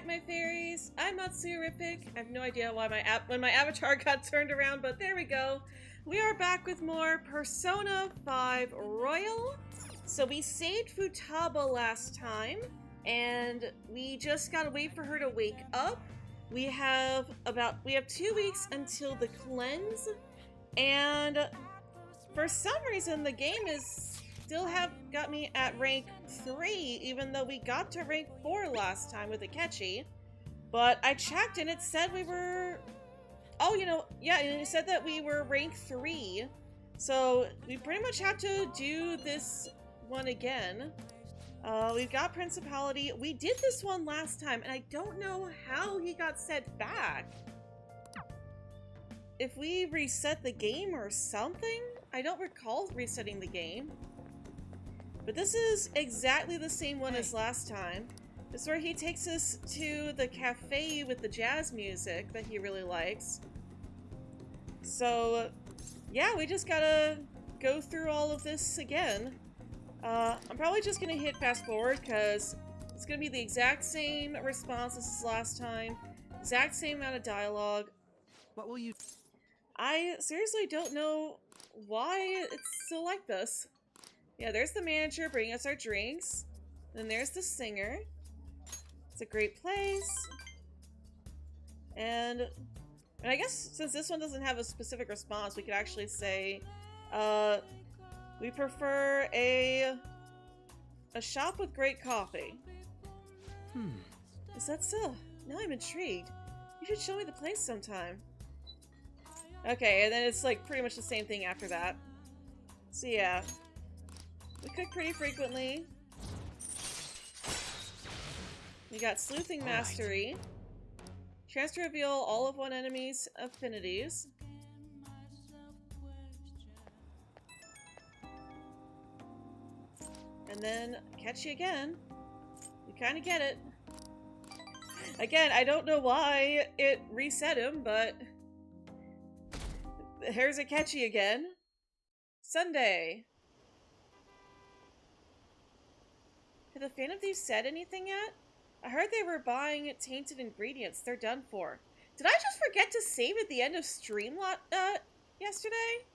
back, my fairies. I'm Matsurific. I have no idea why when my avatar got turned around, but there we go. We are back with more Persona 5 Royal. So we saved Futaba last time, and we just gotta wait for her to wake up. We have 2 weeks until the cleanse, and for some reason the game still got me at rank 3, even though we got to rank 4 last time with Akechi. But I checked and it said we were... Oh, yeah, and it said that we were rank 3. So we pretty much have to do this one again. We've got Principality. We did this one last time, and I don't know how he got set back. If we reset the game or something? I don't recall resetting the game. But this is exactly the same one as last time. This is where he takes us to the cafe with the jazz music that he really likes. So, yeah, we just gotta go through all of this again. I'm probably just gonna hit fast forward because it's gonna be the exact same response as last time. Exact same amount of dialogue. What will you... I seriously don't know why it's still like this. Yeah, there's the manager bringing us our drinks. Then there's the singer. It's a great place. And I guess since this one doesn't have a specific response, we could actually say, we prefer a shop with great coffee. Is that so? Now I'm intrigued. You should show me the place sometime. Okay, and then it's like pretty much the same thing after that. So yeah. We cook pretty frequently. We got Sleuthing Mastery. Chance to reveal all of one enemy's affinities. And then catch you again. We kind of get it. Again, I don't know why it reset him, but here's Akechi again. Sunday. Have the Phantom Thieves said anything yet? I heard they were buying tainted ingredients. They're done for. Did I just forget to save at the end of stream yesterday?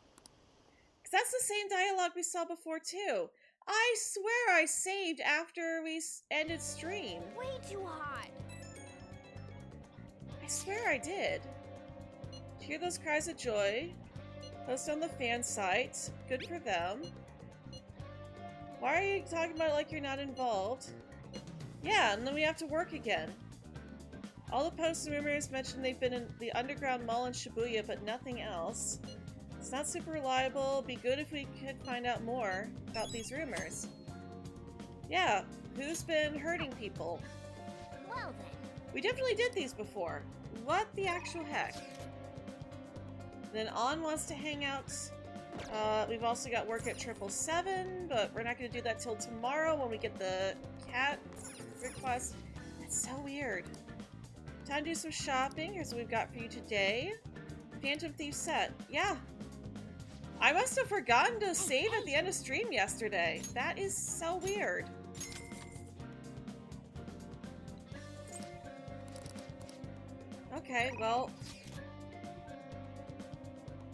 Because that's the same dialogue we saw before too. I swear I saved after we ended stream. Way too hot. I swear I did. Hear those cries of joy. Post on the fan site. Good for them. Why are you talking about it like you're not involved? Yeah, and then we have to work again. All the posts and rumors mention they've been in the underground mall in Shibuya, but nothing else. It's not super reliable. Be good if we could find out more about these rumors. Yeah, who's been hurting people? Well then. We definitely did these before. What the actual heck? Then On wants to hang out. We've also got work at 777, but we're not going to do that till tomorrow when we get the cat request. That's so weird. Time to do some shopping. Here's what we've got for you today. Phantom Thieves set. Yeah. I must have forgotten to save at the end of stream yesterday. That is so weird. Okay, well...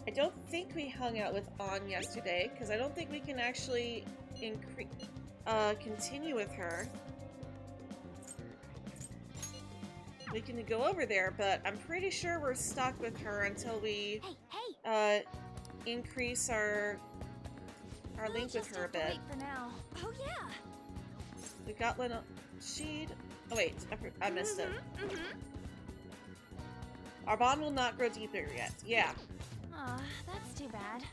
I don't think we hung out with On yesterday, because I don't think we can actually continue with her. We can go over there, but I'm pretty sure we're stuck with her until we increase our link with her a bit. For now. Oh yeah. We got Lena Sheed. Oh wait, I missed it. Our bond will not grow deeper yet. Yeah. Aw, that's too bad.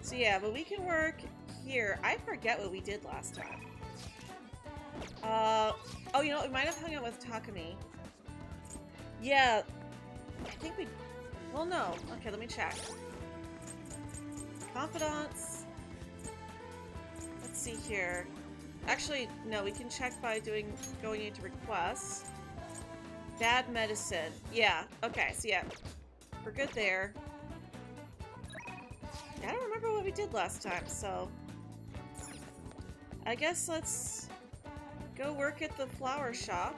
So yeah, but we can work here. I forget what we did last time. Oh, you know what? We might have hung out with Takumi. Yeah, I think we... Well, no. Okay, let me check. Confidants. Let's see here. Actually, no, we can check by going into requests. Bad medicine. Yeah, okay, so yeah. We're good there. I don't remember what we did last time, so... I guess let's go work at the flower shop.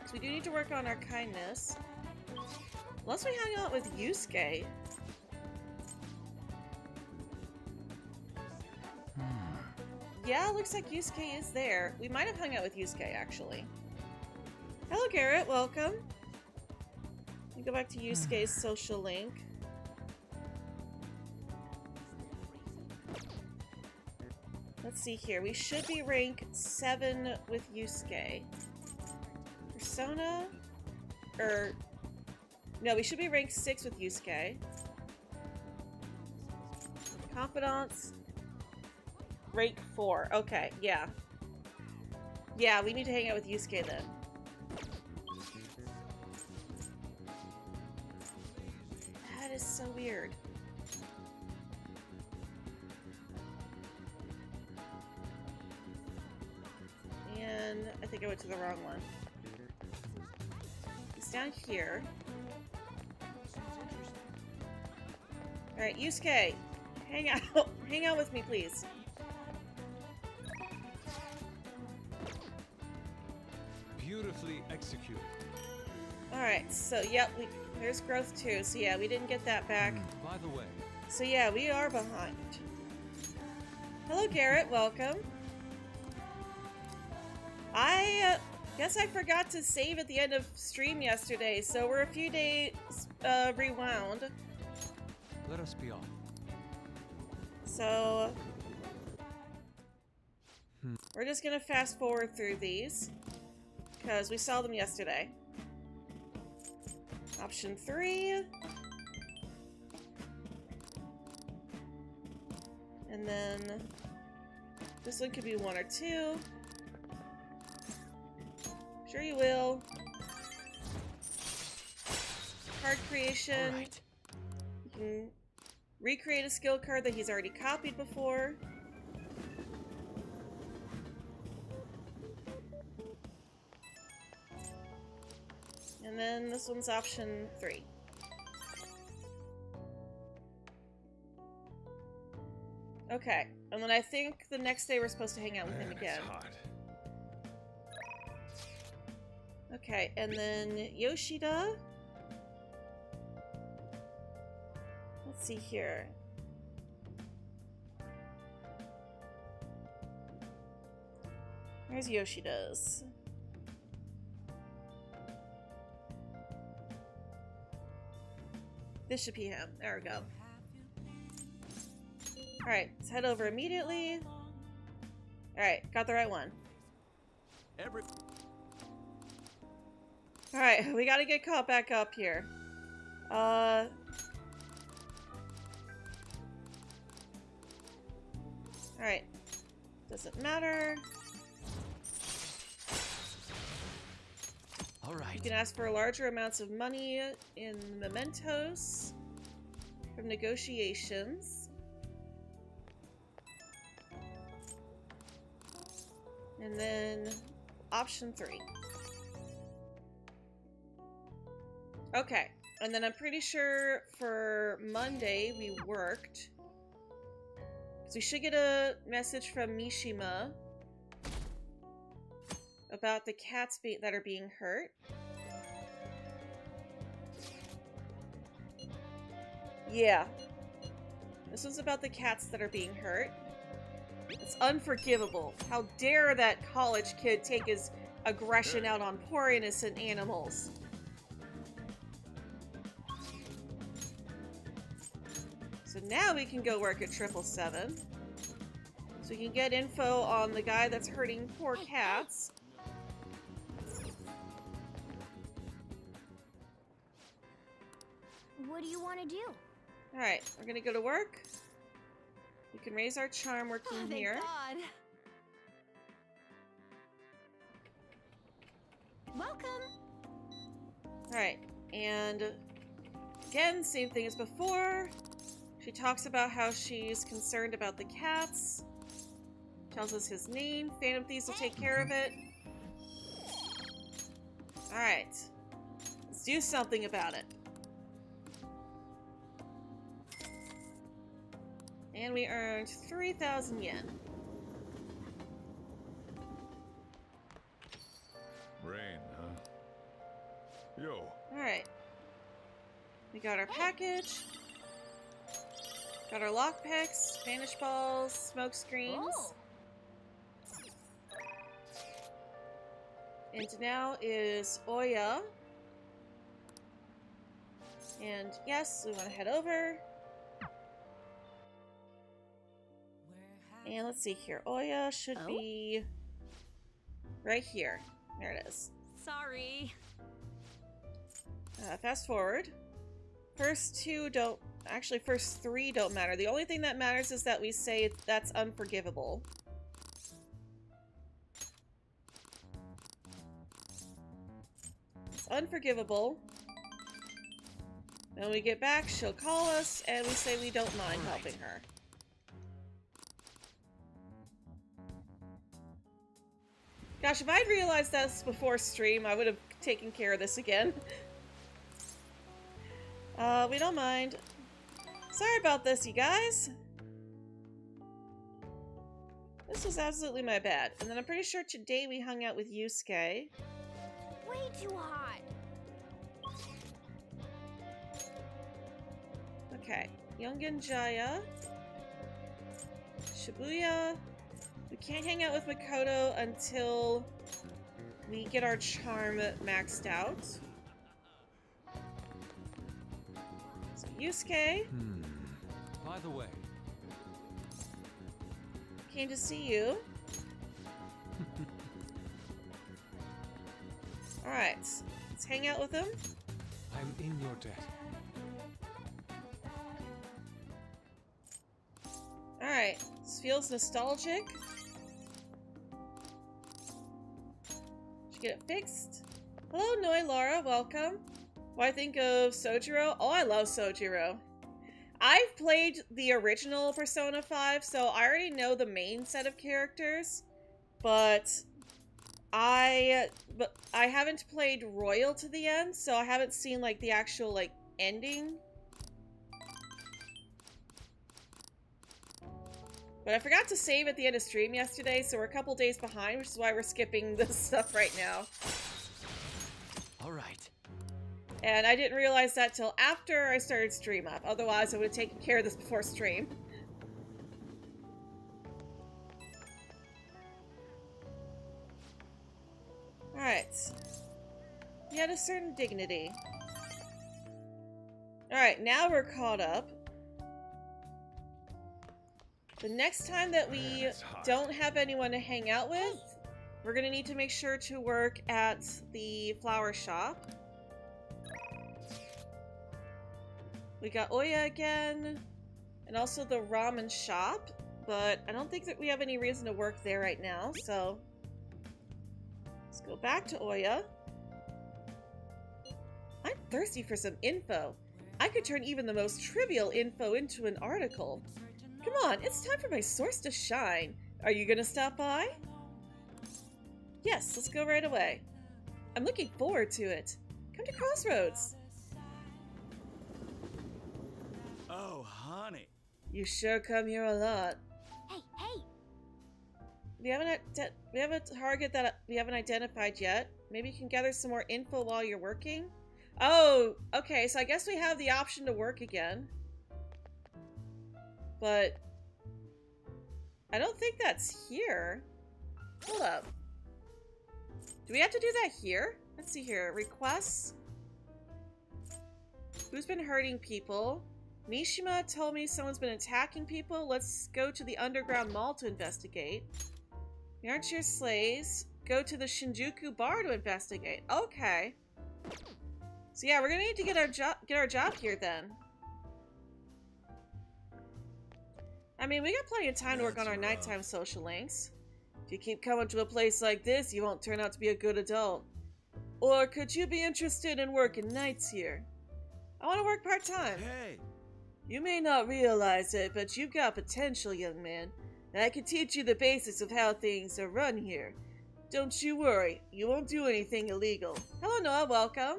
So we do need to work on our kindness. Unless we hang out with Yusuke. Yeah, looks like Yusuke is there. We might have hung out with Yusuke, actually. Hello, Garrett. Welcome. We go back to Yusuke's social link. Let's see here. We should be rank 7 with Yusuke. Persona? No, we should be rank 6 with Yusuke. Confidants. Rank 4. Okay, yeah. Yeah, we need to hang out with Yusuke then. That is so weird. And I think I went to the wrong one. He's down here. Alright, Yusuke, hang out. Hang out with me, please. Beautifully executed. Alright, so yep, there's growth too. So yeah, we didn't get that back. By the way, So yeah, we are behind. Hello, Garrett. Welcome. I guess I forgot to save at the end of stream yesterday, so we're a few days rewound. let us be on. So we're just gonna fast forward through these because we saw them yesterday. Option 3. And then this one could be 1 or 2. Sure you will. Card creation. All right. You can recreate a skill card that he's already copied before. And then this one's option 3. Okay, and then I think the next day we're supposed to hang out with him Man, again. it's hot. Okay, and then Yoshida. Let's see here. Where's Yoshida's? This should be him. There we go. Alright, let's head over immediately. Alright, got the right one. Alright, we gotta get caught back up here. Alright. Doesn't matter. All right. You can ask for larger amounts of money in mementos from negotiations. And then option 3. Okay, and then I'm pretty sure for Monday we worked. So we should get a message from Mishima about the cats that are being hurt. Yeah. This one's about the cats that are being hurt. It's unforgivable. How dare that college kid take his aggression out on poor innocent animals. So now we can go work at 777. So we can get info on the guy that's hurting poor cats. What do you want to do? Alright, we're gonna go to work. We can raise our charm working Thank here. God. Welcome. Alright, and again, same thing as before. She talks about how she's concerned about the cats. Tells us his name. Phantom Thieves will take care of it. Alright. Let's do something about it. And we earned 3,000 yen. Rain, huh? Yo. Alright. We got our package. Got our lockpicks, Spanish balls, smoke screens. Oh. And now is Oya. And yes, we want to head over. And let's see here. Oya should be right here. There it is. Sorry. Fast forward. First two don't... Actually, first three don't matter. The only thing that matters is that we say that's unforgivable. It's unforgivable. When we get back, she'll call us, and we say we don't mind helping her. Gosh, if I'd realized this before stream, I would have taken care of this again. We don't mind. Sorry about this, you guys. This was absolutely my bad. And then I'm pretty sure today we hung out with Yusuke. Way too hot. Okay. Yongen Jaya. Shibuya. We can't hang out with Makoto until we get our charm maxed out. So Yusuke. By the way, Came to see you. Alright. Let's hang out with him. I'm in your debt. Alright. This feels nostalgic. Should get it fixed. Hello, Noi Laura. Welcome. What I think of Sojiro? Oh, I love Sojiro. I've played the original Persona 5, so I already know the main set of characters, but I haven't played Royal to the end, so I haven't seen like the actual like ending. But I forgot to save at the end of stream yesterday, so we're a couple days behind, which is why we're skipping this stuff right now. All right. And I didn't realize that till after I started stream up. Otherwise, I would have taken care of this before stream. Alright. We had a certain dignity. Alright, now we're caught up. The next time that we don't have anyone to hang out with, we're gonna need to make sure to work at the flower shop. We got Oya again, and also the ramen shop, but I don't think that we have any reason to work there right now, so let's go back to Oya. I'm thirsty for some info. I could turn even the most trivial info into an article. Come on, it's time for my source to shine. Are you gonna stop by? Yes, let's go right away. I'm looking forward to it. Come to Crossroads. Oh, honey. You sure come here a lot. Hey, hey. We have a target that we haven't identified yet. Maybe you can gather some more info while you're working. Oh, okay, so I guess we have the option to work again. But I don't think that's here. Hold up. Do we have to do that here? Let's see here. Requests. Who's been hurting people? Mishima told me someone's been attacking people. Let's go to the underground mall to investigate. We aren't your slaves. Go to the Shinjuku bar to investigate. Okay. So yeah, we're gonna need to get our job here then. I mean, we got plenty of time to work on our nighttime social links. If you keep coming to a place like this, you won't turn out to be a good adult. Or could you be interested in working nights here? I want to work part-time. Hey. You may not realize it, but you've got potential, young man. And I can teach you the basics of how things are run here. Don't you worry, you won't do anything illegal. Hello, Noah, welcome.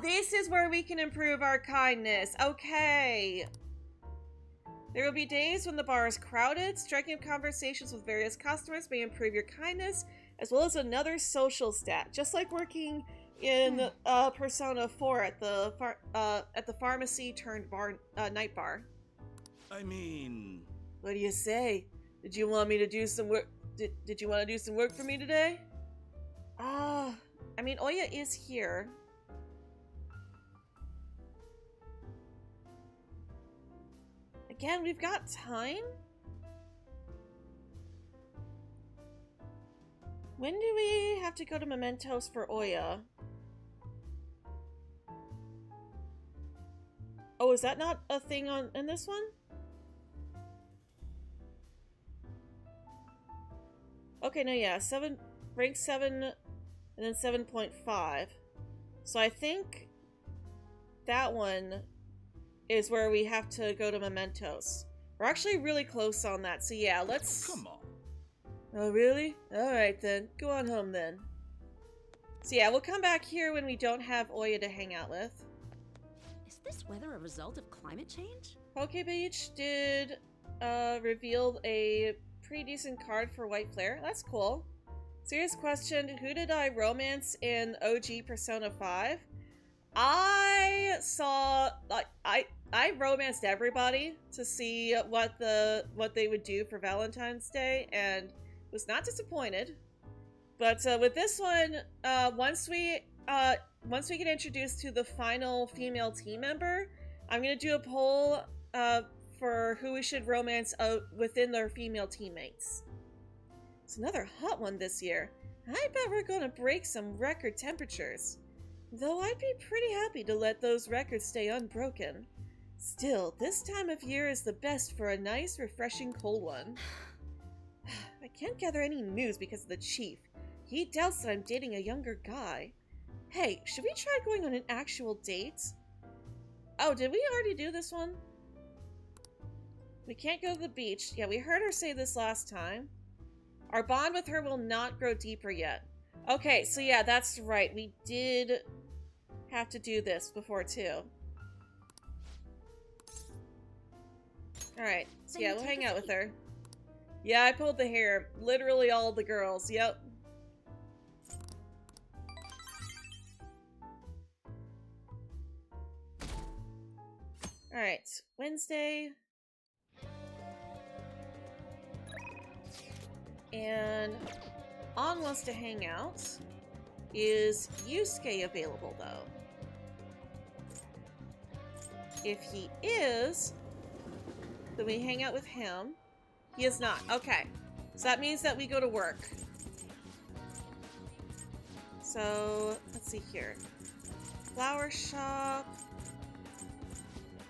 This is where we can improve our kindness. Okay. There will be days when the bar is crowded. Striking up conversations with various customers may improve your kindness as well as another social stat, just like working in Persona 4 at the pharmacy turned bar night bar. I mean, What do you say? Did you want me to do some work? Did you want to do some work for me today? I mean, Oya is here. Again, we've got time? When do we have to go to Mementos for Oya? Oh, is that not a thing in this one? Okay, no, yeah, rank 7, and then 7.5. So I think that one is where we have to go to Mementos. We're actually really close on that, so yeah, let's... come on. Oh, really? Alright then, go on home then. So yeah, we'll come back here when we don't have Oya to hang out with. Is this weather a result of climate change? Poke Beach did reveal a pretty decent card for White Flare. That's cool. Serious question, who did I romance in OG Persona 5? I saw, like, I romanced everybody to see what they would do for Valentine's Day, and was not disappointed. But with this one, once we get introduced to the final female team member, I'm gonna do a poll for who we should romance within their female teammates. It's another hot one this year. I bet we're gonna break some record temperatures. Though I'd be pretty happy to let those records stay unbroken. Still, this time of year is the best for a nice, refreshing cold one. I can't gather any news because of the chief. He doubts that I'm dating a younger guy. Hey, should we try going on an actual date? Oh, did we already do this one? We can't go to the beach. Yeah, we heard her say this last time. Our bond with her will not grow deeper yet. Okay, so yeah, that's right. We did have to do this before, too. Alright, so yeah, we'll hang out with her. Yeah, I pulled the hair. Literally all the girls, yep. Alright, Wednesday. And An wants to hang out. Is Yusuke available, though? If he is, then we hang out with him. He is not. Okay. So that means that we go to work. So, let's see here. Flower shop.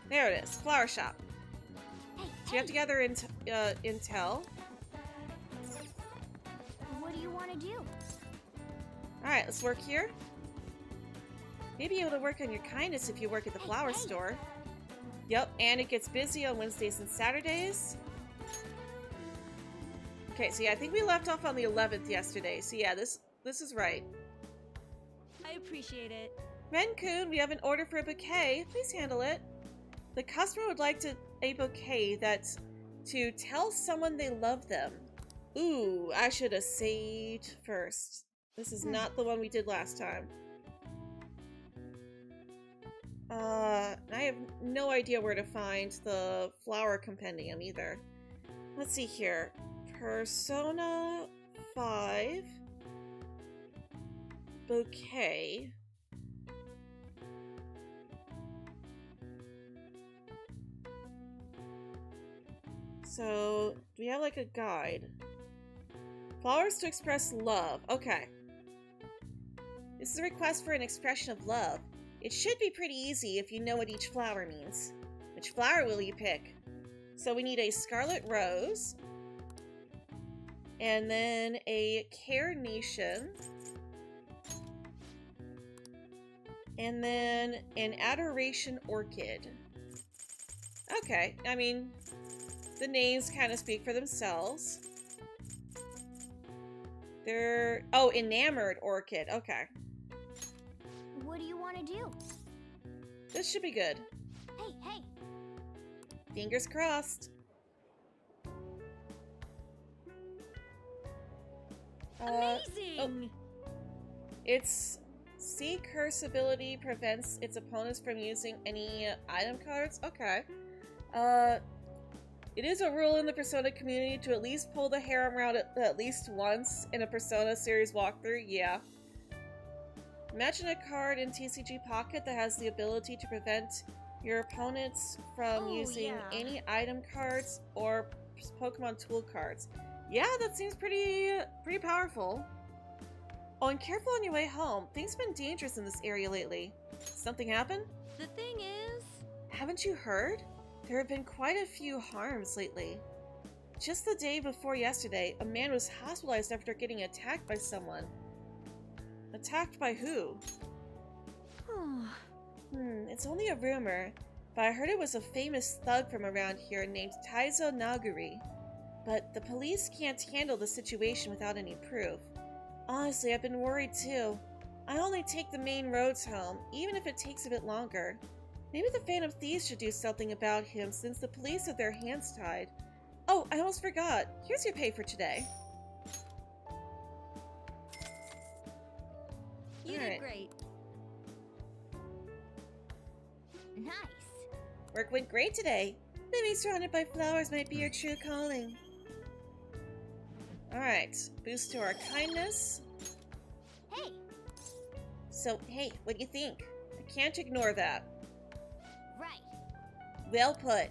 There it is. Flower shop. So you have to gather intel. What do you want to do? Alright, let's work here. Maybe able to work on your kindness if you work at the flower store. Yep, and it gets busy on Wednesdays and Saturdays. Okay, so yeah, I think we left off on the 11th yesterday. So yeah, this is right. I appreciate it. Ren-kun, we have an order for a bouquet. Please handle it. The customer would like a bouquet that's to tell someone they love them. Ooh, I should have saved first. This is not the one we did last time. I have no idea where to find the flower compendium either. Let's see here. Persona 5 bouquet. So, do we have like a guide? Flowers to express love. Okay. This is a request for an expression of love. It should be pretty easy if you know what each flower means. Which flower will you pick? So we need a scarlet rose. And then a carnation. And then an adoration orchid. Okay, I mean, the names kind of speak for themselves. Oh, enamored orchid. Okay. What do you want to do? This should be good. Hey. Fingers crossed. Amazing! Its Sea Curse ability prevents its opponents from using any item cards. Okay. It is a rule in the Persona community to at least pull the harem route at least once in a Persona series walkthrough. Yeah. Imagine a card in TCG Pocket that has the ability to prevent your opponents from using any item cards or Pokemon tool cards. Yeah, that seems pretty powerful. Oh, and careful on your way home. Things have been dangerous in this area lately. Something happened? The thing is... Haven't you heard? There have been quite a few harms lately. Just the day before yesterday, a man was hospitalized after getting attacked by someone. Attacked by who? It's only a rumor, but I heard it was a famous thug from around here named Taizo Naguri. But the police can't handle the situation without any proof. Honestly, I've been worried too. I only take the main roads home, even if it takes a bit longer. Maybe the Phantom Thieves should do something about him since the police have their hands tied. Oh, I almost forgot. Here's your pay for today. You did great. Nice. Work went great today. Living surrounded by flowers might be your true calling. Alright, boost to our kindness. Hey! So, hey, what do you think? I can't ignore that. Right. Well put.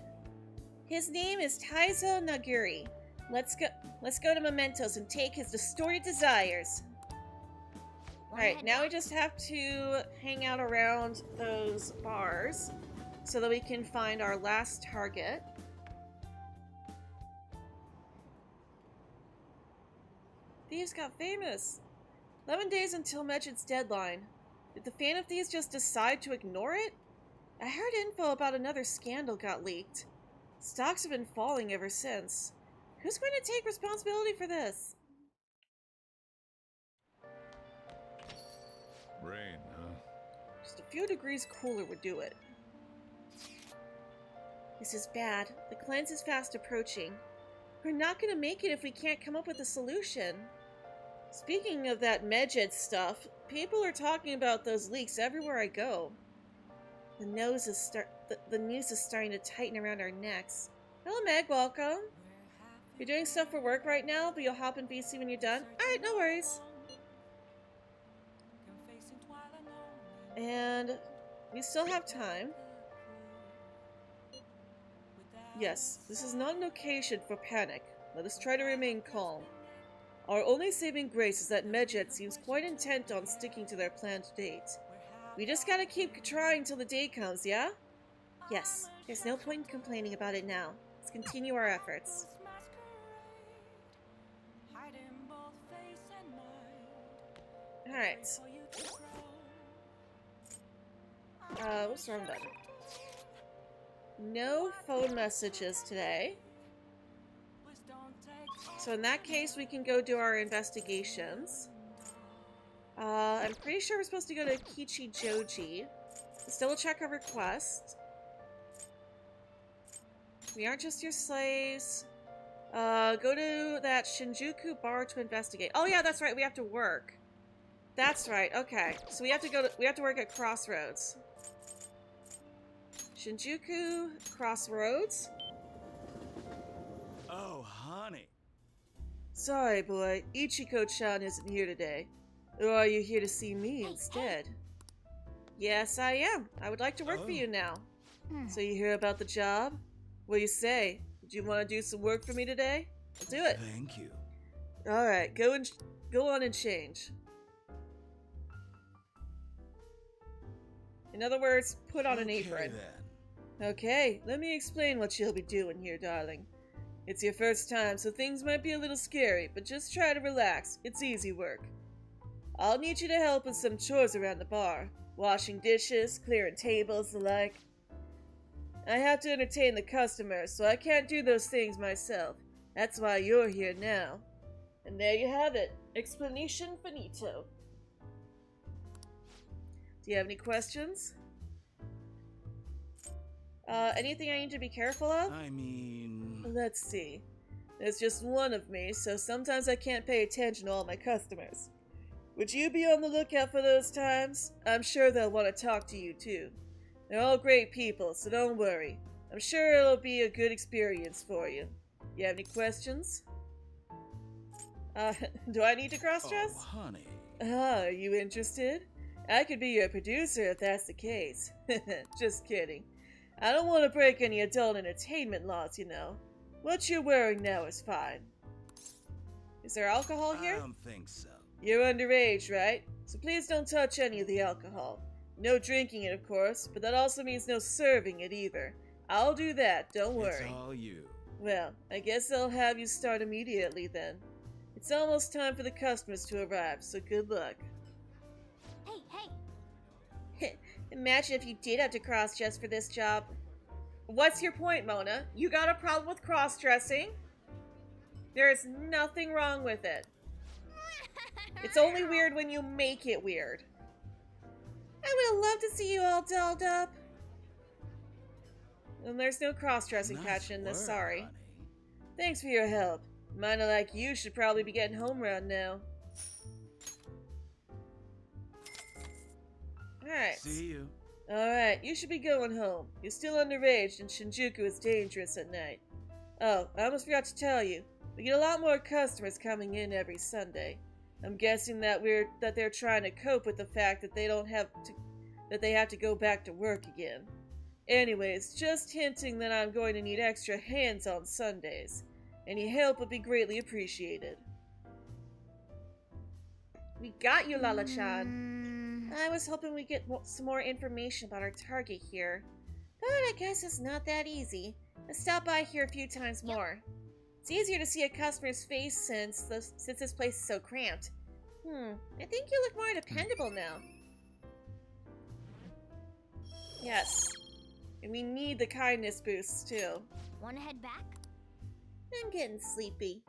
His name is Taizo Naguri. Let's go to Mementos and take his distorted desires. Alright, now we just have to hang out around those bars so that we can find our last target. Thieves got famous. 11 days until Medjid's deadline. Did the Phantom Thieves just decide to ignore it? I heard info about another scandal got leaked. Stocks have been falling ever since. Who's going to take responsibility for this? Rain, huh? Just a few degrees cooler would do it. This is bad. The cleanse is fast approaching. We're not going to make it if we can't come up with a solution. Speaking of that Medjed stuff, people are talking about those leaks everywhere I go. The news is starting to tighten around our necks. Hello, Meg. Welcome. You're doing stuff for work right now, but you'll hop in VC when you're done? Alright, no worries. And we still have time. Yes, this is not an occasion for panic. Let us try to remain calm. Our only saving grace is that Medjed seems quite intent on sticking to their planned date. We just gotta keep trying till the day comes, yeah? Yes, there's no point in complaining about it now. Let's continue our efforts. Alright. What's wrong button? No phone messages today. So in that case, we can go do our investigations. I'm pretty sure we're supposed to go to Kichi Joji. Let's double check our request. We aren't just your slaves. Go to that Shinjuku bar to investigate. Oh yeah, that's right, we have to work. That's right, okay. So we have to work at Crossroads. Shinjuku Crossroads. Oh, honey. Sorry, boy. Ichiko-chan isn't here today. Or are you here to see me instead? Yes, I am. I would like to work for you now. So you hear about the job? What do you say? Do you want to do some work for me today? I'll do it. Thank you. Alright, go on and change. In other words, put on an apron. Then. Okay, let me explain what you'll be doing here, darling. It's your first time, so things might be a little scary, but just try to relax. It's easy work. I'll need you to help with some chores around the bar. Washing dishes, clearing tables, the like. I have to entertain the customers, so I can't do those things myself. That's why you're here now. And there you have it. Explanation finito. Do you have any questions? Anything I need to be careful of? I mean... Let's see. There's just one of me, so sometimes I can't pay attention to all my customers. Would you be on the lookout for those times? I'm sure they'll want to talk to you too. They're all great people, so don't worry. I'm sure it'll be a good experience for you. You have any questions? Do I need to cross-dress? Oh, honey. Are you interested? I could be your producer if that's the case. Just kidding. I don't want to break any adult entertainment laws, you know. What you're wearing now is fine. Is there alcohol here? I don't think so. You're underage, right? So please don't touch any of the alcohol. No drinking it, of course, but that also means no serving it either. I'll do that, don't worry. It's all you. Well, I guess I'll have you start immediately then. It's almost time for the customers to arrive, so good luck. Hey! Imagine if you did have to cross-dress for this job. What's your point, Mona? You got a problem with cross-dressing? There is nothing wrong with it. It's only weird when you make it weird. I would have loved to see you all dolled up. And there's no cross-dressing Nice catch in this, work, sorry. honey. Thanks for your help. Mina like you should probably be getting home around now. Alright. See you. Alright, you should be going home. You're still underage and Shinjuku is dangerous at night. Oh, I almost forgot to tell you. We get a lot more customers coming in every Sunday. I'm guessing that they're trying to cope with the fact that they have to go back to work again. Anyways, just hinting that I'm going to need extra hands on Sundays. Any help would be greatly appreciated. We got you, Lala-chan. I was hoping we'd get some more information about our target here. But I guess it's not that easy. Let's stop by here a few times more. It's easier to see a customer's face since this place is so cramped. I think you look more dependable now. Yes. And we need the kindness boosts, too. Wanna head back? I'm getting sleepy.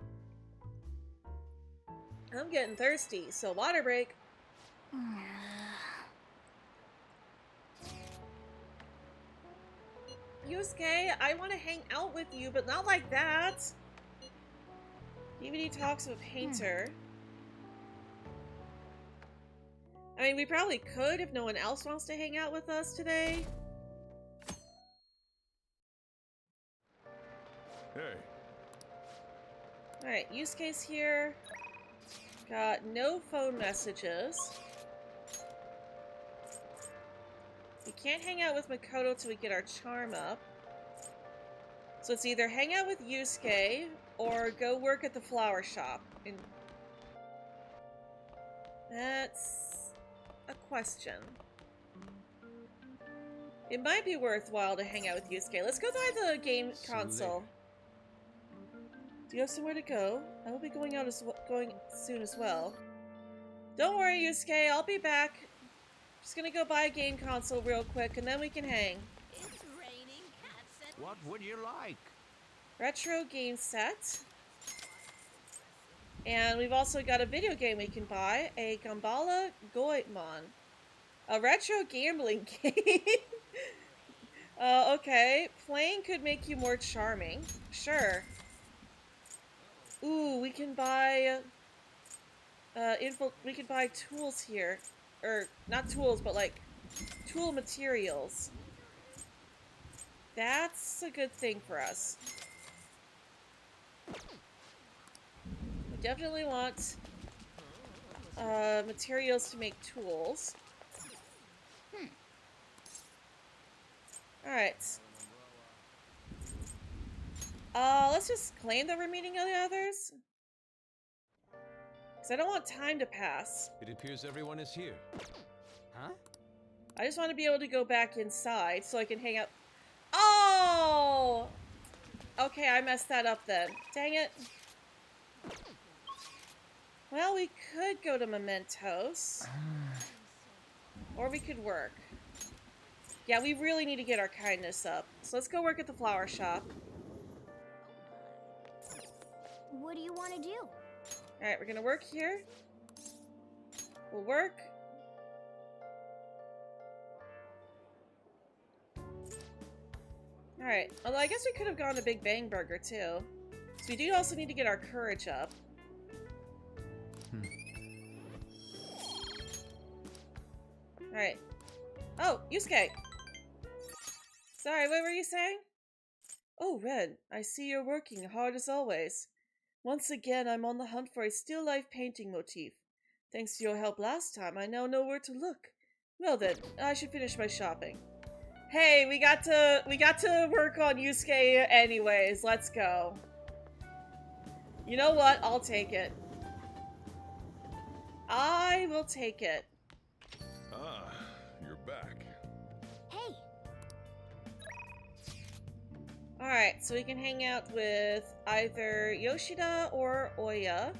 I'm getting thirsty, so water break. Yusuke, I want to hang out with you, but not like that. DVD talks of a painter. I mean, we probably could if no one else wants to hang out with us today. Hey. Alright, Yusuke's here. Got no phone messages. We can't hang out with Makoto till we get our charm up. So it's either hang out with Yusuke or go work at the flower shop. And that's a question. It might be worthwhile to hang out with Yusuke. Let's go by the game console. Do you have somewhere to go? I will be going soon as well. Don't worry, Yusuke. I'll be back. Just gonna go buy a game console real quick, and then we can hang. It's raining cats and... What would you like? Retro game set. And we've also got a video game we can buy. A Gambala Goemon. A retro gambling game. Okay. Playing could make you more charming. Sure. Ooh, we can buy we could buy tools here. Or not tools, but like tool materials. That's a good thing for us. We definitely want materials to make tools. Alright. Let's just claim that we're meeting the others. Because I don't want time to pass. It appears everyone is here. Huh? I just want to be able to go back inside so I can hang out. Oh! Okay, I messed that up then. Dang it. Well, we could go to Mementos. Or we could work. Yeah, we really need to get our kindness up. So let's go work at the flower shop. What do you want to do? Alright, we're gonna work here. We'll work. Alright, although I guess we could have gone to Big Bang Burger too. So we do also need to get our courage up. Alright. Oh, Yusuke! Sorry, what were you saying? Oh, Red, I see you're working hard as always. Once again, I'm on the hunt for a still life painting motif. Thanks to your help last time, I now know where to look. Well then, I should finish my shopping. Hey, we got to work on Yusuke anyways. Let's go. You know what? I'll take it. I will take it. Ah, you're back. Hey, Alright, so we can hang out with either Yoshida or Oya.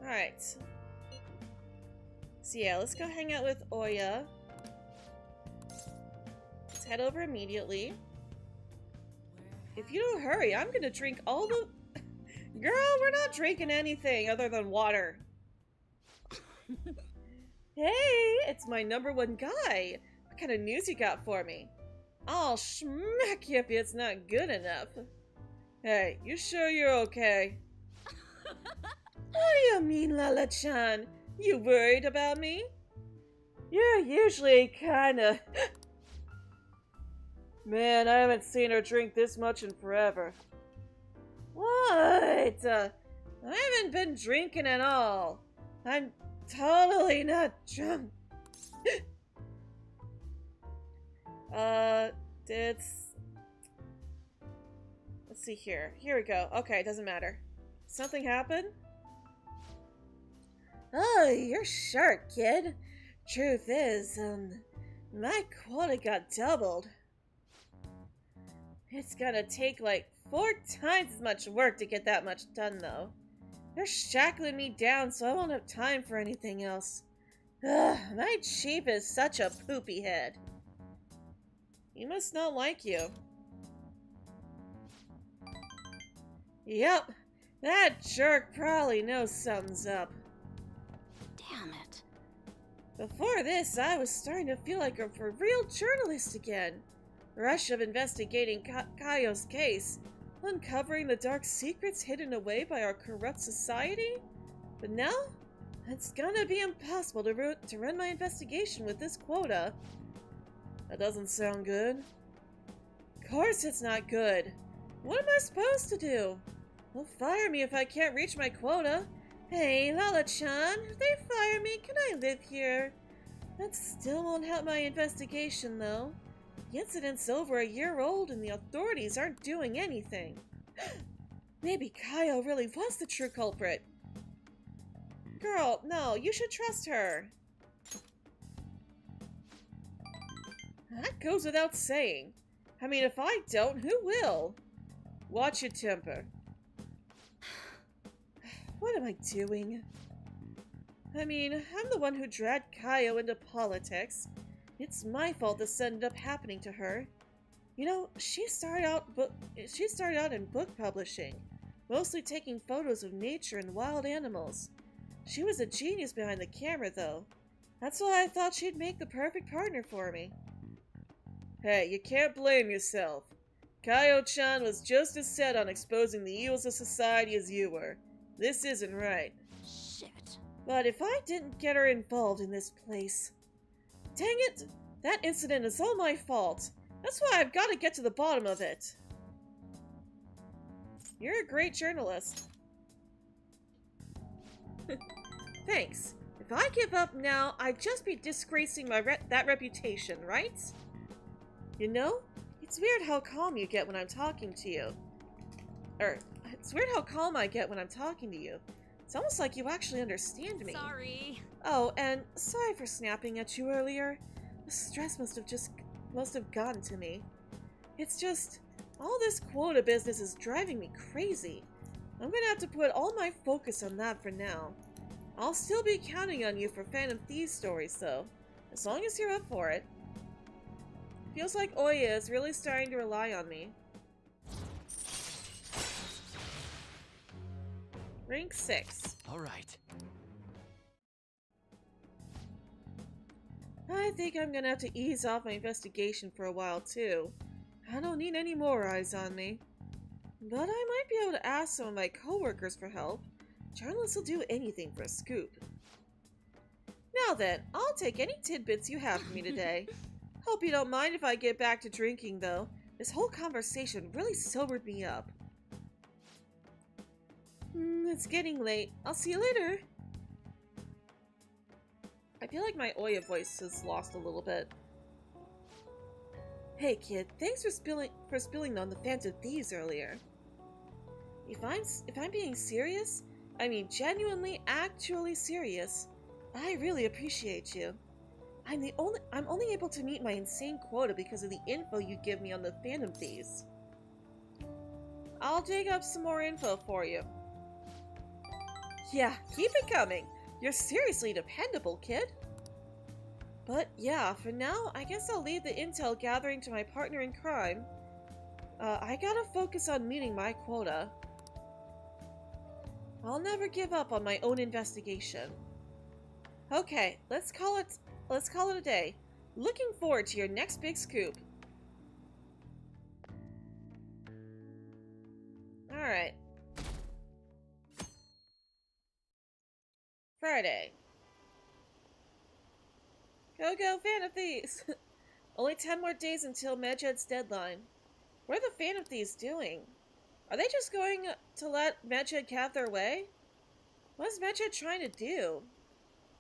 Alright. So yeah, let's go hang out with Oya. Let's head over immediately. If you don't hurry, I'm gonna drink all the... Girl, we're not drinking anything other than water. Hey, it's my #1 guy. What kind of news you got for me? I'll smack you if it's not good enough. Hey, you sure you're okay? What do you mean, Lala-chan? You worried about me? You're usually kinda... Man, I haven't seen her drink this much in forever. What? I haven't been drinking at all. I'm totally not drunk. Let's see here. Here we go. Okay, doesn't matter. Something happened? Oh, you're sharp, kid. Truth is, my quota got doubled. It's gonna take like 4 times as much work to get that much done, though. They're shackling me down, so I won't have time for anything else. Ugh, my chief is such a poopy head. He must not like you. Yep, that jerk probably knows something's up. damn it. Before this, I was starting to feel like a for real journalist again. Rush of investigating Kaio's case, uncovering the dark secrets hidden away by our corrupt society. But now, it's gonna be impossible to run my investigation with this quota. That doesn't sound good. Of course it's not good. What am I supposed to do? They'll fire me if I can't reach my quota. Hey, Lala-chan, if they fire me, can I live here? That still won't help my investigation, though. The incident's over a year old and the authorities aren't doing anything. Maybe Kaio really was the true culprit. Girl, no, you should trust her. That goes without saying. I mean, if I don't, who will? Watch your temper. What am I doing? I mean, I'm the one who dragged Kaio into politics. It's my fault this ended up happening to her. You know, she started out in book publishing, mostly taking photos of nature and wild animals. She was a genius behind the camera, though. That's why I thought she'd make the perfect partner for me. Hey, you can't blame yourself. Kaio-chan was just as set on exposing the evils of society as you were. This isn't right. Shit. But if I didn't get her involved in this place... Dang it! That incident is all my fault. That's why I've got to get to the bottom of it. You're a great journalist. Thanks. If I give up now, I'd just be disgracing my that reputation, right? You know, it's weird how calm you get when I'm talking to you. It's weird how calm I get when I'm talking to you. It's almost like you actually understand me. Sorry. Oh, and sorry for snapping at you earlier. The stress must have gotten to me. It's just, all this quota business is driving me crazy. I'm gonna have to put all my focus on that for now. I'll still be counting on you for Phantom Thieves stories, though, as long as you're up for it. Feels like Oya is really starting to rely on me. Rank 6. All right. I think I'm gonna have to ease off my investigation for a while, too. I don't need any more eyes on me. But I might be able to ask some of my coworkers for help. Journalists will do anything for a scoop. Now then, I'll take any tidbits you have for me today. Hope you don't mind if I get back to drinking, though. This whole conversation really sobered me up. It's getting late. I'll see you later. I feel like my Oya voice has lost a little bit. Hey kid, thanks for spilling on the Phantom Thieves earlier. If I'm being serious, I mean genuinely, actually serious, I really appreciate you. I'm only able to meet my insane quota because of the info you give me on the Phantom Thieves. I'll dig up some more info for you. Yeah, keep it coming. You're seriously dependable, kid. But yeah, for now, I guess I'll leave the intel gathering to my partner in crime. I gotta focus on meeting my quota. I'll never give up on my own investigation. Okay, let's call it a day. Looking forward to your next big scoop. Alright. Friday. Go, Phantom Thieves! Only 10 more days until Medjed's deadline. What are the Phantom Thieves doing? Are they just going to let Medjed have their way? What is Medjed trying to do?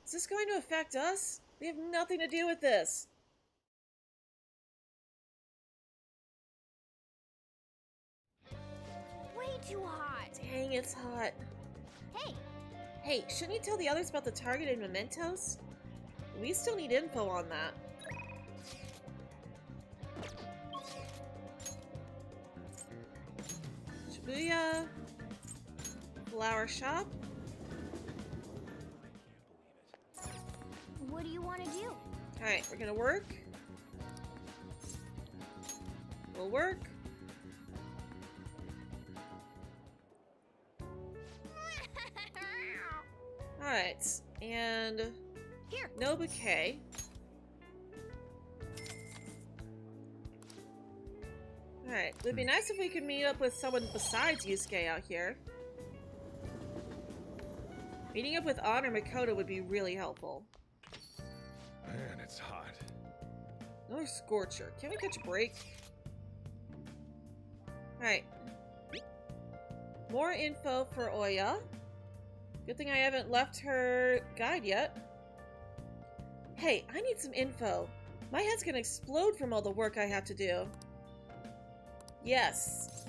Is this going to affect us? We have nothing to do with this. Way too hot. Dang, it's hot. Hey, Hey, shouldn't you tell the others about the target and mementos? We still need info on that. Shibuya. Flower shop. what do you want to do? Alright, we're gonna work. We'll work. Alright, and Here. no bouquet. Alright, it would be nice if we could meet up with someone besides Yusuke out here. Meeting up with Honor Makoto would be really helpful. Man, it's hot. Another scorcher. Can we catch a break? Alright. More info for Oya. Good thing I haven't left her guide yet. Hey, I need some info. My head's gonna explode from all the work I have to do. Yes.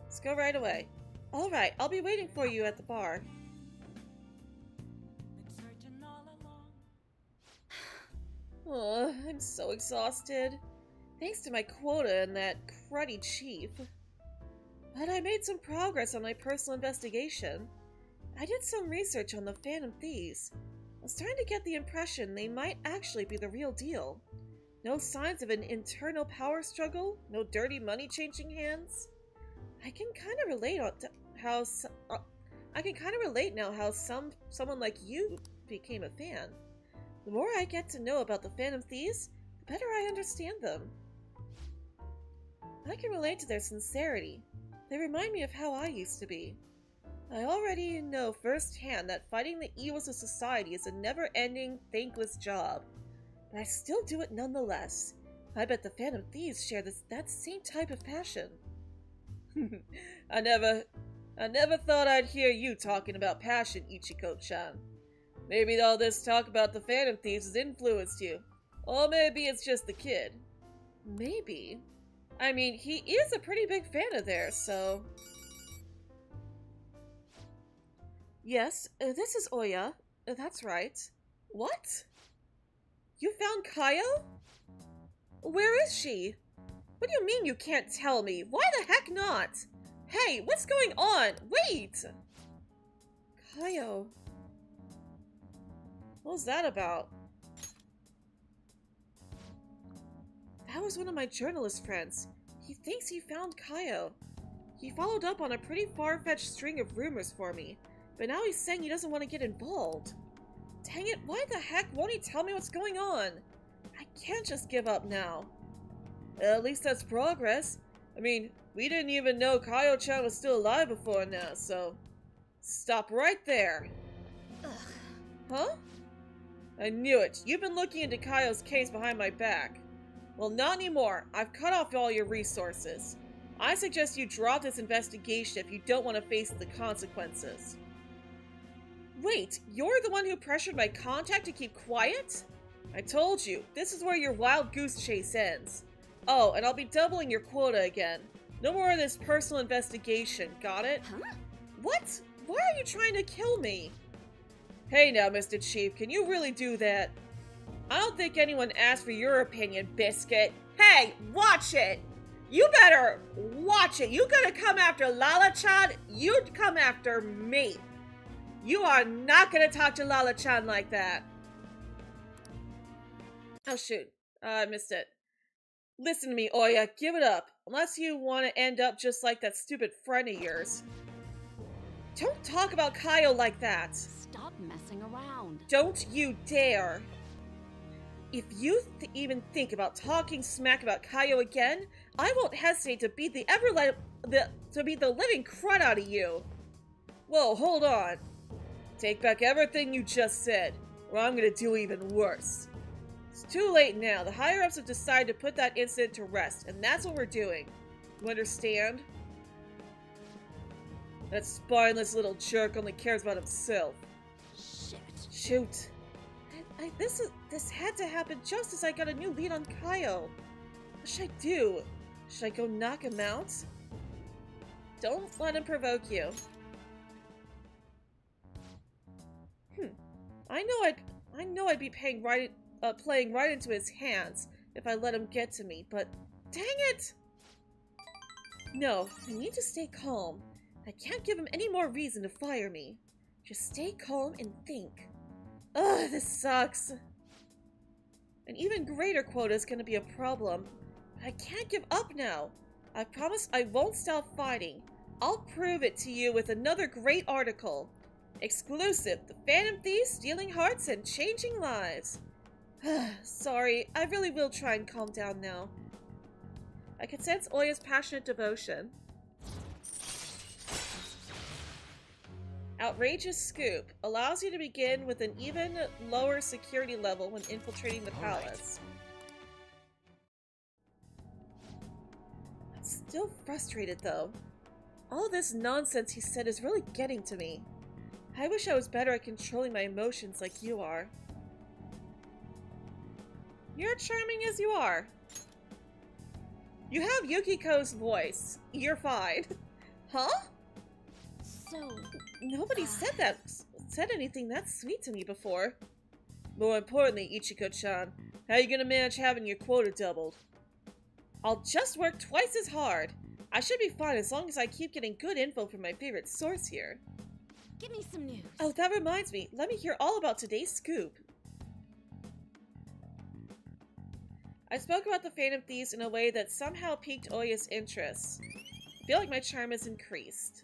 Let's go right away. Alright, I'll be waiting for you at the bar. Oh, I'm so exhausted. Thanks to my quota and that cruddy chief. But I made some progress on my personal investigation. I did some research on the Phantom Thieves. I was starting to get the impression they might actually be the real deal. No signs of an internal power struggle, no dirty money changing hands. I can kind of relate now how someone like you became a fan. The more I get to know about the Phantom Thieves, the better I understand them. I can relate to their sincerity. They remind me of how I used to be. I already know firsthand that fighting the evils of society is a never-ending, thankless job. But I still do it nonetheless. I bet the Phantom Thieves share that same type of passion. I never thought I'd hear you talking about passion, Ichiko-chan. Maybe all this talk about the Phantom Thieves has influenced you. Or maybe it's just the kid. Maybe. I mean, he is a pretty big fan of theirs, so... Yes, this is Oya. That's right. What? You found Kaio? Where is she? What do you mean you can't tell me? Why the heck not? Hey, what's going on? Wait! Kaio. What was that about? That was one of my journalist friends. He thinks he found Kaio. He followed up on a pretty far-fetched string of rumors for me, but now he's saying he doesn't want to get involved. Dang it, why the heck won't he tell me what's going on? I can't just give up now. At least that's progress. I mean, we didn't even know koro-chan was still alive before now, so... Stop right there. Ugh. Huh? I knew it. You've been looking into Kaio's case behind my back. Well, not anymore. I've cut off all your resources. I suggest you drop this investigation if you don't want to face the consequences. Wait, you're the one who pressured my contact to keep quiet? I told you, this is where your wild goose chase ends. Oh, and I'll be doubling your quota again. No more of this personal investigation, got it? Huh? What? Why are you trying to kill me? Hey now, Mr. Chief, can you really do that? I don't think anyone asked for your opinion, Biscuit. Hey, watch it! You better watch it. You gonna come after Lala-chan? You'd come after me. You are not gonna talk to Lala-chan like that. Oh shoot, I missed it. Listen to me, Oya, give it up. Unless you want to end up just like that stupid friend of yours. Don't talk about Kaio like that. Stop messing around. Don't you dare. If you even think about talking smack about Kaio again, I won't hesitate to beat the living crud out of you. Whoa, hold on. Take back everything you just said, or I'm gonna do even worse. It's too late now. The higher-ups have decided to put that incident to rest, and that's what we're doing. You understand? That spineless little jerk only cares about himself. Shit. Shoot. This had to happen just as I got a new lead on Kaio. What should I do? Should I go knock him out? Don't let him provoke you. I know I'd be playing right into his hands if I let him get to me, but dang it! No, I need to stay calm. I can't give him any more reason to fire me. Just stay calm and think. Ugh, this sucks. An even greater quota is gonna be a problem. I can't give up now. I promise I won't stop fighting. I'll prove it to you with another great article. Exclusive, the Phantom Thieves stealing hearts and changing lives. Sorry, I really will try and calm down now. I can sense Oya's passionate devotion. Outrageous Scoop allows you to begin with an even lower security level when infiltrating the palace. I'm still frustrated though. All this nonsense he said is really getting to me. I wish I was better at controlling my emotions like you are. You're charming as you are. You have Yukiko's voice. You're fine. Huh? So... Nobody said anything that sweet to me before. More importantly, Ichiko-chan, how are you gonna manage having your quota doubled? I'll just work twice as hard. I should be fine as long as I keep getting good info from my favorite source here. Give me some news. Oh, that reminds me. Let me hear all about today's scoop. I spoke about the Phantom Thieves in a way that somehow piqued Oya's interest. I feel like my charm has increased.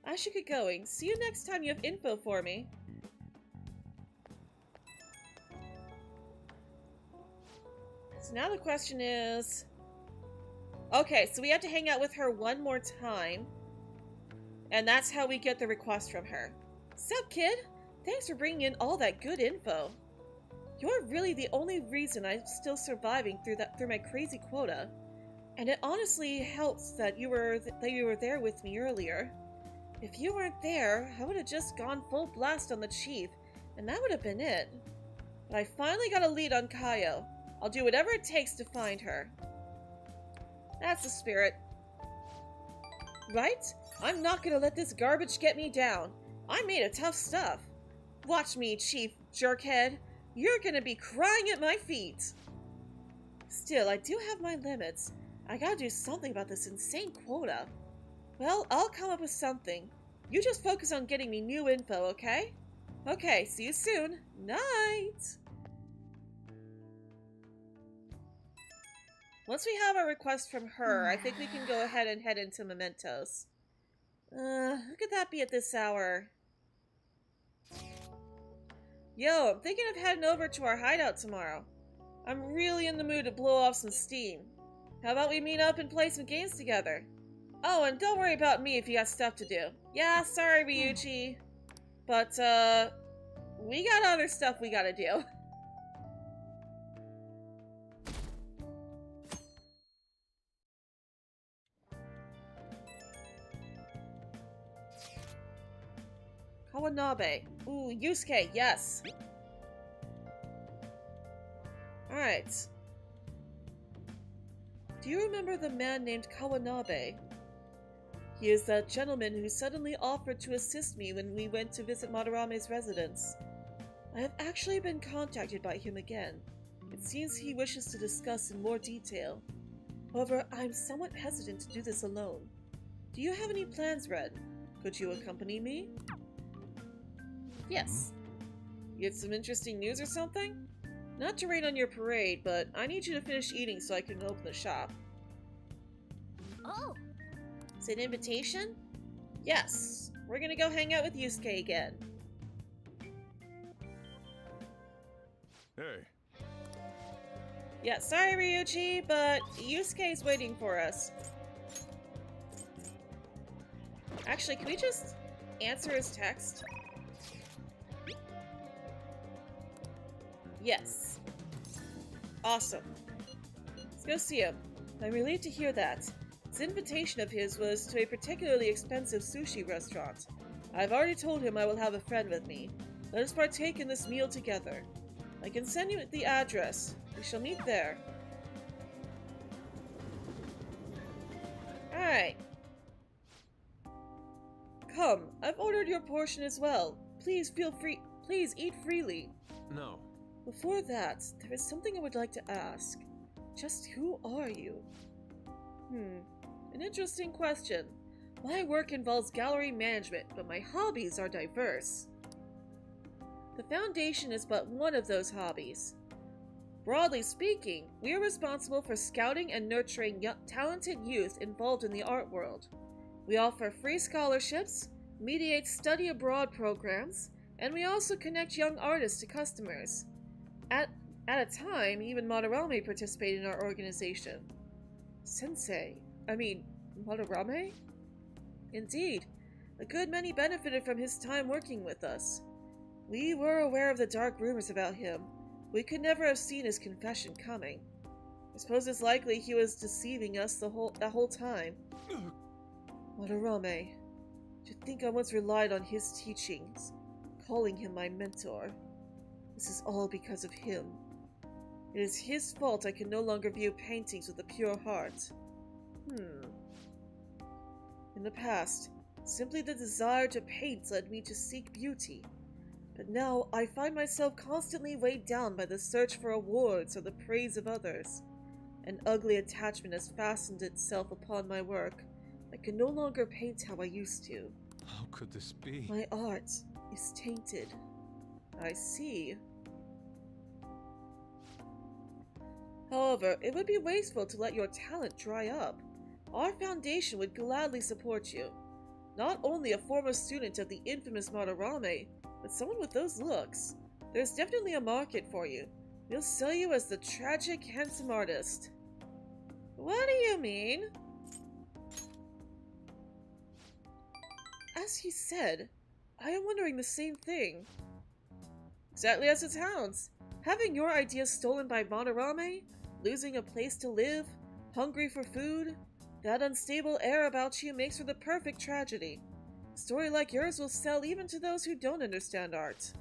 I should get going. See you next time you have info for me. So now the question is... Okay, so we have to hang out with her one more time. And that's how we get the request from her. Sup, kid? Thanks for bringing in all that good info. You're really the only reason I'm still surviving through my crazy quota. And it honestly helps that you were there with me earlier. If you weren't there, I would have just gone full blast on the chief, and that would have been it. But I finally got a lead on Kaio. I'll do whatever it takes to find her. That's the spirit. Right? I'm not gonna let this garbage get me down. I made of tough stuff. Watch me, Chief Jerkhead. You're gonna be crying at my feet. Still, I do have my limits. I gotta do something about this insane quota. Well, I'll come up with something. You just focus on getting me new info, okay? Okay, see you soon. Night! Once we have a request from her, I think we can go ahead and head into Mementos. Who could that be at this hour? Yo, I'm thinking of heading over to our hideout tomorrow. I'm really in the mood to blow off some steam. How about we meet up and play some games together? Oh, and don't worry about me if you got stuff to do. Yeah, sorry, Ryuichi. But, we got other stuff we gotta do. Kawanabe. Ooh, Yusuke, yes. Alright. Do you remember the man named Kawanabe? He is that gentleman who suddenly offered to assist me when we went to visit Madarame's residence. I have actually been contacted by him again. It seems he wishes to discuss in more detail. However, I am somewhat hesitant to do this alone. Do you have any plans, Red? Could you accompany me? Yes. You have some interesting news or something? Not to rain on your parade, but I need you to finish eating so I can open the shop. Oh, Is it an invitation? Yes. We're gonna go hang out with Yusuke again. Hey, Yeah, sorry Ryuichi, but Yusuke's waiting for us. Actually, can we just answer his text? Yes. Awesome. Let's go see him. I'm relieved to hear that. This invitation of his was to a particularly expensive sushi restaurant. I've already told him I will have a friend with me. Let us partake in this meal together. I can send you the address. We shall meet there. Alright. Come, I've ordered your portion as well. Please please eat freely. No. Before that, there is something I would like to ask. Just who are you? An interesting question. My work involves gallery management, but my hobbies are diverse. The Foundation is but one of those hobbies. Broadly speaking, we are responsible for scouting and nurturing talented youth involved in the art world. We offer free scholarships, mediate study abroad programs, and we also connect young artists to customers. At a time, even Madarame participated in our organization. Madarame? Indeed, a good many benefited from his time working with us. We were aware of the dark rumors about him. We could never have seen his confession coming. I suppose it's likely he was deceiving us the whole time. Madarame, to think I once relied on his teachings, calling him my mentor. This is all because of him. It is his fault I can no longer view paintings with a pure heart. In the past, simply the desire to paint led me to seek beauty. But now I find myself constantly weighed down by the search for awards or the praise of others. An ugly attachment has fastened itself upon my work. I can no longer paint how I used to. How could this be? My art is tainted. I see. However, it would be wasteful to let your talent dry up. Our foundation would gladly support you. Not only a former student of the infamous Madarame, but someone with those looks. There's definitely a market for you. We'll sell you as the tragic, handsome artist. What do you mean? As he said, I am wondering the same thing. Exactly as it sounds. Having your ideas stolen by Madarame, losing a place to live, hungry for food, that unstable air about you makes for the perfect tragedy. A story like yours will sell even to those who don't understand art.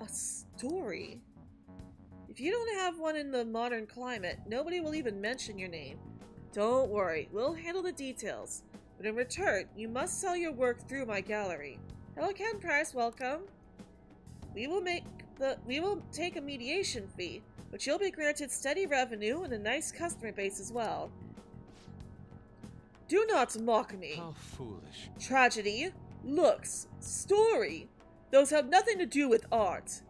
A story? If you don't have one in the modern climate, nobody will even mention your name. Don't worry, we'll handle the details. But in return, you must sell your work through my gallery. Hello, Ken Price, welcome. We will take a mediation fee, but you'll be granted steady revenue and a nice customer base as well. Do not mock me. How foolish. Tragedy, looks, story. Those have nothing to do with art.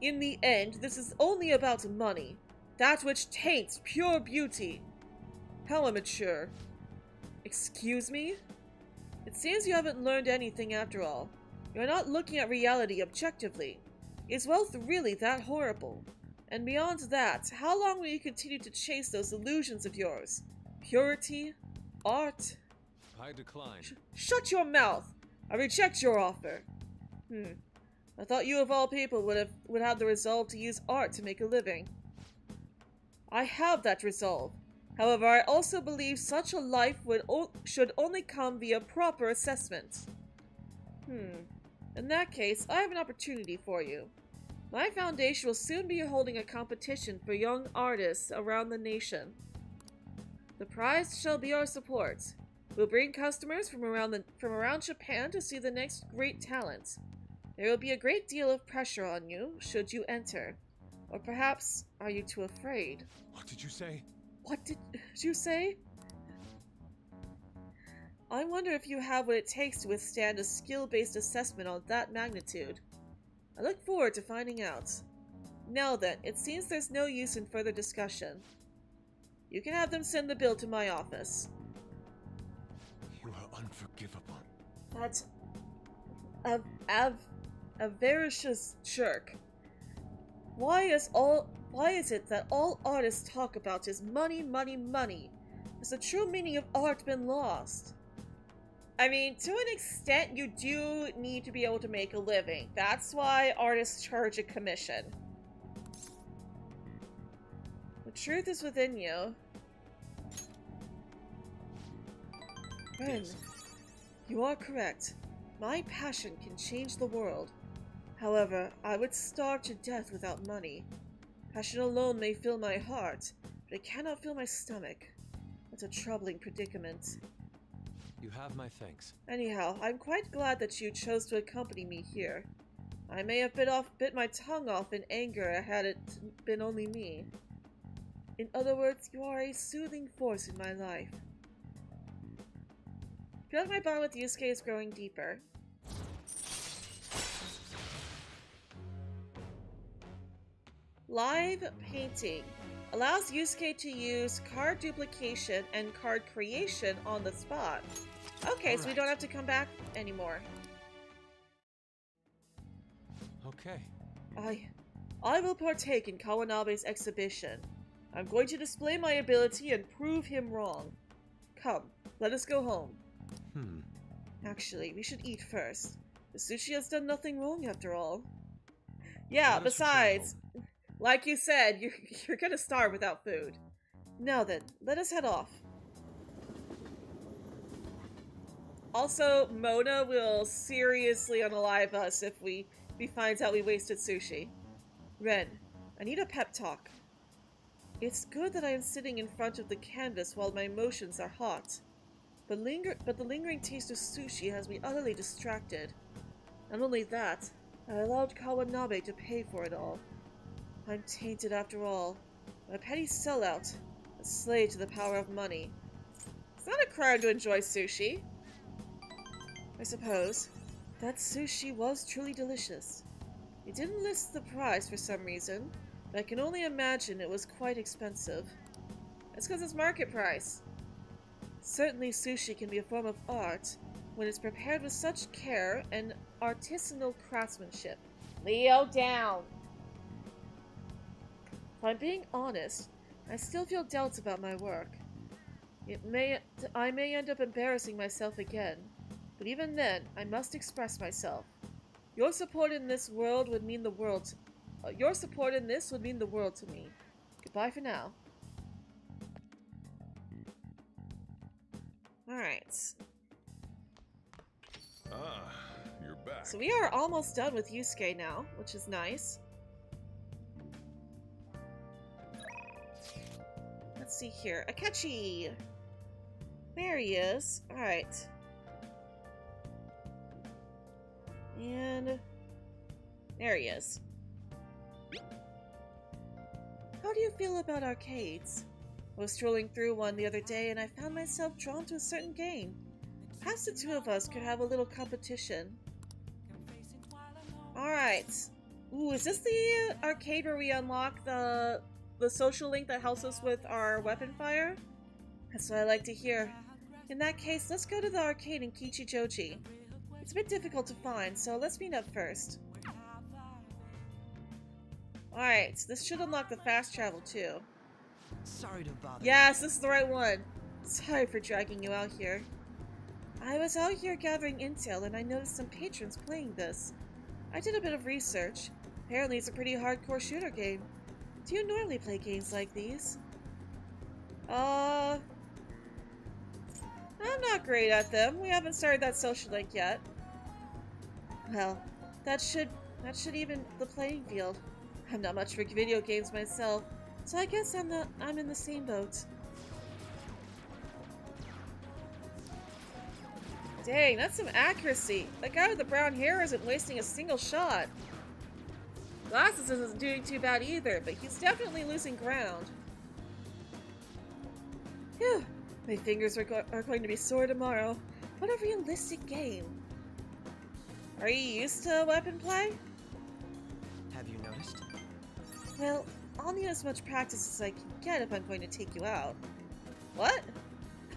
In the end, this is only about money. That which taints pure beauty. How immature. Excuse me? It seems you haven't learned anything after all. You're not looking at reality objectively. Is wealth really that horrible? And beyond that, how long will you continue to chase those illusions of yours? Purity? Art? I decline. Shut your mouth! I reject your offer. I thought you of all people would have the resolve to use art to make a living. I have that resolve. However, I also believe such a life should only come via proper assessment. In that case, I have an opportunity for you. My foundation will soon be holding a competition for young artists around the nation. The prize shall be our support. We'll bring customers from around Japan to see the next great talent. There will be a great deal of pressure on you should you enter. Or perhaps, are you too afraid? What did you say? What did you say? I wonder if you have what it takes to withstand a skill-based assessment on that magnitude. I look forward to finding out. Now then, it seems there's no use in further discussion. You can have them send the bill to my office. You are unforgivable. That's a avaricious jerk. Why is it that all artists talk about is money, money, money? Has the true meaning of art been lost? I mean, to an extent, you do need to be able to make a living. That's why artists charge a commission. The truth is within you. Ren, you are correct. My passion can change the world. However, I would starve to death without money. Passion alone may fill my heart, but it cannot fill my stomach. That's a troubling predicament. You have my thanks. Anyhow, I'm quite glad that you chose to accompany me here. I may have bit my tongue off in anger had it been only me. In other words, you are a soothing force in my life. I feel like my bond with Yusuke is growing deeper. Live painting allows Yusuke to use card duplication and card creation on the spot. Okay, so we don't have to come back anymore. Okay. I will partake in Kawanabe's exhibition. I'm going to display my ability and prove him wrong. Come, let us go home. Actually, we should eat first. The sushi has done nothing wrong after all. Yeah, besides, like you said, you're gonna starve without food. Now then, let us head off. Also, Mona will seriously unalive us if he finds out we wasted sushi. Ren, I need a pep talk. It's good that I am sitting in front of the canvas while my emotions are hot. But the lingering taste of sushi has me utterly distracted. Not only that, I allowed Kawanabe to pay for it all. I'm tainted after all. I'm a petty sellout, a slave to the power of money. It's not a crime to enjoy sushi. I suppose. That sushi was truly delicious. It didn't list the price for some reason, but I can only imagine it was quite expensive. That's because it's market price. Certainly sushi can be a form of art when it's prepared with such care and artisanal craftsmanship. Leo down! If I'm being honest, I still feel doubts about my work. I may end up embarrassing myself again, but even then, I must express myself. Your support in this would mean the world to me. Goodbye for now. Alright. You're back. So we are almost done with Yusuke now, which is nice. Let's see here. Akechi! There he is. Alright. And there he is. How do you feel about arcades? I was strolling through one the other day and I found myself drawn to a certain game. Perhaps the two of us could have a little competition. Alright. Ooh, is this the arcade where we unlock the social link that helps us with our weapon fire? That's what I like to hear. In that case, let's go to the arcade in Kichijoji. It's a bit difficult to find, so let's meet up first. Alright, so this should unlock the fast travel too. Sorry to bother. Yes, this is the right one. Sorry for dragging you out here. I was out here gathering intel and I noticed some patrons playing this. I did a bit of research. Apparently it's a pretty hardcore shooter game. Do you normally play games like these? I'm not great at them. We haven't started that social link yet. Well, that should even the playing field. I'm not much for video games myself, so I guess I'm in the same boat. Dang, that's some accuracy. That guy with the brown hair isn't wasting a single shot. Glasses isn't doing too bad either, but he's definitely losing ground. Phew, my fingers are going to be sore tomorrow. What a realistic game. Are you used to weapon play? Have you noticed? Well, I'll need as much practice as I can get if I'm going to take you out. What?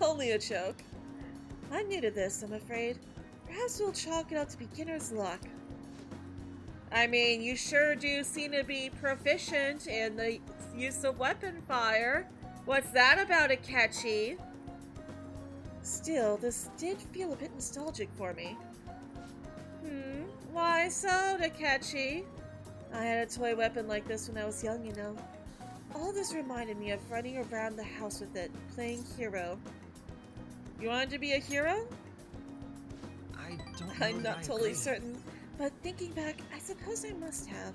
Only a joke. I'm new to this, I'm afraid. Perhaps we'll chalk it up to beginner's luck. I mean, you sure do seem to be proficient in the use of weapon fire. What's that about, Akechi? Still, this did feel a bit nostalgic for me. Why so, Akechi? I had a toy weapon like this when I was young, you know. All this reminded me of running around the house with it, playing hero. You wanted to be a hero? I don't know. I'm not totally certain, but thinking back, I suppose I must have.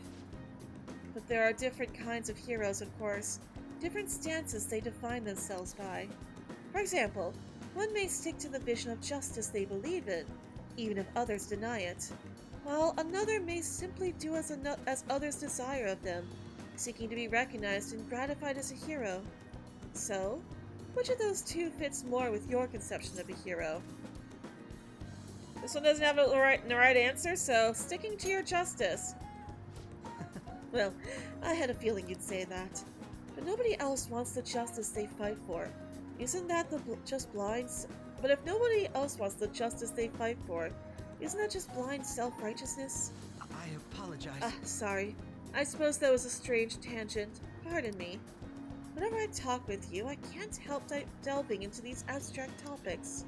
But there are different kinds of heroes, of course. Different stances they define themselves by. For example, one may stick to the vision of justice they believe in, even if others deny it, while another may simply do as others desire of them, seeking to be recognized and gratified as a hero. So, which of those two fits more with your conception of a hero? This one doesn't have the right answer, so sticking to your justice. Well, I had a feeling you'd say that. But nobody else wants the justice they fight for. Isn't that just blind? But if nobody else wants the justice they fight for, isn't that just blind self-righteousness? I apologize. Sorry. I suppose that was a strange tangent. Pardon me. Whenever I talk with you, I can't help delving into these abstract topics.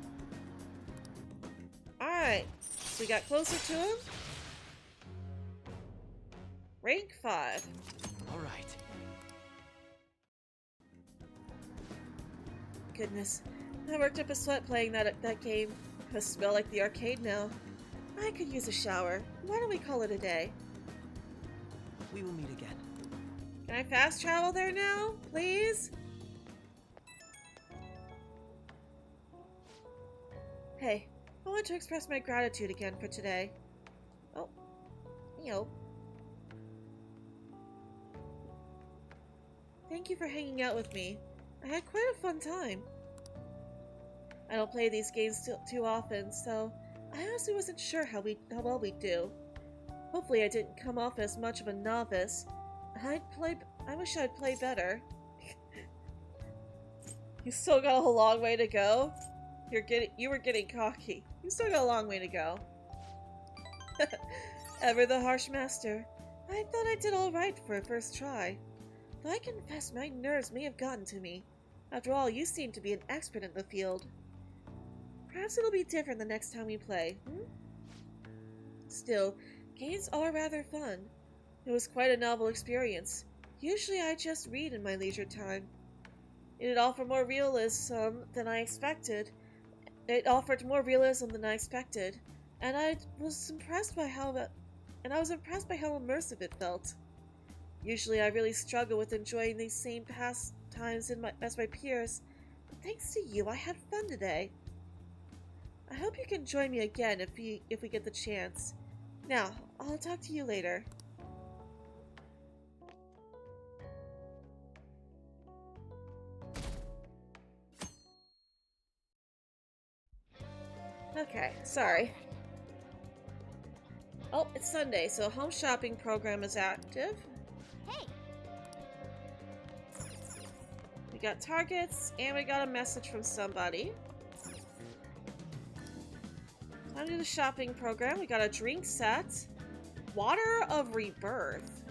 Alright, so we got closer to him. Rank 5. Alright. Goodness, I worked up a sweat playing that game. I smell like the arcade now. I could use a shower. Why don't we call it a day? We will meet again. Can I fast travel there now, please? Hey, I want to express my gratitude again for today. Oh, thank you for hanging out with me. I had quite a fun time. I don't play these games too often, so I honestly wasn't sure how well we'd do. Hopefully I didn't come off as much of a novice. I wish I'd play better. You still got a long way to go. You were getting cocky. You still got a long way to go. Ever the harsh master. I thought I did all right for a first try. Though I confess my nerves may have gotten to me. After all, you seem to be an expert in the field. Perhaps it'll be different the next time we play, Still, games are rather fun. It was quite a novel experience. Usually I just read in my leisure time. It offered more realism than I expected. And I was impressed by how immersive it felt. Usually I really struggle with enjoying these same pastimes as my peers, but thanks to you, I had fun today. I hope you can join me again if we get the chance. Now, I'll talk to you later. Okay, sorry. Oh, it's Sunday, so home shopping program is active. Hey! We got targets, and we got a message from somebody. Time to do the shopping program. We got a drink set. Water of Rebirth.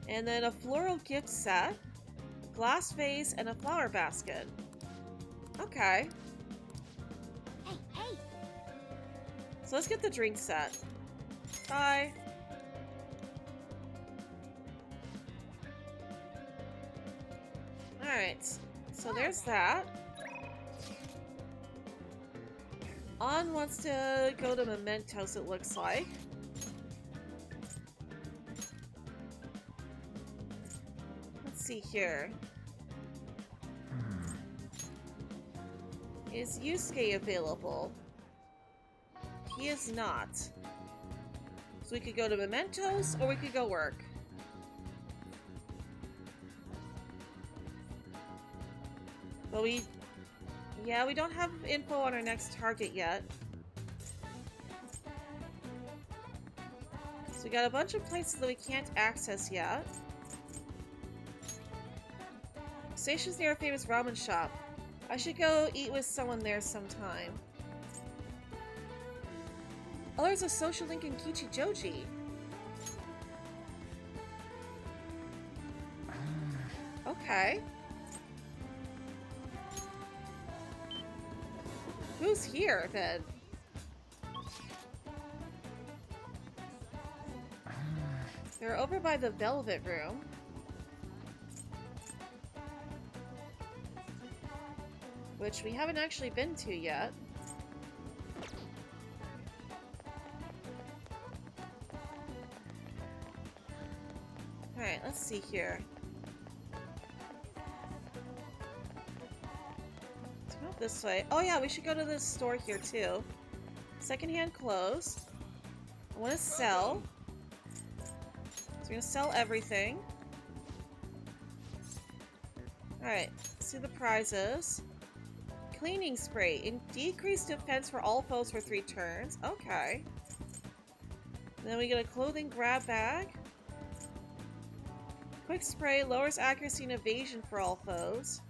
And then a floral gift set, a glass vase, and a flower basket. Okay. Hey, hey! So let's get the drink set. Bye. Alright. So there's that. On wants to go to Mementos, it looks like. Let's see here. Is Yusuke available? He is not. So we could go to Mementos, or we could go work. But yeah, we don't have info on our next target yet. So we got a bunch of places that we can't access yet. Station's near a famous ramen shop. I should go eat with someone there sometime. Oh, there's a social link in Kichijoji. Okay. Who's here, then? They're over by the Velvet Room. Which we haven't actually been to yet. Alright, let's see here. Let's go this way. Oh yeah, we should go to this store here too. Secondhand clothes. I want to sell. So we're gonna sell everything. Alright, let's see the prizes. Cleaning spray. Decreased defense for all foes for 3 turns. Okay. And then we get a clothing grab bag. Quick spray lowers accuracy and evasion for all foes.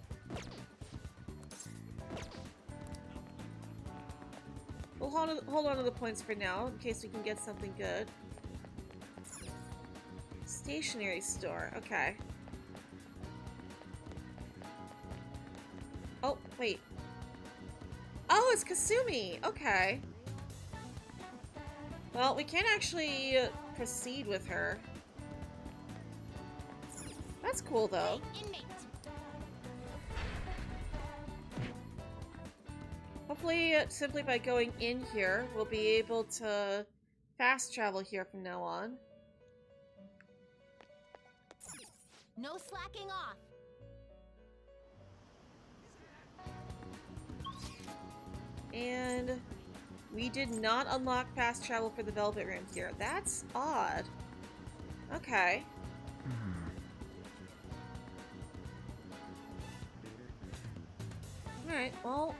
We'll hold on to the points for now in case we can get something good. Stationery store. Okay. Oh, wait. Oh, it's Kasumi! Okay. Well, we can't actually proceed with her. That's cool, though. Hopefully, simply by going in here, we'll be able to fast travel here from now on. No slacking off. And we did not unlock fast travel for the Velvet Room here. That's odd. Okay. Alright, well...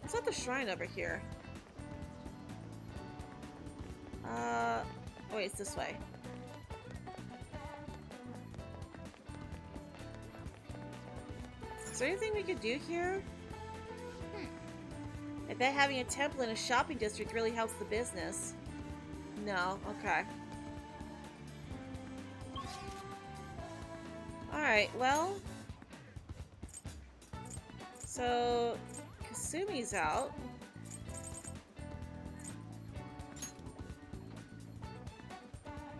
It's not the shrine over here. Oh wait, it's this way. Is there anything we could do here? I bet having a temple in a shopping district really helps the business. No, okay. Alright, well... So... Kasumi's out.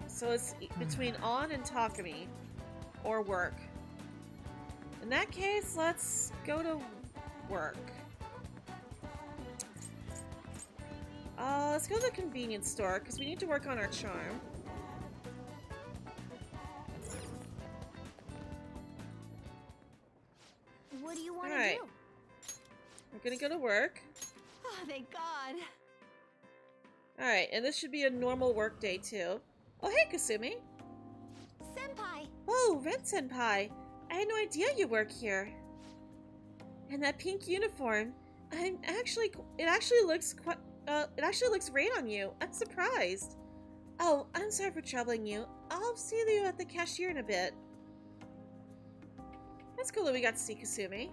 So it's between On and Takumi. Or work. In that case, let's go to work. Let's go to the convenience store, because we need to work on our charm. What do you want to Alright. do? We're gonna go to work. Oh, thank God. Alright, and this should be a normal work day, too. Oh, hey, Kasumi! Senpai! Oh, Ren Senpai! I had no idea you work here. And that pink uniform. It actually looks great on you. I'm surprised. Oh, I'm sorry for troubling you. I'll see you at the cashier in a bit. That's cool that we got to see Kasumi.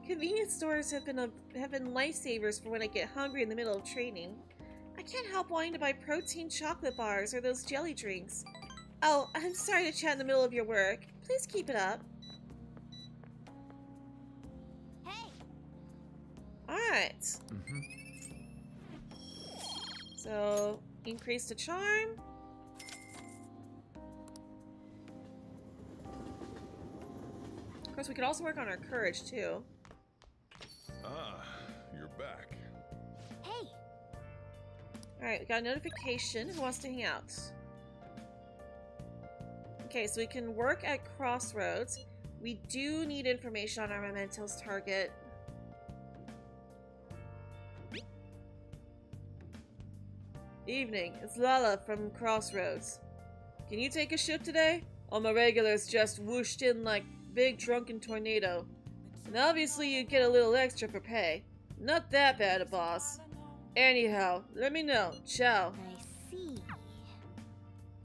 Convenience stores have been lifesavers for when I get hungry in the middle of training. I can't help wanting to buy protein chocolate bars or those jelly drinks. Oh, I'm sorry to chat in the middle of your work. Please keep it up. Hey! Alright. Mm-hmm. So, increase the charm. Of course, we could also work on our courage, too. Ah, you're back. Hey! Alright, we got a notification. Who wants to hang out? Okay, so we can work at Crossroads. We do need information on our Mementos target. Evening, it's Lala from Crossroads. Can you take a shift today? All my regulars just whooshed in like big drunken tornado. And obviously you'd get a little extra for pay. Not that bad a boss. Anyhow, let me know. Ciao. I see.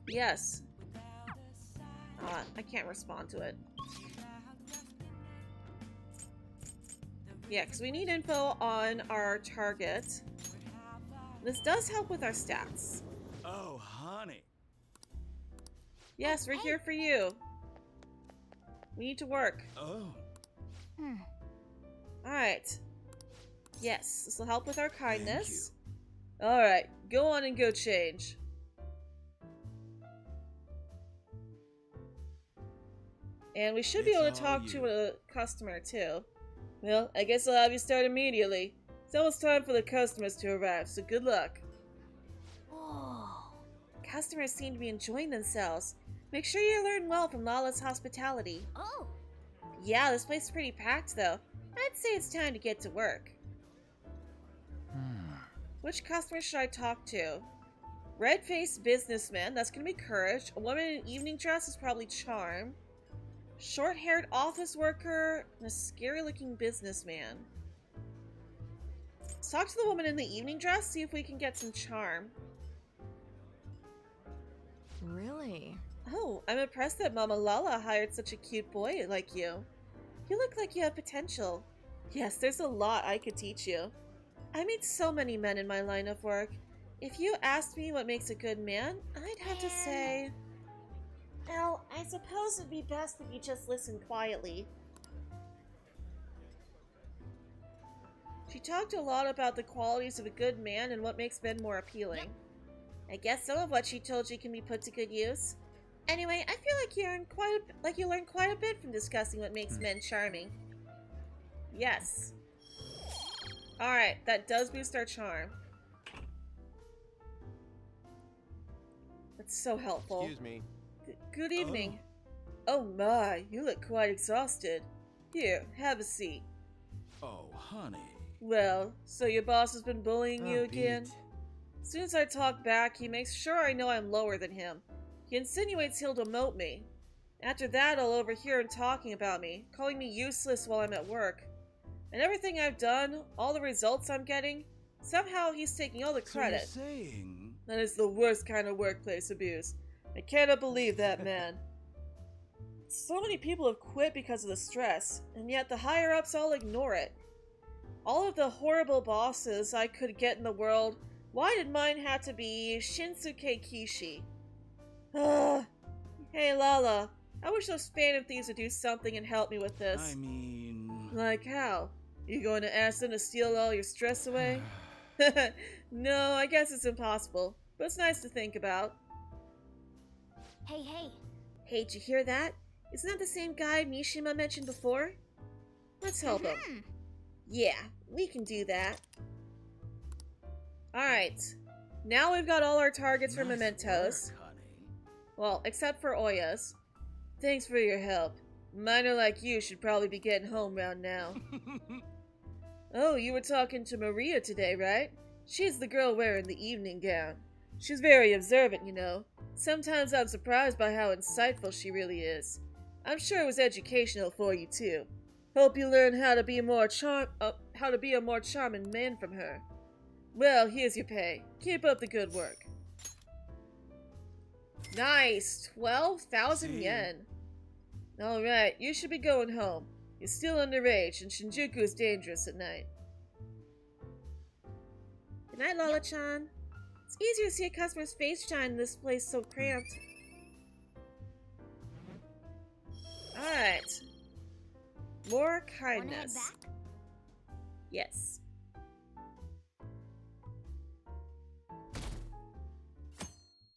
Yes. I can't respond to it. Yeah, because we need info on our target. This does help with our stats. Oh, honey. Yes, we're here for you. We need to work. Oh. Alright. Yes, this will help with our kindness. Alright, go on and go change. And we should be able to It's all talk you. to a customer too. Well, I guess I'll have you start immediately. It's almost time for the customers to arrive, so good luck. Whoa. Customers seem to be enjoying themselves. Make sure you learn well from Lala's hospitality. Oh! Yeah, this place is pretty packed though. I'd say it's time to get to work. Which customer should I talk to? Red-faced businessman, that's gonna be courage. A woman in evening dress is probably charm. Short-haired office worker and a scary-looking businessman. Let's talk to the woman in the evening dress, see if we can get some charm. Really? Oh, I'm impressed that Mama Lala hired such a cute boy like you. You look like you have potential. Yes, there's a lot I could teach you. I meet so many men in my line of work. If you asked me what makes a good man, I'd have to say... Well, I suppose it'd be best if you just listened quietly. She talked a lot about the qualities of a good man and what makes men more appealing. I guess some of what she told you can be put to good use. Anyway, I feel like you learned quite a bit from discussing what makes men charming. Yes. Alright, that does boost our charm. That's so helpful. Excuse me. Good evening. Oh my, you look quite exhausted. Here, have a seat. Oh, honey. Well, so your boss has been bullying you Oh, again? Pete. As soon as I talk back, he makes sure I know I'm lower than him. He insinuates he'll demote me. After that, I'll overhear him talking about me, calling me useless while I'm at work. And everything I've done, all the results I'm getting, somehow he's taking all the credit. So you're saying... That is the worst kind of workplace abuse. I cannot believe that man. So many people have quit because of the stress, and yet the higher-ups all ignore it. All of the horrible bosses I could get in the world, why did mine have to be Shinsuke Kishi? Ugh. Hey Lala, I wish those Phantom Thieves would do something and help me with this. I mean... Like how? You going to ask them to steal all your stress away? No, I guess it's impossible, but it's nice to think about. Hey, hey. Hey, did you hear that? Isn't that the same guy Mishima mentioned before? Let's help him. Yeah, we can do that. Alright. Now we've got all our targets for nice mementos. work, honey. Well, except for Oya's. Thanks for your help. Miner like you should probably be getting home round now. Oh, you were talking to Maria today, right? She's the girl wearing the evening gown. She's very observant, you know. Sometimes I'm surprised by how insightful she really is. I'm sure it was educational for you too. Hope you learn how to be a more charming man from her. Well, here's your pay. Keep up the good work. Nice! 12,000 See? yen. Alright, you should be going home. You're still underage, and Shinjuku is dangerous at night. Good night, Lola-chan. It's easier to see a customer's face shine in this place so cramped. Alright. More kindness. Wanna head back? Yes.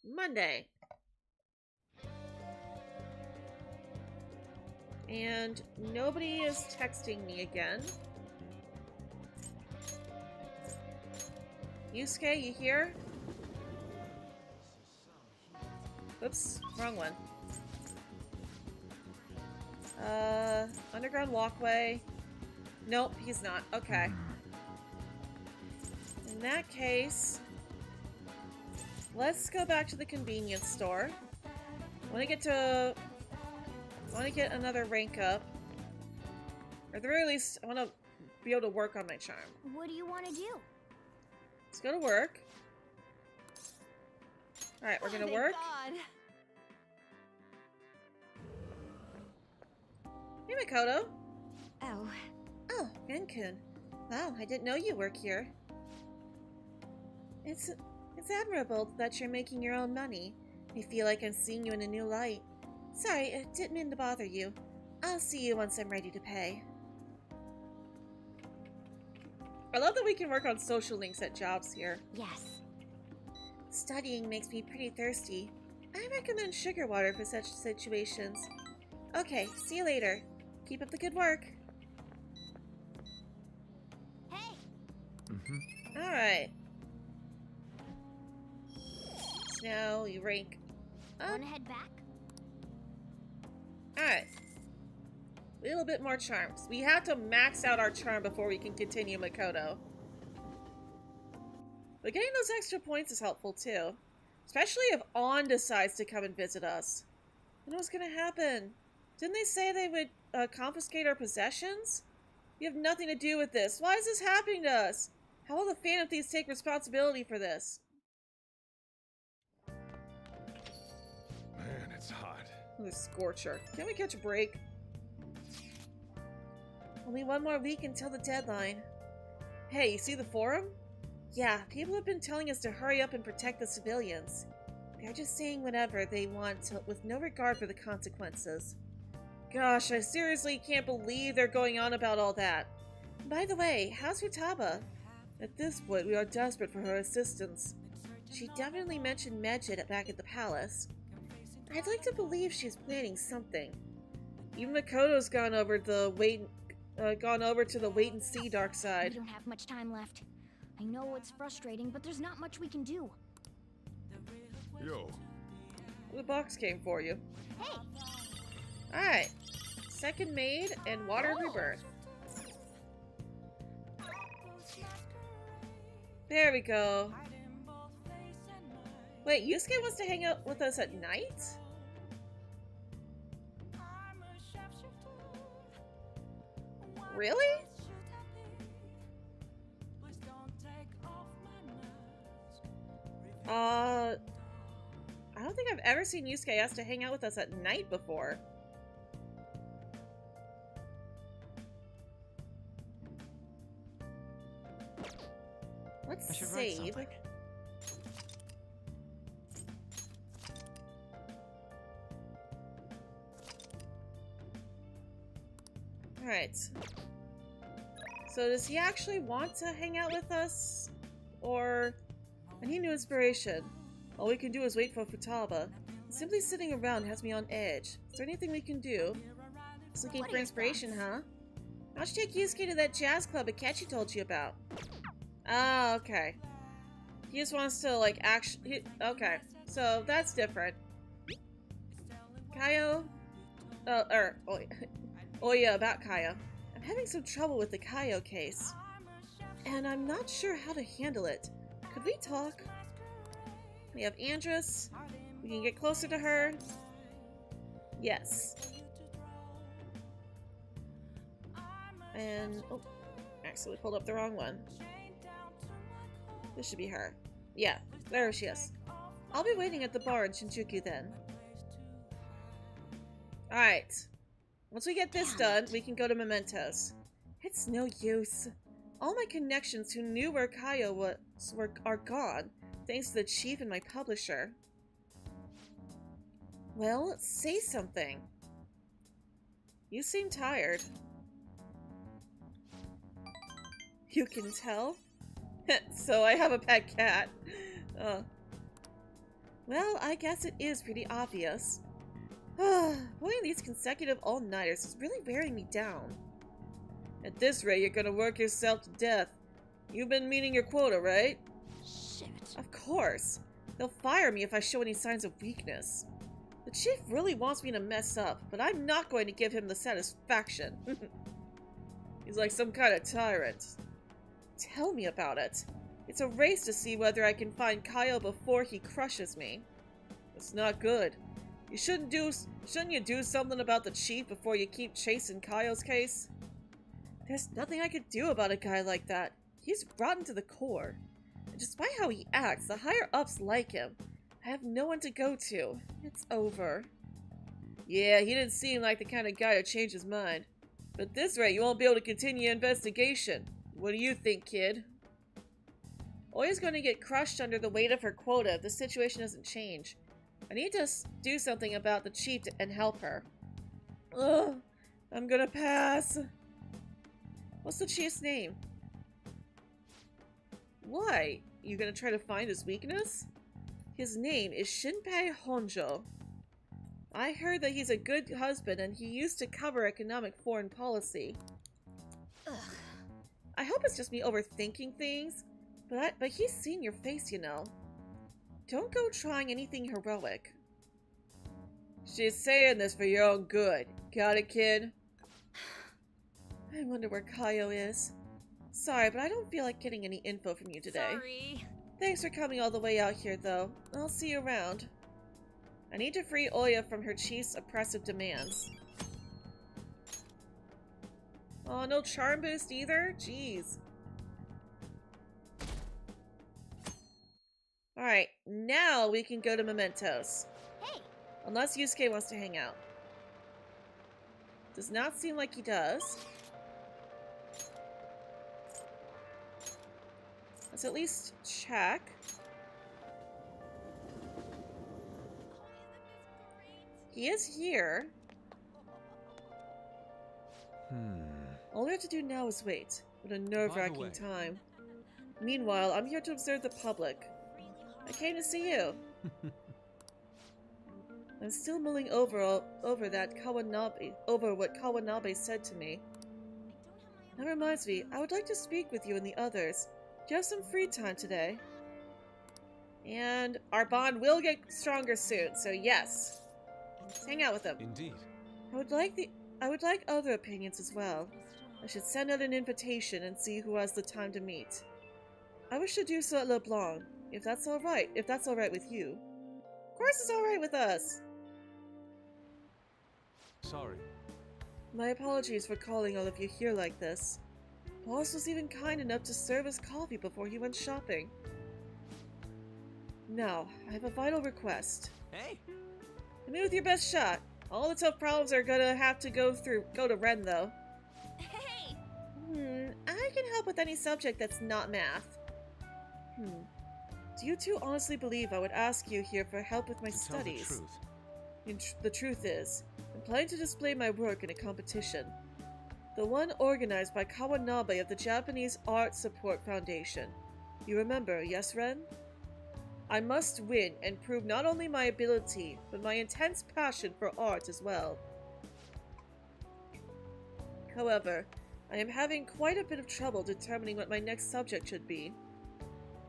Monday. And nobody is texting me again. Yusuke, you here? Oops, wrong one. Underground walkway. Nope, he's not. Okay. In that case, let's go back to the convenience store. I want to get another rank up. Or at the very least, I want to be able to work on my charm. What do you want to do? Let's go to work. Alright, we're gonna work. God. Hey, Makoto. Oh, Oh, Ren-kun. Wow, I didn't know you work here. It's admirable that you're making your own money. I feel like I'm seeing you in a new light. Sorry, I didn't mean to bother you. I'll see you once I'm ready to pay. I love that we can work on social links at jobs here. yes. Studying makes me pretty thirsty. I recommend sugar water for such situations. Okay, see you later. Keep up the good work. Hey, Alright. So now you rank up. wanna head back? Alright. A little bit more charms. We have to max out our charm before we can continue Makoto. But getting those extra points is helpful too. Especially if On decides to come and visit us. I know what's gonna happen. Didn't they say they would confiscate our possessions? We have nothing to do with this. Why is this happening to us? How will the Phantom Thieves take responsibility for this? Man, it's hot. The scorcher. Can we catch a break? Only one more week until the deadline. Hey, you see the forum? Yeah, people have been telling us to hurry up and protect the civilians. They're just saying whatever they want with no regard for the consequences. Gosh, I seriously can't believe they're going on about all that. By the way, how's Futaba? At this point, we are desperate for her assistance. She definitely mentioned Medjit back at the palace. I'd like to believe she's planning something. Even Makoto's gone over to the wait and see dark We side. don't have much time left. I know it's frustrating, but there's not much we can do. Yo, The box came for you. Hey, Alright. Second maid and water rebirth. There we go. Wait, Yusuke wants to hang out with us at night? Really? I don't think I've ever seen Yusuke ask to hang out with us at night before. Let's I should write save. something. Alright. So does he actually want to hang out with us? Or... I need new inspiration. All we can do is wait for Futaba. Simply sitting around has me on edge. Is there anything we can do? Just looking What for are your inspiration, huh? I'll take Yusuke to that jazz club Akechi told you about. Ah, okay. He just wants to, like, actually... Okay, so that's different. Kaio? Oh yeah, about Kaio. I'm having some trouble with the Kaio case. And I'm not sure how to handle it. Could we talk? We have Andress. We can get closer to her. Yes. And... oh, actually, we pulled up the wrong one. This should be her. Yeah, there she is. I'll be waiting at the bar in Shinjuku then. Alright. Once we get this done, we can go to Mementos. It's no use. All my connections who knew where Kaio was are gone. Thanks to the chief and my publisher. Well, say something. You seem tired. You can tell? So I have a pet cat. Well, I guess it is pretty obvious. Pulling these consecutive all-nighters is really wearing me down. At this rate, you're gonna work yourself to death. You've been meeting your quota, right? Shit. Of course. They'll fire me if I show any signs of weakness. The chief really wants me to mess up, but I'm not going to give him the satisfaction. He's like some kind of tyrant. Tell me about it. It's a race to see whether I can find Kyle before he crushes me. It's not good. Shouldn't you do something about the chief before you keep chasing Kyle's case? There's nothing I could do about a guy like that. He's rotten to the core. And despite how he acts, the higher-ups like him. I have no one to go to. It's over. Yeah, he didn't seem like the kind of guy to change his mind. But at this rate, you won't be able to continue your investigation. What do you think, kid? Oya's going to get crushed under the weight of her quota if the situation doesn't change. I need to do something about the chief and help her. Ugh, I'm gonna pass. What's the chief's name? Why? You gonna try to find his weakness? His name is Shinpei Honjo. I heard that he's a good husband and he used to cover economic foreign policy. Ugh. I hope it's just me overthinking things, but he's seen your face, you know. Don't go trying anything heroic. She's saying this for your own good. Got it, kid? I wonder where Kaio is. Sorry, but I don't feel like getting any info from you today. Sorry. Thanks for coming all the way out here, though. I'll see you around. I need to free Oya from her chief's oppressive demands. Oh, no charm boost either? Jeez. Alright, now we can go to Mementos. Hey. Unless Yusuke wants to hang out. Does not seem like he does. Let's at least check. He is here. All we have to do now is wait. What a nerve-wracking time. Meanwhile, I'm here to observe the public. I came to see you. I'm still mulling over what Kawanabe said to me. That reminds me, I would like to speak with you and the others. Do you have some free time today? And our bond will get stronger soon, so yes. Let's hang out with them. Indeed. I would like other opinions as well. I should send out an invitation and see who has the time to meet. I wish to do so at LeBlanc, if that's alright with you. Of course it's alright with us! Sorry. My apologies for calling all of you here like this. Boss was even kind enough to serve us coffee before he went shopping. Now, I have a vital request. Hey! Hit me with your best shot. All the tough problems are gonna have to go to Ren, though. Hey. I can help with any subject that's not math. Do you two honestly believe I would ask you here for help with my studies? Tell the truth. The truth is, I'm planning to display my work in a competition. The one organized by Kawanabe of the Japanese Art Support Foundation. You remember, yes, Ren? I must win and prove not only my ability, but my intense passion for art as well. However, I am having quite a bit of trouble determining what my next subject should be.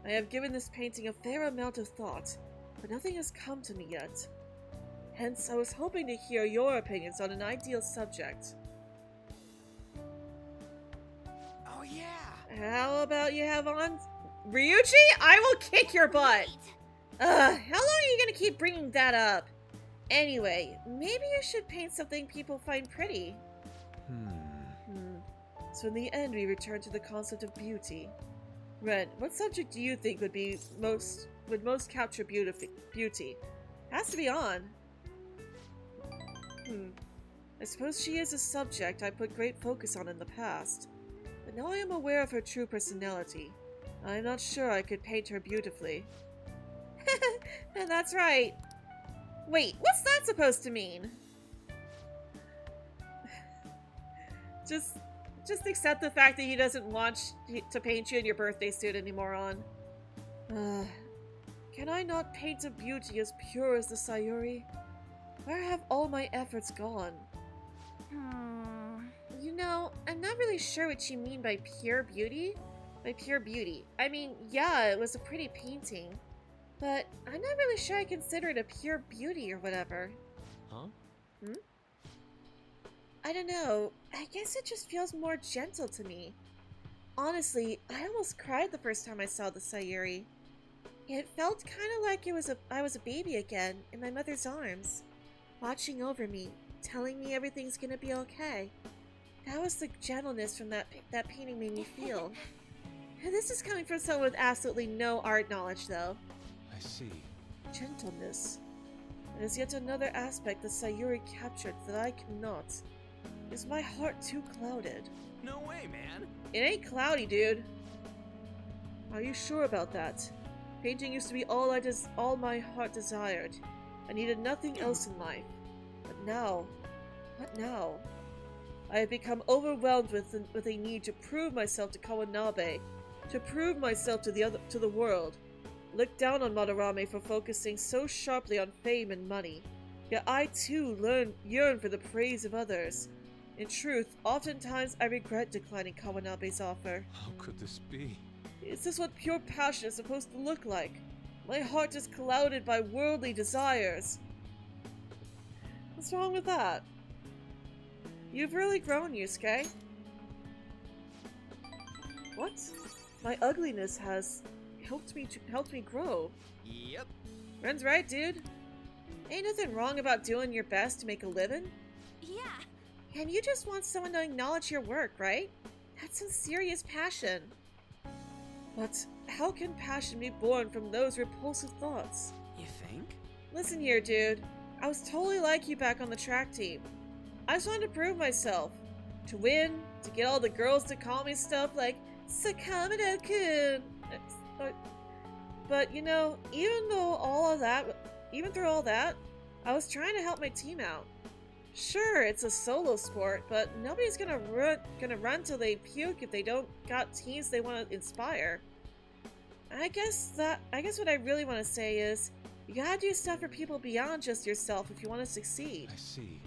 I have given this painting a fair amount of thought, but nothing has come to me yet. Hence, I was hoping to hear your opinions on an ideal subject. Oh yeah! How about you have on... Ryuji? I will kick your butt! How long are you gonna keep bringing that up? Anyway, maybe you should paint something people find pretty. So in the end, we return to the concept of beauty. Ren, what subject do you think would most capture beauty? Has to be on. I suppose she is a subject I put great focus on in the past, but now I am aware of her true personality. I am not sure I could paint her beautifully. And that's right. Wait, what's that supposed to mean? Just accept the fact that he doesn't want to paint you in your birthday suit anymore, on. Can I not paint a beauty as pure as the Sayuri? Where have all my efforts gone? You know, I'm not really sure what you mean by pure beauty. By pure beauty, I mean, yeah, it was a pretty painting, but I'm not really sure I consider it a pure beauty or whatever. Huh? I don't know. I guess it just feels more gentle to me. Honestly, I almost cried the first time I saw the Sayuri. It felt kind of like I was a baby again in my mother's arms, watching over me, telling me everything's gonna be okay. That was the gentleness from that painting made me feel. And this is coming from someone with absolutely no art knowledge, though. I see. Gentleness. It is yet another aspect that Sayuri captured that I cannot. Is my heart too clouded? No way, man. It ain't cloudy, dude. Are you sure about that? Painting used to be all my heart desired. I needed nothing else in life. But now, what now? I have become overwhelmed with a need to prove myself to Kawanabe, to prove myself to the world. Look down on Madarame for focusing so sharply on fame and money. Yet I too yearn for the praise of others. In truth, oftentimes I regret declining Kawanabe's offer. How could this be? Is this what pure passion is supposed to look like? My heart is clouded by worldly desires. What's wrong with that? You've really grown, Yusuke. What? My ugliness has helped me grow. Yep. Ren's right, dude. Ain't nothing wrong about doing your best to make a living. Yeah. And you just want someone to acknowledge your work, right? That's some serious passion. But how can passion be born from those repulsive thoughts? You think? Listen here, dude. I was totally like you back on the track team. I just wanted to prove myself. To win, to get all the girls to call me stuff like Sakamado-kun. But you know, even through all that, I was trying to help my team out. Sure, it's a solo sport, but nobody's gonna run till they puke if they don't got teams they want to inspire. I guess what I really want to say is, you gotta do stuff for people beyond just yourself if you want to succeed. I see.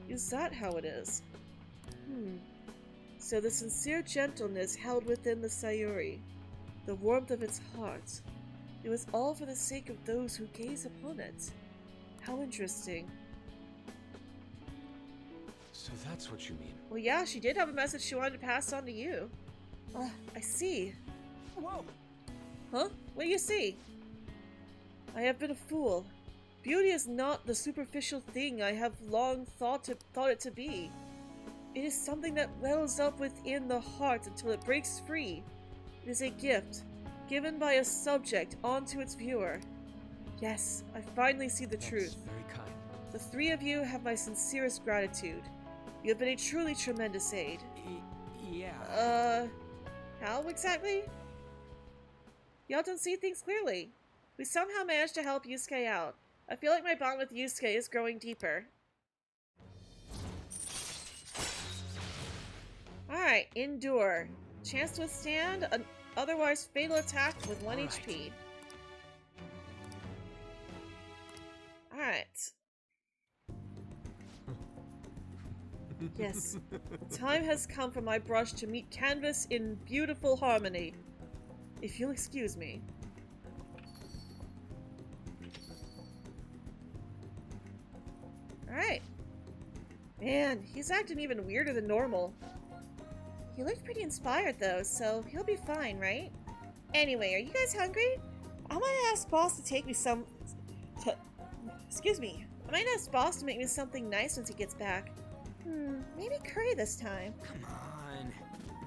Is that how it is? So the sincere gentleness held within the Sayuri, the warmth of its heart, it was all for the sake of those who gaze upon it. How interesting. So that's what you mean. Well, yeah, she did have a message she wanted to pass on to you. I see. Whoa. Huh? What do you see? I have been a fool. Beauty is not the superficial thing I have long thought it to be. It is something that wells up within the heart until it breaks free. It is a gift, given by a subject onto its viewer. Yes, I finally see the truth. That's very kind. The three of you have my sincerest gratitude. You have been a truly tremendous aid. Yeah. How exactly? Y'all don't see things clearly. We somehow managed to help Yusuke out. I feel like my bond with Yusuke is growing deeper. Alright, endure. Chance to withstand an otherwise fatal attack with 1 HP. Alright. Yes, the time has come for my brush to meet canvas in beautiful harmony. If you'll excuse me. Alright. Man, he's acting even weirder than normal. He looked pretty inspired though, so he'll be fine, right? Anyway, are you guys hungry? I might ask Boss to take me excuse me. I might ask Boss to make me something nice once he gets back. Maybe curry this time. Come on.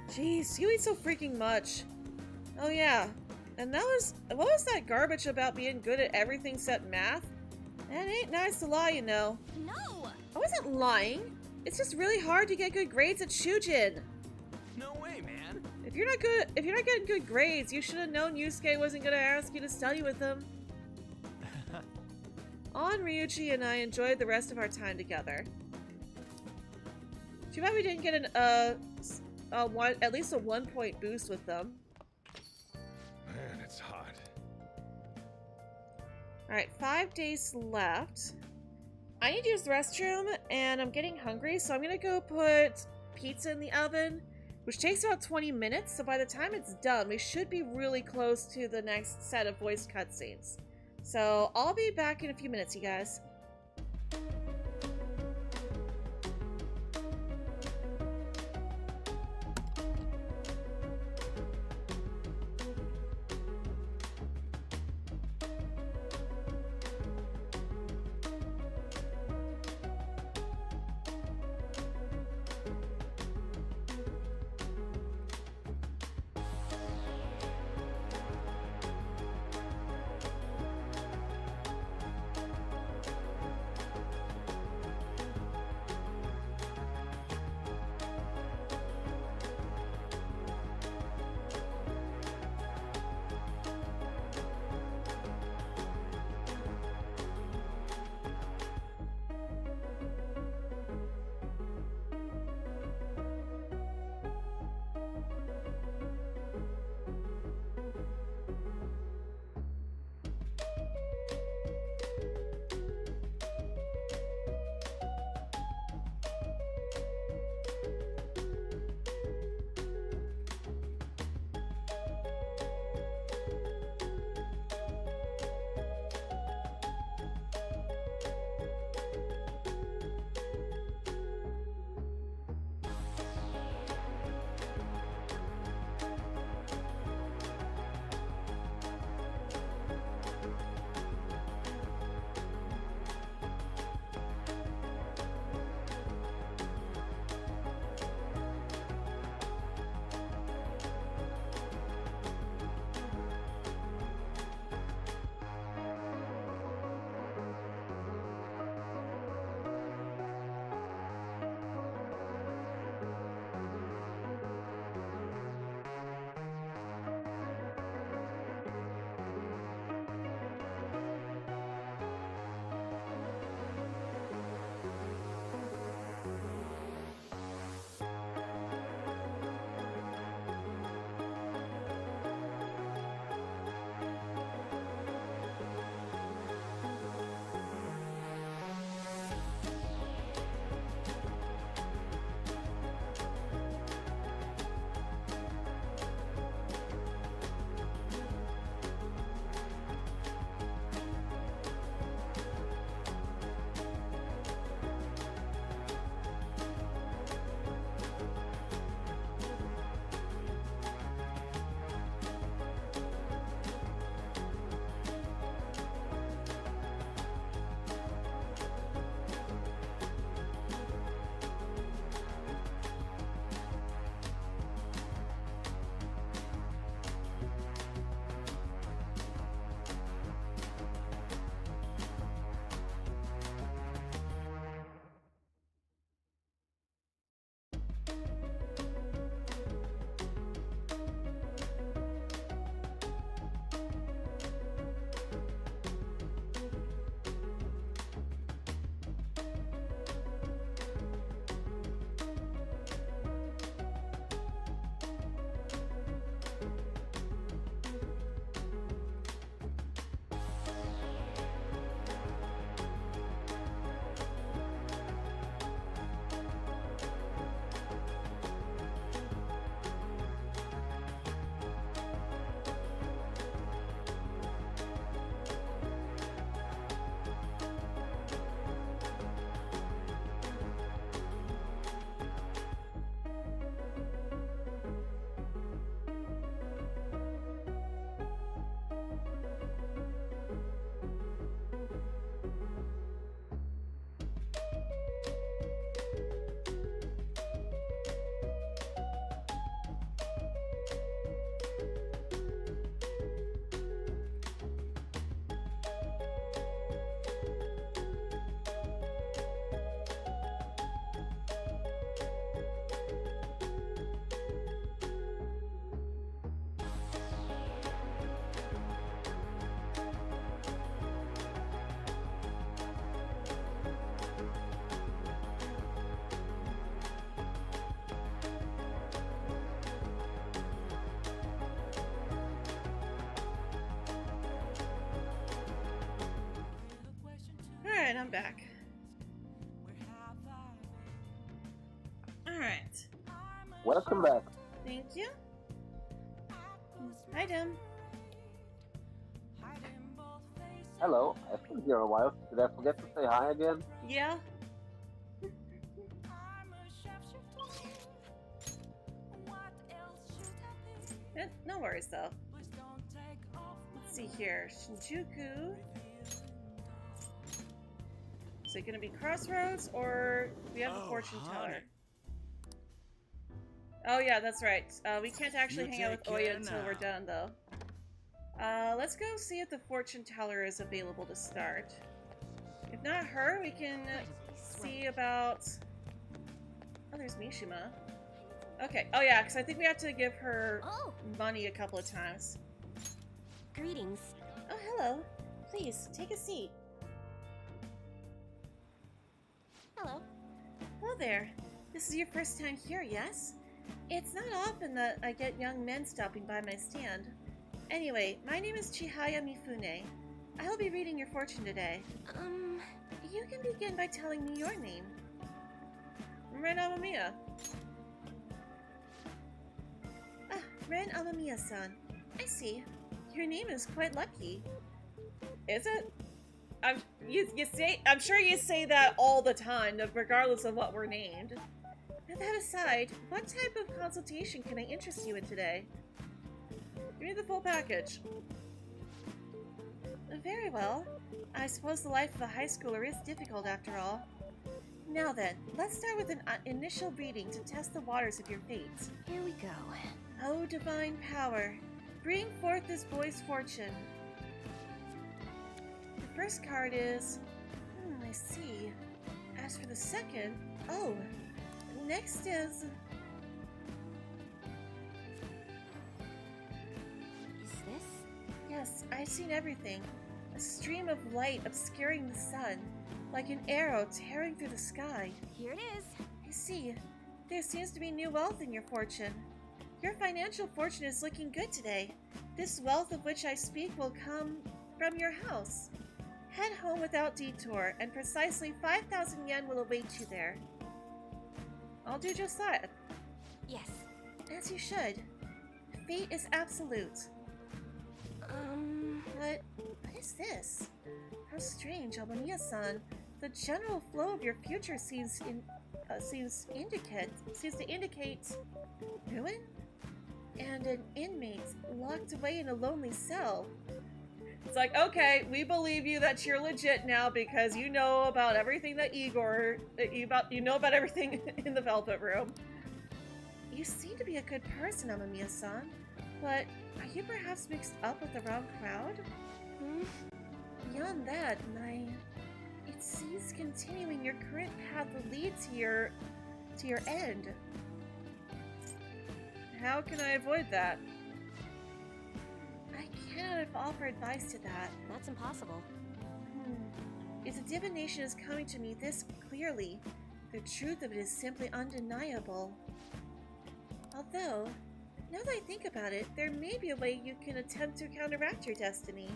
Jeez, you eat so freaking much. Oh yeah, and what was that garbage about being good at everything except math? That ain't nice to lie, you know. No! I wasn't lying. It's just really hard to get good grades at Shujin. No way, man. If you're not getting good grades, you should have known Yusuke wasn't gonna ask you to study with him. On Ryuji and I enjoyed the rest of our time together. Too bad we didn't get at least a 1-point boost with them. Man, it's hot. Alright, 5 days left. I need to use the restroom, and I'm getting hungry, so I'm gonna go put pizza in the oven, which takes about 20 minutes, so by the time it's done, we should be really close to the next set of voice cutscenes. So I'll be back in a few minutes, you guys. I'm back. Alright. Welcome back. Thank you. Hi, Dim. Hello, I've been here a while. Did I forget to say hi again? Yeah. No worries, though. Let's see here. Shinjuku. Is it gonna be Crossroads, or we have the Fortune Teller? Oh yeah, that's right. We can't actually hang out with Oya until we're done, though. Let's go see if the Fortune Teller is available to start. If not her, we can see about... Oh, there's Mishima. Okay. Oh yeah, because I think we have to give her money a couple of times. Greetings. Oh, hello. Please, take a seat. Hello. Hello there. This is your first time here, yes? It's not often that I get young men stopping by my stand. Anyway, my name is Chihaya Mifune. I will be reading your fortune today. You can begin by telling me your name. Ren Amamiya. Ah, Ren Amamiya-san. I see. Your name is quite lucky. Is it? I'm sure you say that all the time, regardless of what we're named. That aside, what type of consultation can I interest you in today? Give me the full package. Very well. I suppose the life of a high schooler is difficult after all. Now then, let's start with an initial reading to test the waters of your fate. Here we go. O divine power, bring forth this boy's fortune. The first card is... I see. As for the second... Oh, next is... Is this? Yes, I've seen everything. A stream of light obscuring the sun, like an arrow tearing through the sky. Here it is. I see. There seems to be new wealth in your fortune. Your financial fortune is looking good today. This wealth of which I speak will come from your house. Head home without detour, and precisely 5,000 yen will await you there. I'll do just that. Yes. As you should. Fate is absolute. What is this? How strange, Amamiya-san. The general flow of your future seems to indicate ruin, and an inmate locked away in a lonely cell. It's like, okay, we believe you that you're legit now because you know about everything that you know about everything in the Velvet Room. You seem to be a good person, Amamiya-san, but are you perhaps mixed up with the wrong crowd? Beyond that, it seems continuing your current path will lead to your end. How can I avoid that? I cannot offer advice to that. That's impossible. If the divination is coming to me this clearly, the truth of it is simply undeniable. Although, now that I think about it, there may be a way you can attempt to counteract your destiny.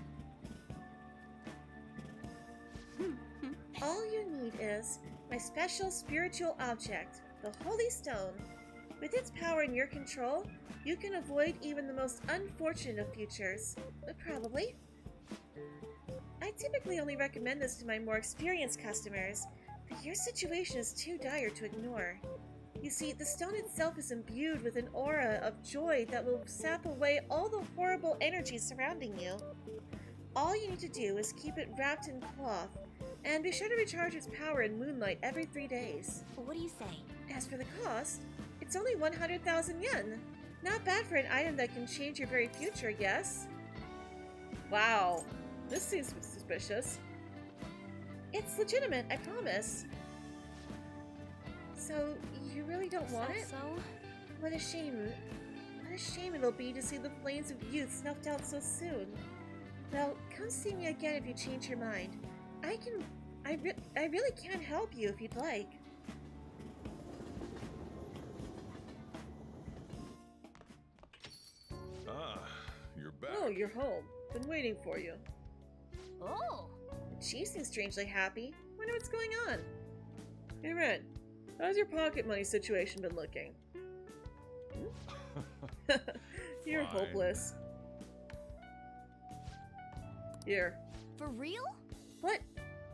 All you need is my special spiritual object, the Holy Stone. With its power in your control, you can avoid even the most unfortunate of futures. Probably. I typically only recommend this to my more experienced customers, but your situation is too dire to ignore. You see, the stone itself is imbued with an aura of joy that will sap away all the horrible energy surrounding you. All you need to do is keep it wrapped in cloth, and be sure to recharge its power in moonlight every 3 days. What do you say? As for the cost, it's only 100,000 yen. Not bad for an item that can change your very future, yes? Wow, this seems suspicious. It's legitimate, I promise. So, you really don't want it? So? What a shame. What a shame it'll be to see the flames of youth snuffed out so soon. Well, come see me again if you change your mind. I really can help you if you'd like. Ah, you're back. Oh, you're home. Been waiting for you. Oh! She seems strangely happy. Wonder what's going on. Hey Ren, how's your pocket money situation been looking? You're Fine. hopeless. Here. For real? What?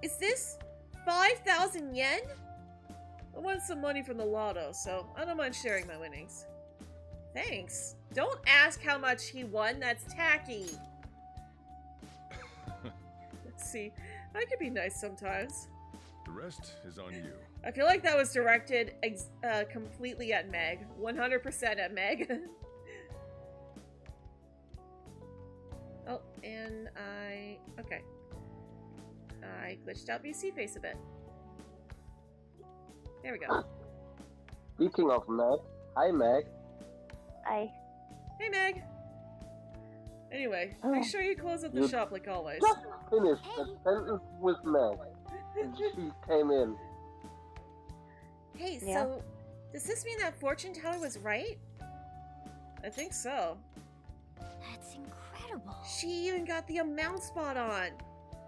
Is this 5,000 yen? I won some money from the lotto, so I don't mind sharing my winnings. Thanks. Don't ask how much he won, that's tacky. Let's see. I could be nice sometimes. The rest is on you. I feel like that was directed completely at Meg. 100% at Meg. Oh, and okay. I glitched out BC face a bit. There we go. Speaking of Meg, hi Meg. I Hey, Meg! Anyway, make sure you close up the You- shop like always. Just finished the sentence with Meg. And she came in. Hey, Yeah. so, does this mean that fortune teller was right? I think so. That's incredible. She even got the amount spot on.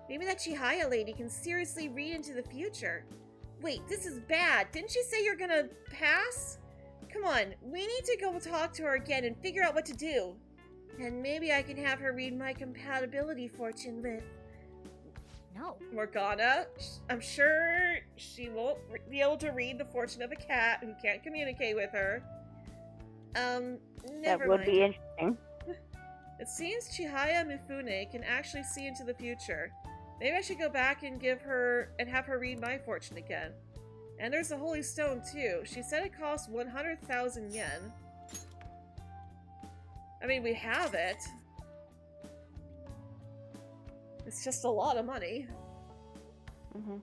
Maybe that Chihaya lady can seriously read into the future. Wait, this is bad. Didn't she say you're gonna pass? Come on, we need to go talk to her again and figure out what to do. And maybe I can have her read my compatibility fortune with No. Morgana. I'm sure she won't be able to read the fortune of a cat who can't communicate with her. that Never would mind. be interesting. It seems Chihaya Mifune can actually see into the future. Maybe I should go back and have her read my fortune again. And there's the Holy Stone too. She said it costs 100,000 yen. I mean, we have it. It's just a lot of money. Mm-hmm.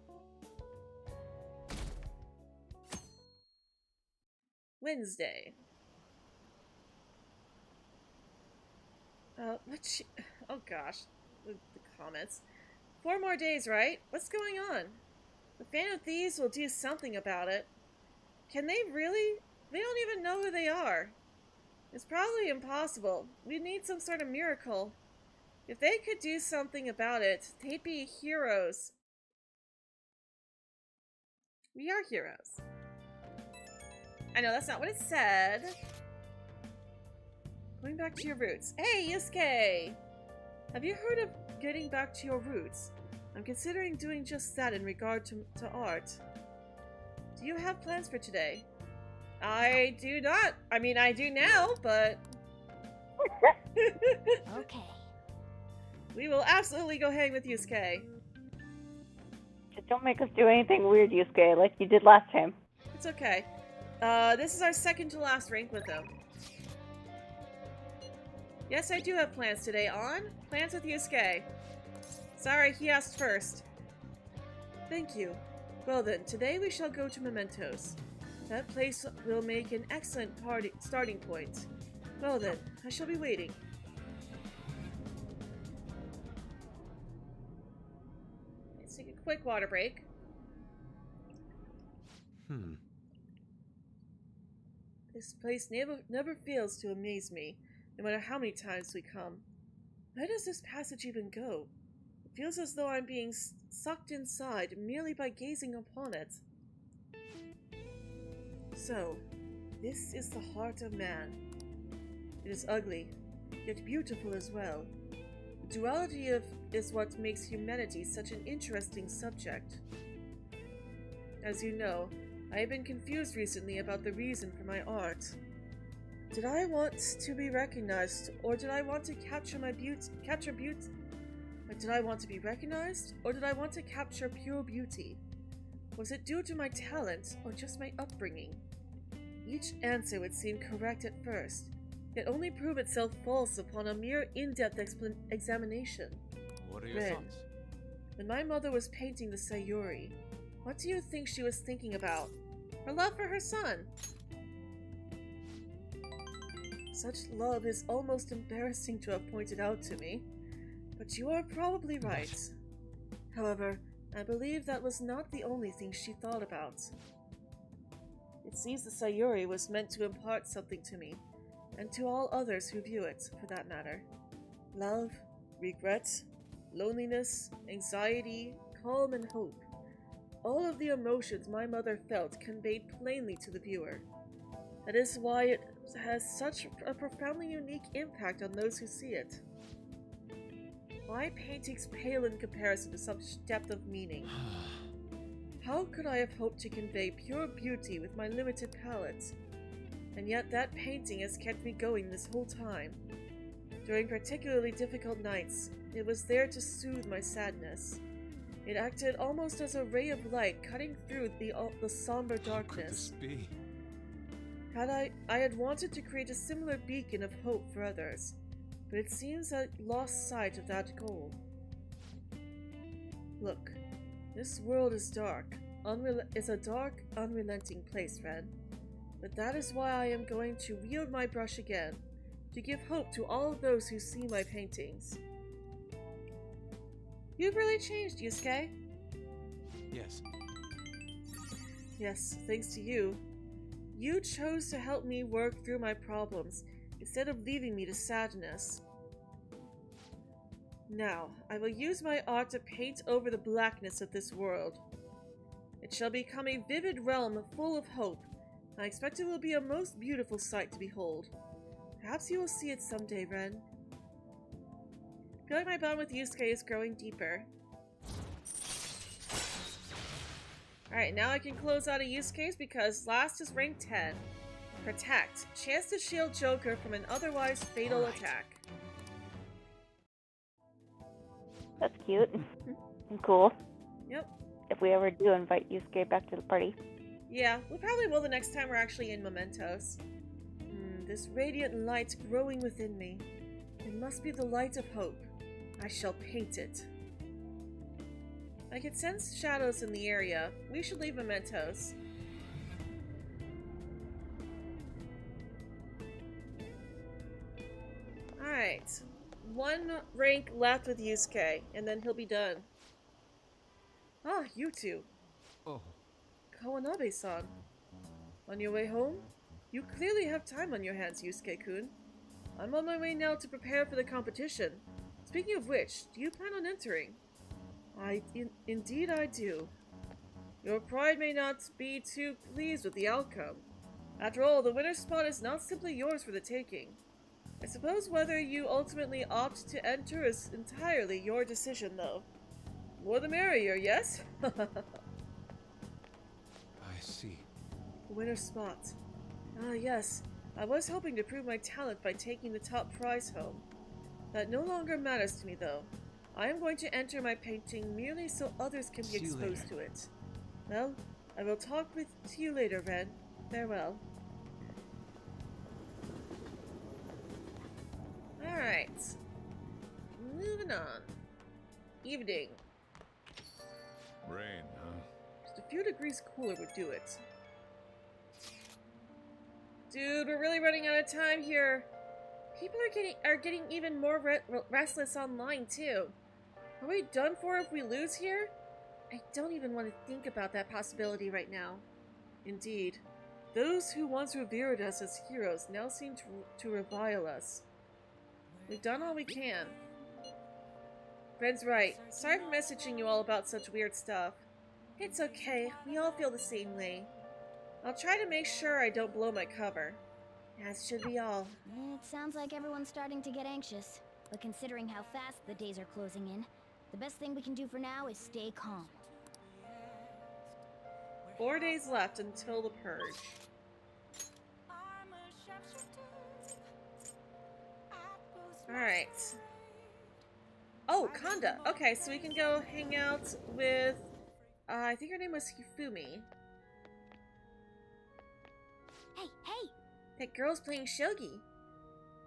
Wednesday. Oh gosh, the comments. 4 more days, right? What's going on? The Phantom Thieves will do something about it. Can they really? They don't even know who they are. It's probably impossible. We need some sort of miracle. If they could do something about it, they'd be heroes. We are heroes. I know, that's not what it said. Going back to your roots. Hey, Yusuke! Have you heard of getting back to your roots? I'm considering doing just that in regard to art. Do you have plans for today? I do not. I mean, I do now, but... Okay. We will absolutely go hang with Yusuke. Just don't make us do anything weird, Yusuke, like you did last time. It's okay. This is our second to last rank with him. Yes, I do have plans today. On? Plans with Yusuke. Sorry, he asked first. Thank you. Well then, today we shall go to Mementos. That place will make an excellent starting point. Well then, I shall be waiting. Let's take a quick water break. This place never fails to amaze me, no matter how many times we come. Where does this passage even go? It feels as though I'm being sucked inside merely by gazing upon it. So, this is the heart of man. It is ugly, yet beautiful as well. The duality is what makes humanity such an interesting subject. As you know, I have been confused recently about the reason for my art. Did I want to be recognized, or did I want to capture beauty? Did I want to be recognized, or did I want to capture pure beauty? Was it due to my talent, or just my upbringing? Each answer would seem correct at first, yet only prove itself false upon a mere in-depth examination. What are your Ren. thoughts? When my mother was painting the Sayuri, what do you think she was thinking about? Her love for her son. Such love is almost embarrassing to have pointed out to me, but you are probably right. However, I believe that was not the only thing she thought about. It seems the Sayuri was meant to impart something to me, and to all others who view it, for that matter. Love, regret, loneliness, anxiety, calm, and hope. all of the emotions my mother felt conveyed plainly to the viewer. That is why it has such a profoundly unique impact on those who see it. My paintings pale in comparison to such depth of meaning. How could I have hoped to convey pure beauty with my limited palette? And yet that painting has kept me going this whole time. During particularly difficult nights, it was there to soothe my sadness. It acted almost as a ray of light cutting through the somber darkness. How could this be? I had wanted to create a similar beacon of hope for others, but it seems I lost sight of that goal. Look, this world is dark, is a dark, unrelenting place, Ren. But that is why I am going to wield my brush again, to give hope to all of those who see my paintings. You've really changed, Yusuke. Yes. Yes, thanks to you. You chose to help me work through my problems, instead of leaving me to sadness. Now, I will use my art to paint over the blackness of this world. It shall become a vivid realm full of hope. I expect it will be a most beautiful sight to behold. Perhaps you will see it someday, Ren. I feel like my bond with Yusuke is growing deeper. Alright, now I can close out a Yusuke's because last is rank 10. Protect. Chance to shield Joker from an otherwise fatal attack. That's cute and cool. Yep. If we ever do invite Yusuke back to the party. Yeah, we probably will the next time we're actually in Mementos. This radiant light growing within me. It must be the light of hope. I shall paint it. I can sense shadows in the area. We should leave Mementos. Alright. One rank left with Yusuke, and then he'll be done. Ah, you two. Oh. Kawanabe-san. On your way home? You clearly have time on your hands, Yusuke-kun. I'm on my way now to prepare for the competition. Speaking of which, do you plan on entering? Indeed I do. Your pride may not be too pleased with the outcome. After all, the winner's spot is not simply yours for the taking. I suppose whether you ultimately opt to enter is entirely your decision, though. More the merrier, yes? I see. The winner's spot. Ah, yes. I was hoping to prove my talent by taking the top prize home. That no longer matters to me, though. I am going to enter my painting merely so others can be See you exposed later. to it. Well, I will talk to you later, Ren. Farewell. Alright. Moving on. Evening. Rain, huh? Just a few degrees cooler would do it. Dude, we're really running out of time here. People are getting even more restless online, too. Are we done for if we lose here? I don't even want to think about that possibility right now. Indeed. Those who once revered us as heroes now seem to revile us. We've done all we can. Fred's right. Sorry for messaging you all about such weird stuff. It's okay. We all feel the same way. I'll try to make sure I don't blow my cover. As should we all. It sounds like everyone's starting to get anxious. But considering how fast the days are closing in, the best thing we can do for now is stay calm. 4 days left until the purge. Alright. Oh, Kanda. Okay, so we can go hang out with... I think her name was Hifumi. Hey! That girl's playing shogi.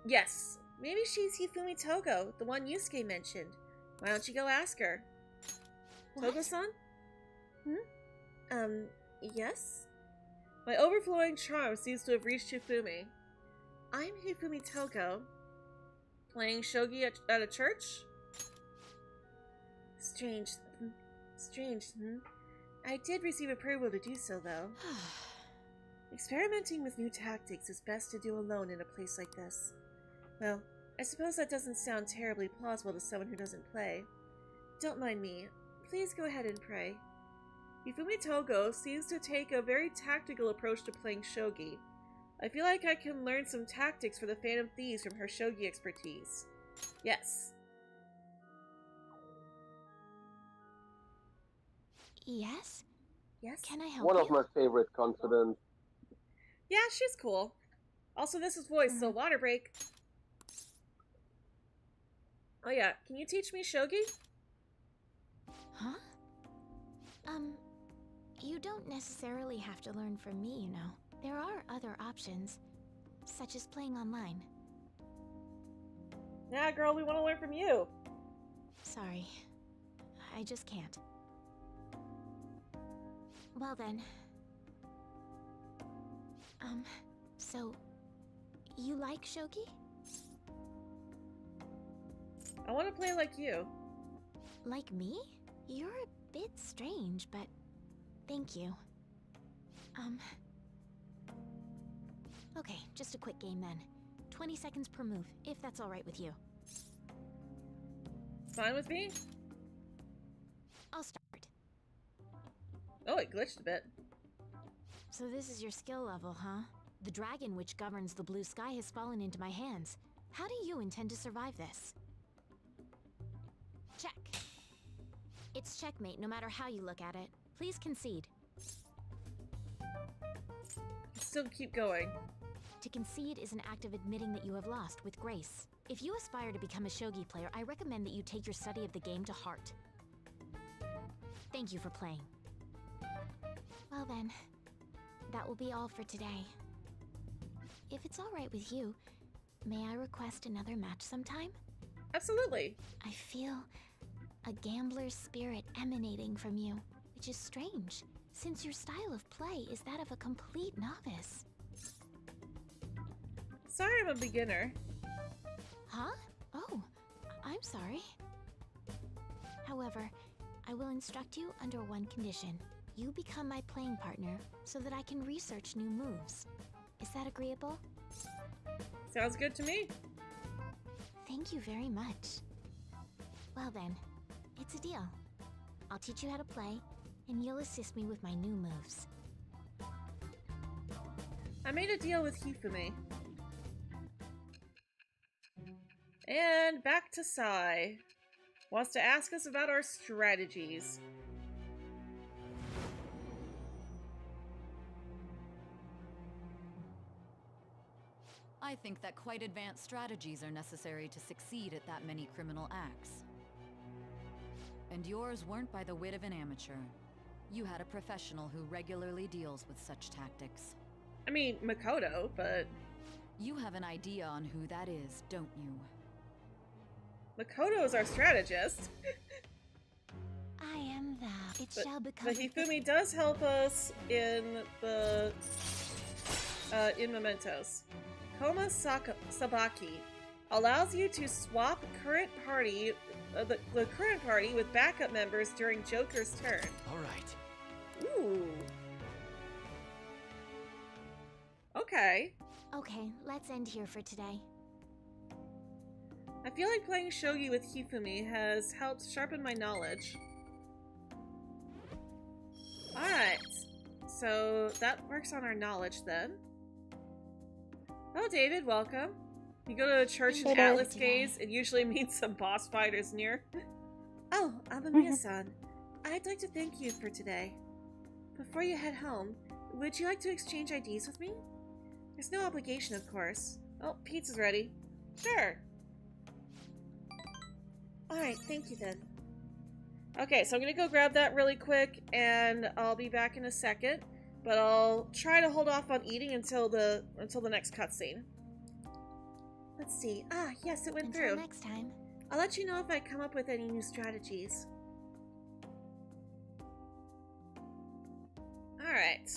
Yes, maybe she's Hifumi Togo, the one Yusuke mentioned. Why don't you go ask her? Togo-san? Yes? My overflowing charm seems to have reached Hifumi. I'm Hifumi Togo. Playing shogi at a church? Strange. I did receive approval to do so, though. Experimenting with new tactics is best to do alone in a place like this. Well, I suppose that doesn't sound terribly plausible to someone who doesn't play. Don't mind me. Please go ahead and pray. Hifumi Togo seems to take a very tactical approach to playing shogi. I feel like I can learn some tactics for the Phantom Thieves from her shogi expertise. Yes. Yes? Yes? Can I help One you? of my favorite confidants. Yeah, she's cool. Also, this is voice, so water break. Oh yeah, can you teach me shogi? Huh? You don't necessarily have to learn from me, you know. There are other options, such as playing online. Nah, girl, we want to learn from you. Sorry. I just can't. Well then. So... you like shogi? I want to play like you. Like me? You're a bit strange, but... thank you. Okay, just a quick game then. 20 seconds per move, if that's alright with you. Fine with me? I'll start. Oh, it glitched a bit. So this is your skill level, huh? The dragon which governs the blue sky has fallen into my hands. How do you intend to survive this? Check. It's checkmate no matter how you look at it. Please concede. Still keep going. To concede is an act of admitting that you have lost with grace. If you aspire to become a shogi player, I recommend that you take your study of the game to heart. Thank you for playing. Well then, that will be all for today. If it's all right with you, may I request another match sometime? Absolutely. I feel a gambler's spirit emanating from you, which is strange, since your style of play is that of a complete novice. Sorry, I'm a beginner. Huh? Oh, I'm sorry. However, I will instruct you under one condition. You become my playing partner so that I can research new moves. Is that agreeable? Sounds good to me. Thank you very much. Well then, it's a deal. I'll teach you how to play, and you'll assist me with my new moves. I made a deal with Hifumi. And back to Sai. Wants to ask us about our strategies. I think that quite advanced strategies are necessary to succeed at that many criminal acts. And yours weren't by the wit of an amateur. You had a professional who regularly deals with such tactics. I mean, Makoto, but... You have an idea on who that is, don't you? Makoto is our strategist. I am thou. It shall become... But Hifumi does help us in the... in Mementos. Koma Sabaki allows you to swap current party, the current party with backup members during Joker's turn. All right. Ooh. Okay. Okay, let's end here for today. I feel like playing shogi with Hifumi has helped sharpen my knowledge. Alright. So that works on our knowledge then. Oh, David, welcome. You go to a church in Later. Atlas Gaze, it usually means some boss fighters near. Oh, Amamiya-san. I'd like to thank you for today. Before you head home, would you like to exchange IDs with me? There's no obligation, of course. Oh, pizza's ready. Sure. Alright, thank you then. Okay, so I'm gonna go grab that really quick, and I'll be back in a second. But I'll try to hold off on eating until the next cutscene. Let's see. Ah, yes, it went Until through. next time. I'll let you know if I come up with any new strategies. Alright.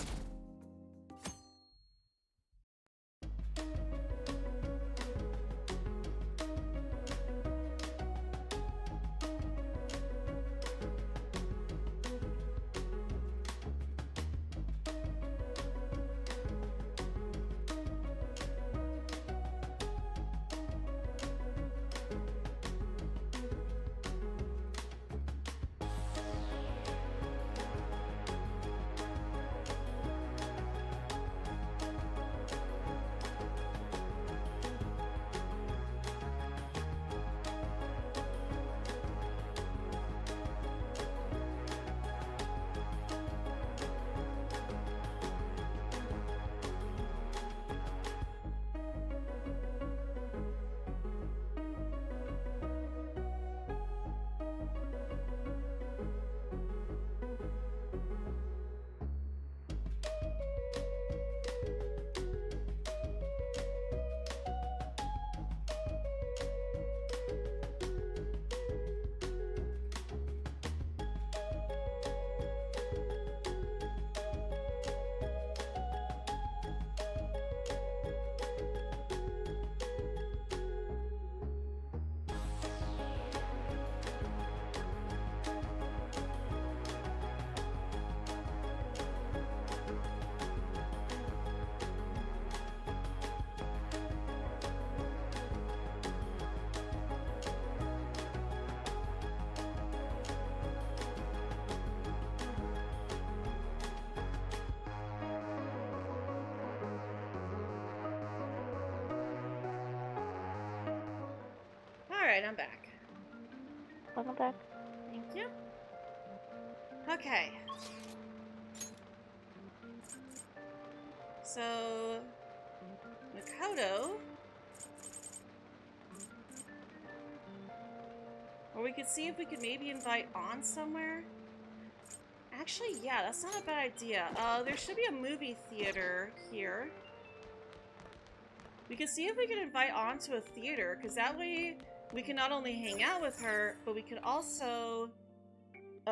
Alright, I'm back. Welcome back. Thank you. Okay. So, Makoto. Or we could see if we could maybe invite on somewhere. Actually, yeah, that's not a bad idea. There should be a movie theater here. We could see if we could invite on to a theater, because that way we can not only hang out with her, but we could also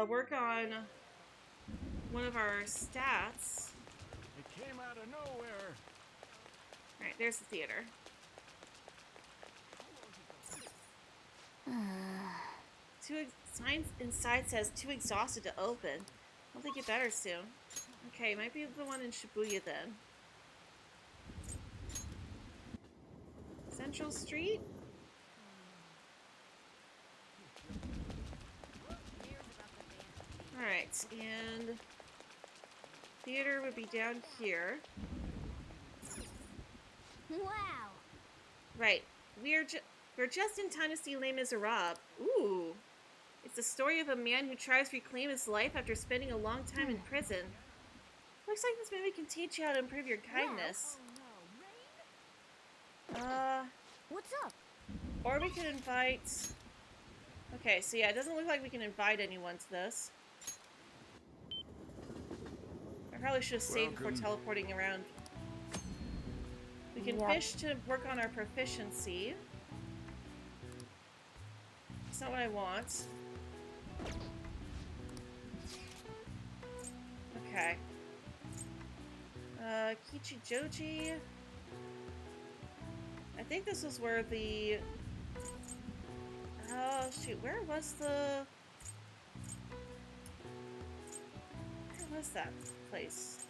work on one of our stats. It came out of nowhere. Alright, there's the theater. Sign inside says too exhausted to open. I'll think it better soon. Okay, might be the one in Shibuya then. Central Street? Alright, and theater would be down here. Wow. Right. We're just in time to see Les Miserables. Ooh. It's the story of a man who tries to reclaim his life after spending a long time in prison. Looks like this movie can teach you how to improve your kindness. What's up? Or we could invite... Okay, so yeah, it doesn't look like we can invite anyone to this. I probably should have saved before teleporting around. We can fish to work on our proficiency. That's not what I want. Okay. Kichijoji. I think this was where the... Oh, shoot. Where was the... Where was that place?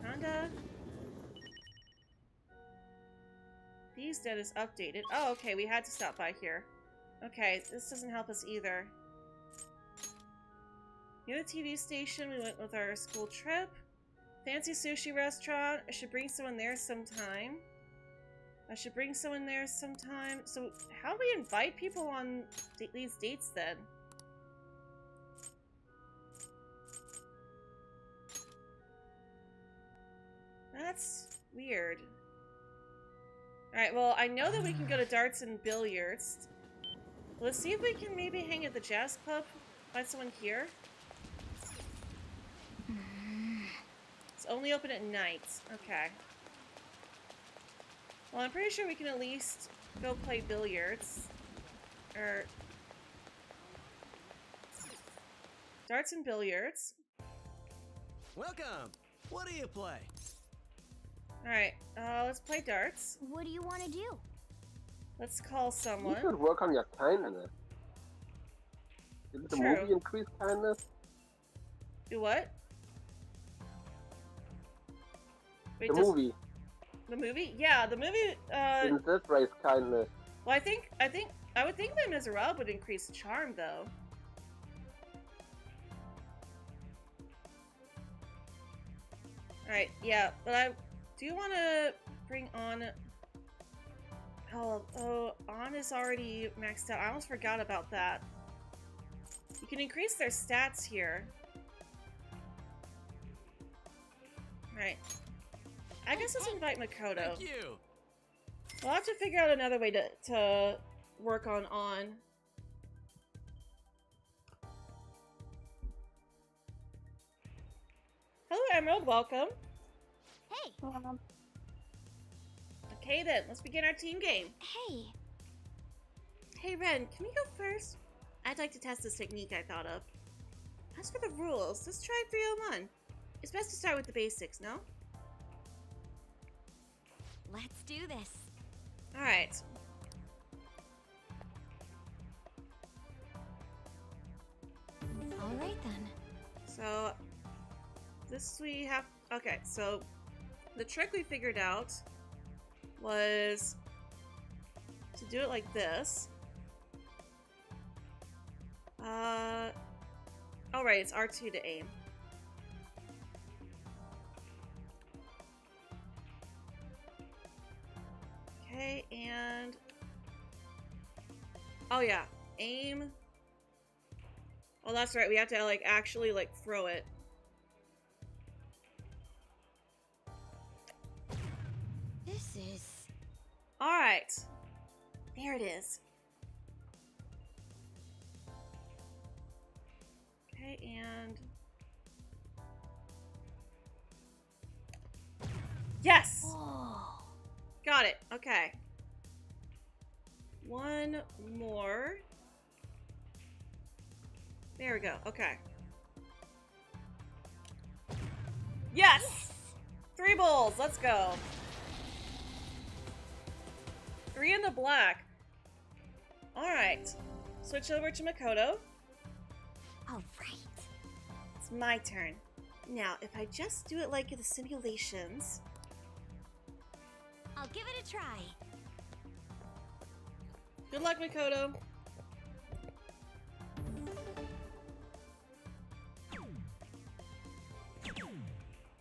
Kanda? These dead is updated. Oh, okay. We had to stop by here. Okay, this doesn't help us either. Near the TV station, we went with our school trip. Fancy sushi restaurant. I should bring someone there sometime. So, how do we invite people on these dates then? That's weird. Alright, well, I know that we can go to darts and billiards. Let's see if we can maybe hang at the jazz club. Find someone here. It's only open at night. Okay. Well, I'm pretty sure we can at least go play billiards. Or... darts and billiards. Welcome! What do you play? Alright, let's play darts. What do you want to do? Let's call someone. You should work on your kindness. Did the True. movie increase kindness? Do what? Wait, The movie. The movie? Yeah, the movie, Didn't this raise kindness? well, I would think Les Miserables would increase charm, though. Alright, yeah, but I do want to bring on... Oh, On is already maxed out. I almost forgot about that. You can increase their stats here. Alright. I guess let's invite Makoto. Thank you! We'll have to figure out another way to work on On. Hello, Emerald. Welcome. Hey. Okay, then. Let's begin our team game. Hey. Hey, Ren. Can we go first? I'd like to test this technique I thought of. As for the rules, let's try 301. It's best to start with the basics, no? Let's do this. Alright. All right then. So, this we have... Okay, so the trick we figured out was to do it like this. Alright, it's R2 to aim. Okay, and Oh, that's right. We have to, like, actually, like, throw it. This is... Alright. There it is. Okay, and... Yes! Oh. Got it. Okay. One more. There we go. Okay. Yes! 3 bowls. Let's go. 3 in the black. Alright. Switch over to Makoto. All right. It's my turn. Now, if I just do it like in the simulations... I'll give it a try. Good luck, Makoto.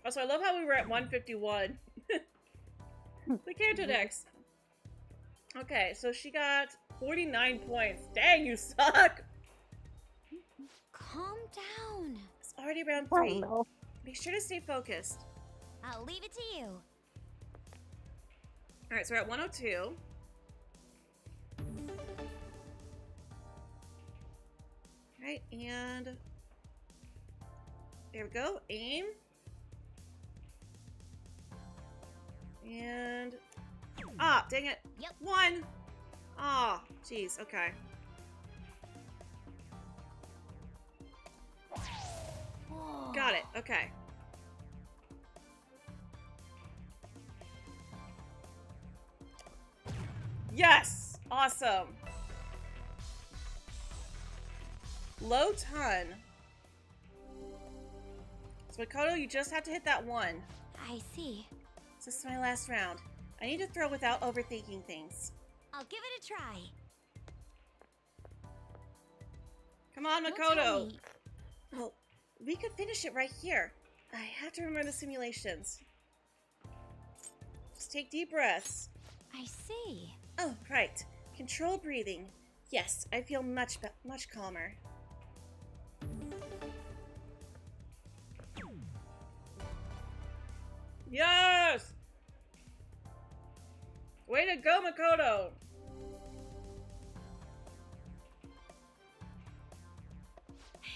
Also, I love how we were at 151. The Kanto decks. Okay, so she got 49 points. Dang, you suck! Calm down. It's already round Oh 3. no. Be sure to stay focused. I'll leave it to you. Alright, so we're at 102. Alright, and... There we go. Aim. And... Ah, dang it. Yep. 1! Ah, jeez, okay. Oh. Got it, okay. Yes! Awesome! Low ton. So Makoto, you just have to hit that 1. I see. This is my last round. I need to throw without overthinking things. I'll give it a try. Come on, Don't tell Makoto! me. Well, we could finish it right here. I have to remember the simulations. Just take deep breaths. I see. Oh, right. Controlled breathing. Yes, I feel much calmer. Yes! Way to go, Makoto!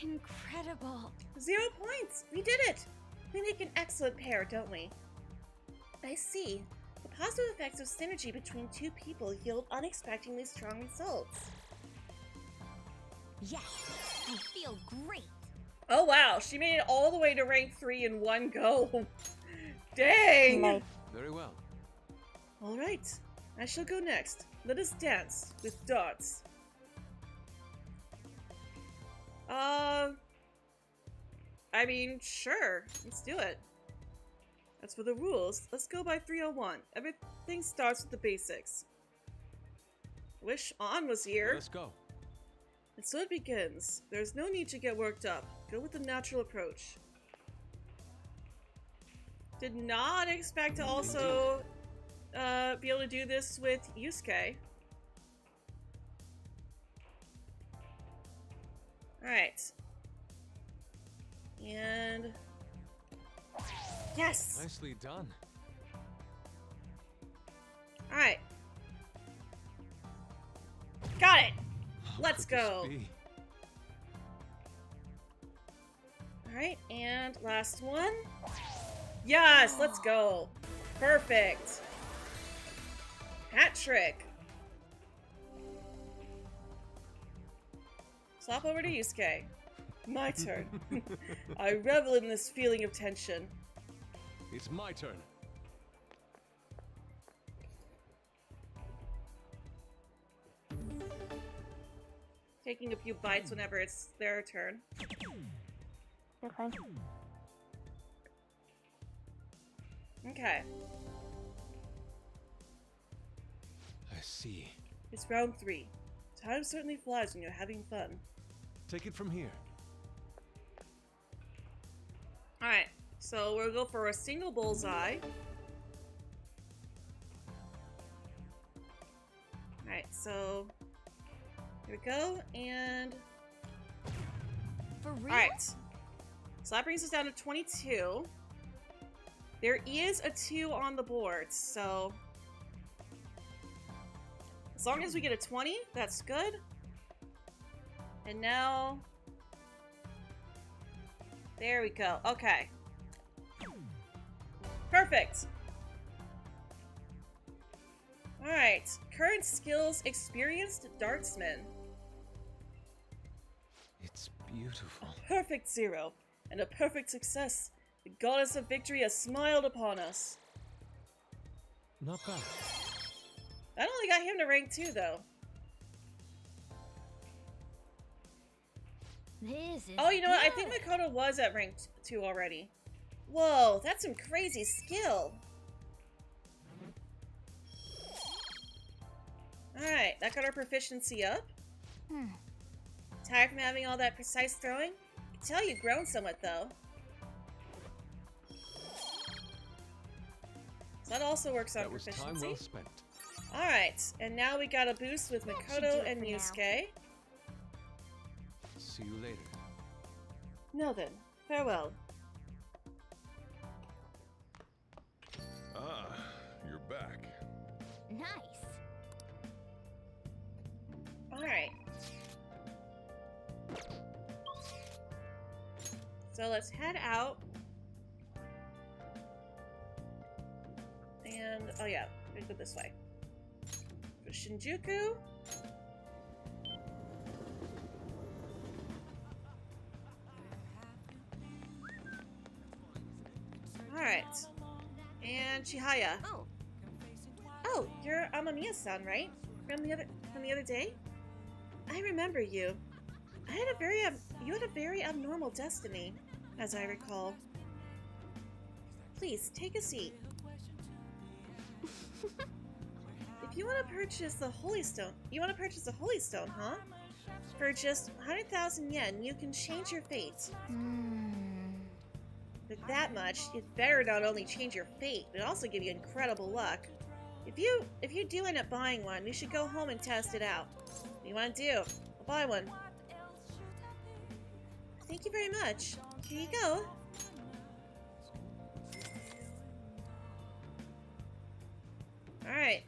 Incredible. 0 points! We did it! We make an excellent pair, don't we? I see. The positive effects of synergy between 2 people yield unexpectedly strong results. Yes, I feel great. Oh wow, she made it all the way to rank 3 in one go. Dang! Nice. Very well. Alright, I shall go next. Let us dance with dots. I mean, sure, let's do it. As for the rules, let's go by 301. Everything starts with the basics. Wish On was here. Let's go. And so it begins. There's no need to get worked up. Go with the natural approach. Did not expect to also be able to do this with Yusuke. Alright. And... Yes! Nicely done. Alright. Got it! How Let's could this go. be? Alright, and last one. Yes, let's go. Perfect. Hat trick. Swap over to Yusuke. My turn. I revel in this feeling of tension. It's my turn. Taking a few bites whenever it's their turn. You're fine. Okay. I see. It's round 3. Time certainly flies when you're having fun. Take it from here. Alright, so we'll go for a single bullseye. Alright, so here we go, and Alright. So that brings us down to 22. There is a 2 on the board, so... as long as we get a 20, that's good. And now... there we go. Okay. Perfect. Alright. Current skills, experienced dartsman. It's beautiful. A perfect 0 and a perfect success. The goddess of victory has smiled upon us. Not bad. That only got him to rank 2, though. This is Oh, you know what? I good. think Makoto was at rank 2 already. Whoa, that's some crazy skill. Alright, that got our proficiency up. Tired from having all that precise throwing? I can tell you've grown somewhat, though. So that also works on That was proficiency. time well spent. Alright, and now we got a boost with That should do Makoto it and for now. Yusuke. See you later. No then, farewell. Ah, you're back. Nice. Alright. So let's head out. And, oh yeah, we're gonna go this way. For Shinjuku. Alright. And Chihaya. Oh, Oh, you're Amamiya-san, right? From the other day? I remember you. You had a very abnormal destiny, as I recall. Please, take a seat. If you want to purchase the Holy Stone, huh? For just 100,000 yen, you can change your fate. For that much, it better not only change your fate, but also give you incredible luck. If you do end up buying one, you should go home and test it out. What do you want to do? I'll buy one. Thank you very much. Here you go. Alright.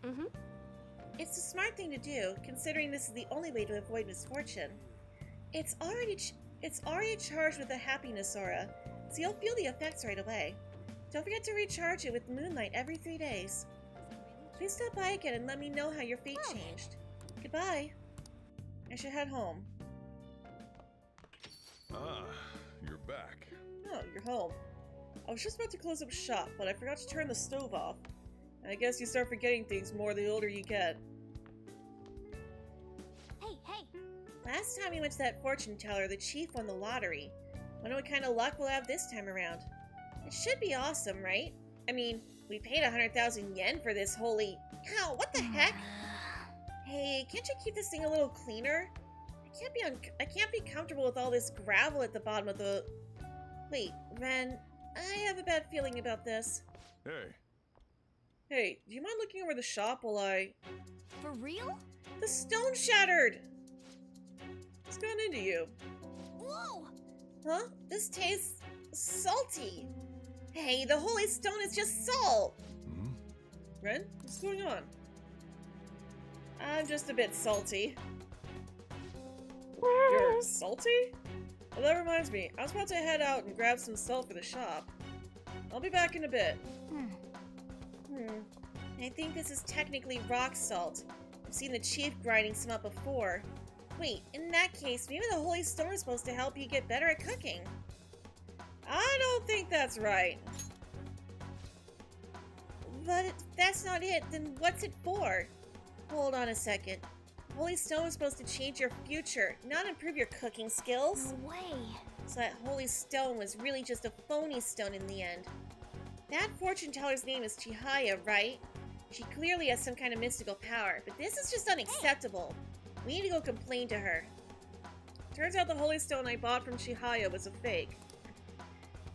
It's a smart thing to do, considering this is the only way to avoid misfortune. It's already charged with a happiness aura, so you'll feel the effects right away. Don't forget to recharge it with moonlight every 3 days. Please stop by again and let me know how your fate changed. Goodbye. I should head home. Ah, you're back. Oh, you're home. I was just about to close up shop, but I forgot to turn the stove off. And I guess you start forgetting things more the older you get. hey. Last time we went to that fortune teller, the chief won the lottery. Wonder what kind of luck we'll have this time around. It should be awesome, right? I mean, we paid 100,000 yen for this holy... Ow, what the heck? Hey, can't you keep this thing a little cleaner? I can't be comfortable with all this gravel at the bottom of the... Wait, Ren, I have a bad feeling about this. Hey, Hey, do you mind looking over the shop while I... For real? The stone shattered! What's going into you? Whoa! Huh? This tastes... salty. Hey, the holy stone is just salt! Hmm? Ren, what's going on? I'm just a bit salty. You're salty? Well, that reminds me. I was about to head out and grab some salt for the shop. I'll be back in a bit. I think this is technically rock salt. I've seen the chief grinding some up before. Wait, in that case, maybe the holy stone is supposed to help you get better at cooking. I don't think that's right. But if that's not it, then what's it for? Hold on a second. Holy stone is supposed to change your future, not improve your cooking skills. No way. So that holy stone was really just a phony stone in the end. That fortune teller's name is Chihaya, right? She clearly has some kind of mystical power, but this is just unacceptable. We need to go complain to her. Turns out the holy stone I bought from Chihaya was a fake.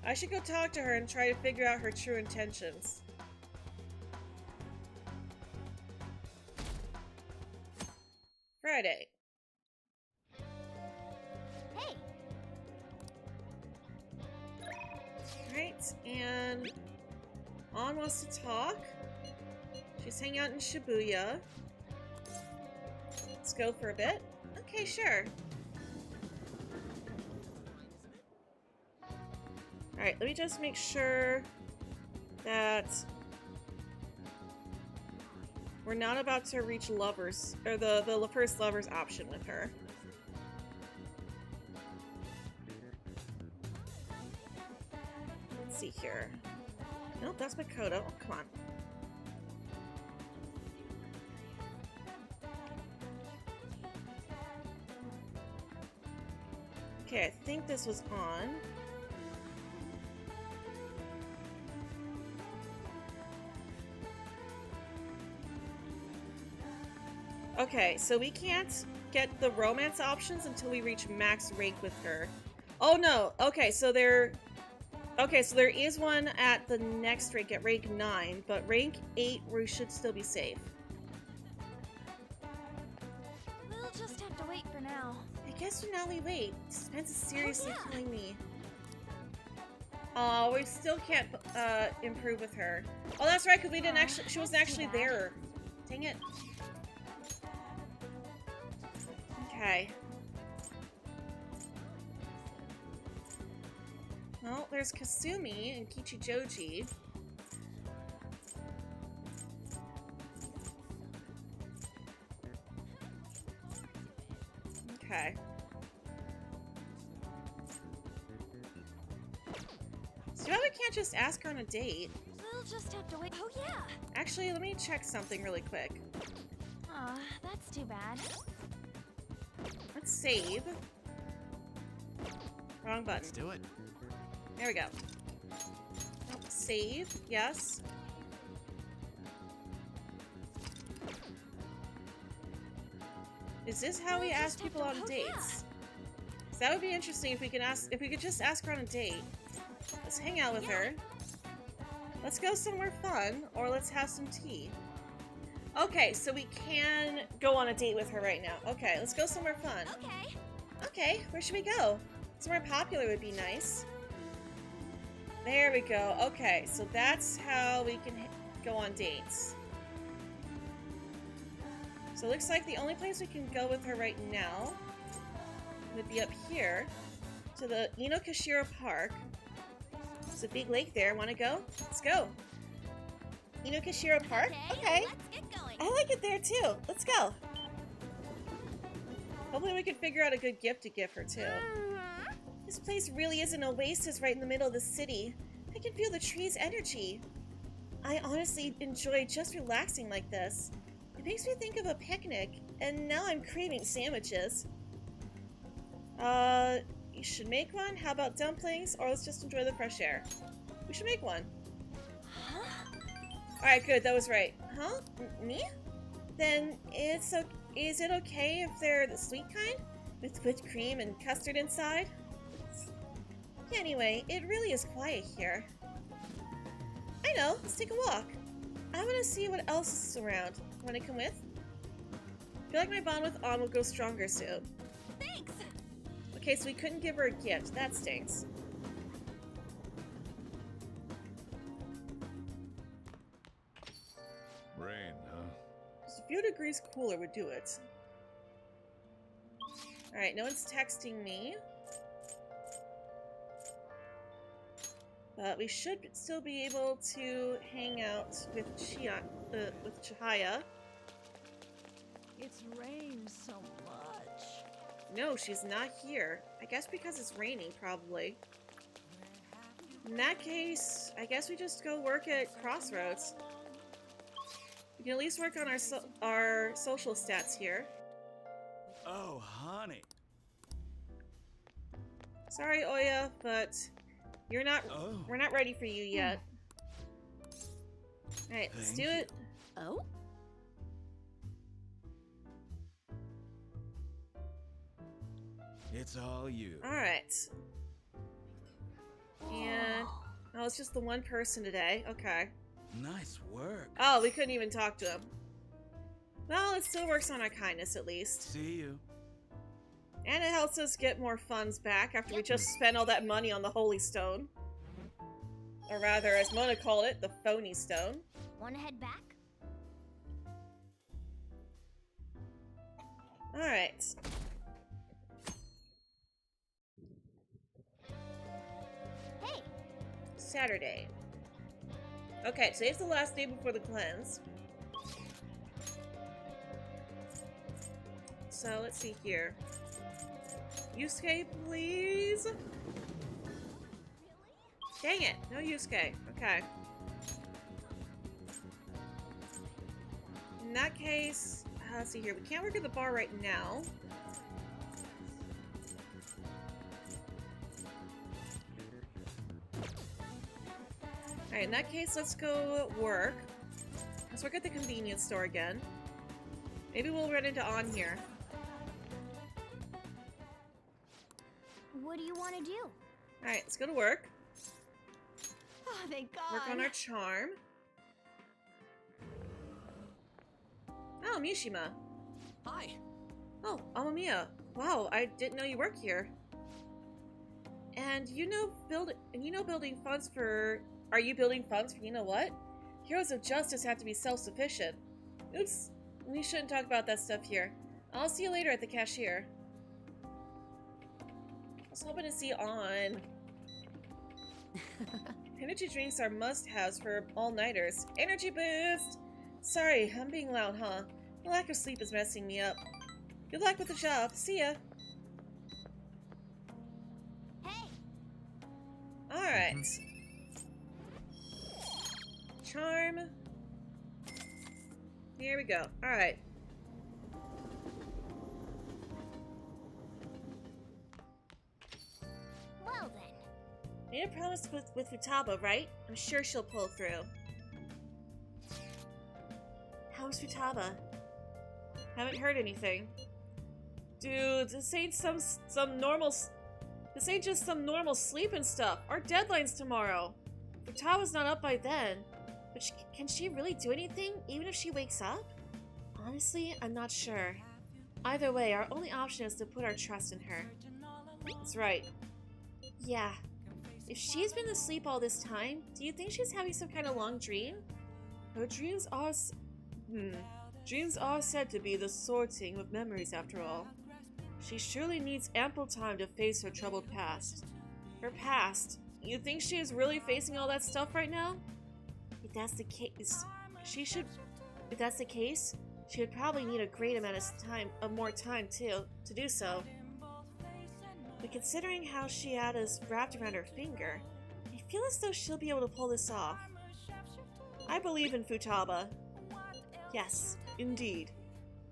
I should go talk to her and try to figure out her true intentions. Friday. Hey, Alright, and An wants to talk. She's hanging out in Shibuya. Let's go for a bit. Okay, sure. Alright, let me just make sure that we're not about to reach lovers, or the first lovers option with her. Let's see here. Nope, that's Makoto. Oh, come on. Okay, I think this was on. Okay, so we can't get the romance options until we reach max rank with her. Oh no! Okay, so there is one at the next rank, at rank 9, but rank 8 we should still be safe. We'll just have to wait for now. I guess for now we wait. Spence is seriously killing me. Oh, we still can't improve with her. Oh, that's right, because we didn't actually. She wasn't actually there. Dang it. Okay. Well, there's Kasumi and Kichijoji. Okay. So why we can't just ask her on a date? We'll just have to wait. Oh yeah. Actually, let me check something really quick. Aw, that's too bad. Let's save. Wrong button. Let's do it. There we go. Oh, save, yes. Is this how we ask people on dates? So that would be interesting if we could just ask her on a date. Let's hang out with her. Let's go somewhere fun, or let's have some tea. Okay, so we can go on a date with her right now. Okay, let's go somewhere fun. Okay. Okay, where should we go? Somewhere popular would be nice. There we go. Okay, so that's how we can go on dates. So it looks like the only place we can go with her right now would be up here to the Inokashira Park. There's a big lake there. Want to go? Let's go. Inokashira Park? Okay. Let's get going. I like it there too. Let's go. Hopefully we can figure out a good gift to give her too. This place really is an oasis right in the middle of the city. I can feel the trees' energy. I honestly enjoy just relaxing like this. It makes me think of a picnic, and now I'm craving sandwiches. You should make one? How about dumplings? Or let's just enjoy the fresh air. We should make one. Alright, good, that was right. Huh? Me? Then is it okay if they're the sweet kind? With whipped cream and custard inside? Anyway, it really is quiet here. I know, let's take a walk. I want to see what else is around. Want to come with? I feel like my bond with An will grow stronger soon. Thanks. Okay, so we couldn't give her a gift. That stinks. Rain, huh? Just a few degrees cooler would do it. Alright, no one's texting me. But we should still be able to hang out with Chihaya. It's rained so much. No, she's not here. I guess because it's raining, probably. In that case, I guess we just go work at Crossroads. We can at least work on our social stats here. Oh, honey. Sorry, Oya, but you're not. Oh. We're not ready for you yet. All right, let's do it. Oh? It's all you. All right. And oh, it's just the one person today. Okay. Nice work. Oh, we couldn't even talk to him. Well, it still works on our kindness at least. See you. And it helps us get more funds back after we just spent all that money on the Holy Stone. Or rather, as Mona called it, the phony stone. Wanna head back? Alright. Hey! Saturday. Okay, today's the last day before the cleanse. So, let's see here. Yusuke, please? Dang it, no Yusuke. Okay. In that case, let's see here. We can't work at the bar right now. Alright, in that case, let's go work. Let's work at the convenience store again. Maybe we'll run into On here. What do you want to do? Alright, let's go to work. Oh, thank God. Work on our charm. Oh, Mishima. Hi. Oh, Amamiya. Wow, I didn't know you work here. And you know building funds for... Are you building funds for you know what? Heroes of Justice have to be self-sufficient. Oops, we shouldn't talk about that stuff here. I'll see you later at the cashier. I was hoping to see On. Energy drinks are must-haves for all-nighters. Energy boost! Sorry, I'm being loud, huh? The lack of sleep is messing me up. Good luck with the job. See ya. Hey! Alright. Charm. Here we go. Alright. Well then. Made a promise with Futaba, right? I'm sure she'll pull through. How's Futaba? Haven't heard anything. Dude, this ain't this ain't just some normal sleep and stuff. Our deadline's tomorrow. Futaba's not up by then. But can she really do anything, even if she wakes up? Honestly, I'm not sure. Either way, our only option is to put our trust in her. That's right. Yeah. If she's been asleep all this time, do you think she's having some kind of long dream? Her dreams are... Dreams are said to be the sorting of memories, after all. She surely needs ample time to face her troubled past. Her past? You think she is really facing all that stuff right now? If that's the case, If that's the case, she would probably need a great amount of more time too, to do so. But considering how she had us wrapped around her finger, I feel as though she'll be able to pull this off. I believe in Futaba. Yes, indeed.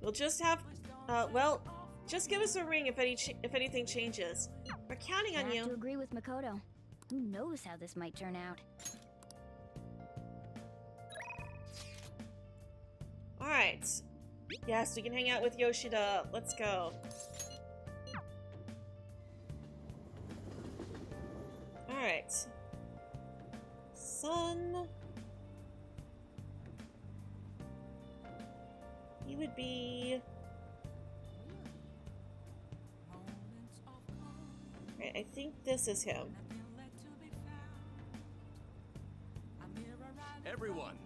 We'll just have, just give us a ring if anything changes. We're counting on you. I have to agree with Makoto. Who knows how this might turn out? Alright. Yes, we can hang out with Yoshida. Let's go. Alright. Son. He would be... Right, I think this is him. Everyone.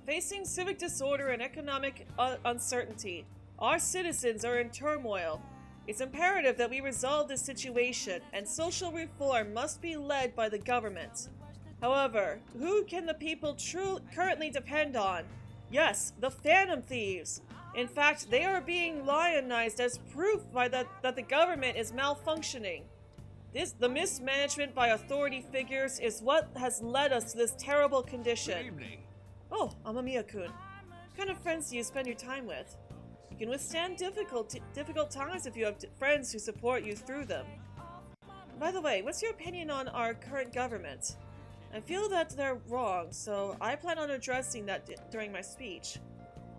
Facing civic disorder and economic uncertainty, our citizens are in turmoil. It's imperative that we resolve this situation, and social reform must be led by the government. However, who can the people currently depend on? Yes, the Phantom Thieves. In fact, they are being lionized as proof that the government is malfunctioning. The mismanagement by authority figures is what has led us to this terrible condition. Good evening. Oh, Amamiya-kun. What kind of friends do you spend your time with? You can withstand difficult times if you have friends who support you through them. By the way, what's your opinion on our current government? I feel that they're wrong, so I plan on addressing that during my speech.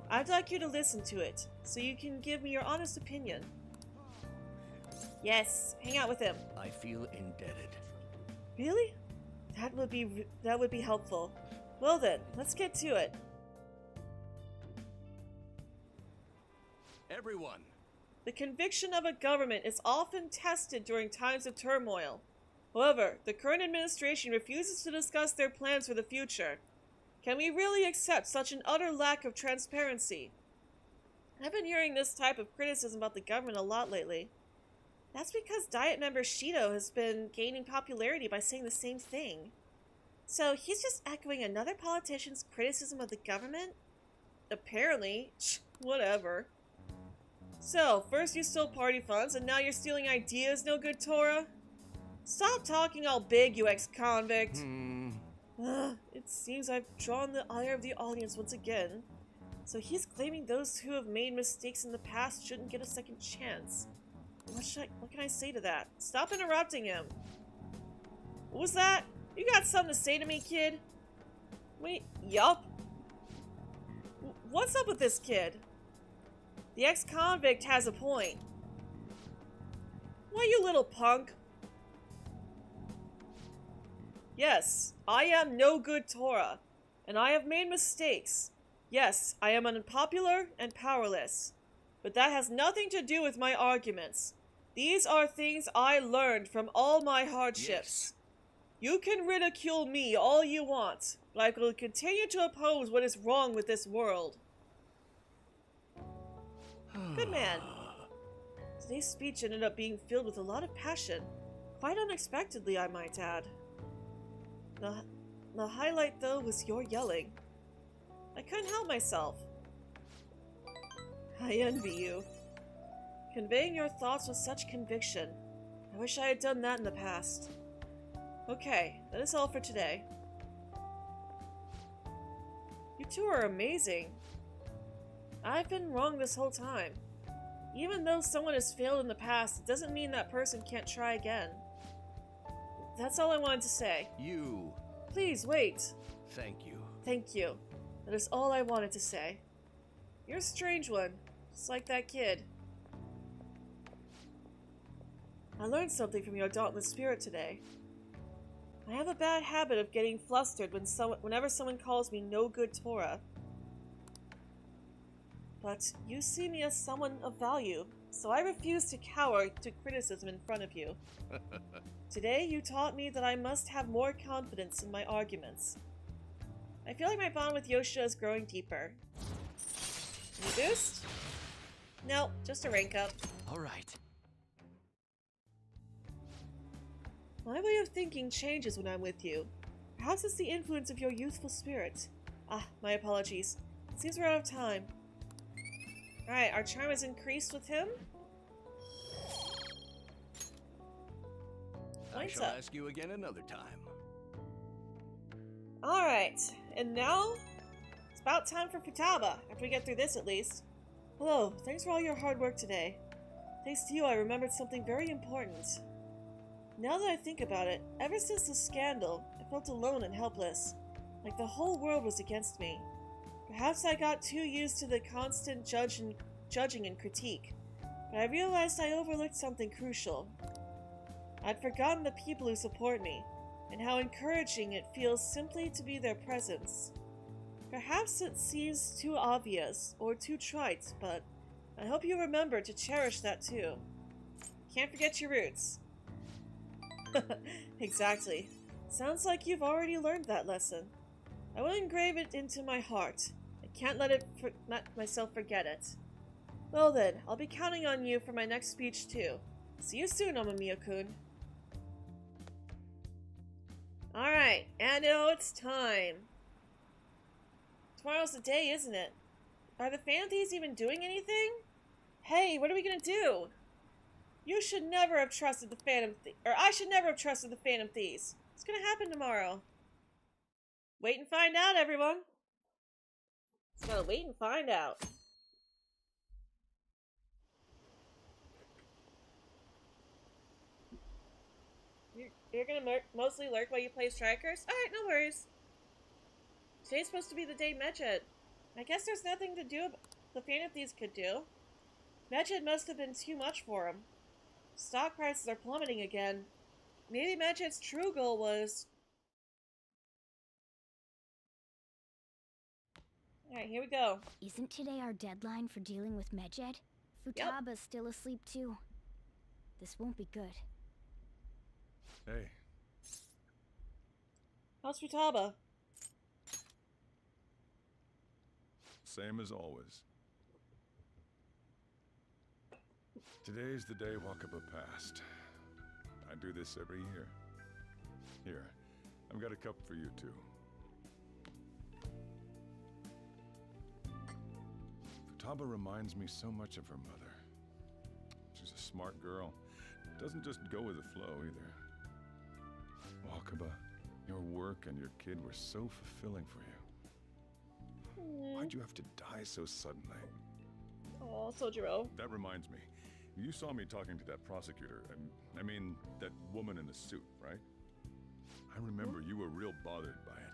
I'd like you to listen to it, so you can give me your honest opinion. Yes, hang out with him. I feel indebted. Really? That would be helpful. Well then, let's get to it. Everyone. The conviction of a government is often tested during times of turmoil. However, the current administration refuses to discuss their plans for the future. Can we really accept such an utter lack of transparency? I've been hearing this type of criticism about the government a lot lately. That's because Diet member Shido has been gaining popularity by saying the same thing. So he's just echoing another politician's criticism of the government? Apparently. Whatever. So, first you stole party funds, and now you're stealing ideas, no good Tora? Stop talking all big, you ex-convict. It seems I've drawn the ire of the audience once again. So he's claiming those who have made mistakes in the past shouldn't get a second chance. What can I say to that? Stop interrupting him. What was that? You got something to say to me, kid? Wait, yup. What's up with this kid? The ex-convict has a point. Why, you little punk? Yes, I am no good Tora, and I have made mistakes. Yes, I am unpopular and powerless. But that has nothing to do with my arguments. These are things I learned from all my hardships. Yes. You can ridicule me all you want, but I will continue to oppose what is wrong with this world. Good man. Today's speech ended up being filled with a lot of passion. Quite unexpectedly, I might add. The highlight, though, was your yelling. I couldn't help myself. I envy you. Conveying your thoughts with such conviction. I wish I had done that in the past. Okay, that is all for today. You two are amazing. I've been wrong this whole time. Even though someone has failed in the past, it doesn't mean that person can't try again. That's all I wanted to say. You. Please, wait. Thank you. Thank you. That is all I wanted to say. You're a strange one, just like that kid. I learned something from your dauntless spirit today. I have a bad habit of getting flustered whenever someone calls me no good Tora. But you see me as someone of value, so I refuse to cower to criticism in front of you. Today you taught me that I must have more confidence in my arguments. I feel like my bond with Yoshida is growing deeper. Any boost? No, just a rank up. Alright. My way of thinking changes when I'm with you. Perhaps it's the influence of your youthful spirit. My apologies. It seems we're out of time. Alright, our charm is increased with him. I shall ask you again another time. Alright, and now it's about time for Futaba, after we get through this at least. Hello, thanks for all your hard work today. Thanks to you, I remembered something very important. Now that I think about it, ever since the scandal, I felt alone and helpless, like the whole world was against me. Perhaps I got too used to the constant judging and critique, but I realized I overlooked something crucial. I'd forgotten the people who support me, and how encouraging it feels simply to be their presence. Perhaps it seems too obvious, or too trite, but I hope you remember to cherish that too. Can't forget your roots. Exactly. Sounds like you've already learned that lesson. I will engrave it into my heart. I can't let myself forget it. Well then, I'll be counting on you for my next speech too. See you soon, Amamiya-kun. Alright, and it's time. Tomorrow's the day, isn't it? Are the Phantom Thieves even doing anything? Hey, what are we gonna do? You should never have trusted the Phantom Thieves. Or I should never have trusted the Phantom Thieves. What's gonna happen tomorrow? Wait and find out, everyone. Just gotta wait and find out. You're gonna mostly lurk while you play Strikers? Alright, no worries. Today's supposed to be the day Medjed. I guess there's nothing to do the Phantom Thieves could do. Medjed must have been too much for him. Stock prices are plummeting again. Maybe Medjed's true goal was... Alright, here we go. Isn't today our deadline for dealing with Medjed? Futaba's still asleep too. This won't be good. Hey, How's Futaba? Same as always. Today's the day Wakaba passed. I do this every year. Here, I've got a cup for you too. Futaba reminds me so much of her mother. She's a smart girl. Doesn't just go with the flow either. Wakaba, your work and your kid were so fulfilling for you. Why'd you have to die so suddenly? Oh, Sojiro. That reminds me. You saw me talking to that prosecutor, I mean, that woman in the suit, right? I remember you were real bothered by it.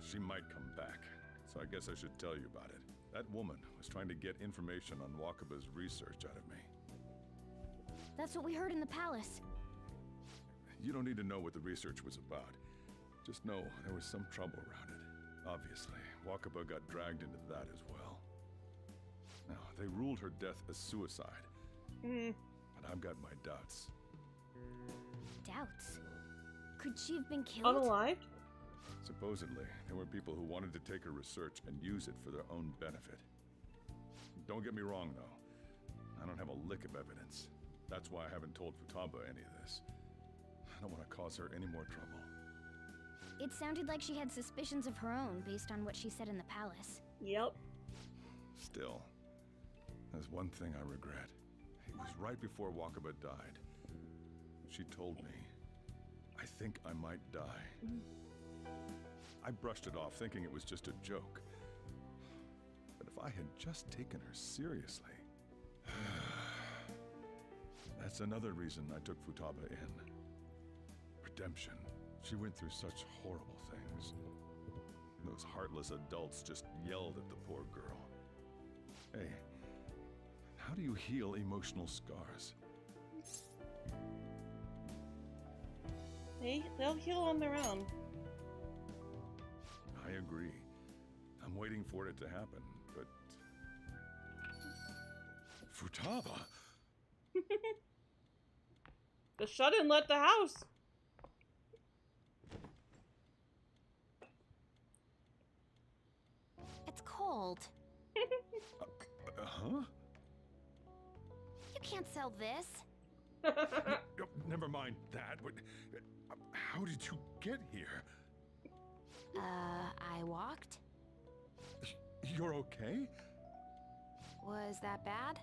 She might come back, so I guess I should tell you about it. That woman was trying to get information on Wakaba's research out of me. That's what we heard in the palace. You don't need to know what the research was about. Just know there was some trouble around it. Obviously, Wakaba got dragged into that as well. Now, they ruled her death as suicide. But I've got my doubts. Doubts? Could she have been killed? Unalived? Supposedly, there were people who wanted to take her research and use it for their own benefit. Don't get me wrong, though. I don't have a lick of evidence. That's why I haven't told Futaba any of this. I don't want to cause her any more trouble. It sounded like she had suspicions of her own based on what she said in the palace. Yep. Still, there's one thing I regret. It was right before Wakaba died. She told me, I think I might die. I brushed it off, thinking it was just a joke. But if I had just taken her seriously... That's another reason I took Futaba in. Redemption. She went through such horrible things. Those heartless adults just yelled at the poor girl. Hey, how do you heal emotional scars? They'll heal on their own. I agree. I'm waiting for it to happen, but... Futaba! Just shut and let the house. It's cold. Huh? You can't sell this. Never mind that. How did you get here? I walked. You're okay? Was that bad?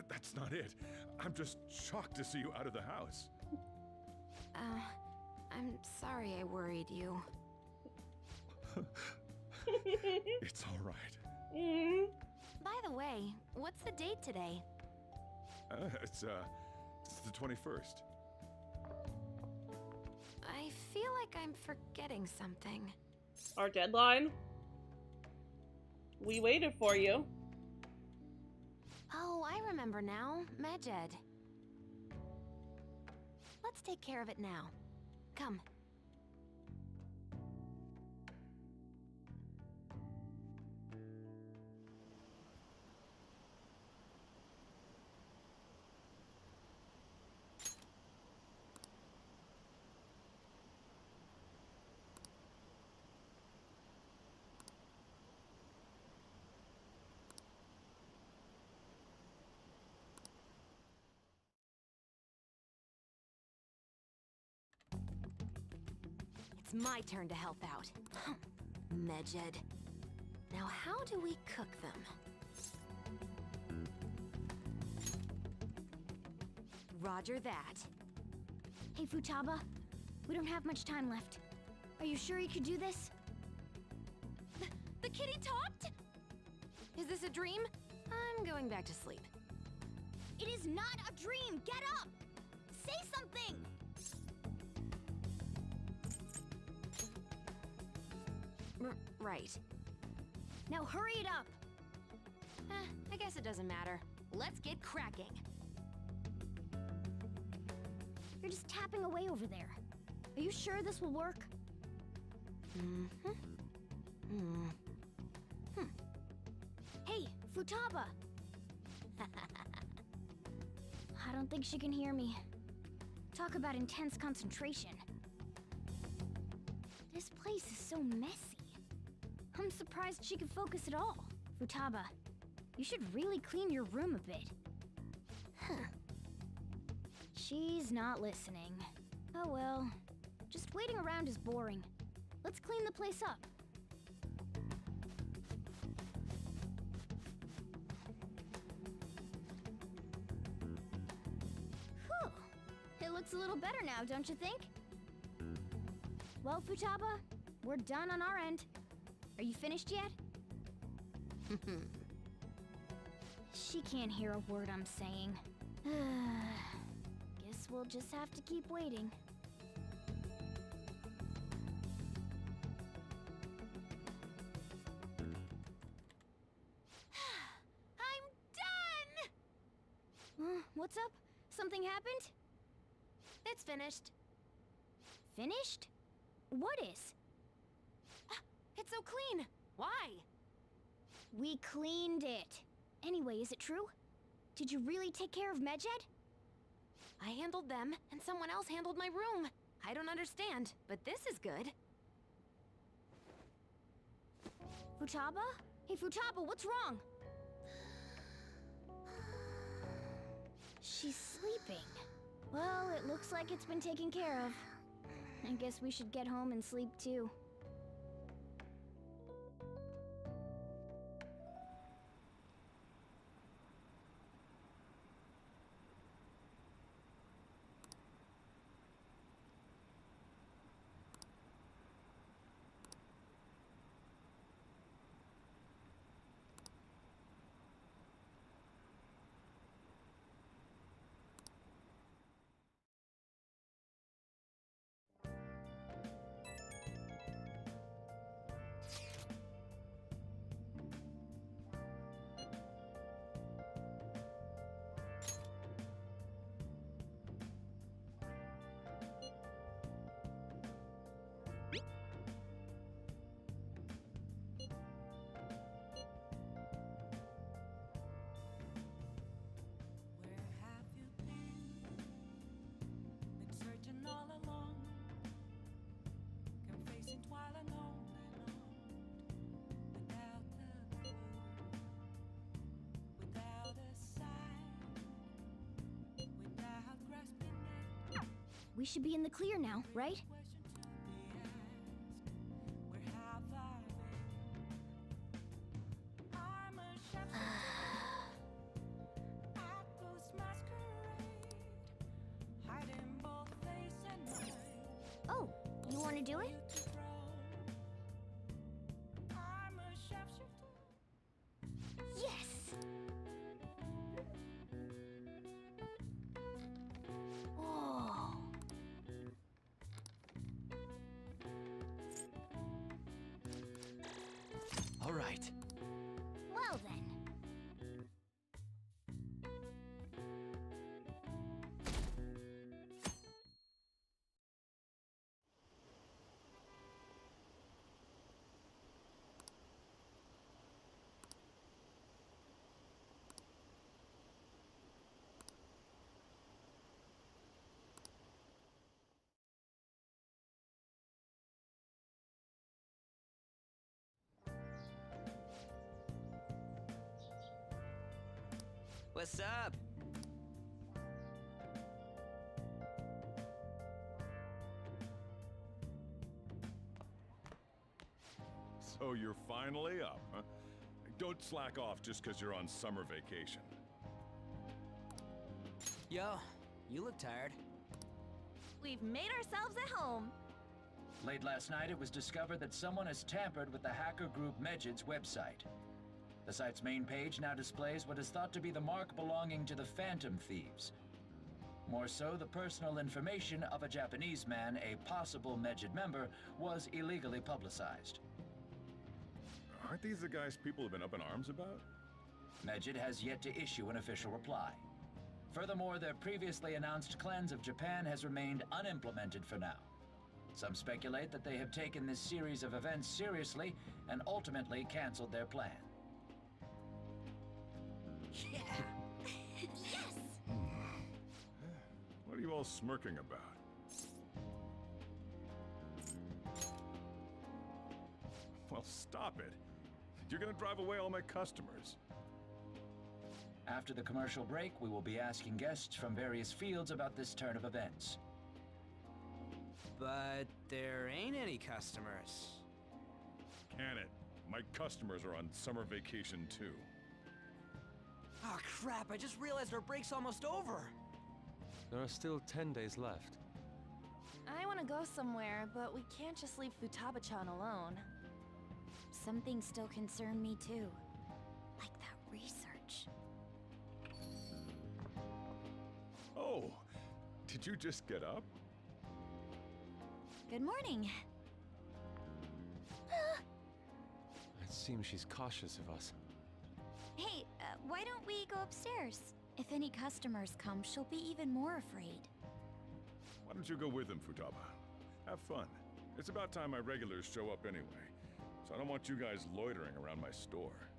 That's not it. I'm just shocked to see you out of the house. I'm sorry I worried you. It's all right. By the way, what's the date today? It's the 21st. I feel like I'm forgetting something. Our deadline? We waited for you. Oh, I remember now. Medjed. Let's take care of it now. Come. It's my turn to help out. Medjed. Now how do we cook them? Roger that. Hey, Futaba. We don't have much time left. Are you sure you could do this? The kitty talked? Is this a dream? I'm going back to sleep. It is not a dream! Get up! Say something! Right. Now hurry it up! I guess it doesn't matter. Let's get cracking. You're just tapping away over there. Are you sure this will work? Hey, Futaba! I don't think she can hear me. Talk about intense concentration. place is so messy. I'm surprised she could focus at all. Futaba, you should really clean your room a bit. Huh. She's not listening. Oh well. Just waiting around is boring. Let's clean the place up. Whew. It looks a little better now, don't you think? Well, Futaba, we're done on our end. Are you finished yet? She can't hear a word I'm saying. Guess we'll just have to keep waiting. I'm done! What's up? Something happened? It's finished. Finished? What is? It's so clean. Why? We cleaned it. Anyway, is it true? Did you really take care of Medjed? I handled them, and someone else handled my room. I don't understand, but this is good. Futaba? Hey, Futaba, what's wrong? She's sleeping. Well, it looks like it's been taken care of. I guess we should get home and sleep too. We should be in the clear now, right? Oh, you want to do it? Yes! Oh. All right. Well then. What's up? So you're finally up, huh? Don't slack off just because you're on summer vacation. Yo, you look tired. We've made ourselves at home. Late last night, it was discovered that someone has tampered with the hacker group Medjed's website. The site's main page now displays what is thought to be the mark belonging to the Phantom Thieves. More so, the personal information of a Japanese man, a possible Medjed member, was illegally publicized. Aren't these the guys people have been up in arms about? Medjed has yet to issue an official reply. Furthermore, their previously announced cleanse of Japan has remained unimplemented for now. Some speculate that they have taken this series of events seriously and ultimately canceled their plan. Yeah. Yes! What are you all smirking about? stop it. You're gonna drive away all my customers. After the commercial break, we will be asking guests from various fields about this turn of events. But there ain't any customers. Can it? My customers are on summer vacation too. Oh crap, I just realized our break's almost over. There are still 10 days left. I want to go somewhere, but we can't just leave Futaba-chan alone. Some things still concern me too. Like that research. Oh, did you just get up? Good morning. It seems she's cautious of us. Hey, why don't we go upstairs? If any customers come, she'll be even more afraid. Why don't you go with them, Futaba? Have fun. It's about time my regulars show up anyway, so I don't want you guys loitering around my store.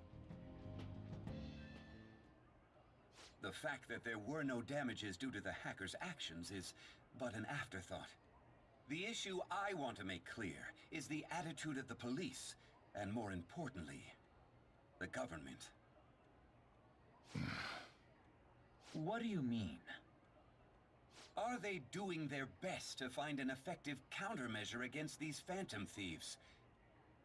The fact that there were no damages due to the hacker's actions is but an afterthought. The issue I want to make clear is the attitude of the police, and more importantly, the government. What do you mean? Are they doing their best to find an effective countermeasure against these Phantom Thieves?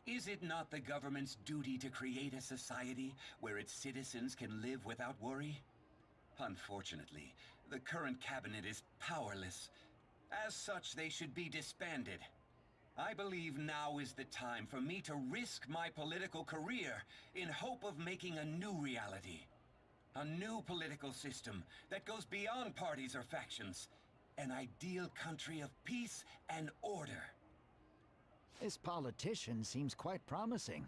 Is it not the government's duty to create a society where its citizens can live without worry? Unfortunately, the current cabinet is powerless. As such, they should be disbanded. I believe now is the time for me to risk my political career in hope of making a new reality. A new political system that goes beyond parties or factions. An ideal country of peace and order. This politician seems quite promising.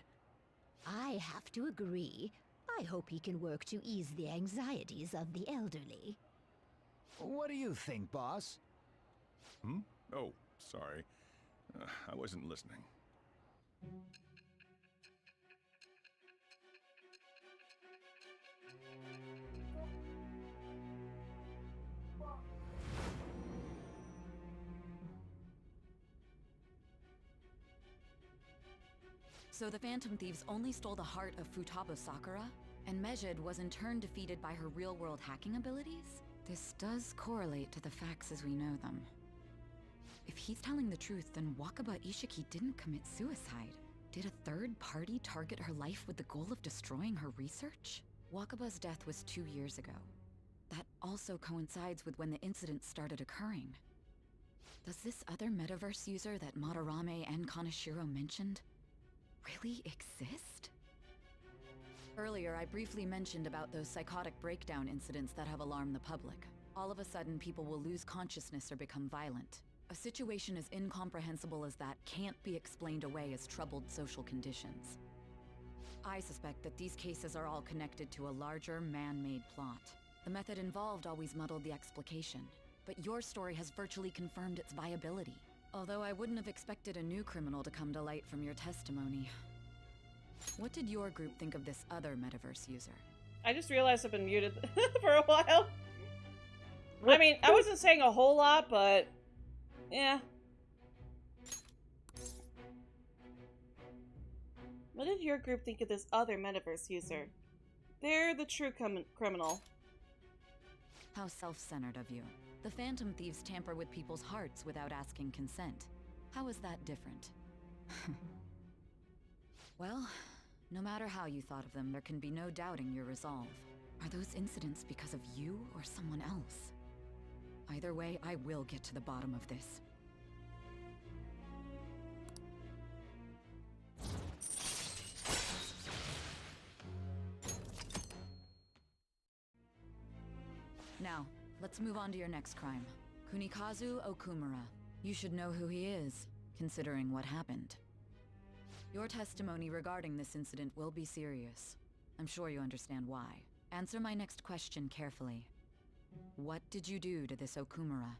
I have to agree. I hope he can work to ease the anxieties of the elderly. What do you think, boss? Hmm? Oh, sorry. I wasn't listening. So the Phantom Thieves only stole the heart of Futaba Sakura, and Mejid was in turn defeated by her real-world hacking abilities? This does correlate to the facts as we know them. If he's telling the truth, then Wakaba Ishiki didn't commit suicide. Did a third party target her life with the goal of destroying her research? Wakaba's death was 2 years ago. That also coincides with when the incident started occurring. Does this other metaverse user that Madarame and Kaneshiro mentioned really exist? Earlier, I briefly mentioned about those psychotic breakdown incidents that have alarmed the public. All of a sudden, people will lose consciousness or become violent. A situation as incomprehensible as that can't be explained away as troubled social conditions. I suspect that these cases are all connected to a larger, man-made plot. The method involved always muddled the explication, but your story has virtually confirmed its viability. Although I wouldn't have expected a new criminal to come to light from your testimony. What did your group think of this other metaverse user? I just realized I've been muted for a while. I mean, I wasn't saying a whole lot, but yeah. What did your group think of this other metaverse user? They're the true criminal. How self-centered of you. The Phantom Thieves tamper with people's hearts without asking consent. How is that different? Well, no matter how you thought of them, there can be no doubting your resolve. Are those incidents because of you or someone else? Either way, I will get to the bottom of this. Now, let's move on to your next crime. Kunikazu Okumura. You should know who he is, considering what happened. Your testimony regarding this incident will be serious. I'm sure you understand why. Answer my next question carefully. What did you do to this Okumura?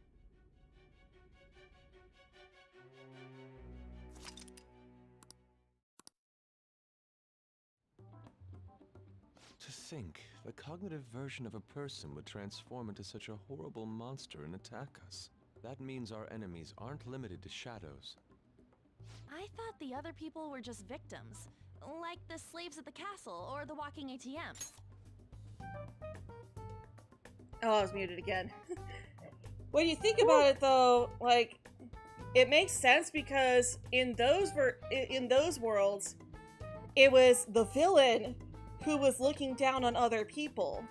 To think, the cognitive version of a person would transform into such a horrible monster and attack us. That means our enemies aren't limited to shadows. I thought the other people were just victims, like the slaves at the castle or the walking ATMs. Oh, I was muted again. When you think about it, though, like, it makes sense because in those worlds, it was the villain who was looking down on other people.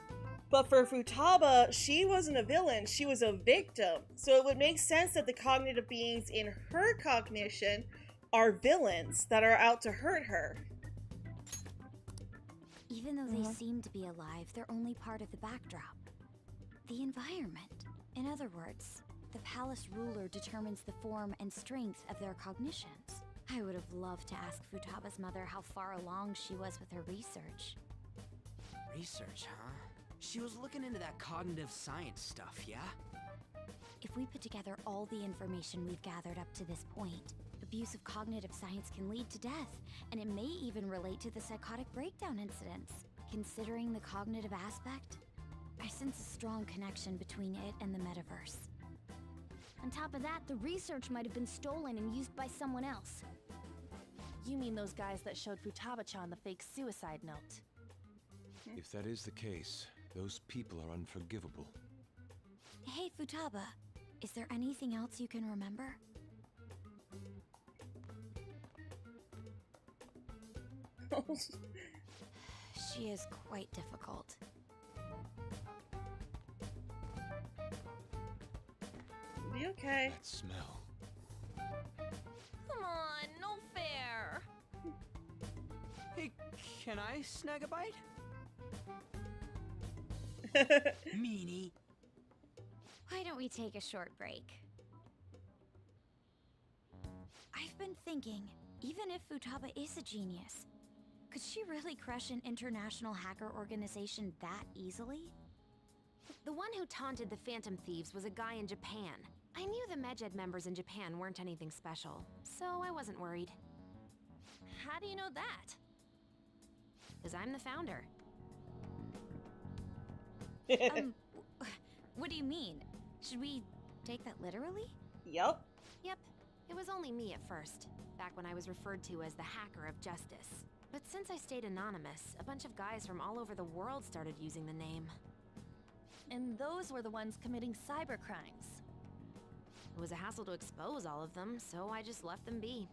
But for Futaba, she wasn't a villain, she was a victim. So it would make sense that the cognitive beings in her cognition are villains that are out to hurt her. Even though they seem to be alive, they're only part of the backdrop. The environment. In other words, the palace ruler determines the form and strength of their cognitions. I would have loved to ask Futaba's mother how far along she was with her research. Research, huh? She was looking into that cognitive science stuff, yeah? If we put together all the information we've gathered up to this point, abuse of cognitive science can lead to death, and it may even relate to the psychotic breakdown incidents. Considering the cognitive aspect, I sense a strong connection between it and the metaverse. On top of that, the research might have been stolen and used by someone else. You mean those guys that showed Futaba-chan the fake suicide note? If that is the case, those people are unforgivable. Hey, Futaba, is there anything else you can remember? She is quite difficult. Be okay. That smell. Come on, no fair. Hey, can I snag a bite? Meanie. Why don't we take a short break? I've been thinking, even if Futaba is a genius, could she really crush an international hacker organization that easily? The one who taunted the Phantom Thieves was a guy in Japan. I knew the Medjed members in Japan weren't anything special, so I wasn't worried. How do you know that? Because I'm the founder. What do you mean? Should we take that literally? Yup. Yep, it was only me at first, back when I was referred to as the Hacker of Justice. But since I stayed anonymous, a bunch of guys from all over the world started using the name. And those were the ones committing cybercrimes. It was a hassle to expose all of them, so I just left them be.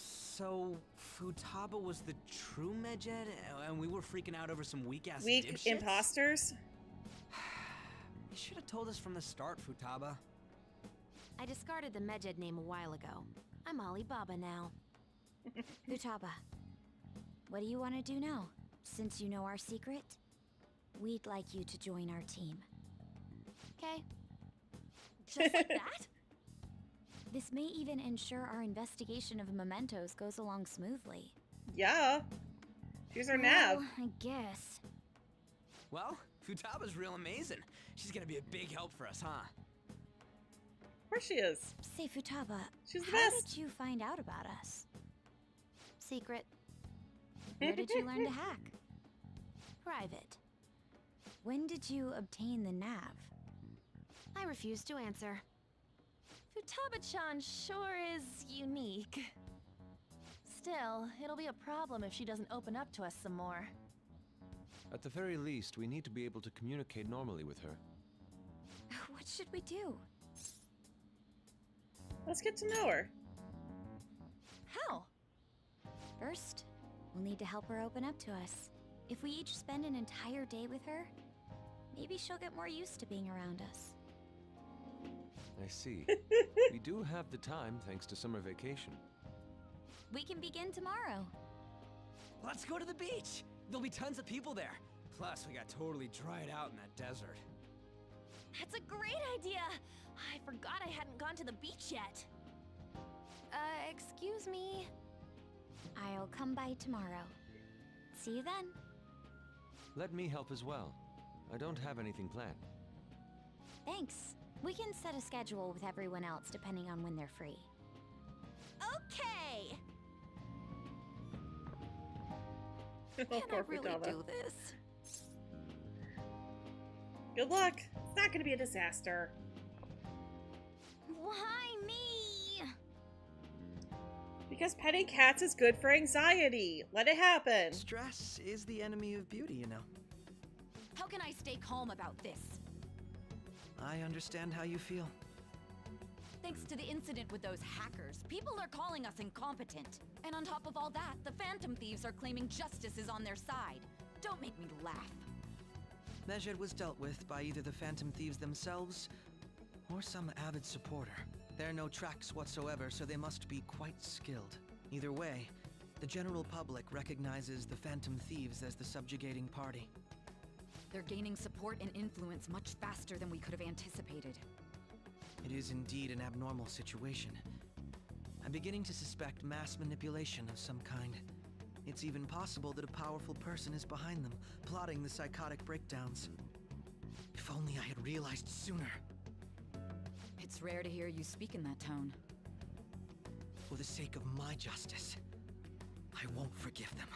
So Futaba was the true Medjed, and we were freaking out over some weak-ass Weak dipshits? imposters? You should have told us from the start, Futaba. I discarded the Medjed name a while ago. I'm Alibaba now. Futaba, what do you want to do now? Since you know our secret, we'd like you to join our team. Okay. Just like that? This may even ensure our investigation of mementos goes along smoothly. Yeah. Here's our nav. Well, I guess. Well, Futaba's real amazing. She's gonna be a big help for us, huh? Of course she is. Say, Futaba, She's the how best. did you find out about us? Secret. Where did you learn to hack? Private. When did you obtain the nav? I refuse to answer. Futaba-chan sure is unique. Still, it'll be a problem if she doesn't open up to us some more. At the very least, we need to be able to communicate normally with her. What should we do? Let's get to know her. How? First, we'll need to help her open up to us. If we each spend an entire day with her, maybe she'll get more used to being around us. I see. We do have the time thanks to summer vacation. We can begin tomorrow. Let's go to the beach! There'll be tons of people there. Plus, we got totally dried out in that desert. That's a great idea! I forgot I hadn't gone to the beach yet. Excuse me. I'll come by tomorrow. See you then. Let me help as well. I don't have anything planned. Thanks. We can set a schedule with everyone else depending on when they're free. Okay! Oh, Can I poor really Futaba. do this? Good luck. It's not going to be a disaster. Why me? Because petting cats is good for anxiety. Let it happen. Stress is the enemy of beauty, you know. How can I stay calm about this? I understand how you feel. Thanks to the incident with those hackers, people are calling us incompetent. And on top of all that, the Phantom Thieves are claiming justice is on their side. Don't make me laugh. Mejed was dealt with by either the Phantom Thieves themselves or some avid supporter. There are no tracks whatsoever, so they must be quite skilled. Either way, the general public recognizes the Phantom Thieves as the subjugating party. They're gaining support and influence much faster than we could have anticipated. It is indeed an abnormal situation. I'm beginning to suspect mass manipulation of some kind. It's even possible that a powerful person is behind them, plotting the psychotic breakdowns. If only I had realized sooner. It's rare to hear you speak in that tone. For the sake of my justice, I won't forgive them.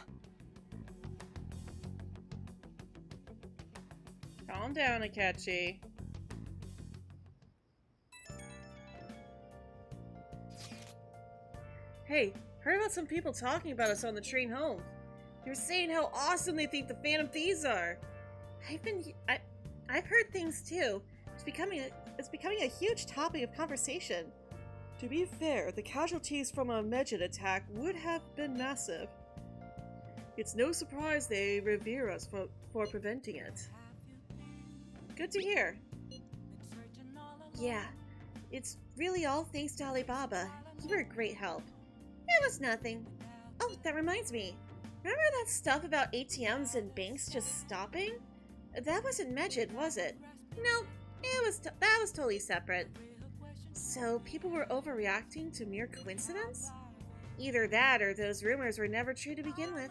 Calm down, Akechi. Hey, heard about some people talking about us on the train home. They were saying how awesome they think the Phantom Thieves are. I've heard things too. It's becoming a huge topic of conversation. To be fair, the casualties from a Mejid attack would have been massive. It's no surprise they revere us for preventing it. Good to hear. Yeah, it's really all thanks to Alibaba. You were a great help. It was nothing. Oh, that reminds me. Remember that stuff about ATMs and banks just stopping? That wasn't Mejid, was it? No, that was totally separate. So people were overreacting to mere coincidence? Either that or those rumors were never true to begin with.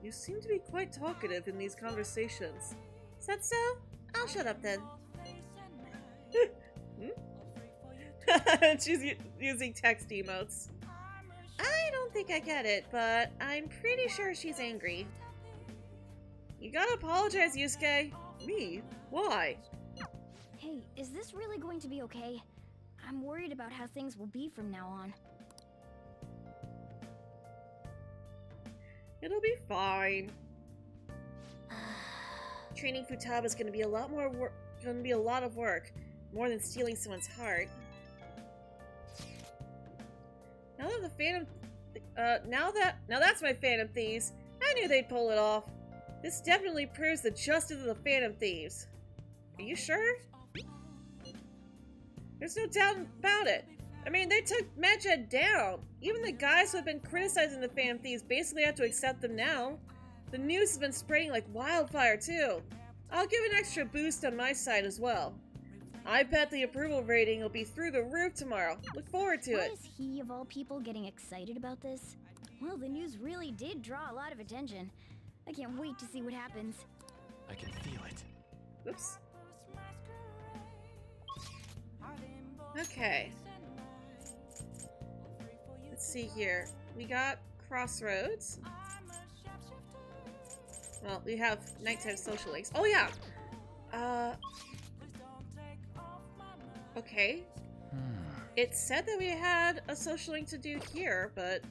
You seem to be quite talkative in these conversations. Is that so? I'll shut up then. She's using text emotes. I don't think I get it, but I'm pretty sure she's angry. You gotta apologize, Yusuke. Me? Why? Hey, is this really going to be okay? I'm worried about how things will be from now on. It'll be fine. Training Futaba is gonna be a lot of work. More than stealing someone's heart. Now that the Phantom... now that's my Phantom Thieves. I knew they'd pull it off. This definitely proves the justice of the Phantom Thieves. Are you sure? There's no doubt about it. I mean, they took Mejid down. Even the guys who have been criticizing the Phantom Thieves basically have to accept them now. The news has been spreading like wildfire, too. I'll give an extra boost on my side as well. I bet the approval rating will be through the roof tomorrow. Look forward to it. Why is he, of all people, getting excited about this? Well, the news really did draw a lot of attention. I can't wait to see what happens. I can feel it. Oops. Okay. Let's see here. We got Crossroads. Well, we have nighttime social links. Oh, yeah! Okay. It said that we had a social link to do here, but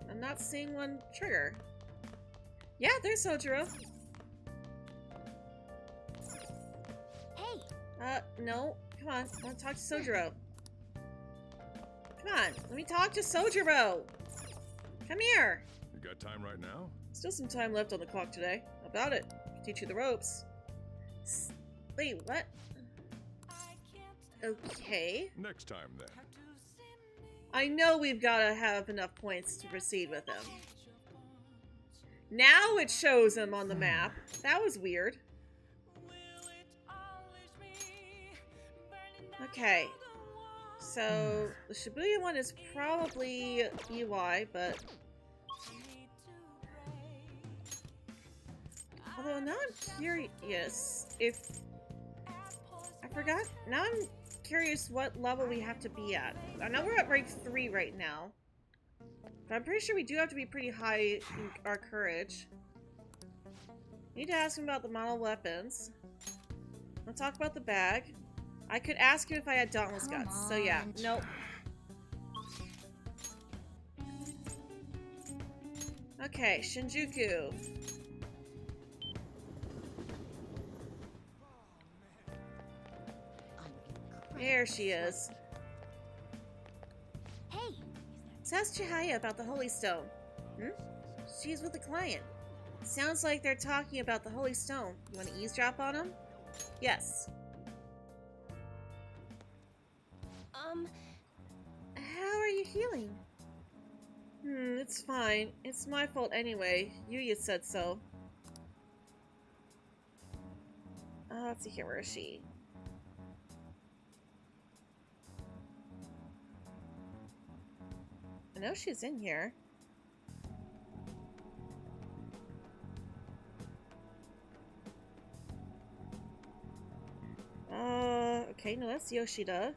I'm not seeing one trigger. Yeah, there's Sojiro. Hey! No. Come on. I want to talk to Sojiro. Come on. Let me talk to Sojiro. Come here. You got time right now? Still some time left on the clock today. How about it? Teach you the ropes. Wait, what? Okay. Next time, then. I know we've got to have enough points to proceed with him. Now it shows him on the map. That was weird. Okay. So, the Shibuya one is probably UI, but... Although now I'm curious if... I forgot. Now I'm curious what level we have to be at. I know we're at rank 3 right now. But I'm pretty sure we do have to be pretty high in our courage. Need to ask him about the model weapons. Let's talk about the bag. I could ask him if I had Dauntless Guts, so yeah, nope. Okay, Shinjuku. There she is. Hey! So ask Chihaya about the Holy Stone. Hmm? She's with the client. Sounds like they're talking about the Holy Stone. You want to eavesdrop on them? Yes. How are you healing? It's fine. It's my fault anyway. Yuya said so. Let's see here. Where is she? I know she's in here. Okay, no, that's Yoshida.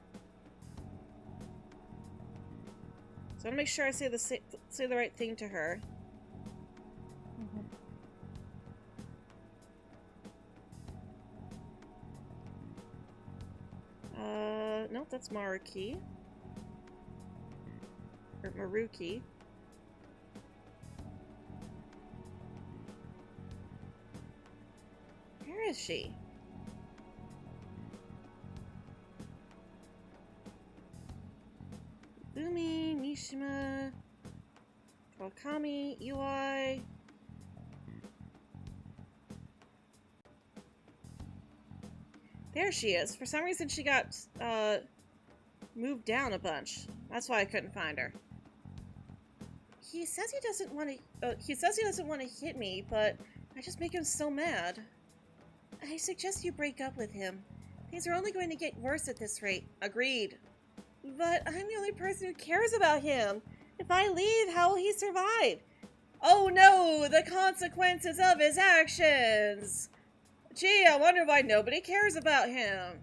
So I want to make sure I say the right thing to her. Nope, that's Maruki. Or Maruki. Where is she? Umi, Mishima, Kawakami, UI. There she is. For some reason she got moved down a bunch. That's why I couldn't find her. He says he doesn't want to hit me, but I just make him so mad. I suggest you break up with him. Things are only going to get worse at this rate. Agreed. But I'm the only person who cares about him. If I leave, how will he survive? Oh no, the consequences of his actions! Gee, I wonder why nobody cares about him.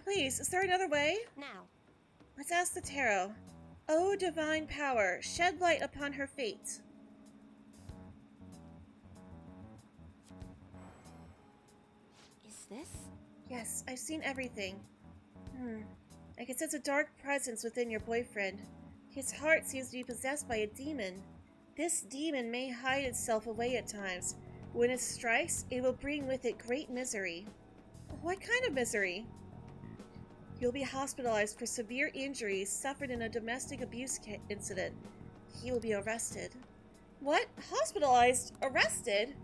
Please, is there another way? Now. Let's ask the tarot. O divine power, shed light upon her fate. Is this? Yes, I've seen everything. I can sense a dark presence within your boyfriend. His heart seems to be possessed by a demon. This demon may hide itself away at times. When it strikes, it will bring with it great misery. What kind of misery? You'll be hospitalized for severe injuries suffered in a domestic abuse incident. He will be arrested. What? Hospitalized? Arrested?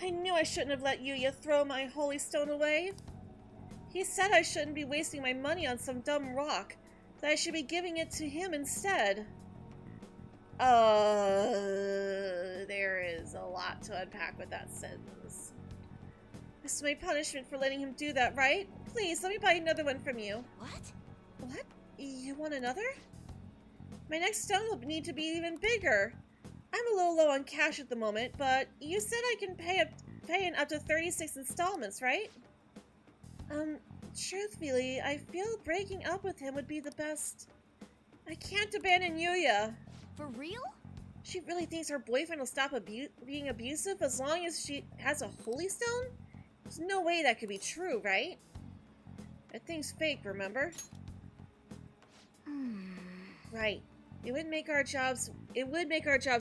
I knew I shouldn't have let Yuya throw my holy stone away. He said I shouldn't be wasting my money on some dumb rock, that I should be giving it to him instead. There is a lot to unpack with that sentence. This is my punishment for letting him do that, right? Please, let me buy another one from you. What? What? You want another? My next stone will need to be even bigger. I'm a little low on cash at the moment, but you said I can pay in up to 36 installments, right? Truthfully, I feel breaking up with him would be the best. I can't abandon Yuya. For real? She really thinks her boyfriend will stop being abusive as long as she has a holy stone? There's no way that could be true, right? That thing's fake, remember? Right. It would make our jobs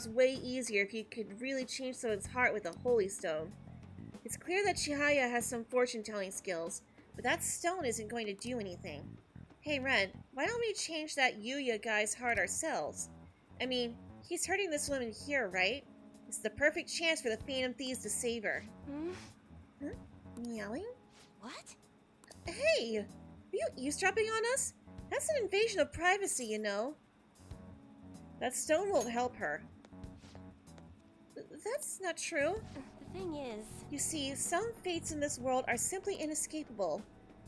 way easier if you could really change someone's heart with a holy stone. It's clear that Chihaya has some fortune-telling skills, but that stone isn't going to do anything. Hey Ren, why don't we change that Yuya guy's heart ourselves? I mean, he's hurting this woman here, right? It's the perfect chance for the Phantom Thieves to save her. Huh? Meowing? What? Hey! Are you eavesdropping on us? That's an invasion of privacy, you know. That stone won't help her. That's not true. The thing is... You see, some fates in this world are simply inescapable.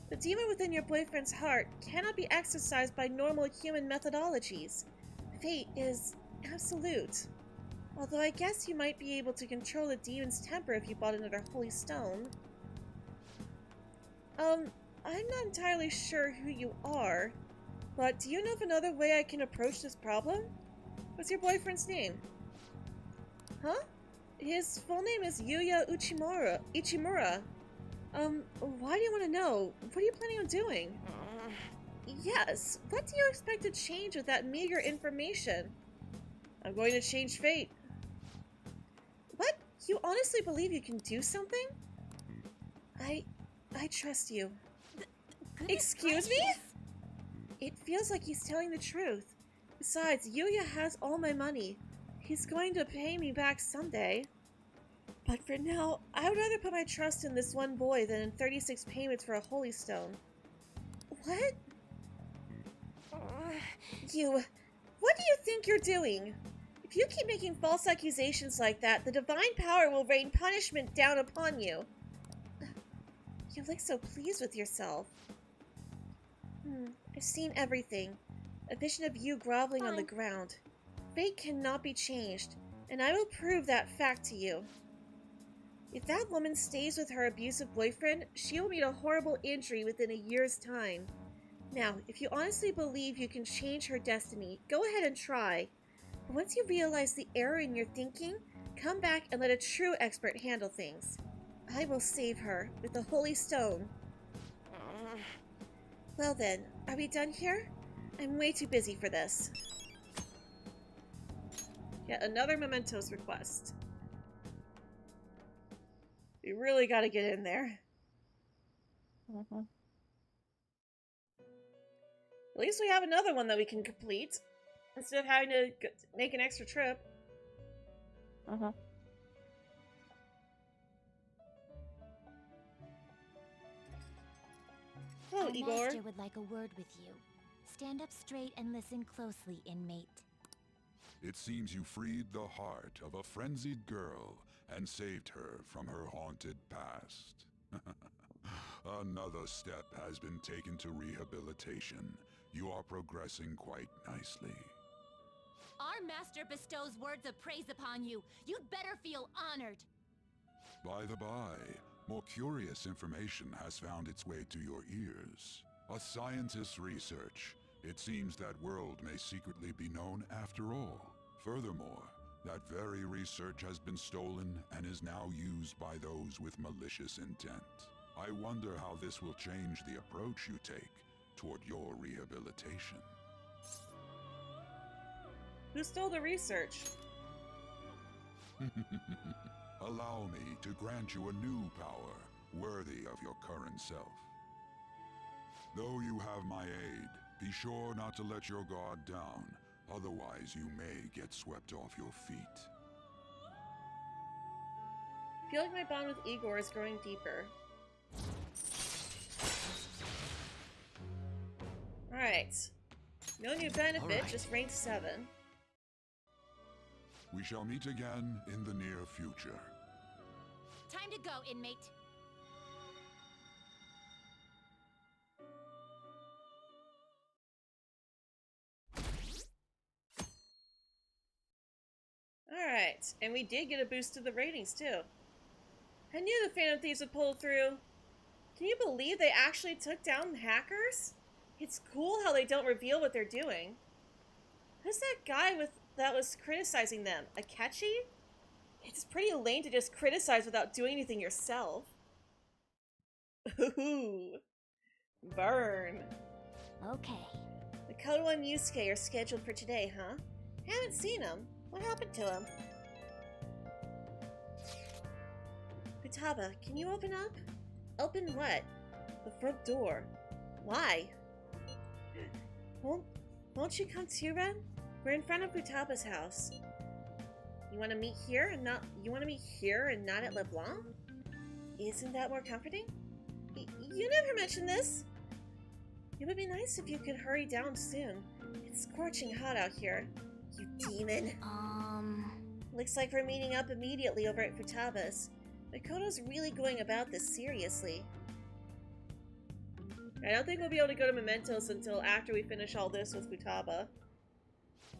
The demon within your boyfriend's heart cannot be exorcised by normal human methodologies. Fate is absolute. Although I guess you might be able to control the demon's temper if you bought another holy stone. I'm not entirely sure who you are, but do you know of another way I can approach this problem? What's your boyfriend's name? Huh? His full name is Yuya Ichimura. Why do you want to know? What are you planning on doing? Yes, what do you expect to change with that meager information? I'm going to change fate. What? You honestly believe you can do something? I trust you. Excuse me? It feels like he's telling the truth. Besides, Yuya has all my money. He's going to pay me back someday. But for now, I would rather put my trust in this one boy than in 36 payments for a holy stone. What? What do you think you're doing? If you keep making false accusations like that, the divine power will rain punishment down upon you. You look so pleased with yourself. I've seen everything. A vision of you groveling on the ground. Fate cannot be changed, and I will prove that fact to you. If that woman stays with her abusive boyfriend, she will meet a horrible injury within a year's time. Now, if you honestly believe you can change her destiny, go ahead and try. But once you realize the error in your thinking, come back and let a true expert handle things. I will save her with the holy stone. Well then, are we done here? I'm way too busy for this. Yet another mementos request. We really gotta get in there. At least we have another one that we can complete, instead of having to make an extra trip. Hello, Our Igor. master would like a word with you. Stand up straight and listen closely, inmate. It seems you freed the heart of a frenzied girl and saved her from her haunted past. Another step has been taken to rehabilitation. You are progressing quite nicely. Our master bestows words of praise upon you. You'd better feel honored. By the by, more curious information has found its way to your ears. A scientist's research. It seems that world may secretly be known after all. Furthermore, that very research has been stolen and is now used by those with malicious intent. I wonder how this will change the approach you take toward your rehabilitation. Who stole the research? Allow me to grant you a new power, worthy of your current self. Though you have my aid, be sure not to let your guard down, otherwise you may get swept off your feet. I feel like my bond with Igor is growing deeper. Alright. No new benefit, just rank 7. We shall meet again in the near future. Time to go, inmate. Alright, and we did get a boost to the ratings too. I knew the Phantom Thieves would pull through. Can you believe they actually took down hackers? It's cool how they don't reveal what they're doing. Who's that guy that was criticizing them? Akechi? It's pretty lame to just criticize without doing anything yourself. Ooh. Burn. Okay. Makoto and Yusuke are scheduled for today, huh? Haven't seen them. What happened to him? Futaba, can you open up? Open what? The front door. Why? Won't you come too, Ren? We're in front of Futaba's house. You want to meet here and not? You want to meet here and not at LeBlanc? Isn't that more comforting? You never mentioned this. It would be nice if you could hurry down soon. It's scorching hot out here. You demon. Looks like we're meeting up immediately over at Futaba's. Makoto's really going about this seriously. I don't think we'll be able to go to Mementos until after we finish all this with Futaba.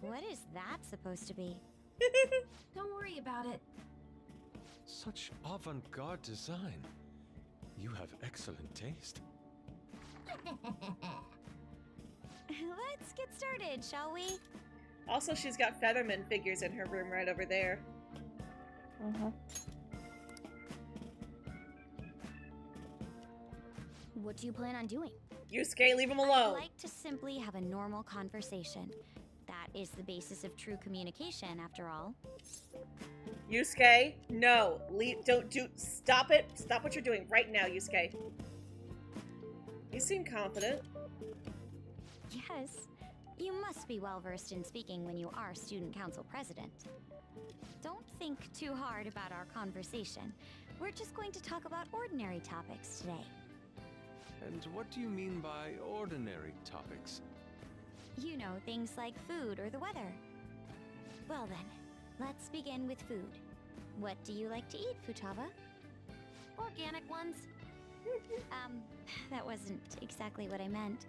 What is that supposed to be? Don't worry about it. Such avant-garde design. You have excellent taste. Let's get started, shall we? Also, she's got Featherman figures in her room right over there. What do you plan on doing? Yusuke, leave him I'd alone. like to simply have a normal conversation. That is the basis of true communication, after all. Yusuke, no. Stop it. Stop what you're doing right now, Yusuke. You seem confident. Yes, you must be well versed in speaking when you are student council president. Don't think too hard about our conversation. We're just going to talk about ordinary topics today. And what do you mean by ordinary topics? You know, things like food or the weather. Well then, let's begin with food. What do you like to eat, Futaba? Organic ones. That wasn't exactly what I meant.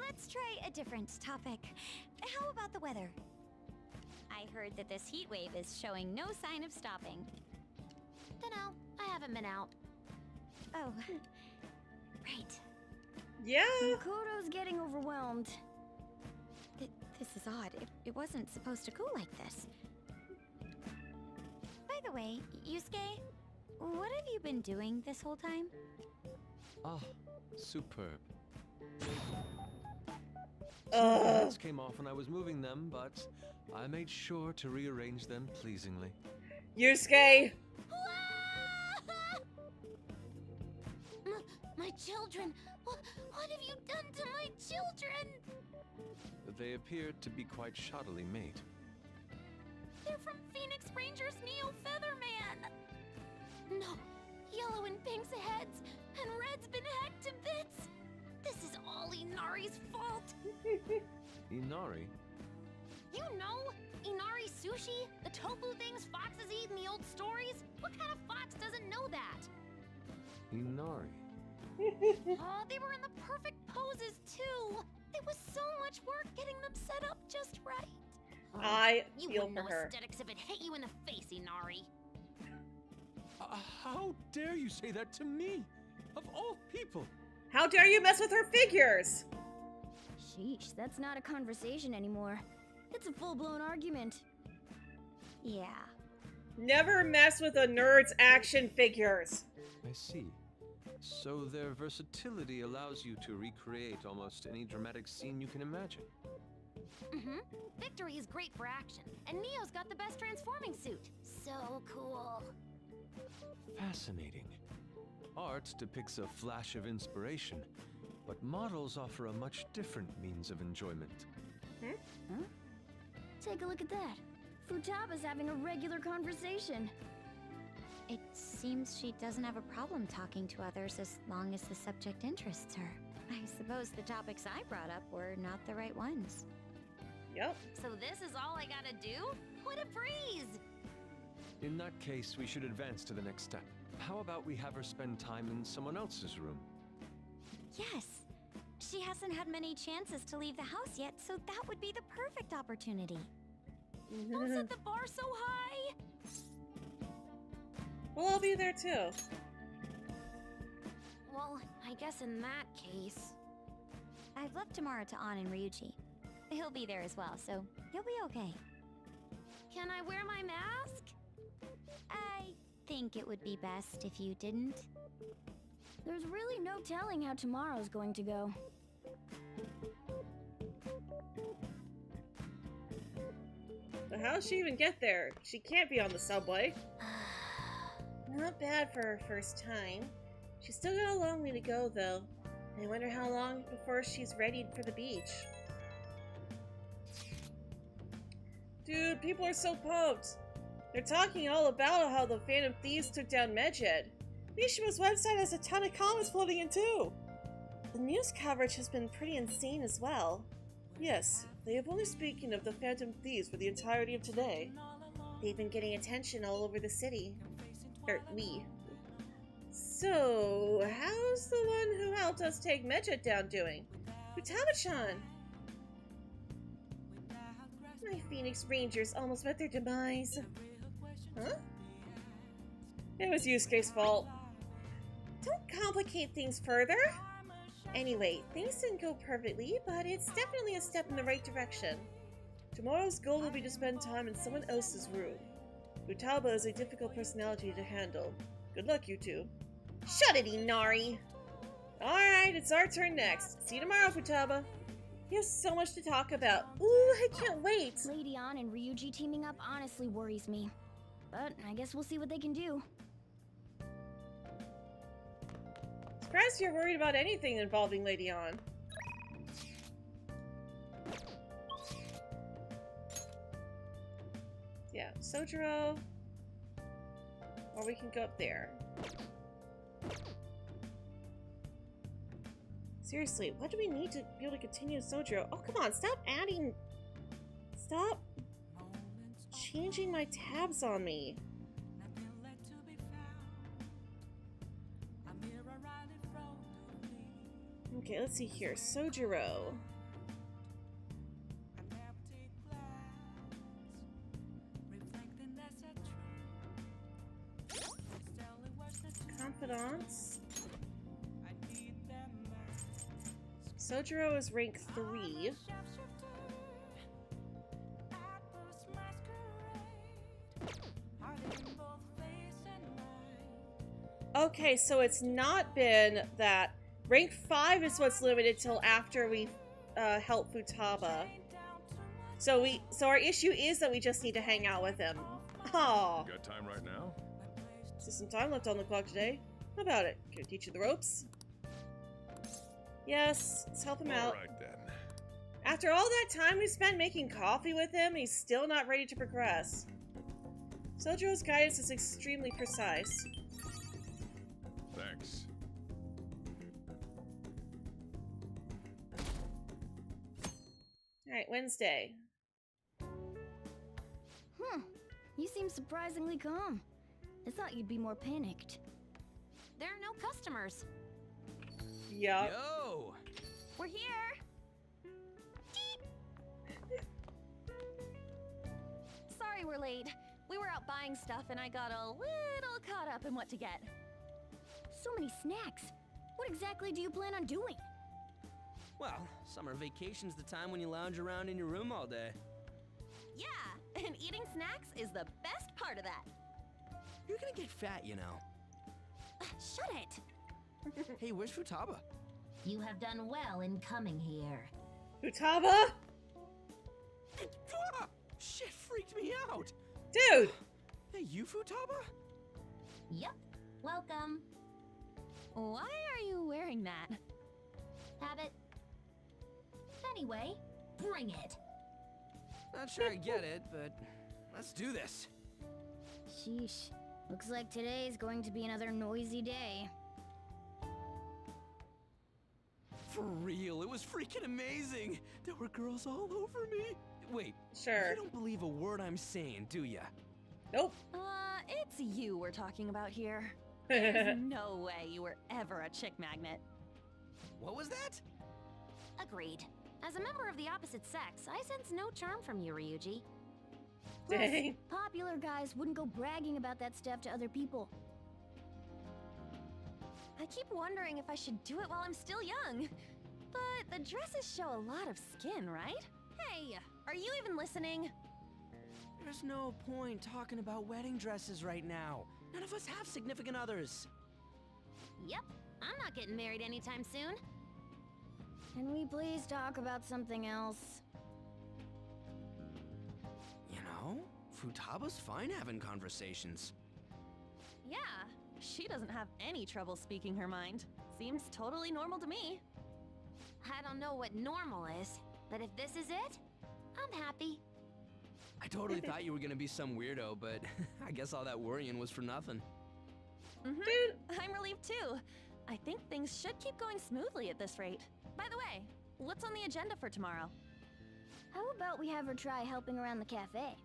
Let's try a different topic. How about the weather? I heard that this heat wave is showing no sign of stopping. Dunno, I haven't been out. Oh, right. Yeah. Makoto's getting overwhelmed. This is odd. It wasn't supposed to cool like this. By the way, Yusuke, what have you been doing this whole time? Ah, superb. Ugh. Lights came off when I was moving them, but I made sure to rearrange them pleasingly. Yusuke! My children! What have you done to my children? They appeared to be quite shoddily made. They're from Phoenix Rangers Neo Featherman! No, Yellow and Pink's heads, and Red's been hacked to bits! This is all Inari's fault! Inari? You know, Inari sushi? The tofu things foxes eat in the old stories? What kind of fox doesn't know that? Inari? Oh, they were in the perfect poses, too! It was so much work getting them set up just right. I You feel wouldn't for know her. aesthetics if it hit you in the face, Inari. How dare you say that to me? Of all people! How dare you mess with her figures? Sheesh, that's not a conversation anymore. It's a full-blown argument. Yeah. Never mess with a nerd's action figures. I see. So their versatility allows you to recreate almost any dramatic scene you can imagine. Mm-hmm. Victory is great for action, and Neo's got the best transforming suit. So cool. Fascinating. Art depicts a flash of inspiration, but models offer a much different means of enjoyment. Huh? Take a look at that. Futaba's having a regular conversation. It seems she doesn't have a problem talking to others as long as the subject interests her. I suppose the topics I brought up were not the right ones. Yep. So this is all I gotta do? What a breeze! In that case, we should advance to the next step. How about we have her spend time in someone else's room? Yes. She hasn't had many chances to leave the house yet, so that would be the perfect opportunity. Don't set the bar so high! Well, I'll be there too. Well, I guess in that case... I've left Tamara to An and Ryuchi. He'll be there as well, so you'll be okay. Can I wear my mask? I think it would be best if you didn't. There's really no telling how tomorrow's going to go. But how does she even get there? She can't be on the subway. Not bad for her first time. She's still got a long way to go, though. I wonder how long before she's ready for the beach. Dude, people are so pumped. They're talking all about how the Phantom Thieves took down Medjed. Mishima's website has a ton of comments floating in too. The news coverage has been pretty insane as well. Yes, they have only speaking of the Phantom Thieves for the entirety of today. They've been getting attention all over the city. So, how's the one who helped us take Medjed down doing? Futaba-chan! My Phoenix Rangers almost met their demise. Huh? It was Yusuke's fault. Don't complicate things further. Anyway, things didn't go perfectly, but it's definitely a step in the right direction. Tomorrow's goal will be to spend time in someone else's room. Futaba is a difficult personality to handle. Good luck, you two. Shut it, Inari! Alright, it's our turn next. See you tomorrow, Futaba. We have so much to talk about. Ooh, I can't wait! Lady Ann and Ryuji teaming up honestly worries me. But I guess we'll see what they can do. Surprised you're worried about anything involving Lady Ann. Yeah, Sojiro. Or we can go up there. Seriously, what do we need to be able to continue Sojiro? Oh, come on, stop adding... Stop changing my tabs on me. Okay, let's see here. Sojiro. Confidants. Sojiro is rank 3. Okay, so it's not been that. Rank 5 is what's limited till after we help Futaba. So our issue is that we just need to hang out with him. Oh. You got time right now? There's some time left on the clock today. How about it? Can I teach you the ropes? Yes, let's help him out. Alright then. After all that time we spent making coffee with him, he's still not ready to progress. Sojiro's guidance is extremely precise. Thanks. Alright, Wednesday. You seem surprisingly calm. I thought you'd be more panicked. There are no customers. Yup. Yo! We're here! Sorry we're late. We were out buying stuff and I got a little caught up in what to get. So many snacks. What exactly do you plan on doing? Well, summer vacation's the time when you lounge around in your room all day. Yeah, and eating snacks is the best part of that. You're gonna get fat, you know. Shut it! Hey, where's Futaba? You have done well in coming here. Futaba? Ah, shit freaked me out! Dude! Hey, you Futaba? Yep. Welcome. Why are you wearing that? Habit. Anyway, bring it. Not sure I get it, but let's do this. Sheesh. Looks like today's going to be another noisy day. For real, it was freaking amazing! There were girls all over me! Wait, sure. You don't believe a word I'm saying, do ya? Nope. It's you we're talking about here. There's no way you were ever a chick magnet. What was that? Agreed. As a member of the opposite sex, I sense no charm from you, Ryuji. Dang. Popular guys wouldn't go bragging about that stuff to other people. I keep wondering if I should do it while I'm still young. But the dresses show a lot of skin, right? Hey, are you even listening? There's no point talking about wedding dresses right now. None of us have significant others. Yep, I'm not getting married anytime soon. Can we please talk about something else? You know, Futaba's fine having conversations. Yeah, she doesn't have any trouble speaking her mind. Seems totally normal to me. I don't know what normal is, but if this is it, I'm happy. I totally thought you were gonna be some weirdo, but I guess all that worrying was for nothing. Dude, I'm relieved too. I think things should keep going smoothly at this rate. By the way, what's on the agenda for tomorrow? How about we have her try helping around the cafe?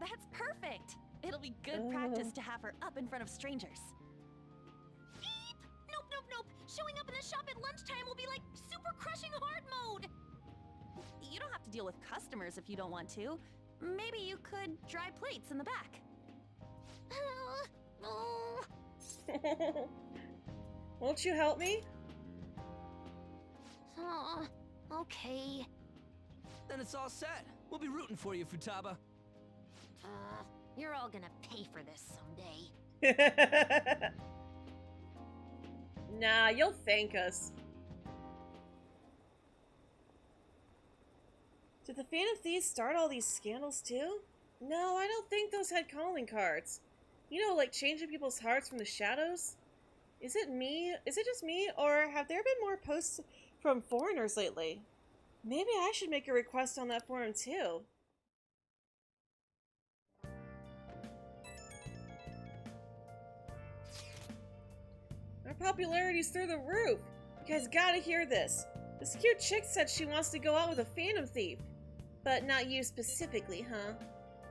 That's perfect! It'll be good practice to have her up in front of strangers. Beep! Nope, nope, nope! Showing up in the shop at lunchtime will be like super crushing hard mode! You don't have to deal with customers if you don't want to. Maybe you could dry plates in the back. Won't you help me? Okay. Then it's all set. We'll be rooting for you, Futaba. You're all gonna pay for this someday. Nah, you'll thank us. Did the Phantom Thieves start all these scandals too? No, I don't think those had calling cards. You know, like changing people's hearts from the shadows? Is it me? Is it just me? Or have there been more posts from foreigners lately? Maybe I should make a request on that forum too. Our popularity's through the roof. You guys gotta hear this. This cute chick said she wants to go out with a Phantom Thief. But not you specifically, huh?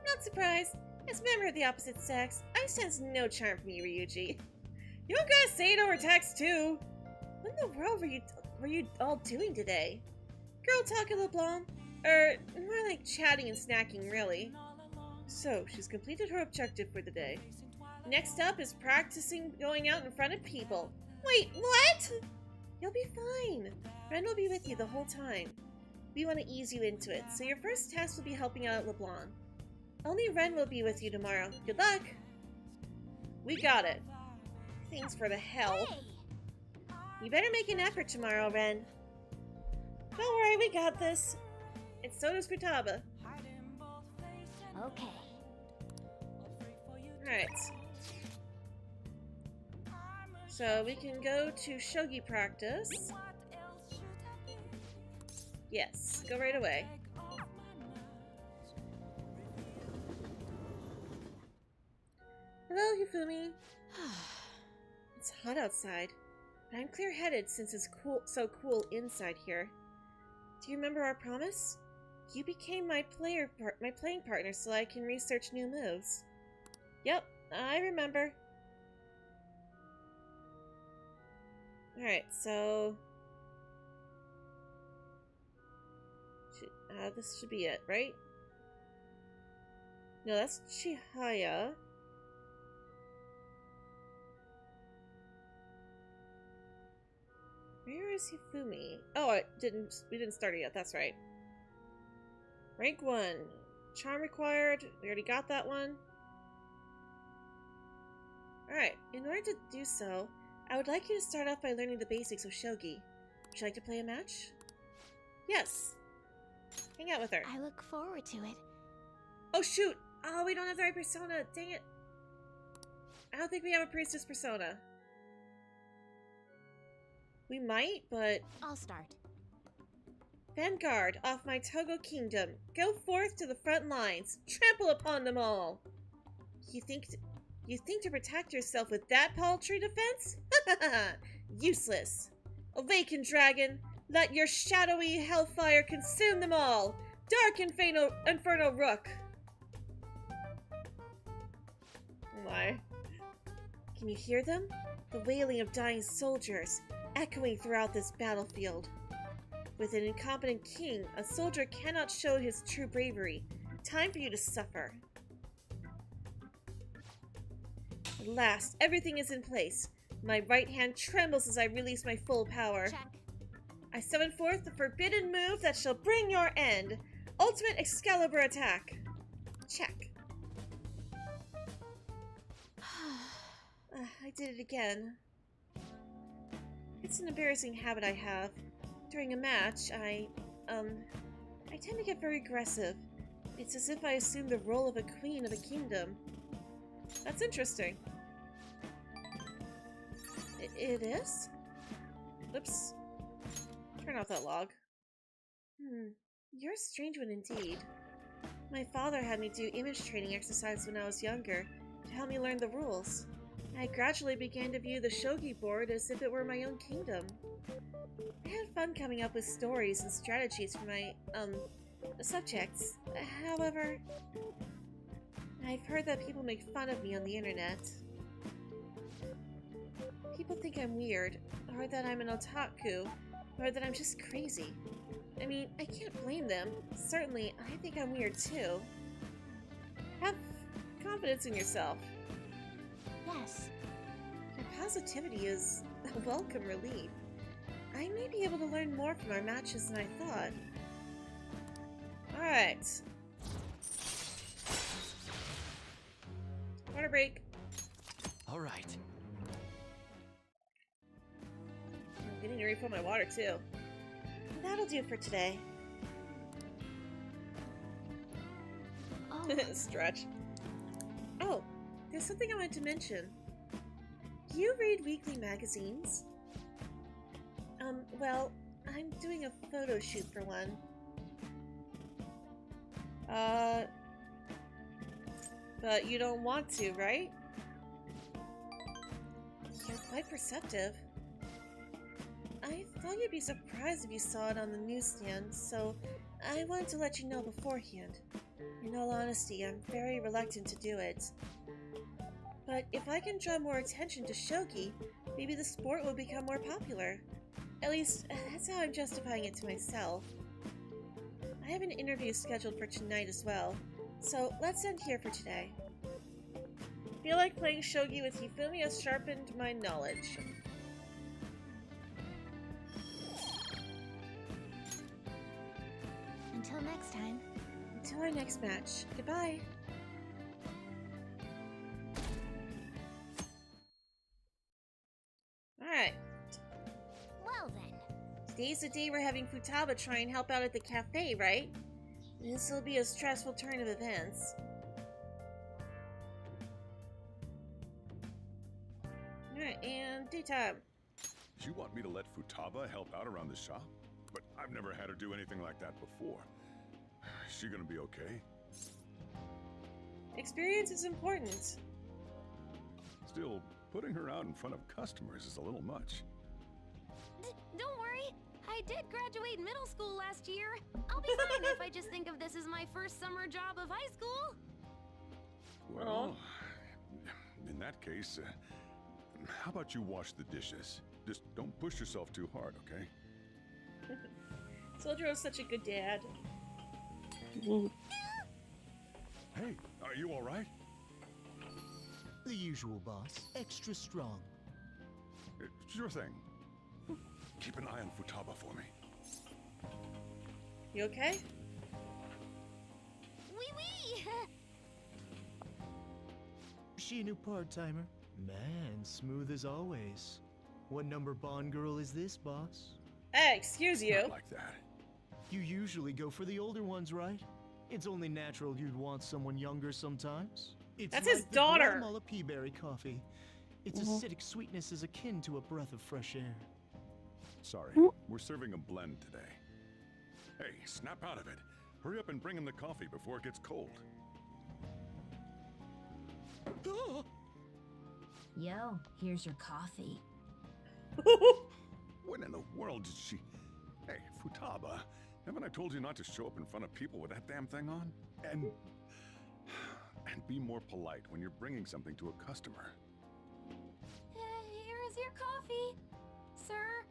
Not surprised. As a member of the opposite sex, I sense no charm from you, Ryuji. You don't gotta say it over text, too. What in the world were you all doing today? Girl talk at LeBlanc? Or more like chatting and snacking, really. So, she's completed her objective for the day. Next up is practicing going out in front of people. Wait, what? You'll be fine. Ren will be with you the whole time. We want to ease you into it, so your first task will be helping out at LeBlanc. Only Ren will be with you tomorrow. Good luck! We got it. Thanks for the help. Hey. You better make an effort tomorrow, Ren. Don't worry, we got this. And so does Futaba. Okay. Alright. So we can go to shogi practice. Yes, go right away. Hello, Hifumi. It's hot outside, but I'm clear-headed since it's so cool inside here. Do you remember our promise? You became my playing partner so I can research new moves. Yep, I remember. Alright, so... this should be it, right? No, that's Chihaya. Where is Hifumi? Oh, we didn't start it yet, that's right. Rank 1. Charm required. We already got that one. Alright, in order to do so, I would like you to start off by learning the basics of shogi. Would you like to play a match? Yes. Hang out with her. I look forward to it. Oh shoot! Oh, we don't have the right persona. Dang it. I don't think we have a priestess persona. We might, but... I'll start. Vanguard, off my Togo kingdom. Go forth to the front lines. Trample upon them all. You think to protect yourself with that paltry defense? Useless. Awaken, dragon. Let your shadowy hellfire consume them all. Dark Inferno Rook. Oh my. Can you hear them? The wailing of dying soldiers, echoing throughout this battlefield. With an incompetent king, a soldier cannot show his true bravery. Time for you to suffer. At last, everything is in place. My right hand trembles as I release my full power. Check. I summon forth the forbidden move that shall bring your end. Ultimate Excalibur attack. Check. I did it again. It's an embarrassing habit I have. During a match, I tend to get very aggressive. It's as if I assume the role of a queen of a kingdom. That's interesting. It is? Oops. Turn off that log. You're a strange one indeed. My father had me do image training exercises when I was younger to help me learn the rules. I gradually began to view the shogi board as if it were my own kingdom. I had fun coming up with stories and strategies for my, subjects. However, I've heard that people make fun of me on the internet. People think I'm weird, or that I'm an otaku, or that I'm just crazy. I mean, I can't blame them. Certainly, I think I'm weird too. Have confidence in yourself. Yes. Your positivity is a welcome relief. I may be able to learn more from our matches than I thought. Alright. Water break. All right. I'm getting to refill my water too. That'll do for today. Oh. Stretch. Oh, there's something I wanted to mention. Do you read weekly magazines? Well, I'm doing a photo shoot for one. But you don't want to, right? You're quite perceptive. I thought you'd be surprised if you saw it on the newsstand, so I wanted to let you know beforehand. In all honesty, I'm very reluctant to do it. But if I can draw more attention to shogi, maybe the sport will become more popular. At least, that's how I'm justifying it to myself. I have an interview scheduled for tonight as well, so let's end here for today. I feel like playing shogi with Hifumi has sharpened my knowledge. Until next time. Until our next match. Goodbye. Alright. Well then. Today's the day we're having Futaba try and help out at the cafe, right? This will be a stressful turn of events. Alright, and daytime. You want me to let Futaba help out around the shop? But I've never had her do anything like that before. Is she gonna be okay? Experience is important. Still, putting her out in front of customers is a little much. Don't worry. I did graduate middle school last year. I'll be fine if I just think of this as my first summer job of high school. Well, in that case, how about you wash the dishes? Just don't push yourself too hard, okay? Soldier was such a good dad. Hey, are you all right? The usual, boss. Extra strong. Sure thing. Keep an eye on Futaba for me. You okay? Wee wee! She a new part-timer? Man, smooth as always. What number Bond girl is this, boss? Hey, excuse you. Not like that. You usually go for the older ones, right? It's only natural you'd want someone younger sometimes. It's That's like his the daughter. Guatemala peaberry coffee. Its acidic sweetness is akin to a breath of fresh air. Sorry, we're serving a blend today. Hey, snap out of it. Hurry up and bring him the coffee before it gets cold. Yo, here's your coffee. When in the world did she... Hey, Futaba, haven't I told you not to show up in front of people with that damn thing on? And be more polite when you're bringing something to a customer. Here is your coffee, sir.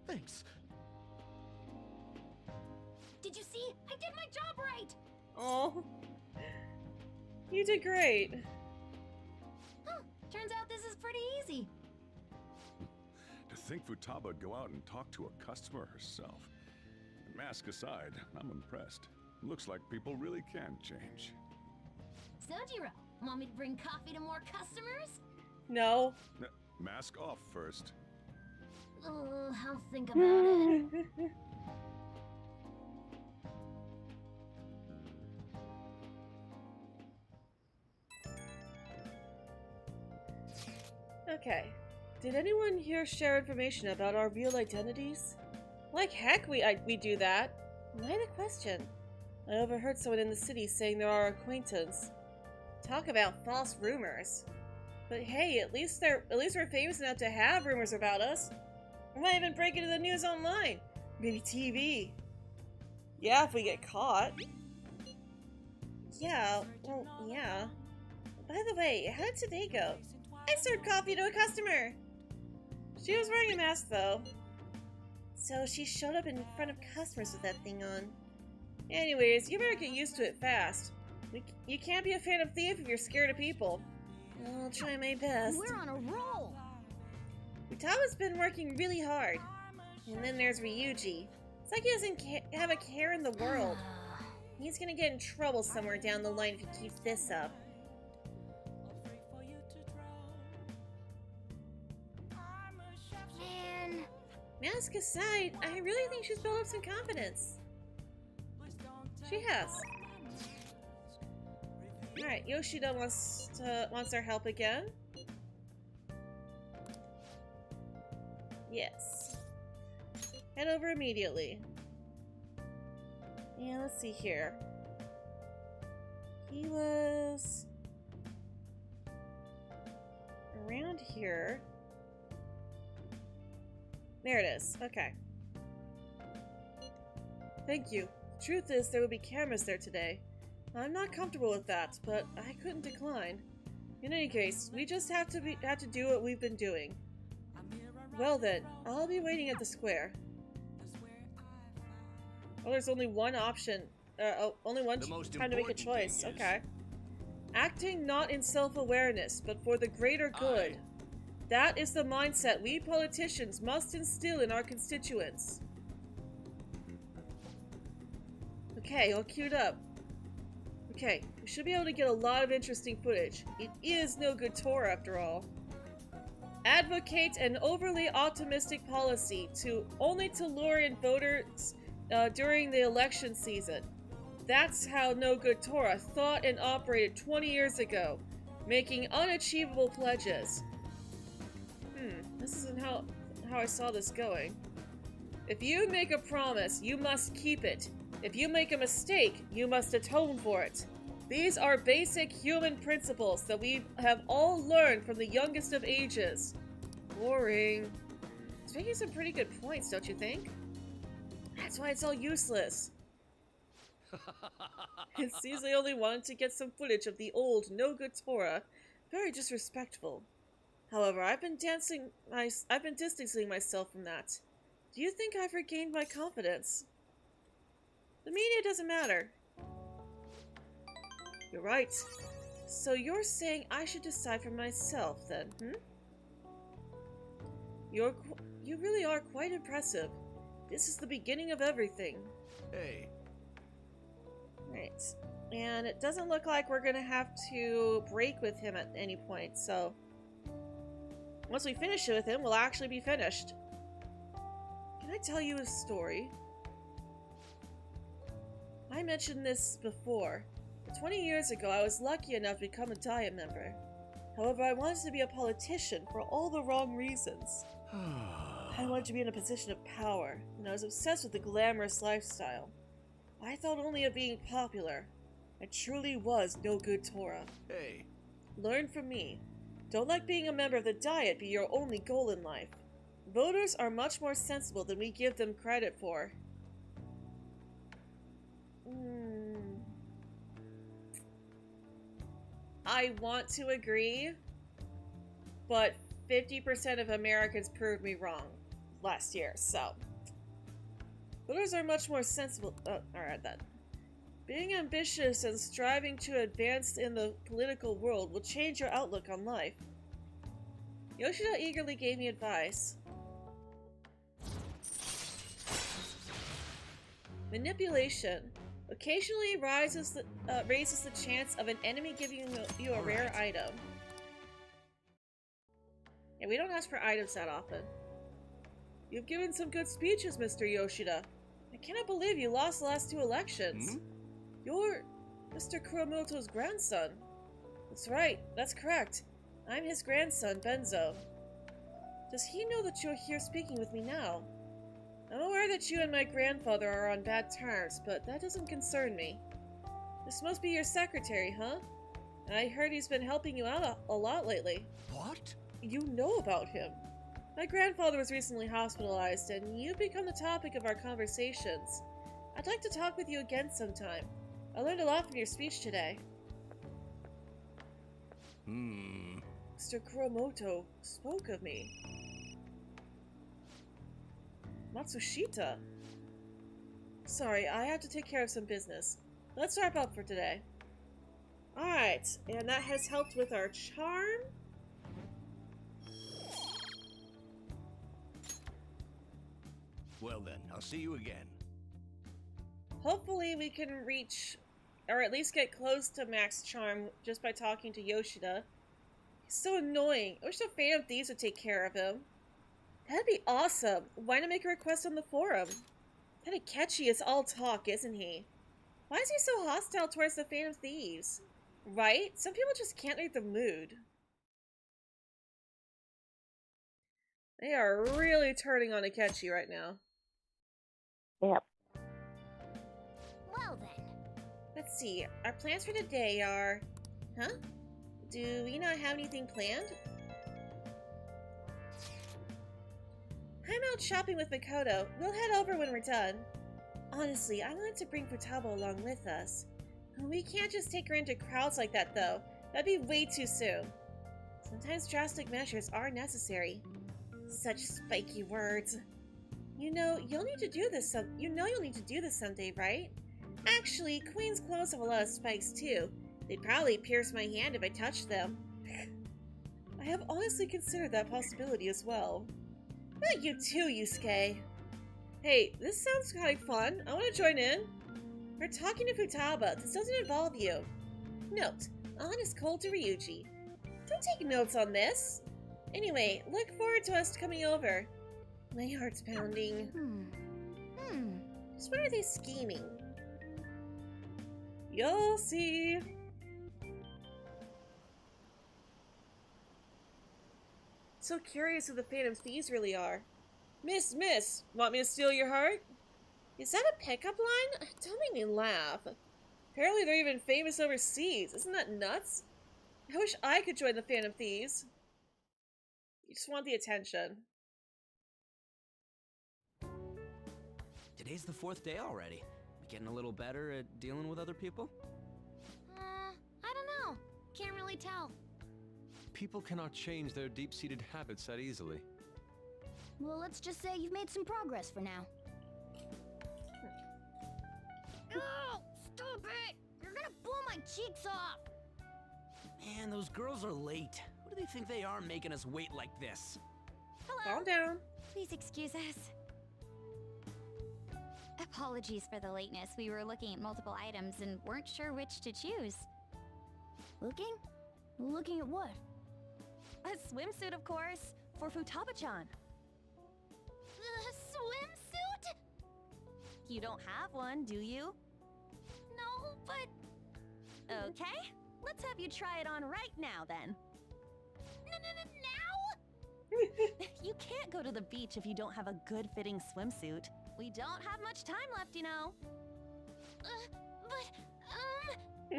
Thanks. Did you see? I did my job right! Oh. You did great. Huh. Turns out this is pretty easy. To think Futaba would go out and talk to a customer herself. Mask aside, I'm impressed. Looks like people really can change. Sojiro, want me to bring coffee to more customers? No. Mask off first. Oh, I'll think about it. Okay. Did anyone here share information about our real identities? Like heck we do that. Why the question? I overheard someone in the city saying they're our acquaintance. Talk about false rumors. But hey, at least we're famous enough to have rumors about us. We might even break into the news online. Maybe TV. Yeah, if we get caught. Yeah, well, yeah. By the way, how did today go? I served coffee to a customer! She was wearing a mask, though. So she showed up in front of customers with that thing on. Anyways, you better get used to it fast. You can't be a Phantom Thief if you're scared of people. I'll try my best. We're on a roll! Futaba's been working really hard. And then there's Ryuji. It's like he doesn't have a care in the world. He's gonna get in trouble somewhere down the line if he keeps this up. Mask aside, I really think she's built up some confidence. She has. Alright, Yoshida wants our help again. Yes. Head over immediately. Yeah, let's see here. He was around here. There it is. Okay. Thank you. The truth is, there will be cameras there today. I'm not comfortable with that, but I couldn't decline. In any case, we just have to do what we've been doing. Well then, I'll be waiting at the square. Oh, there's only one option. Only one time to make a choice. Okay. Acting not in self-awareness, but for the greater good. That is the mindset we politicians must instill in our constituents. Okay, all queued up. Okay, we should be able to get a lot of interesting footage. It is no good tour after all. Advocate an overly optimistic policy only to lure in voters during the election season. That's how No Good Torah thought and operated 20 years ago, making unachievable pledges. This isn't how I saw this going. If you make a promise, you must keep it. If you make a mistake, you must atone for it. These are basic human principles that we have all learned from the youngest of ages. Boring. It's making some pretty good points, don't you think? That's why it's all useless. It seems they only wanted to get some footage of the old No Good Torah. Very disrespectful. However, I've been distancing myself from that. Do you think I've regained my confidence? The media doesn't matter. You're right. So you're saying I should decide for myself, then, You really are quite impressive. This is the beginning of everything. Hey. Right. And it doesn't look like we're gonna have to break with him at any point, so... Once we finish it with him, we'll actually be finished. Can I tell you a story? I mentioned this before. 20 years ago, I was lucky enough to become a Diet member. However, I wanted to be a politician for all the wrong reasons. I wanted to be in a position of power, and I was obsessed with the glamorous lifestyle. I thought only of being popular. I truly was No Good Torah. Hey. Learn from me. Don't let being a member of the Diet be your only goal in life. Voters are much more sensible than we give them credit for. I want to agree, but 50% of Americans proved me wrong last year, so. Voters are much more sensible. Alright then. Being ambitious and striving to advance in the political world will change your outlook on life. Yoshida eagerly gave me advice. Manipulation occasionally raises the chance of an enemy giving you a rare item. Yeah, we don't ask for items that often. You've given some good speeches, Mr. Yoshida. I cannot believe you lost the last 2 elections. You're Mr. Kuromoto's grandson. That's right, that's correct. I'm his grandson, Benzo. Does he know that you're here speaking with me now? I'm aware that you and my grandfather are on bad terms, but that doesn't concern me. This must be your secretary, huh? I heard he's been helping you out a lot lately. What? You know about him. My grandfather was recently hospitalized, and you've become the topic of our conversations. I'd like to talk with you again sometime. I learned a lot from your speech today. Mr. Kuromoto spoke of me. Matsushita? Sorry, I have to take care of some business. Let's wrap up for today. Alright, and that has helped with our charm. Well then, I'll see you again. Hopefully we can reach, or at least get close to max charm just by talking to Yoshida. He's so annoying. I wish the Phantom Thieves would take care of him. That'd be awesome. Why not make a request on the forum? That Akechi is all talk, isn't he? Why is he so hostile towards the Phantom Thieves? Right? Some people just can't read the mood. They are really turning on Akechi right now. Yep. Well then. Let's see. Our plans for today are... Huh? Do we not have anything planned? I'm out shopping with Makoto. We'll head over when we're done. Honestly, I wanted to bring Futaba along with us. We can't just take her into crowds like that, though. That'd be way too soon. Sometimes drastic measures are necessary. Such spiky words. You know, you'll need to do this someday, right? Actually, Queen's clothes have a lot of spikes, too. They'd probably pierce my hand if I touched them. I have honestly considered that possibility as well. Not you too, Yusuke. Hey, this sounds kind of fun. I want to join in. We're talking to Futaba. This doesn't involve you. Note, On is cold to Ryuji. Don't take notes on this. Anyway, look forward to us coming over. My heart's pounding. Just what are they scheming? You'll see. So curious who the Phantom Thieves really are. Miss, want me to steal your heart? Is that a pickup line? Don't make me laugh. Apparently they're even famous overseas. Isn't that nuts? I wish I could join the Phantom Thieves. You just want the attention. Today's the 4th day already. Getting a little better at dealing with other people? I don't know. Can't really tell. People cannot change their deep-seated habits that easily. Well, let's just say you've made some progress for now. Oh, stop it! You're gonna blow my cheeks off! Man, those girls are late. Who do they think they are making us wait like this? Hello? Calm down. Please excuse us. Apologies for the lateness. We were looking at multiple items and weren't sure which to choose. Looking? Looking at what? A swimsuit, of course, for Futaba-chan. The swimsuit? You don't have one, do you? No, but... Okay, let's have you try it on right now, then. Now? You can't go to the beach if you don't have a good-fitting swimsuit. We don't have much time left, you know.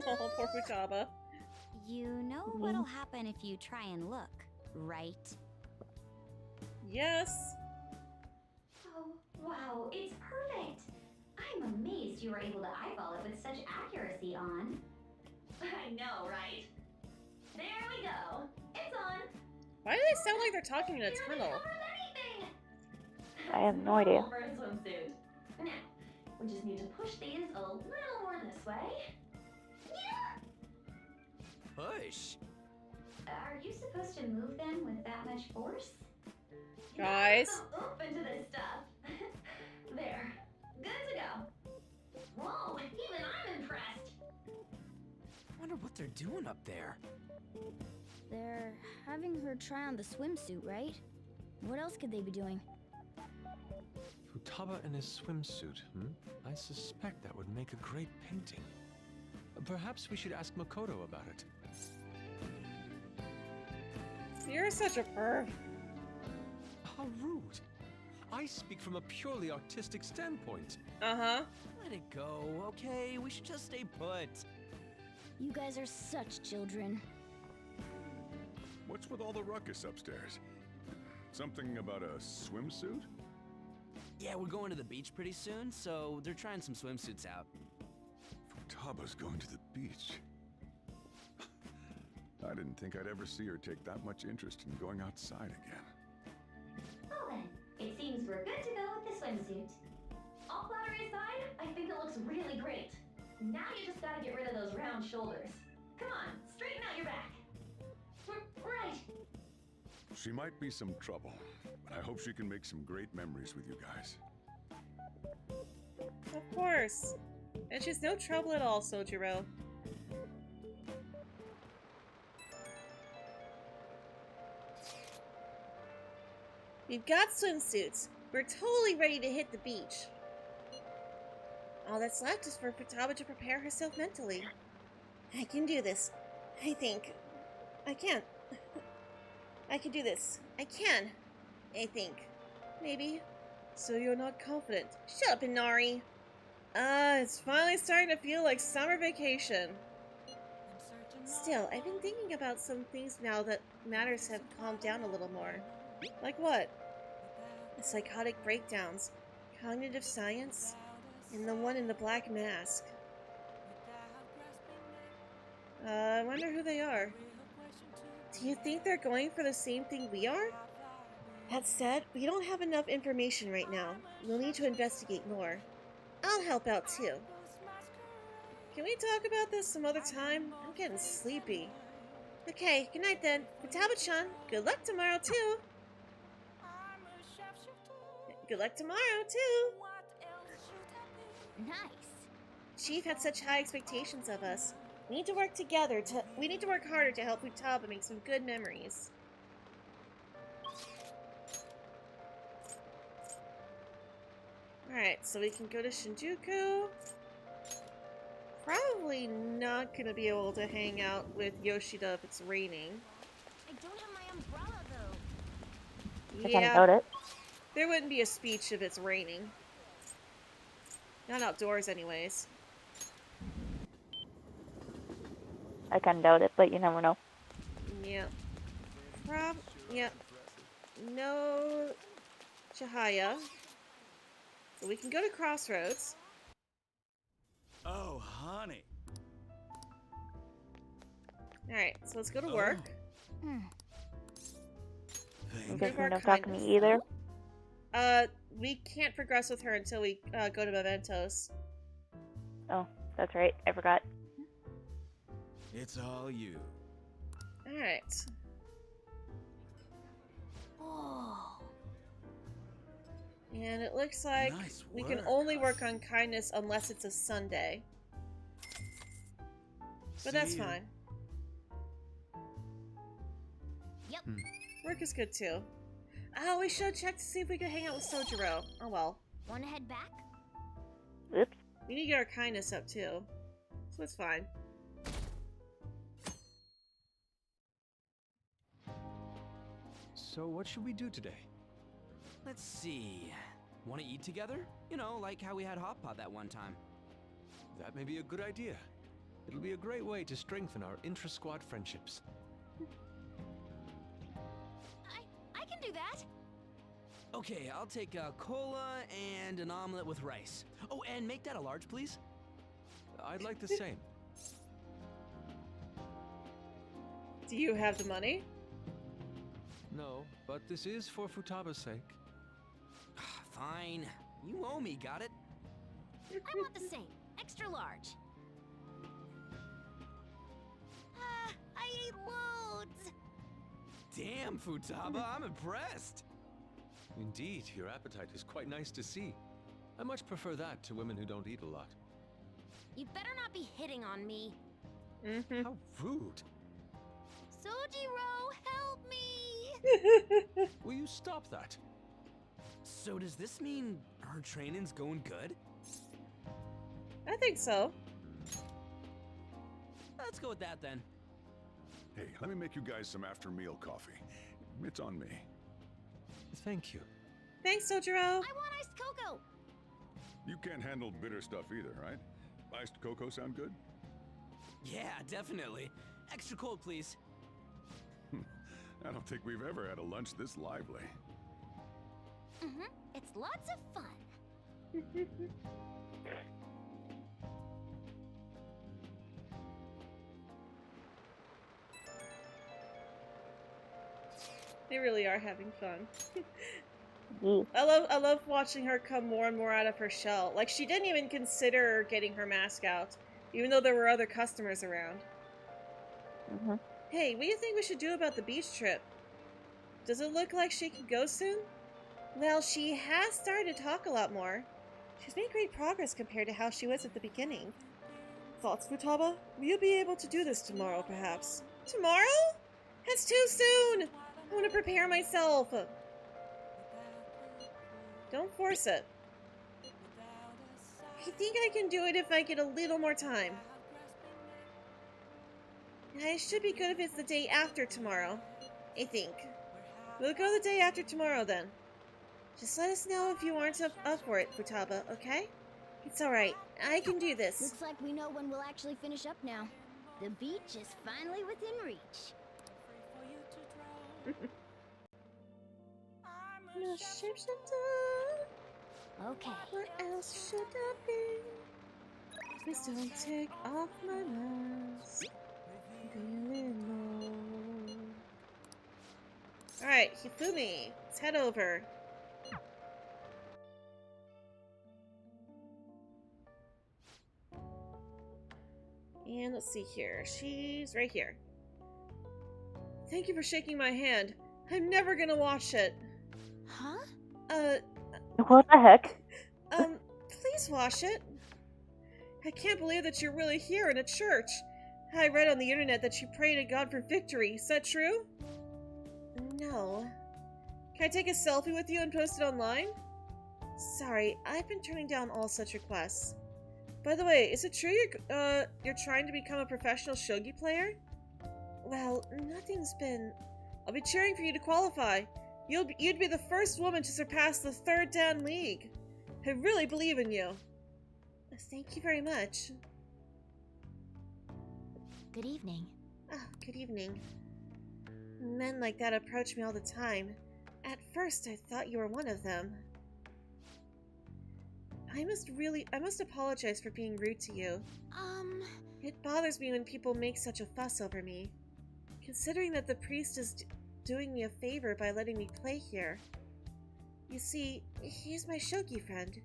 Oh, poor Futaba. You know what'll happen if you try and look, right? Yes. Oh, wow, it's perfect! I'm amazed you were able to eyeball it with such accuracy on. I know, right? There we go. It's on. Why do they sound like they're talking in a tunnel? I have no idea. For a swimsuit. Now, we just need to push these a little more this way. Push? Are you supposed to move them with that much force? Guys. Some oomph into this stuff. There. Good to go. Whoa, even I'm impressed. I wonder what they're doing up there. They're having her try on the swimsuit, right? What else could they be doing? Futaba in his swimsuit, I suspect that would make a great painting. Perhaps we should ask Makoto about it. You're such a perv. How rude. I speak from a purely artistic standpoint. Uh-huh. Let it go, okay? We should just stay put. You guys are such children. What's with all the ruckus upstairs? Something about a swimsuit? Yeah, we're going to the beach pretty soon, so they're trying some swimsuits out. Futaba's going to the beach. I didn't think I'd ever see her take that much interest in going outside again. Well then, it seems we're good to go with the swimsuit. All flattery aside, I think it looks really great. Now you just gotta get rid of those round shoulders. Come on, straighten out your back. Right. She might be some trouble, but I hope she can make some great memories with you guys. Of course. And she's no trouble at all, Sojiro. We've got swimsuits. We're totally ready to hit the beach. All that's left is for Futaba to prepare herself mentally. I can do this. I think. I can. I can do this. I can. I think. Maybe. So you're not confident. Shut up, Inari. It's finally starting to feel like summer vacation. Still, I've been thinking about some things now that matters have calmed down a little more. Like what? The psychotic breakdowns, cognitive science, and the one in the black mask. I wonder who they are. Do you think they're going for the same thing we are? That said, we don't have enough information right now. We'll need to investigate more. I'll help out too. Can we talk about this some other time? I'm getting sleepy. Okay, good night then. Futaba-chan, good luck tomorrow too. Good luck tomorrow too. Nice. Chief had such high expectations of us. We need to work together we need to work harder to help Futaba make some good memories. Alright, so we can go to Shinjuku. Probably not gonna be able to hang out with Yoshida if it's raining. I don't have my umbrella though. I can't doubt it. There wouldn't be a speech if it's raining. Not outdoors anyways. I can doubt it, but you never know. Yeah. Yep. No Chihaya. But we can go to Crossroads. Oh, honey. Alright, so let's go to work. You guys don't talk to me either. We can't progress with her until we go to Mementos. Oh, that's right. I forgot. It's all you. Alright. And it looks like we can only work on kindness unless it's a Sunday. But that's fine. Yep. Work is good too. Oh, we should check to see if we can hang out with Sojiro. Oh well. Wanna head back? Oops. We need to get our kindness up too. So it's fine. So what should we do today? Let's see. Want to eat together? You know, like how we had hot pot that one time. That may be a good idea. It'll be a great way to strengthen our intra-squad friendships. I can do that. Okay, I'll take a cola and an omelet with rice. Oh, and make that a large, please. I'd like the same. Do you have the money? No, but this is for Futaba's sake. Fine. You owe me, got it? I want the same. Extra large. I ate loads. Damn, Futaba, I'm impressed. Indeed, your appetite is quite nice to see. I much prefer that to women who don't eat a lot. You better not be hitting on me. How rude. Sojiro, help me! Will you stop that? So does this mean her training's going good? I think so. Let's go with that then. Hey, let me make you guys some after-meal coffee. It's on me. Thank you. Thanks, Sojiro. I want iced cocoa. You can't handle bitter stuff either, right? Iced cocoa sound good? Yeah, definitely. Extra cold, please. I don't think we've ever had a lunch this lively. It's lots of fun. They really are having fun. Yeah. I love watching her come more and more out of her shell. Like, she didn't even consider getting her mask out, even though there were other customers around. Hey, what do you think we should do about the beach trip? Does it look like she can go soon? Well, she has started to talk a lot more. She's made great progress compared to how she was at the beginning. Thoughts, Futaba? Will you be able to do this tomorrow, perhaps? Tomorrow? That's too soon! I want to prepare myself. Don't force it. I think I can do it if I get a little more time. I should be good if it's the day after tomorrow. I think. We'll go the day after tomorrow then. Just let us know if you aren't up for it, Futaba, okay? It's alright. I can do this. Looks like we know when we'll actually finish up now. The beach is finally within reach. No shapeshifter. Okay. What else should I be? Please don't take off my mask. Feeling low. Alright, Hifumi, let's head over. And let's see here. She's right here. Thank you for shaking my hand. I'm never gonna wash it. Huh? What the heck? Please wash it. I can't believe that you're really here in a church. I read on the internet that you pray to God for victory. Is that true? No. Can I take a selfie with you and post it online? Sorry, I've been turning down all such requests. By the way, is it true you're trying to become a professional shogi player? Well, nothing's been... I'll be cheering for you to qualify. You'd be the first woman to surpass the 3rd Dan League. I really believe in you. Thank you very much. Good evening. Oh, good evening. Men like that approach me all the time. At first, I thought you were one of them. I must apologize for being rude to you. It bothers me when people make such a fuss over me. Considering that the priest is doing me a favor by letting me play here. You see, he's my shogi friend,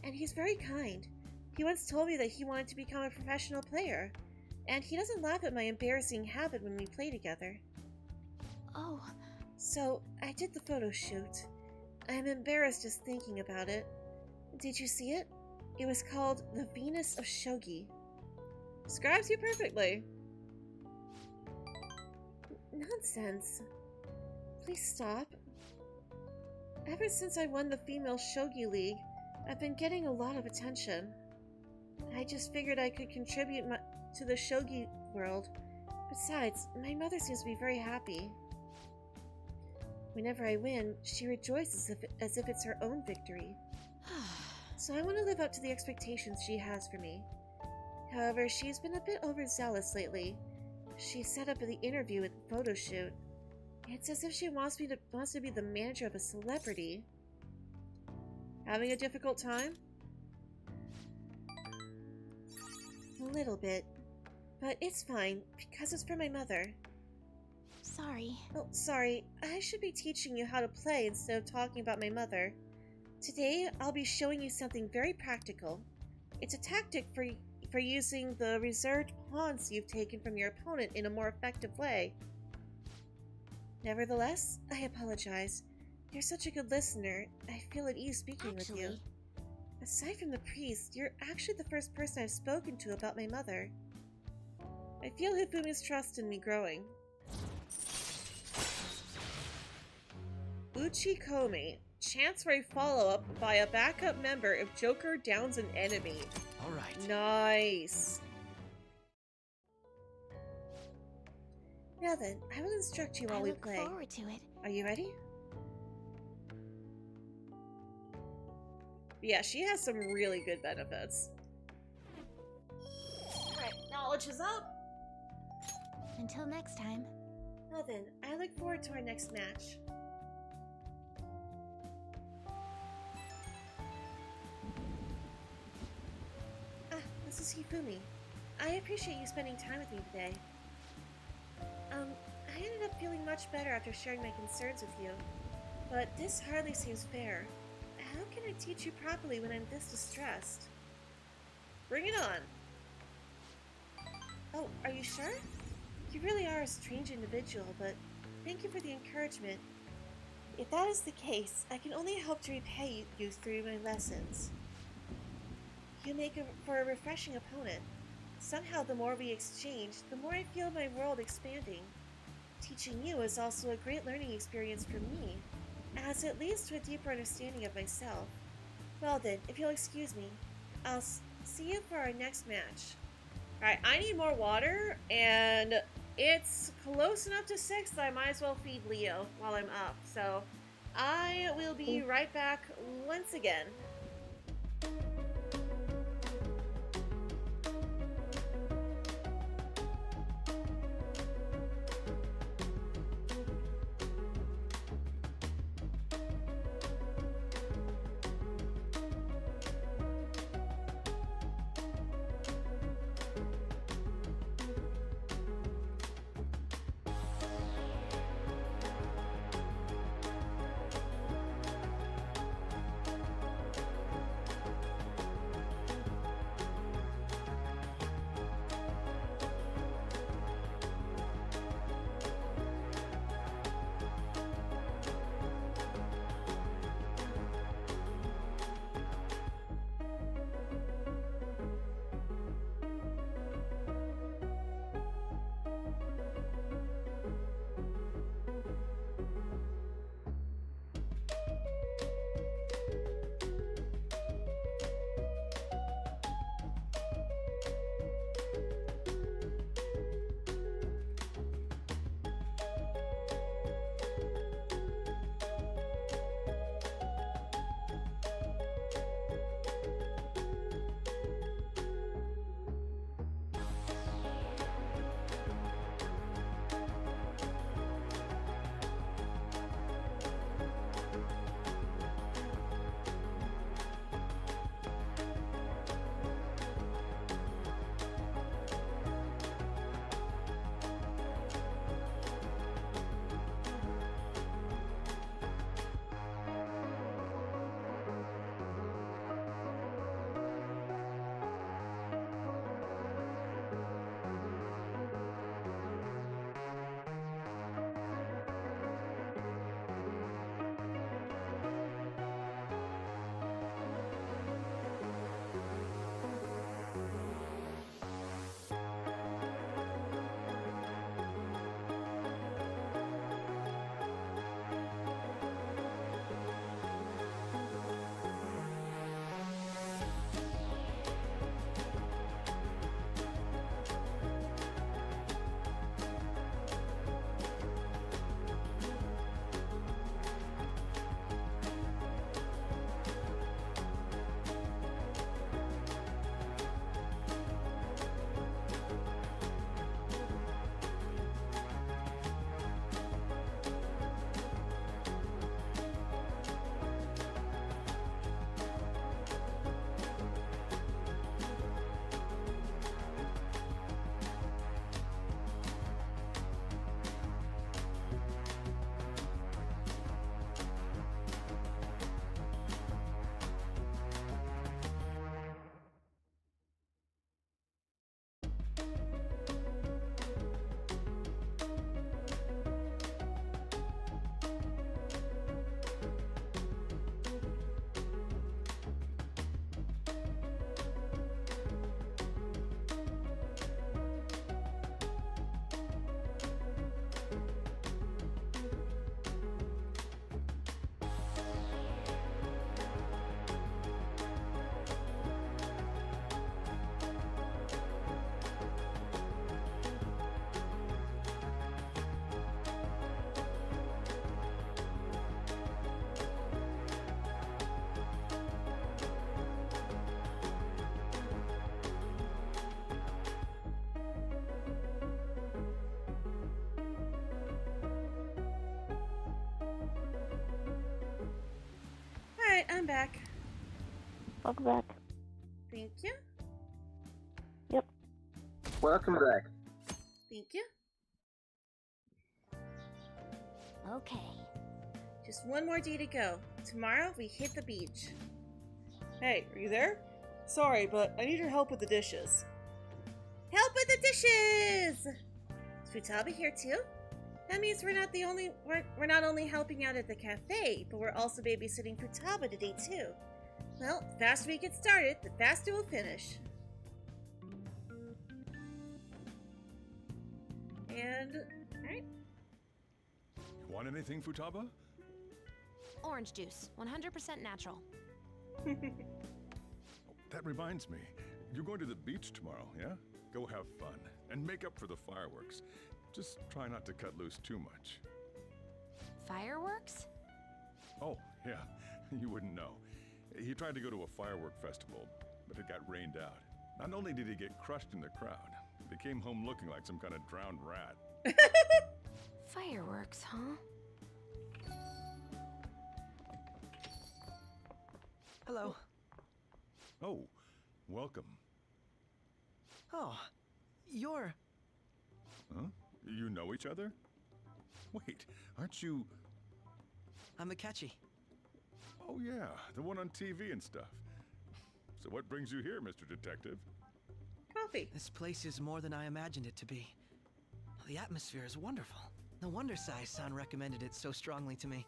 and he's very kind. He once told me that he wanted to become a professional player, and he doesn't laugh at my embarrassing habit when we play together. Oh. So, I did the photo shoot. I'm embarrassed just thinking about it. Did you see it? It was called The Venus of Shogi. Describes you perfectly. Nonsense. Please stop. Ever since I won the Female Shogi League, I've been getting a lot of attention. I just figured I could contribute to the shogi world. Besides, my mother seems to be very happy. Whenever I win, she rejoices as if it's her own victory. So I want to live up to the expectations she has for me. However, she's been a bit overzealous lately. She set up the interview with the photo shoot. It's as if she wants to be the manager of a celebrity. Having a difficult time? A little bit. But it's fine, because it's for my mother. Sorry. Oh, sorry. I should be teaching you how to play instead of talking about my mother. Today, I'll be showing you something very practical. It's a tactic for using the reserved pawns you've taken from your opponent in a more effective way. Nevertheless, I apologize. You're such a good listener. I feel at ease speaking with you. Aside from the priest, you're actually the first person I've spoken to about my mother. I feel Hifumi's trust in me growing. Uchikomi. Chance for a follow-up by a backup member if Joker downs an enemy. Alright. Nice. Now then, I will instruct you while we play. I look forward to it. Are you ready? Yeah, she has some really good benefits. Alright, knowledge is up. Until next time. Well then, I look forward to our next match. This is Hifumi. I appreciate you spending time with me today. I ended up feeling much better after sharing my concerns with you, but this hardly seems fair. How can I teach you properly when I'm this distressed? Bring it on! Oh, are you sure? You really are a strange individual, but thank you for the encouragement. If that is the case, I can only hope to repay you through my lessons. You make for a refreshing opponent. Somehow the more we exchange, the more I feel my world expanding. Teaching you is also a great learning experience for me. as it leads to a deeper understanding of myself. Well then, if you'll excuse me, I'll see you for our next match. Alright, I need more water, and it's close enough to 6 that I might as well feed Leo while I'm up. So, I will be right back once again. Alright, I'm back. Welcome back. Thank you. Yep. Welcome back. Thank you. Okay. Just one more day to go. Tomorrow, we hit the beach. Hey, are you there? Sorry, but I need your help with the dishes. Help with the dishes! Is Futaba here too? That means we're not only helping out at the cafe, but we're also babysitting Futaba today too. Well, the faster we get started, the faster we'll finish. And, alright. You want anything, Futaba? Orange juice, 100% natural. That reminds me, you're going to the beach tomorrow, yeah? Go have fun and make up for the fireworks. Just try not to cut loose too much. Fireworks? Oh, yeah, you wouldn't know. He tried to go to a firework festival, but it got rained out. Not only did he get crushed in the crowd, but he came home looking like some kind of drowned rat. Fireworks, huh? Hello. Oh, welcome. Oh, you're... Huh? You know each other? Wait, aren't you... I'm Akechi. Oh yeah, the one on TV and stuff. So what brings you here, Mr. Detective? Coffee. This place is more than I imagined it to be. The atmosphere is wonderful. No wonder Sai-san recommended it so strongly to me.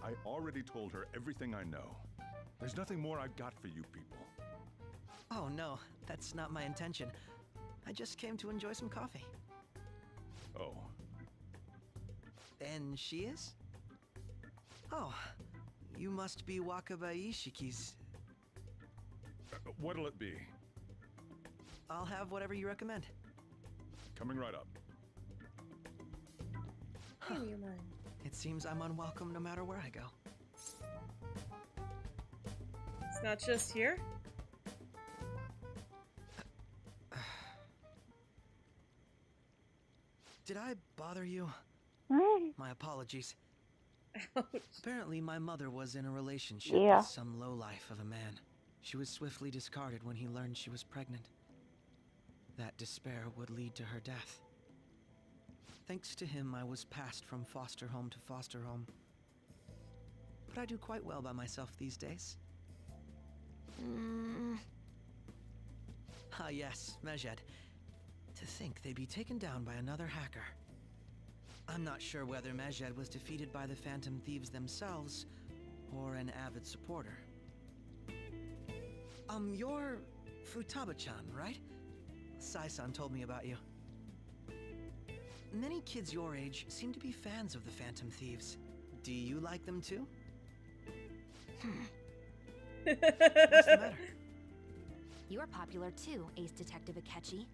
I already told her everything I know. There's nothing more I've got for you people. Oh no, that's not my intention. I just came to enjoy some coffee. Oh. And she is? Oh, you must be Wakaba Ishiki's... What'll it be? I'll have whatever you recommend. Coming right up. Give me your mind. It seems I'm unwelcome no matter where I go. It's not just here. Did I bother you? My apologies. Ouch. Apparently, my mother was in a relationship Yeah. with some lowlife of a man. She was swiftly discarded when he learned she was pregnant. That despair would lead to her death. Thanks to him, I was passed from foster home to foster home. But I do quite well by myself these days. Ah yes, Mejed. To think they'd be taken down by another hacker. I'm not sure whether Mejed was defeated by the Phantom Thieves themselves, or an avid supporter. You're Futaba-chan, right? Sai-san told me about you. Many kids your age seem to be fans of the Phantom Thieves. Do you like them too? What's the matter? You're popular too, Ace Detective Akechi.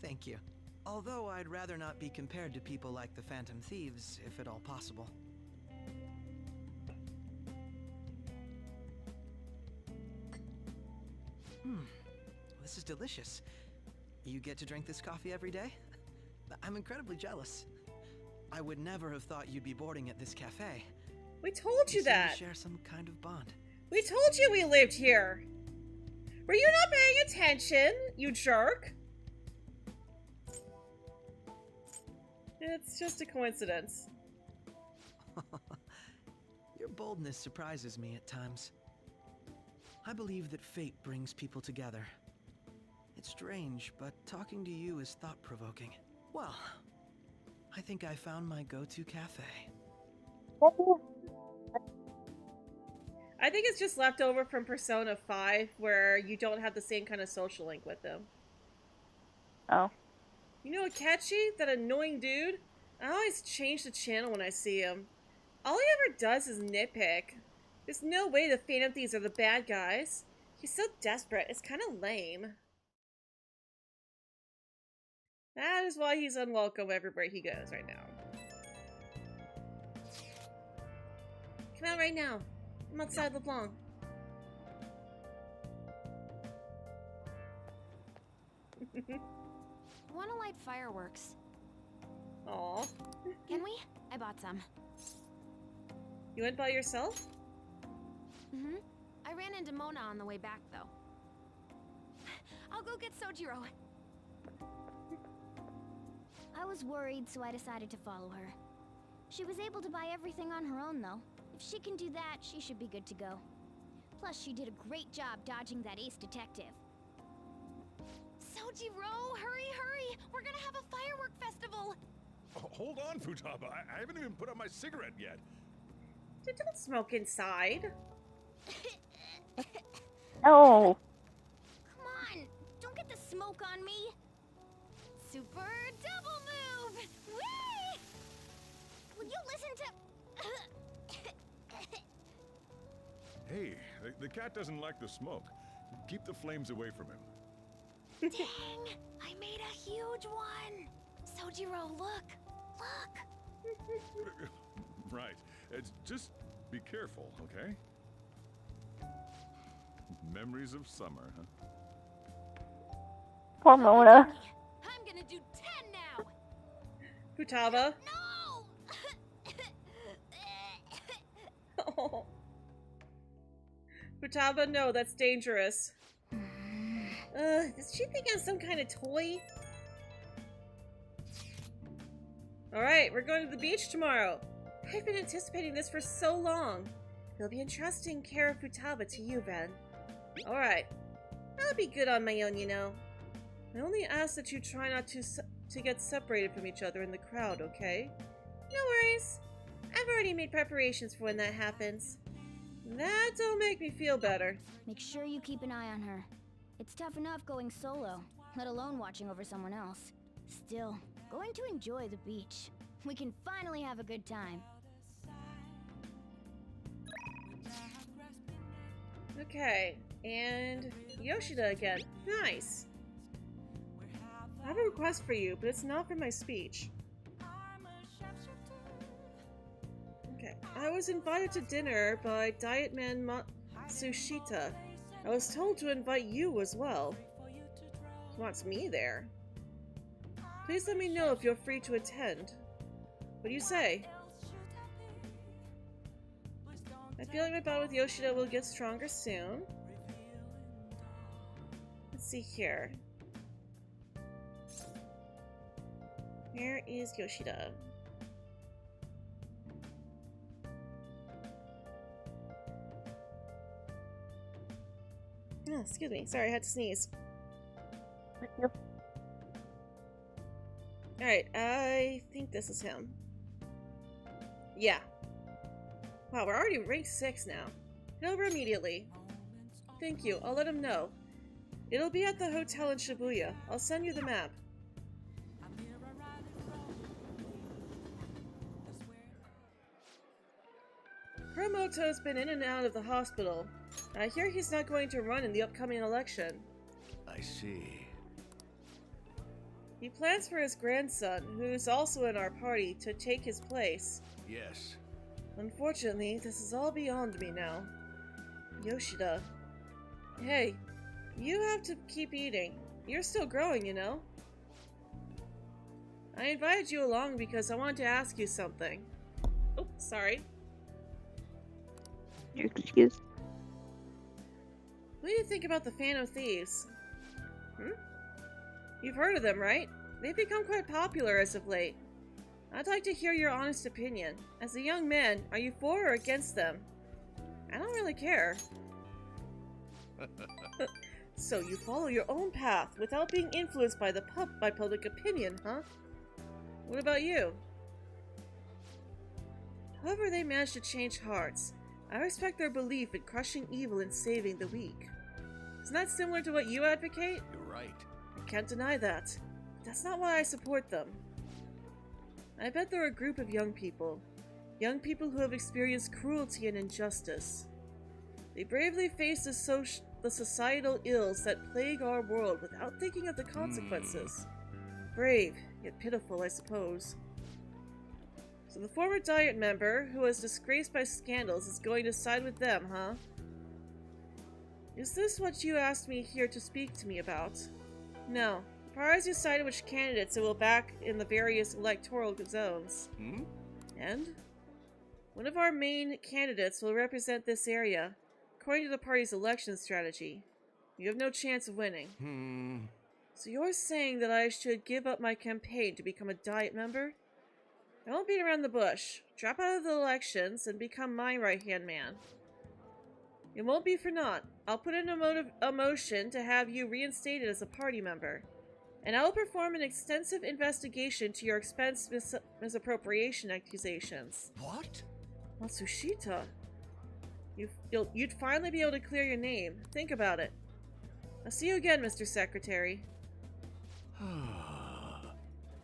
Thank you. Although I'd rather not be compared to people like the Phantom Thieves, if at all possible. This is delicious. You get to drink this coffee every day? I'm incredibly jealous. I would never have thought you'd be boarding at this cafe. We told you seem to that. share some kind of bond. We told you we lived here. Were you not paying attention, you jerk? It's just a coincidence. Your boldness surprises me at times. I believe that fate brings people together. It's strange, but talking to you is thought-provoking. Well, I think I found my go-to cafe. I think it's just left over from Persona 5, where you don't have the same kind of social link with them. Oh. You know Akechi? That annoying dude? I always change the channel when I see him. All he ever does is nitpick. There's no way the Phantom Thieves are the bad guys. He's so desperate, it's kind of lame. That is why he's unwelcome everywhere he goes right now. Come out right now. I'm outside LeBlanc. Wanna light fireworks? Aw. Can we? I bought some. You went by yourself? Mm-hmm. I ran into Mona on the way back, though. I'll go get Sojiro. I was worried, so I decided to follow her. She was able to buy everything on her own, though. If she can do that, she should be good to go. Plus, she did a great job dodging that ace detective. Sojiro, hurry, hurry! We're gonna have a firework festival! Oh, hold on, Futaba. I haven't even put out my cigarette yet. Don't smoke inside. No. Come on! Don't get the smoke on me! super double move! Whee! Will you listen to... Hey, the cat doesn't like the smoke. Keep the flames away from him. Dang! I made a huge one! Sojiro, look! Look! Right. Just be careful, okay? Memories of summer, huh? Poor Mona. I'm gonna do 10 now! Futaba. No! Oh. Futaba, no, that's dangerous. Is she thinking of some kind of toy? Alright, we're going to the beach tomorrow. I've been anticipating this for so long. It'll be entrusting care of Futaba to you, Ben. Alright. I'll be good on my own, you know. I only ask that you try not to get separated from each other in the crowd, okay? No worries. I've already made preparations for when that happens. That don't make me feel better. Make sure you keep an eye on her. It's tough enough going solo, let alone watching over someone else. Still, going to enjoy the beach. We can finally have a good time. Okay, and Yoshida again. Nice. I have a request for you, but it's not for my speech. Okay, I was invited to dinner by Diet Man Matsushita. I was told to invite you as well. He wants me there. Please let me know if you're free to attend. What do you say? I feel like my bond with Yoshida will get stronger soon. Let's see here. Where is Yoshida? Oh, excuse me. Sorry, I had to sneeze. Thank you. Alright, I think this is him. Yeah. Wow, we're already ranked 6 now. Head over immediately. Thank you, I'll let him know. It'll be at the hotel in Shibuya. I'll send you the map. Kuromoto's been in and out of the hospital. I hear he's not going to run in the upcoming election. I see. He plans for his grandson, who's also in our party, to take his place. Yes. Unfortunately, this is all beyond me now. Yoshida. Hey, you have to keep eating. You're still growing, you know? I invited you along because I wanted to ask you something. Oh, sorry. You're excused. What do you think about the Phantom Thieves? You've heard of them, right? They've become quite popular as of late. I'd like to hear your honest opinion. As a young man, are you for or against them? I don't really care. So you follow your own path without being influenced by public opinion, huh? What about you? However they manage to change hearts, I respect their belief in crushing evil and saving the weak. Isn't that similar to what you advocate? You're right. I can't deny that. That's not why I support them. I bet they're a group of young people who have experienced cruelty and injustice. They bravely face the societal ills that plague our world without thinking of the consequences. Brave, yet pitiful, I suppose. So the former Diet member, who was disgraced by scandals, is going to side with them, huh? Is this what you asked me here to speak to me about? No. The parties decided which candidates it will back in the various electoral zones. And? One of our main candidates will represent this area, according to the party's election strategy. You have no chance of winning. So you're saying that I should give up my campaign to become a Diet member? I won't beat around the bush. Drop out of the elections and become my right-hand man. It won't be for naught. I'll put in a motion to have you reinstated as a party member. And I will perform an extensive investigation to your expense misappropriation accusations. What? Matsushita. You'd finally be able to clear your name. Think about it. I'll see you again, Mr. Secretary.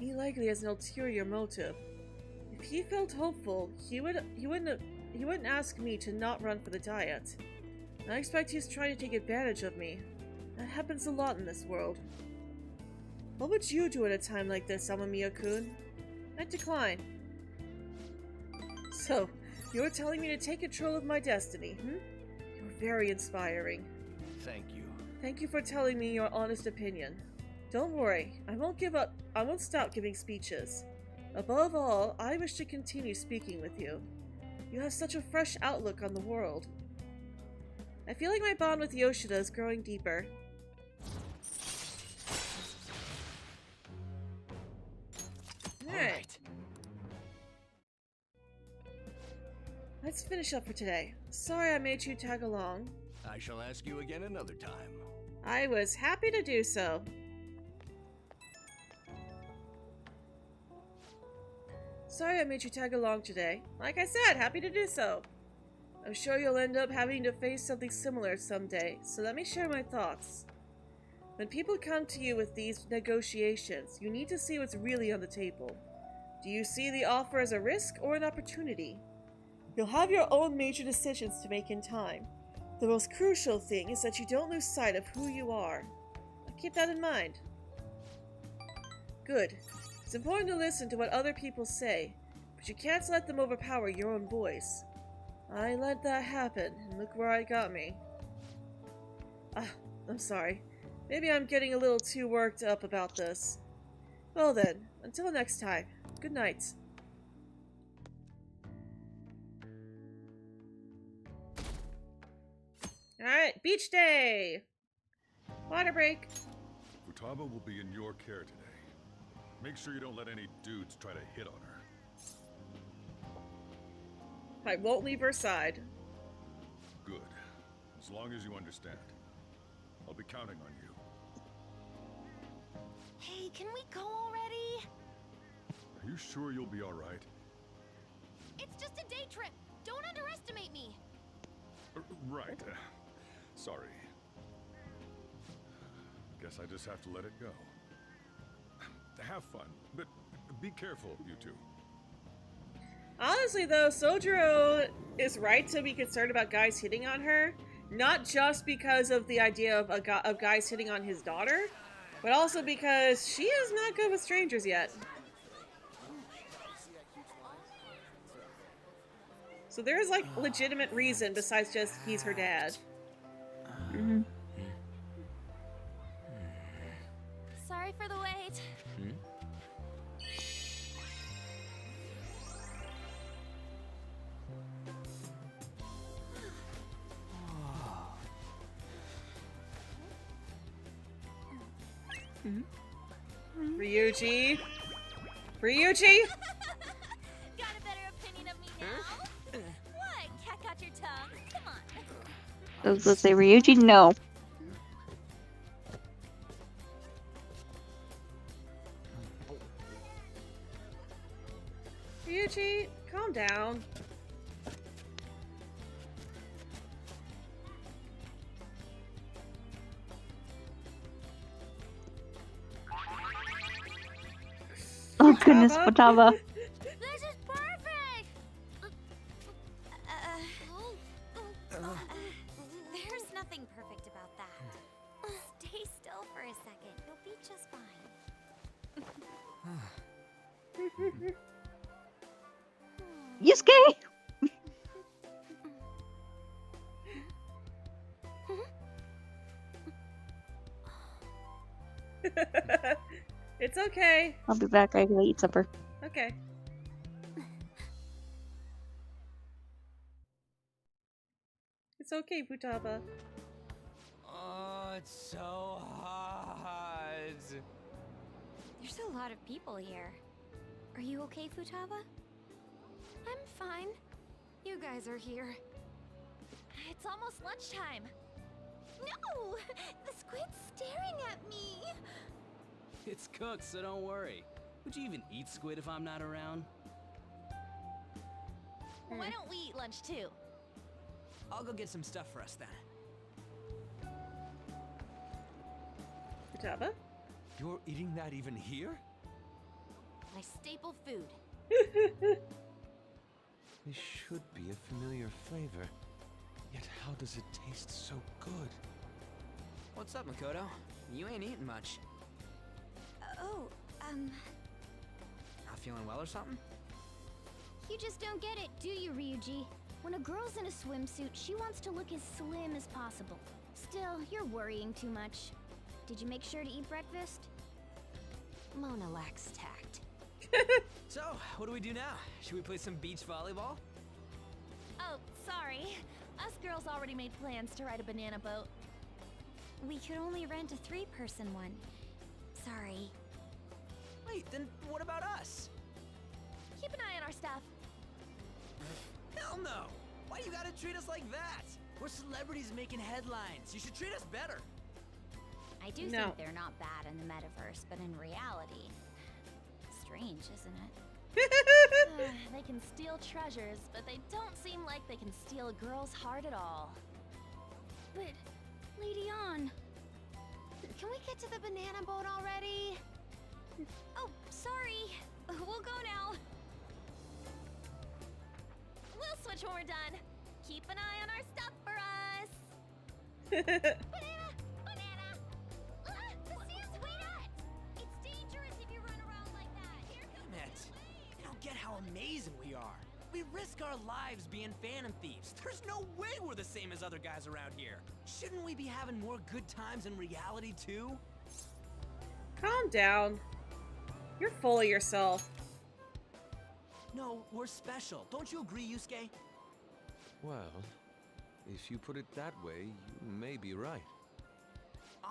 He likely has an ulterior motive. If he felt hopeful, he wouldn't ask me to not run for the diet. I expect he's trying to take advantage of me. That happens a lot in this world. What would you do at a time like this, Amamiya-kun? I decline. So, you're telling me to take control of my destiny, hmm? You're very inspiring. Thank you. Thank you for telling me your honest opinion. Don't worry, I won't give up. I won't stop giving speeches. Above all, I wish to continue speaking with you. You have such a fresh outlook on the world. I feel like my bond with Yoshida is growing deeper. Alright. Let's finish up for today. Sorry I made you tag along. I shall ask you again another time. I was happy to do so. Sorry I made you tag along today. Like I said, happy to do so. I'm sure you'll end up having to face something similar someday, so let me share my thoughts. When people come to you with these negotiations, you need to see what's really on the table. Do you see the offer as a risk or an opportunity? You'll have your own major decisions to make in time. The most crucial thing is that you don't lose sight of who you are. Keep that in mind. Good. It's important to listen to what other people say, but you can't let them overpower your own voice. I let that happen, and look where it got me. I'm sorry. Maybe I'm getting a little too worked up about this. Well then, until next time, good night. Alright, beach day! Water break. Futaba will be in your care today. Make sure you don't let any dudes try to hit on her. I won't leave her side. Good. As long as you understand. I'll be counting on you. Hey, can we go already? Are you sure you'll be alright? It's just a day trip. Don't underestimate me. Right. Sorry. Guess I just have to let it go. Have fun, but be careful, you two. Honestly, though, Sojiro is right to be concerned about guys hitting on her, not just because of the idea of guys hitting on his daughter, but also because she is not good with strangers yet. So there is like legitimate reason besides just he's her dad. Mm-hmm. Sorry for the wait. Ryuji? Ryuji? Got a better opinion of me now? What? Cat got your tongue? Come on. I was gonna say Ryuji, no. Ryuji, calm down. Oh goodness, Futaba. This is perfect! There's nothing perfect about that. Stay still for a second. You'll be just fine. Yusuke! It's okay. I'll be back. I gotta eat supper. Okay. It's okay, Futaba. Oh, it's so hot. There's a lot of people here. Are you okay, Futaba? I'm fine. You guys are here. It's almost lunchtime. No! The squid's staring at me! It's cooked, so don't worry. Would you even eat squid if I'm not around? Why don't we eat lunch too? I'll go get some stuff for us then. Futaba? You're eating that even here? My staple food. This should be a familiar flavor. Yet how does it taste so good? What's up, Makoto? You ain't eating much. Not feeling well or something? You just don't get it, do you, Ryuji? When a girl's in a swimsuit, she wants to look as slim as possible. Still, you're worrying too much. Did you make sure to eat breakfast? Mona lacks tact. So, what do we do now? Should we play some beach volleyball? Oh, sorry. Us girls already made plans to ride a banana boat. We could only rent a 3-person one. Sorry. Wait, then what about us? Keep an eye on our stuff. Hell no! Why you gotta treat us like that? We're celebrities making headlines. You should treat us better. I do think they're not bad in the metaverse, but in reality, strange, isn't it? They can steal treasures, but they don't seem like they can steal a girl's heart at all. But, Lady On, can we get to the banana boat already? Oh, sorry. We'll go now. We'll switch when we're done. Keep an eye on our stuff for us. Banana! Banana! The seals wait us! It's dangerous if you run around like that. Here comes Damn it! You don't get how amazing we are. We risk our lives being Phantom Thieves. There's no way we're the same as other guys around here. Shouldn't we be having more good times in reality too? Calm down. You're full of yourself. No, we're special. Don't you agree, Yusuke? Well, if you put it that way, you may be right.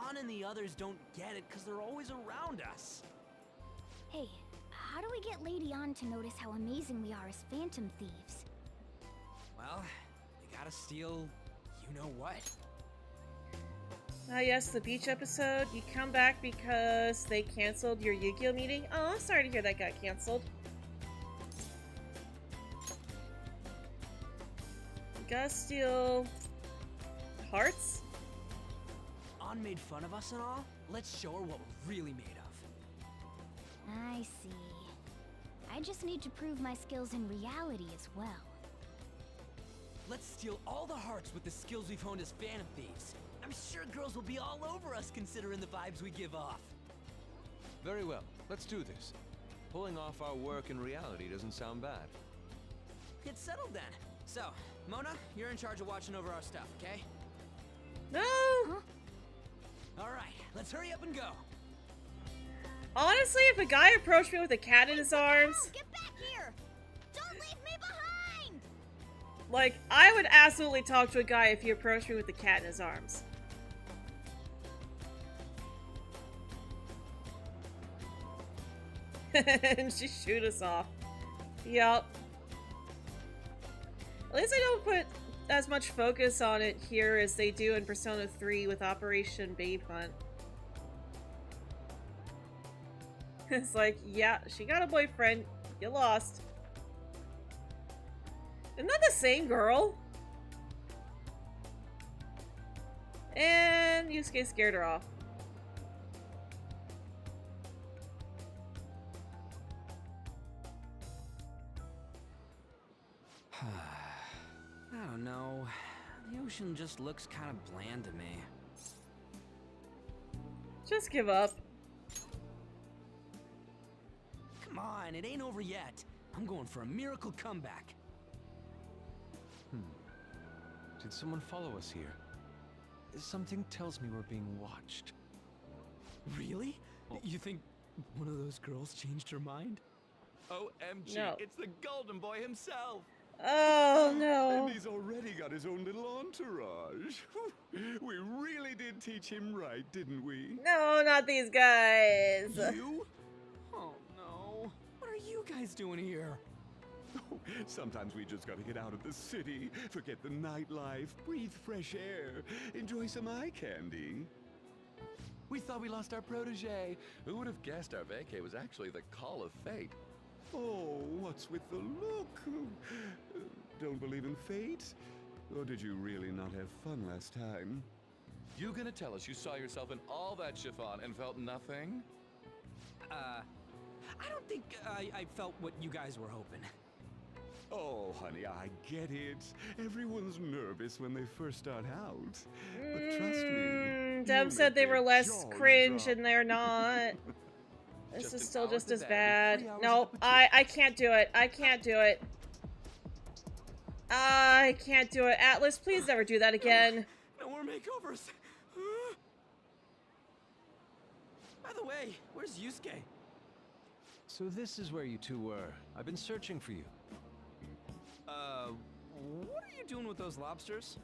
An and the others don't get it because they're always around us. Hey, how do we get Lady On to notice how amazing we are as Phantom Thieves? Well, you gotta steal you-know-what. Ah, yes, the beach episode. You come back because they canceled your Yu-Gi-Oh meeting? Oh, I'm sorry to hear that got canceled. You gotta steal hearts? An made fun of us and all? Let's show her what we're really made of. I see. I just need to prove my skills in reality as well. Let's steal all the hearts with the skills we've honed as Phantom Thieves. I'm sure girls will be all over us considering the vibes we give off. Very well, let's do this. Pulling off our work in reality doesn't sound bad. Get settled then. So, Mona, you're in charge of watching over our stuff, okay? No! Alright, let's hurry up and go. Honestly, if a guy approached me with a cat in his arms... Get back here! Don't leave me behind! Like, I would absolutely talk to a guy if he approached me with a cat in his arms. And she shoot us off. Yup. At least I don't put as much focus on it here as they do in Persona 3 with Operation Babe Hunt. It's like, yeah, she got a boyfriend. You lost. Isn't that the same girl? And Yusuke scared her off. I don't know. The ocean just looks kind of bland to me. Just give up. Come on, it ain't over yet. I'm going for a miracle comeback. Did someone follow us here? Something tells me we're being watched. Really? You think one of those girls changed her mind? OMG, No. it's the Golden Boy himself! Oh no. And he's already got his own little entourage. We really did teach him right, didn't we? No, not these guys. You? Oh no. What are you guys doing here? Sometimes we just gotta get out of the city, forget the nightlife, breathe fresh air, enjoy some eye candy. We thought we lost our protege. Who would have guessed our vacay was actually the call of fate? Oh, what's with the look? Don't believe in fate? Or did you really not have fun last time? You gonna tell us you saw yourself in all that chiffon and felt nothing? I don't think I felt what you guys were hoping. Oh, honey, I get it. Everyone's nervous when they first start out. But trust me. Dem said they were less cringe, and they're not. This is still just as bad. No, I can't do it. I can't do it. I can't do it. Atlas, please never do that again. No more makeovers. By the way, where's Yusuke? So this is where you two were. I've been searching for you. What are you doing with those lobsters?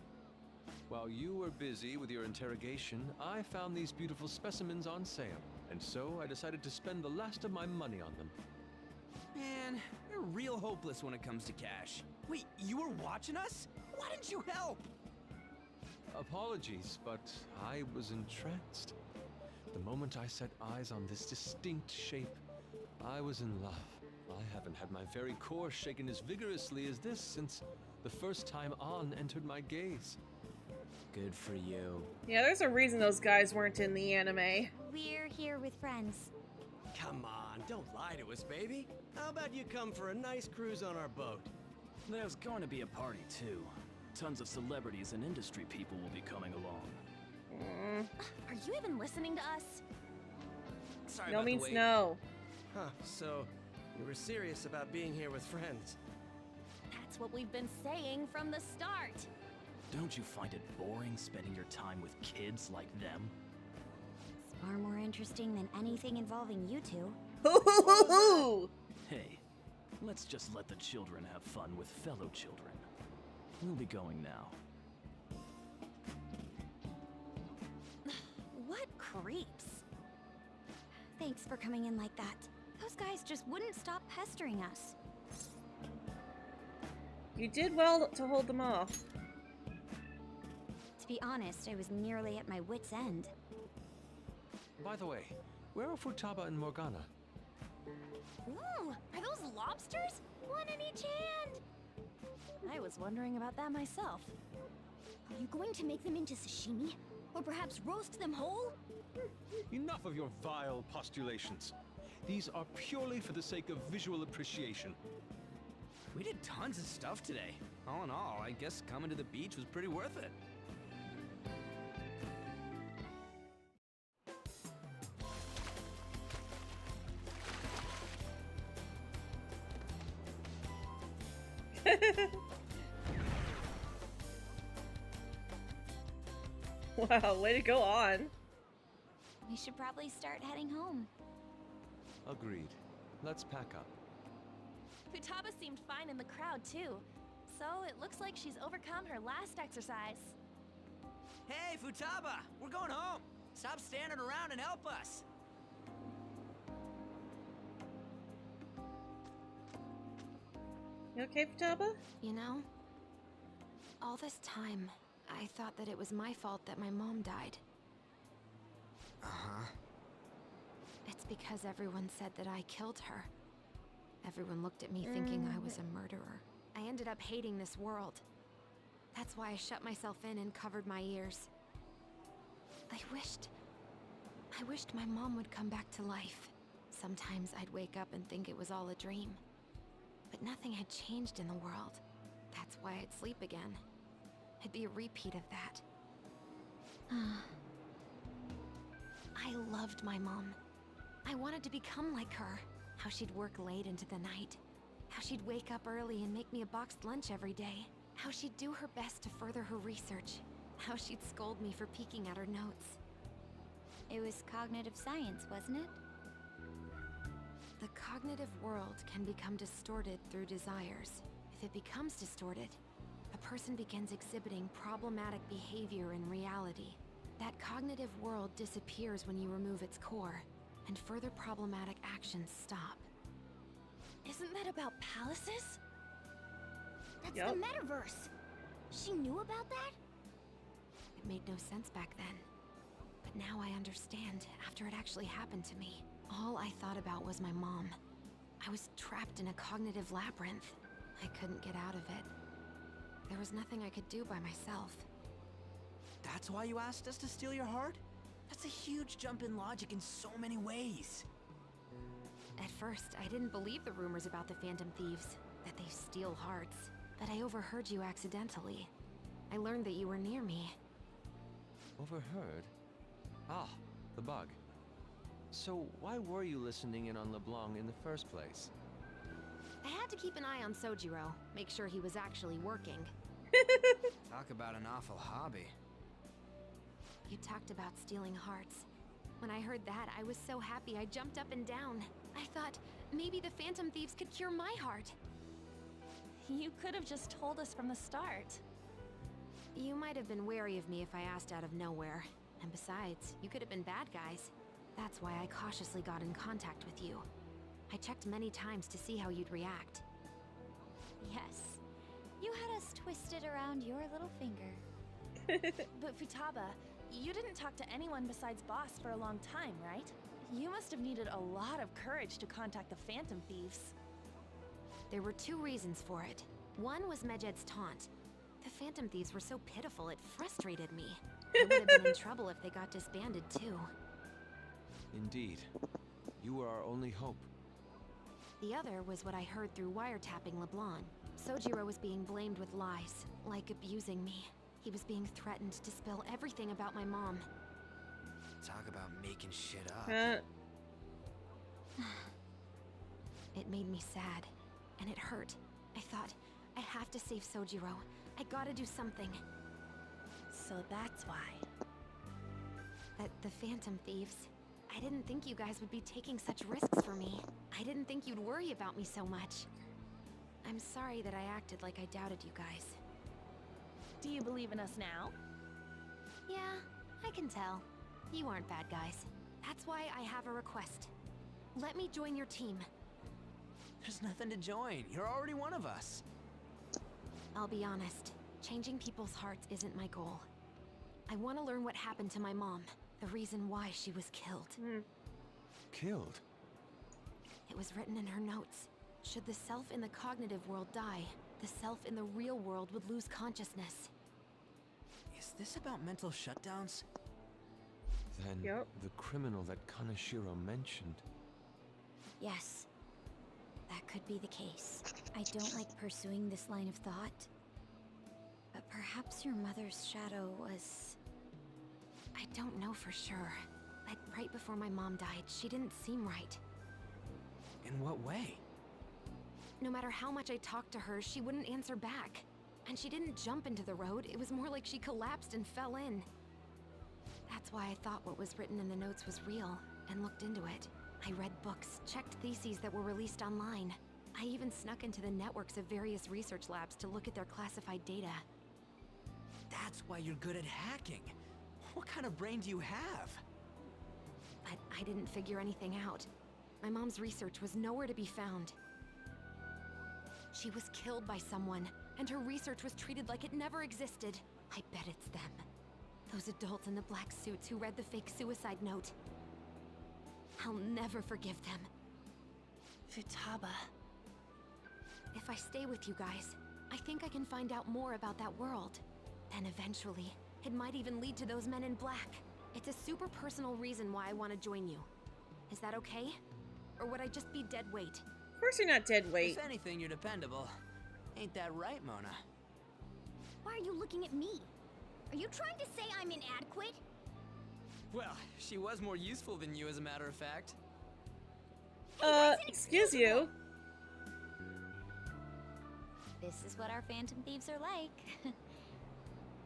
While you were busy with your interrogation, I found these beautiful specimens on sale. And so I decided to spend the last of my money on them. Man, you're real hopeless when it comes to cash. Wait, you were watching us? Why didn't you help? Apologies, but I was entranced. The moment I set eyes on this distinct shape, I was in love. I haven't had my very core shaken as vigorously as this since the first time An entered my gaze. Good for you. Yeah, there's a reason those guys weren't in the anime. We're here with friends. Come on, don't lie to us, baby. How about you come for a nice cruise on our boat? There's going to be a party, too. Tons of celebrities and industry people will be coming along. Are you even listening to us? Sorry No about the means wait. no. Huh, so you were serious about being here with friends. That's what we've been saying from the start. Don't you find it boring spending your time with kids like them? It's far more interesting than anything involving you two. Hey, let's just let the children have fun with fellow children. We'll be going now. What creeps? Thanks for coming in like that. Those guys just wouldn't stop pestering us. You did well to hold them off. To be honest, I was nearly at my wit's end. By the way, where are Futaba and Morgana? Ooh, are those lobsters? One in each hand. I was wondering about that myself. Are you going to make them into sashimi? Or perhaps roast them whole? Enough of your vile postulations. These are purely for the sake of visual appreciation. We did tons of stuff today. All in all, I guess coming to the beach was pretty worth it. Wow, way to go on. We should probably start heading home. Agreed. Let's pack up. Futaba seemed fine in the crowd, too. So it looks like she's overcome her last exercise. Hey, Futaba! We're going home! Stop standing around and help us! You okay, Futaba? You know, all this time, I thought that it was my fault that my mom died. Uh-huh. It's because everyone said that I killed her. Everyone looked at me thinking I was a murderer. I ended up hating this world. That's why I shut myself in and covered my ears. I wished my mom would come back to life. Sometimes I'd wake up and think it was all a dream. But nothing had changed in the world. That's why I'd sleep again. It'd be a repeat of that. I loved my mom. I wanted to become like her. How she'd work late into the night. How she'd wake up early and make me a boxed lunch every day. How she'd do her best to further her research. How she'd scold me for peeking at her notes. It was cognitive science, wasn't it? The cognitive world can become distorted through desires. If it becomes distorted, a person begins exhibiting problematic behavior in reality. That cognitive world disappears when you remove its core, and further problematic actions stop. Isn't that about palaces? That's Yep. the metaverse. She knew about that? It made no sense back then. But now I understand after it actually happened to me. All I thought about was my mom. I was trapped in a cognitive labyrinth. I couldn't get out of it. There was nothing I could do by myself. That's why you asked us to steal your heart? That's a huge jump in logic in so many ways. At first, I didn't believe the rumors about the Phantom Thieves, that they steal hearts. But I overheard you accidentally. I learned that you were near me. Overheard? Ah, the bug. So why were you listening in on LeBlanc in the first place? I had to keep an eye on Sojiro, make sure he was actually working. Talk about an awful hobby. You talked about stealing hearts. When I heard that, I was so happy I jumped up and down. I thought, maybe the Phantom Thieves could cure my heart. You could have just told us from the start. You might have been wary of me if I asked out of nowhere. And besides, you could have been bad guys. That's why I cautiously got in contact with you. I checked many times to see how you'd react. Yes. You had us twisted around your little finger. But Futaba, you didn't talk to anyone besides Boss for a long time, right? You must have needed a lot of courage to contact the Phantom Thieves. There were two reasons for it. One was Medjed's taunt. The Phantom Thieves were so pitiful it frustrated me. I would have been in trouble if they got disbanded too. Indeed. You were our only hope. The other was what I heard through wiretapping LeBlanc. Sojiro was being blamed with lies, like abusing me. He was being threatened to spill everything about my mom. Talk about making shit up. It made me sad, and it hurt. I thought, I have to save Sojiro. I gotta do something. So that's why. The Phantom Thieves. I didn't think you guys would be taking such risks for me. I didn't think you'd worry about me so much. I'm sorry that I acted like I doubted you guys. Do you believe in us now? Yeah, I can tell. You aren't bad guys. That's why I have a request. Let me join your team. There's nothing to join. You're already one of us. I'll be honest. Changing people's hearts isn't my goal. I want to learn what happened to my mom. The reason why she was killed. Killed? It was written in her notes. Should the self in the cognitive world die, the self in the real world would lose consciousness. Is this about mental shutdowns? Then the criminal that Kaneshiro mentioned. Yes. That could be the case. I don't like pursuing this line of thought. But perhaps your mother's shadow was... I don't know for sure. But right before my mom died, she didn't seem right. In what way? No matter how much I talked to her, she wouldn't answer back. And she didn't jump into the road, it was more like she collapsed and fell in. That's why I thought what was written in the notes was real, and looked into it. I read books, checked theses that were released online. I even snuck into the networks of various research labs to look at their classified data. That's why you're good at hacking. What kind of brain do you have? But I didn't figure anything out. My mom's research was nowhere to be found. She was killed by someone, and her research was treated like it never existed. I bet it's them. Those adults in the black suits who read the fake suicide note. I'll never forgive them. Futaba. If I stay with you guys, I think I can find out more about that world. Then eventually, it might even lead to those men in black. It's a super personal reason why I want to join you. Is that okay? Or would I just be dead weight? Of course you're not dead weight. If anything, you're dependable. Ain't that right, Mona? Why are you looking at me? Are you trying to say I'm inadequate? Well, she was more useful than you, as a matter of fact. Excuse you. This is what our Phantom Thieves are like.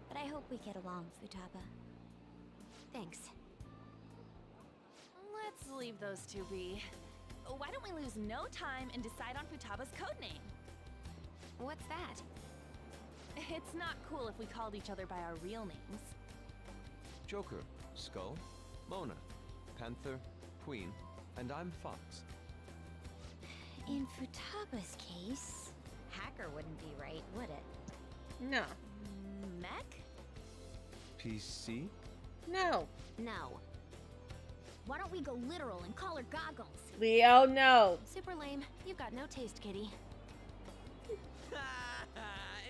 But I hope we get along, Futaba. Thanks. Let's leave those two be. Why don't we lose no time and decide on Futaba's codename? What's that? It's not cool if we called each other by our real names. Joker, Skull, Mona, Panther, Queen, and I'm Fox. In Futaba's case, hacker wouldn't be right, would it? No. Mech? PC? No. No. Why don't we go literal and call her Goggles? Leo, no. Super lame. You've got no taste, kitty.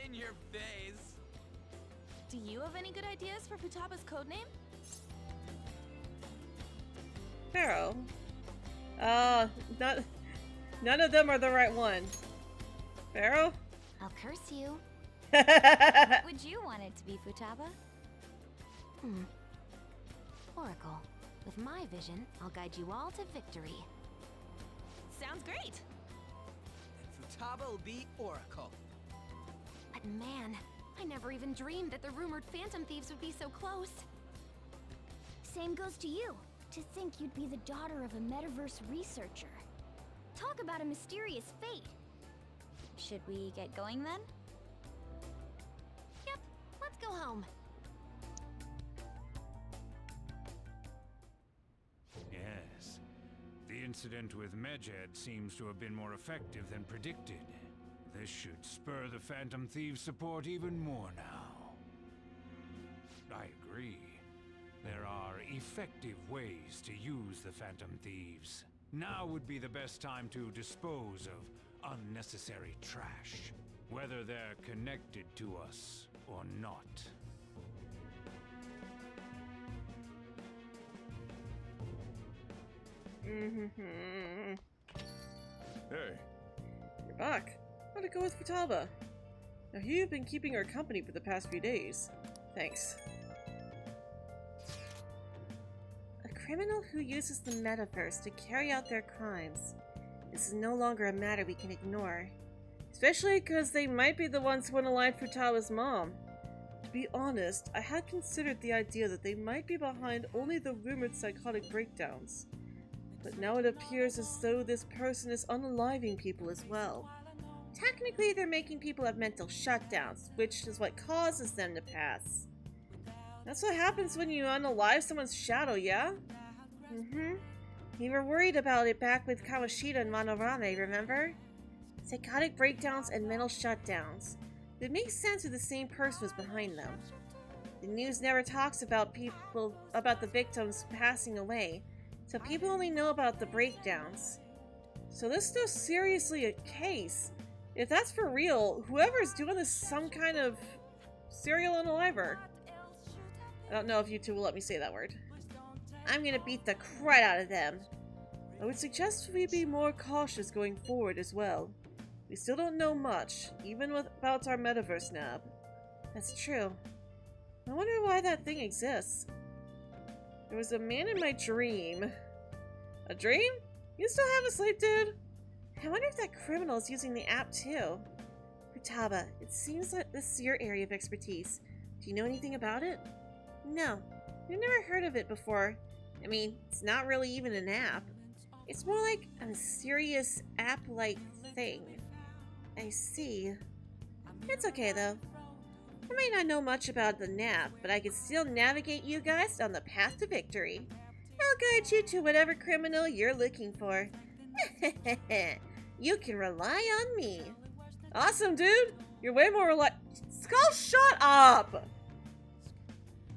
In your face. Do you have any good ideas for Futaba's codename? Pharaoh. None of them are the right one. Pharaoh? I'll curse you. What would you want it to be, Futaba? Oracle. With my vision, I'll guide you all to victory. Sounds great. Futaba will be Oracle. But man, I never even dreamed that the rumored Phantom Thieves would be so close. Same goes to you. To think you'd be the daughter of a metaverse researcher. Talk about a mysterious fate. Should we get going then? Yep, let's go home. Yes. The incident with Medjed seems to have been more effective than predicted. This should spur the Phantom Thieves' support even more now. I agree. There are effective ways to use the Phantom Thieves. Now would be the best time to dispose of unnecessary trash, whether they're connected to us or not. Hey. You're back. How'd it go with Futaba? Now you've been keeping her company for the past few days. Thanks. A criminal who uses the metaverse to carry out their crimes. This is no longer a matter we can ignore. Especially because they might be the ones who unalived Futaba's mom. To be honest, I had considered the idea that they might be behind only the rumored psychotic breakdowns. But now it appears as though this person is unaliving people as well. Technically, they're making people have mental shutdowns, which is what causes them to pass. That's what happens when you unalive someone's shadow, yeah? We were worried about it back with Kawashita and Manorame, remember? Psychotic breakdowns and mental shutdowns. It makes sense if the same person was behind them. The news never talks about the victims passing away, so people only know about the breakdowns. So this is still seriously a case. If that's for real, whoever's doing this is some kind of serial unaliver. I don't know if you two will let me say that word. I'm gonna beat the crap out of them. I would suggest we be more cautious going forward as well. We still don't know much, even about our metaverse nab. That's true. I wonder why that thing exists. There was a man in my dream. A dream? You still have a sleep, dude? I wonder if that criminal is using the app too. Futaba, it seems like this is your area of expertise. Do you know anything about it? No, I've never heard of it before. I mean, it's not really even an app. It's more like a serious app-like thing. I see. It's okay though. I may not know much about the nap, but I can still navigate you guys on the path to victory. I'll guide you to whatever criminal you're looking for. You can rely on me. Awesome, dude! You're way more Skull, shut up!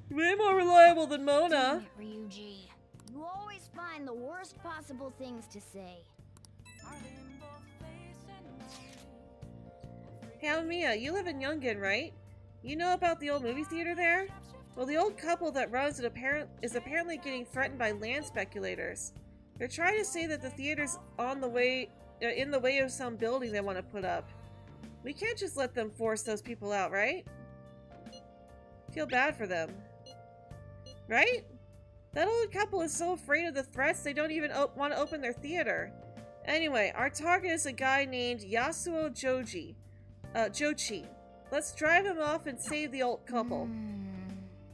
You're way more reliable than Mona. Damn it, Ryuji. You always find the worst possible things to say. Hey, Almia, you live in Yongen, right? You know about the old movie theater there? Well, the old couple that runs it is apparently getting threatened by land speculators. They're trying to say that the theater's in the way of some building they want to put up. We can't just let them force those people out, right? Feel bad for them. Right? That old couple is so afraid of the threats they don't even want to open their theater. Anyway, our target is a guy named Yasuo Jochi. Let's drive him off and save the old couple.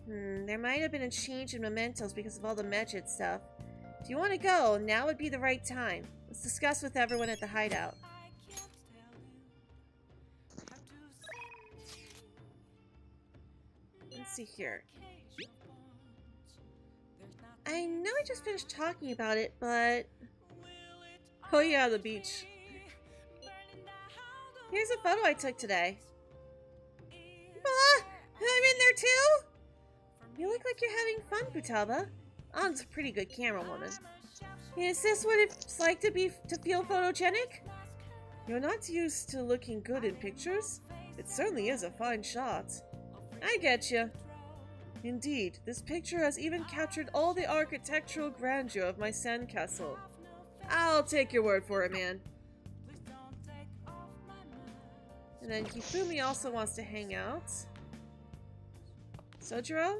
There might have been a change in mementos because of all the Medjed stuff. If you want to go, now would be the right time. Let's discuss with everyone at the hideout. Let's see here. I know I just finished talking about it, but... Oh yeah, the beach. Here's a photo I took today. Ah! I'm in there too? You look like you're having fun, Futaba. An's a pretty good camera woman. Is this what it's like to feel photogenic? You're not used to looking good in pictures. It certainly is a fine shot. I get you. Indeed, this picture has even captured all the architectural grandeur of my sandcastle. I'll take your word for it, man. And then Hifumi also wants to hang out. Sojiro?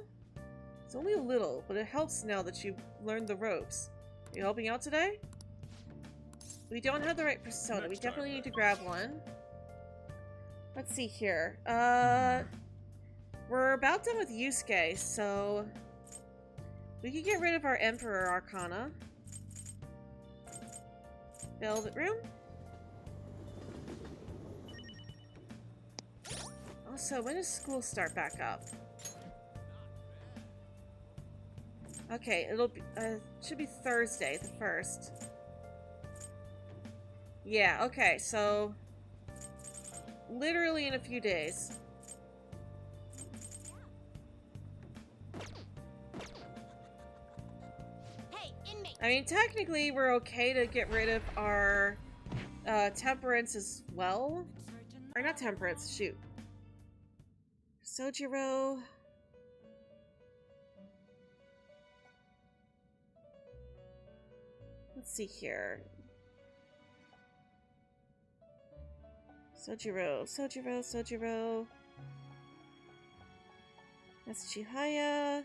It's only a little, but it helps now that you've learned the ropes. Are you helping out today? We don't have the right persona. We definitely need to grab one. Let's see here. We're about done with Yusuke, so we could get rid of our Emperor Arcana. Velvet Room. Also, when does school start back up? Okay, it'll be should be Thursday, the 1st. Yeah, okay, so literally in a few days. Hey, inmate. I mean, technically we're okay to get rid of our temperance as well. Or not temperance, shoot. Sojiro. Let's see here. Sojiro. That's Chihaya.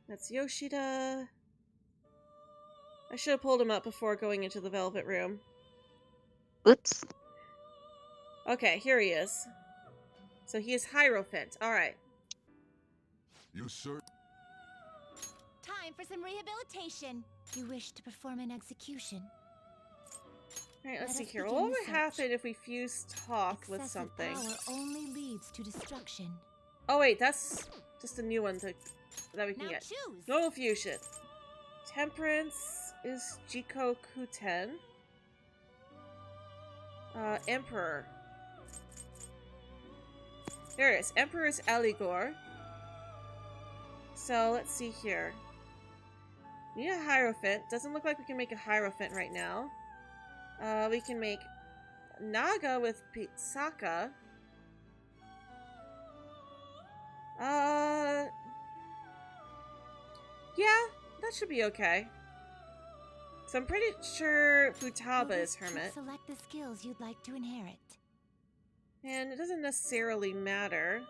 That's Yoshida. I should have pulled him up before going into the Velvet Room. Oops. Okay, here he is. So he is Hierophant. Alright. You sir? Time for some rehabilitation. You wish to perform an execution. Alright, let's Let see us here. begin What the would search. happen if we fuse talk with Excessive something? power only leads to destruction. Oh wait, that's just a new one that we can Now get. choose. Normal fusion. Temperance is Jiko Kuten. Emperor. There it is. Emperor is Eligor. So let's see here. We need a Hierophant. Doesn't look like we can make a Hierophant right now. We can make Naga with Pisaka. Yeah, that should be okay. So I'm pretty sure Futaba is Hermit. Select the skills you'd like to inherit. And it doesn't necessarily matter.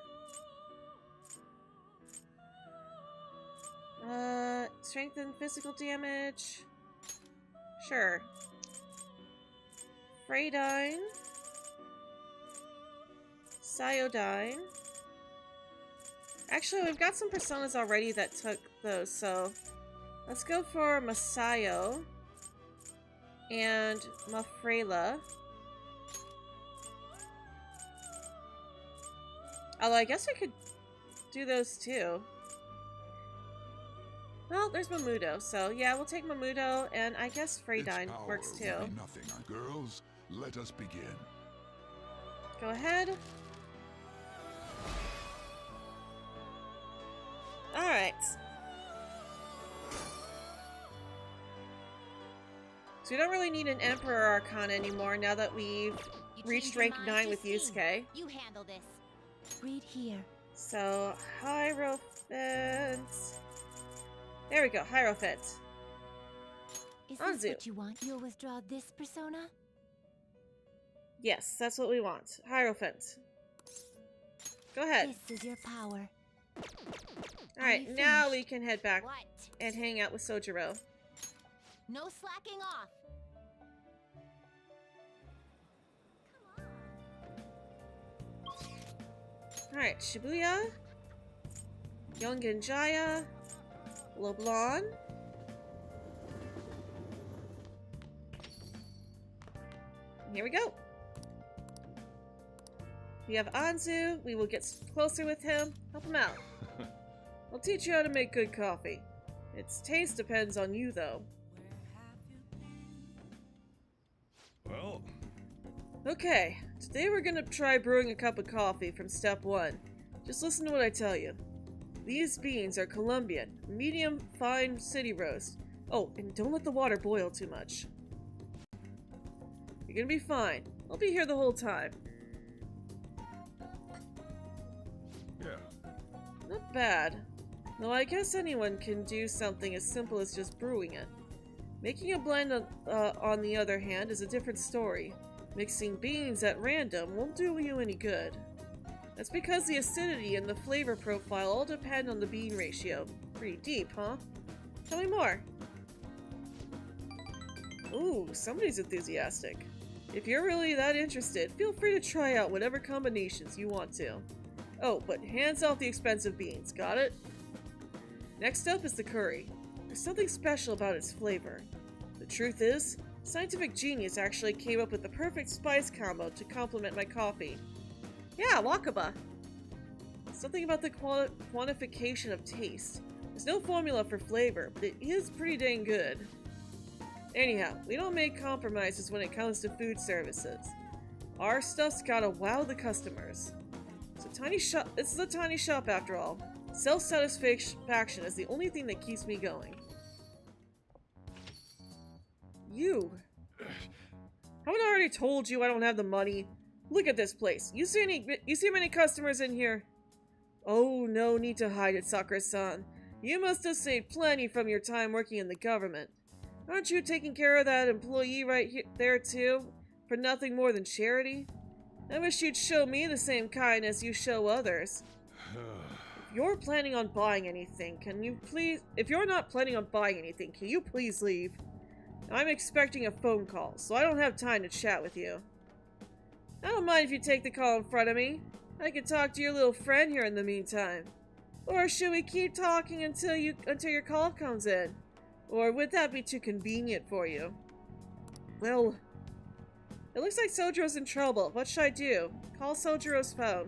Strengthen physical damage. Sure. Freydyne. Cyodyne. Actually, we've got some personas already that took those, so let's go for Masayo and Mafrela. Although I guess I could do those too. Well, there's Mamudo, so yeah, we'll take Mamudo, and I guess Freydyne works too. Nothing, girls. Let us begin. Go ahead. Alright. So we don't really need an Emperor Arcana anymore now that we've reached rank 9 with Yusuke. You handle this. Read here. So, Hierophant. There we go, Hierophant. Is Anzu. this what you want? You'll withdraw this persona? Yes, that's what we want. Hierophant. Go ahead. This is your power. Alright, you now finished? we can head back What? and hang out with Sojiro. No slacking off. Alright, Shibuya. Yongenjaya. Leblon. Here we go. We have Anzu. We will get closer with him. Help him out. I'll teach you how to make good coffee. Its taste depends on you, though. Well, Okay, today we're gonna try brewing a cup of coffee from step 1. Just listen to what I tell you. These beans are Colombian, medium fine city roast. Oh, and don't let the water boil too much. You're gonna be fine. I'll be here the whole time. yeah. Not bad. Though I guess anyone can do something as simple as just brewing it. Making a blend, on the other hand, is a different story. Mixing beans at random won't do you any good. That's because the acidity and the flavor profile all depend on the bean ratio. Pretty deep, huh? Tell me more. Ooh, somebody's enthusiastic. If you're really that interested, feel free to try out whatever combinations you want to. Oh, but hands off the expensive beans, got it? Next up is the curry. There's something special about its flavor. The truth is, scientific genius actually came up with the perfect spice combo to complement my coffee. Yeah, wakaba! Something about the quantification of taste. There's no formula for flavor, but it is pretty dang good. Anyhow, we don't make compromises when it comes to food services. Our stuff's gotta wow the customers. It's a tiny shop. This is a tiny shop after all. Self-satisfaction is the only thing that keeps me going. You. Haven't I already told you I don't have the money? Look at this place. You see many customers in here? Oh, no need to hide it, Sakura-san. You must have saved plenty from your time working in the government. Aren't you taking care of that employee right there too? For nothing more than charity? I wish you'd show me the same kindness you show others. If you're planning on buying anything, if you're not planning on buying anything, can you please leave? I'm expecting a phone call, so I don't have time to chat with you. I don't mind if you take the call in front of me. I can talk to your little friend here in the meantime. Or should we keep talking until your call comes in? Or would that be too convenient for you? Well, it looks like Sojiro's in trouble. What should I do? Call Sojiro's phone.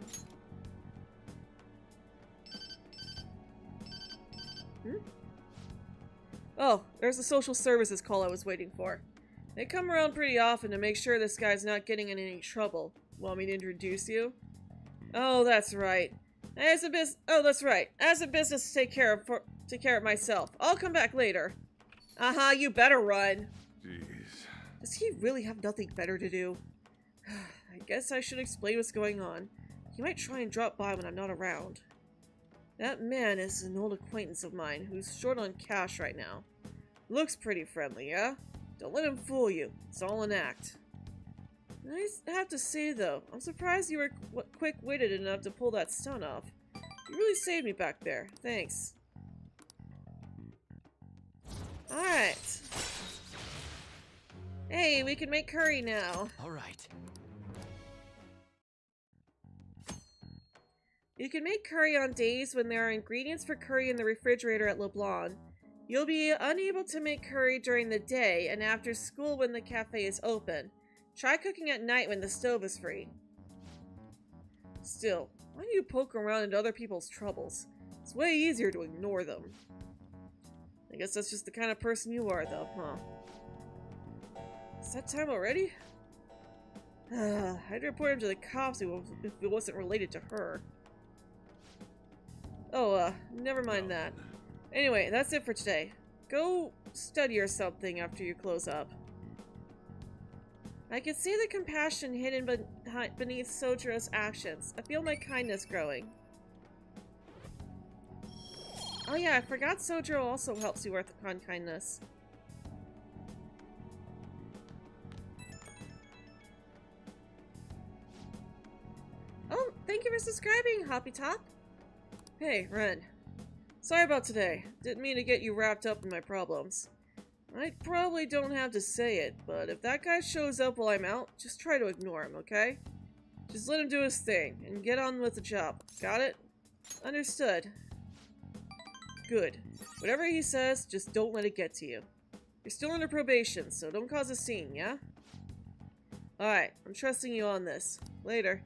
Oh, there's the social services call I was waiting for. They come around pretty often to make sure this guy's not getting in any trouble. Want me to introduce you? Oh, that's right. As a business to take care of myself. I'll come back later. You better run. Jeez. Does he really have nothing better to do? I guess I should explain what's going on. He might try and drop by when I'm not around. That man is an old acquaintance of mine who's short on cash right now. Looks pretty friendly, yeah? Don't let him fool you. It's all an act. I have to say though, I'm surprised you were quick-witted enough to pull that stunt off. You really saved me back there. Thanks. Alright. Hey, we can make curry now. Alright. You can make curry on days when there are ingredients for curry in the refrigerator at Leblanc. You'll be unable to make curry during the day and after school when the cafe is open. Try cooking at night when the stove is free. Still, why do you poke around into other people's troubles? It's way easier to ignore them. I guess that's just the kind of person you are, though, huh? Is that time already? I'd report him to the cops if it wasn't related to her. Oh, never mind that. Anyway, that's it for today. Go study or something after you close up. I can see the compassion hidden beneath Sojiro's actions. I feel my kindness growing. Oh yeah, I forgot Sojiro also helps you work on kindness. Oh, thank you for subscribing, Hoppy Top. Hey, Ren. Sorry about today. Didn't mean to get you wrapped up in my problems. I probably don't have to say it, but if that guy shows up while I'm out, just try to ignore him, okay? Just let him do his thing, and get on with the job. Got it? Understood. Good. Whatever he says, just don't let it get to you. You're still under probation, so don't cause a scene, yeah? Alright, I'm trusting you on this. Later.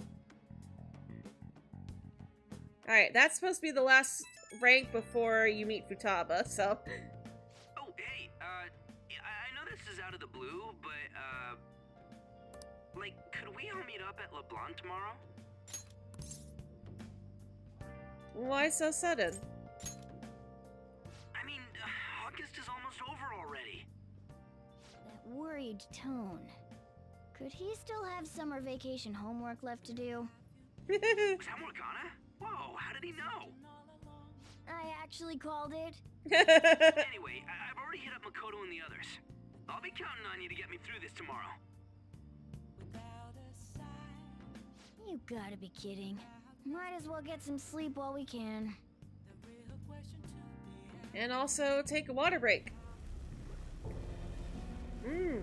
Alright, that's supposed to be the last rank before you meet Futaba, so... Oh, hey, I know this is out of the blue, but, like, could we all meet up at LeBlanc tomorrow? Why so sudden? I mean, August is almost over already. That worried tone. Could he still have summer vacation homework left to do? Was that Morgana? Whoa, how did he know? I actually called it? Anyway, I've already hit up Makoto and the others. I'll be counting on you to get me through this tomorrow. You gotta be kidding. Might as well get some sleep while we can. And also take a water break. Mmm.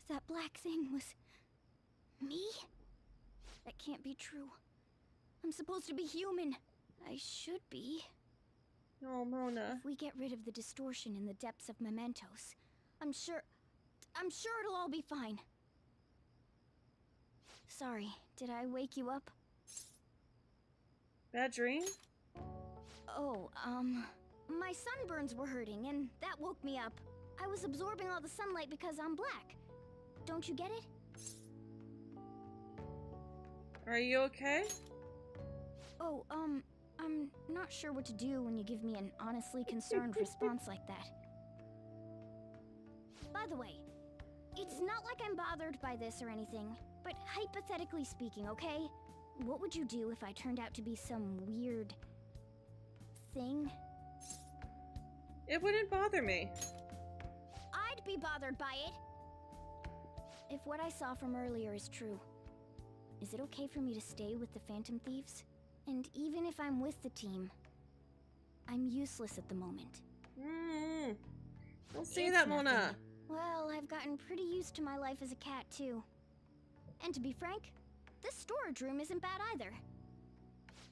That black thing was... me? That can't be true. I'm supposed to be human. I should be. Oh, Mona. If we get rid of the distortion in the depths of mementos, I'm sure it'll all be fine. Sorry, did I wake you up? Bad dream? Oh, my sunburns were hurting and that woke me up. I was absorbing all the sunlight because I'm black. Don't you get it? Are you okay? Oh, I'm not sure what to do when you give me an honestly concerned response like that. By the way, it's not like I'm bothered by this or anything, but hypothetically speaking, okay? What would you do if I turned out to be some weird... thing? It wouldn't bother me. I'd be bothered by it! If what I saw from earlier is true, is it okay for me to stay with the Phantom Thieves? And even if I'm with the team, I'm useless at the moment. Don't say that, Mona. Nothing. Well, I've gotten pretty used to my life as a cat, too. And to be frank, this storage room isn't bad either.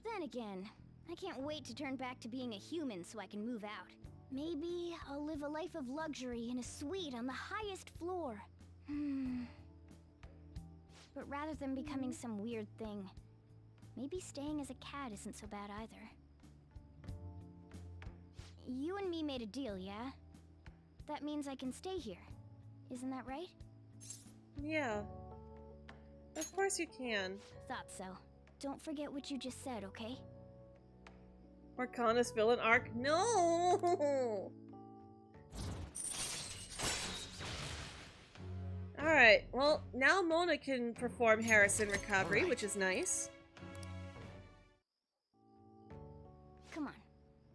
Then again, I can't wait to turn back to being a human so I can move out. Maybe I'll live a life of luxury in a suite on the highest floor. But rather than becoming some weird thing, maybe staying as a cat isn't so bad either. You and me made a deal, yeah? That means I can stay here. Isn't that right? Yeah. Of course you can. Thought so. Don't forget what you just said, okay? Arcana's villain arc? No! Alright, well, now Mona can perform Harrison recovery, which is nice. Come on.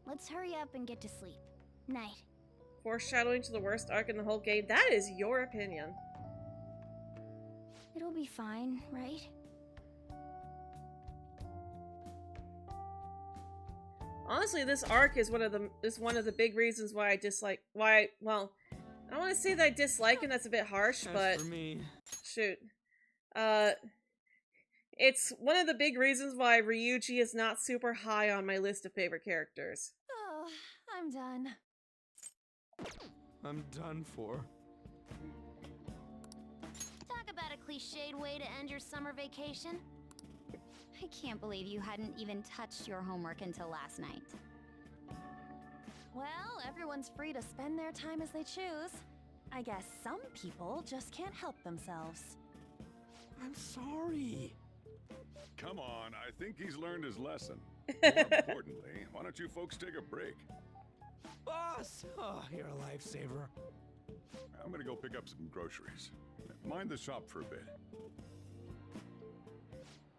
Let's hurry up and get to sleep. Night. Foreshadowing to the worst arc in the whole game. That is your opinion. It'll be fine, right? Honestly, this arc is one of the big reasons why I dislike well, I don't want to say that I dislike him, that's a bit harsh, but for me. Shoot. It's one of the big reasons why Ryuji is not super high on my list of favorite characters. Oh, I'm done. I'm done for. Talk about a cliched way to end your summer vacation. I can't believe you hadn't even touched your homework until last night. Well, everyone's free to spend their time as they choose. I guess some people just can't help themselves. I'm sorry. Come on, I think he's learned his lesson. More importantly, why don't you folks take a break? Boss! Oh, you're a lifesaver. I'm gonna go pick up some groceries. Mind the shop for a bit.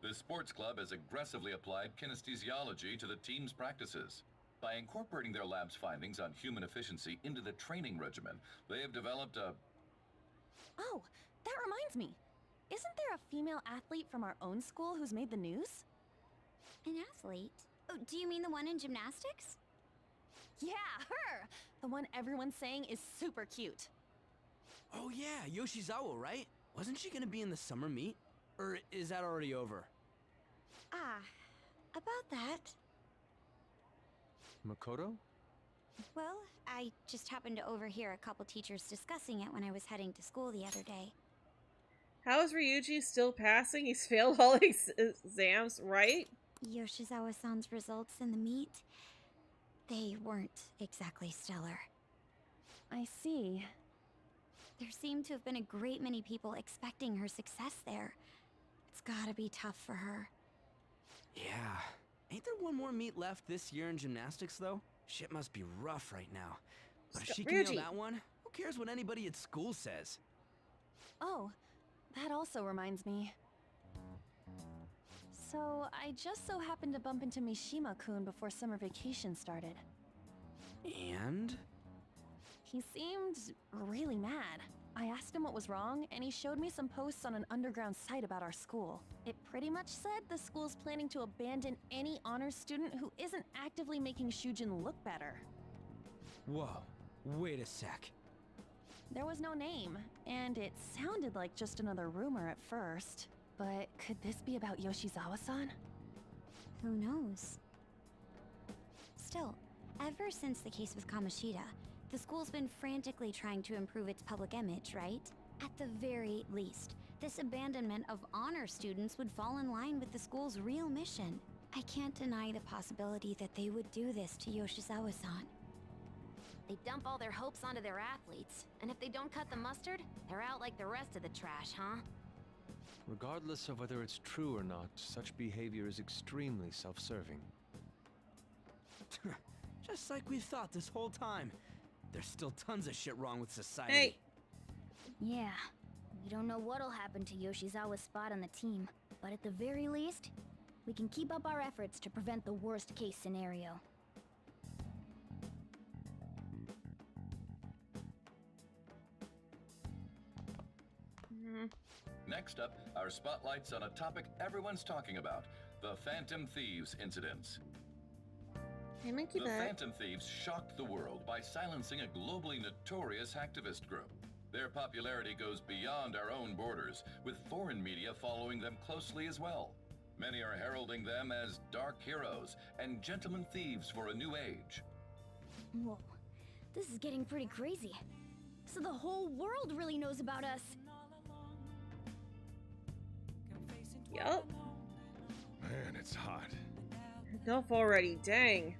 The sports club has aggressively applied kinesthesiology to the team's practices. By incorporating their lab's findings on human efficiency into the training regimen, they have developed a... Oh, that reminds me. Isn't there a female athlete from our own school who's made the news? An athlete? Oh, do you mean the one in gymnastics? Yeah, her! The one everyone's saying is super cute. Oh yeah, Yoshizawa, right? Wasn't she gonna be in the summer meet? Or is that already over? Ah, about that. Makoto? Well, I just happened to overhear a couple teachers discussing it when I was heading to school the other day. How is Ryuji still passing? He's failed all exams, right? Yoshizawa-san's results in the meet, they weren't exactly stellar. I see. There seemed to have been a great many people expecting her success there. It's gotta be tough for her. Yeah. Ain't there one more meet left this year in gymnastics, though? Shit must be rough right now. But if she can nail that one, who cares what anybody at school says? Oh, that also reminds me. So, I just so happened to bump into Mishima-kun before summer vacation started. And? He seemed really mad. I asked him what was wrong, and he showed me some posts on an underground site about our school. It pretty much said the school's planning to abandon any honors student who isn't actively making Shujin look better. Whoa, wait a sec. There was no name, and it sounded like just another rumor at first. But could this be about Yoshizawa-san? Who knows? Still, ever since the case with Kamoshida, the school's been frantically trying to improve its public image, right? At the very least, this abandonment of honor students would fall in line with the school's real mission. I can't deny the possibility that they would do this to Yoshizawa-san. They dump all their hopes onto their athletes, and if they don't cut the mustard, they're out like the rest of the trash, huh? Regardless of whether it's true or not, such behavior is extremely self-serving. Just like we thought this whole time. There's still tons of shit wrong with society. Hey! Yeah, we don't know what'll happen to Yoshizawa's spot on the team, but at the very least, we can keep up our efforts to prevent the worst case scenario. Next up, our spotlight's on a topic everyone's talking about, the Phantom Thieves incidents. Hey, Monkey The Butt. Phantom Thieves shocked the world by silencing a globally notorious hacktivist group. Their popularity goes beyond our own borders, with foreign media following them closely as well. Many are heralding them as dark heroes and gentlemen thieves for a new age. Whoa, this is getting pretty crazy. So the whole world really knows about us. Yup. Man, it's hot. Enough already, dang.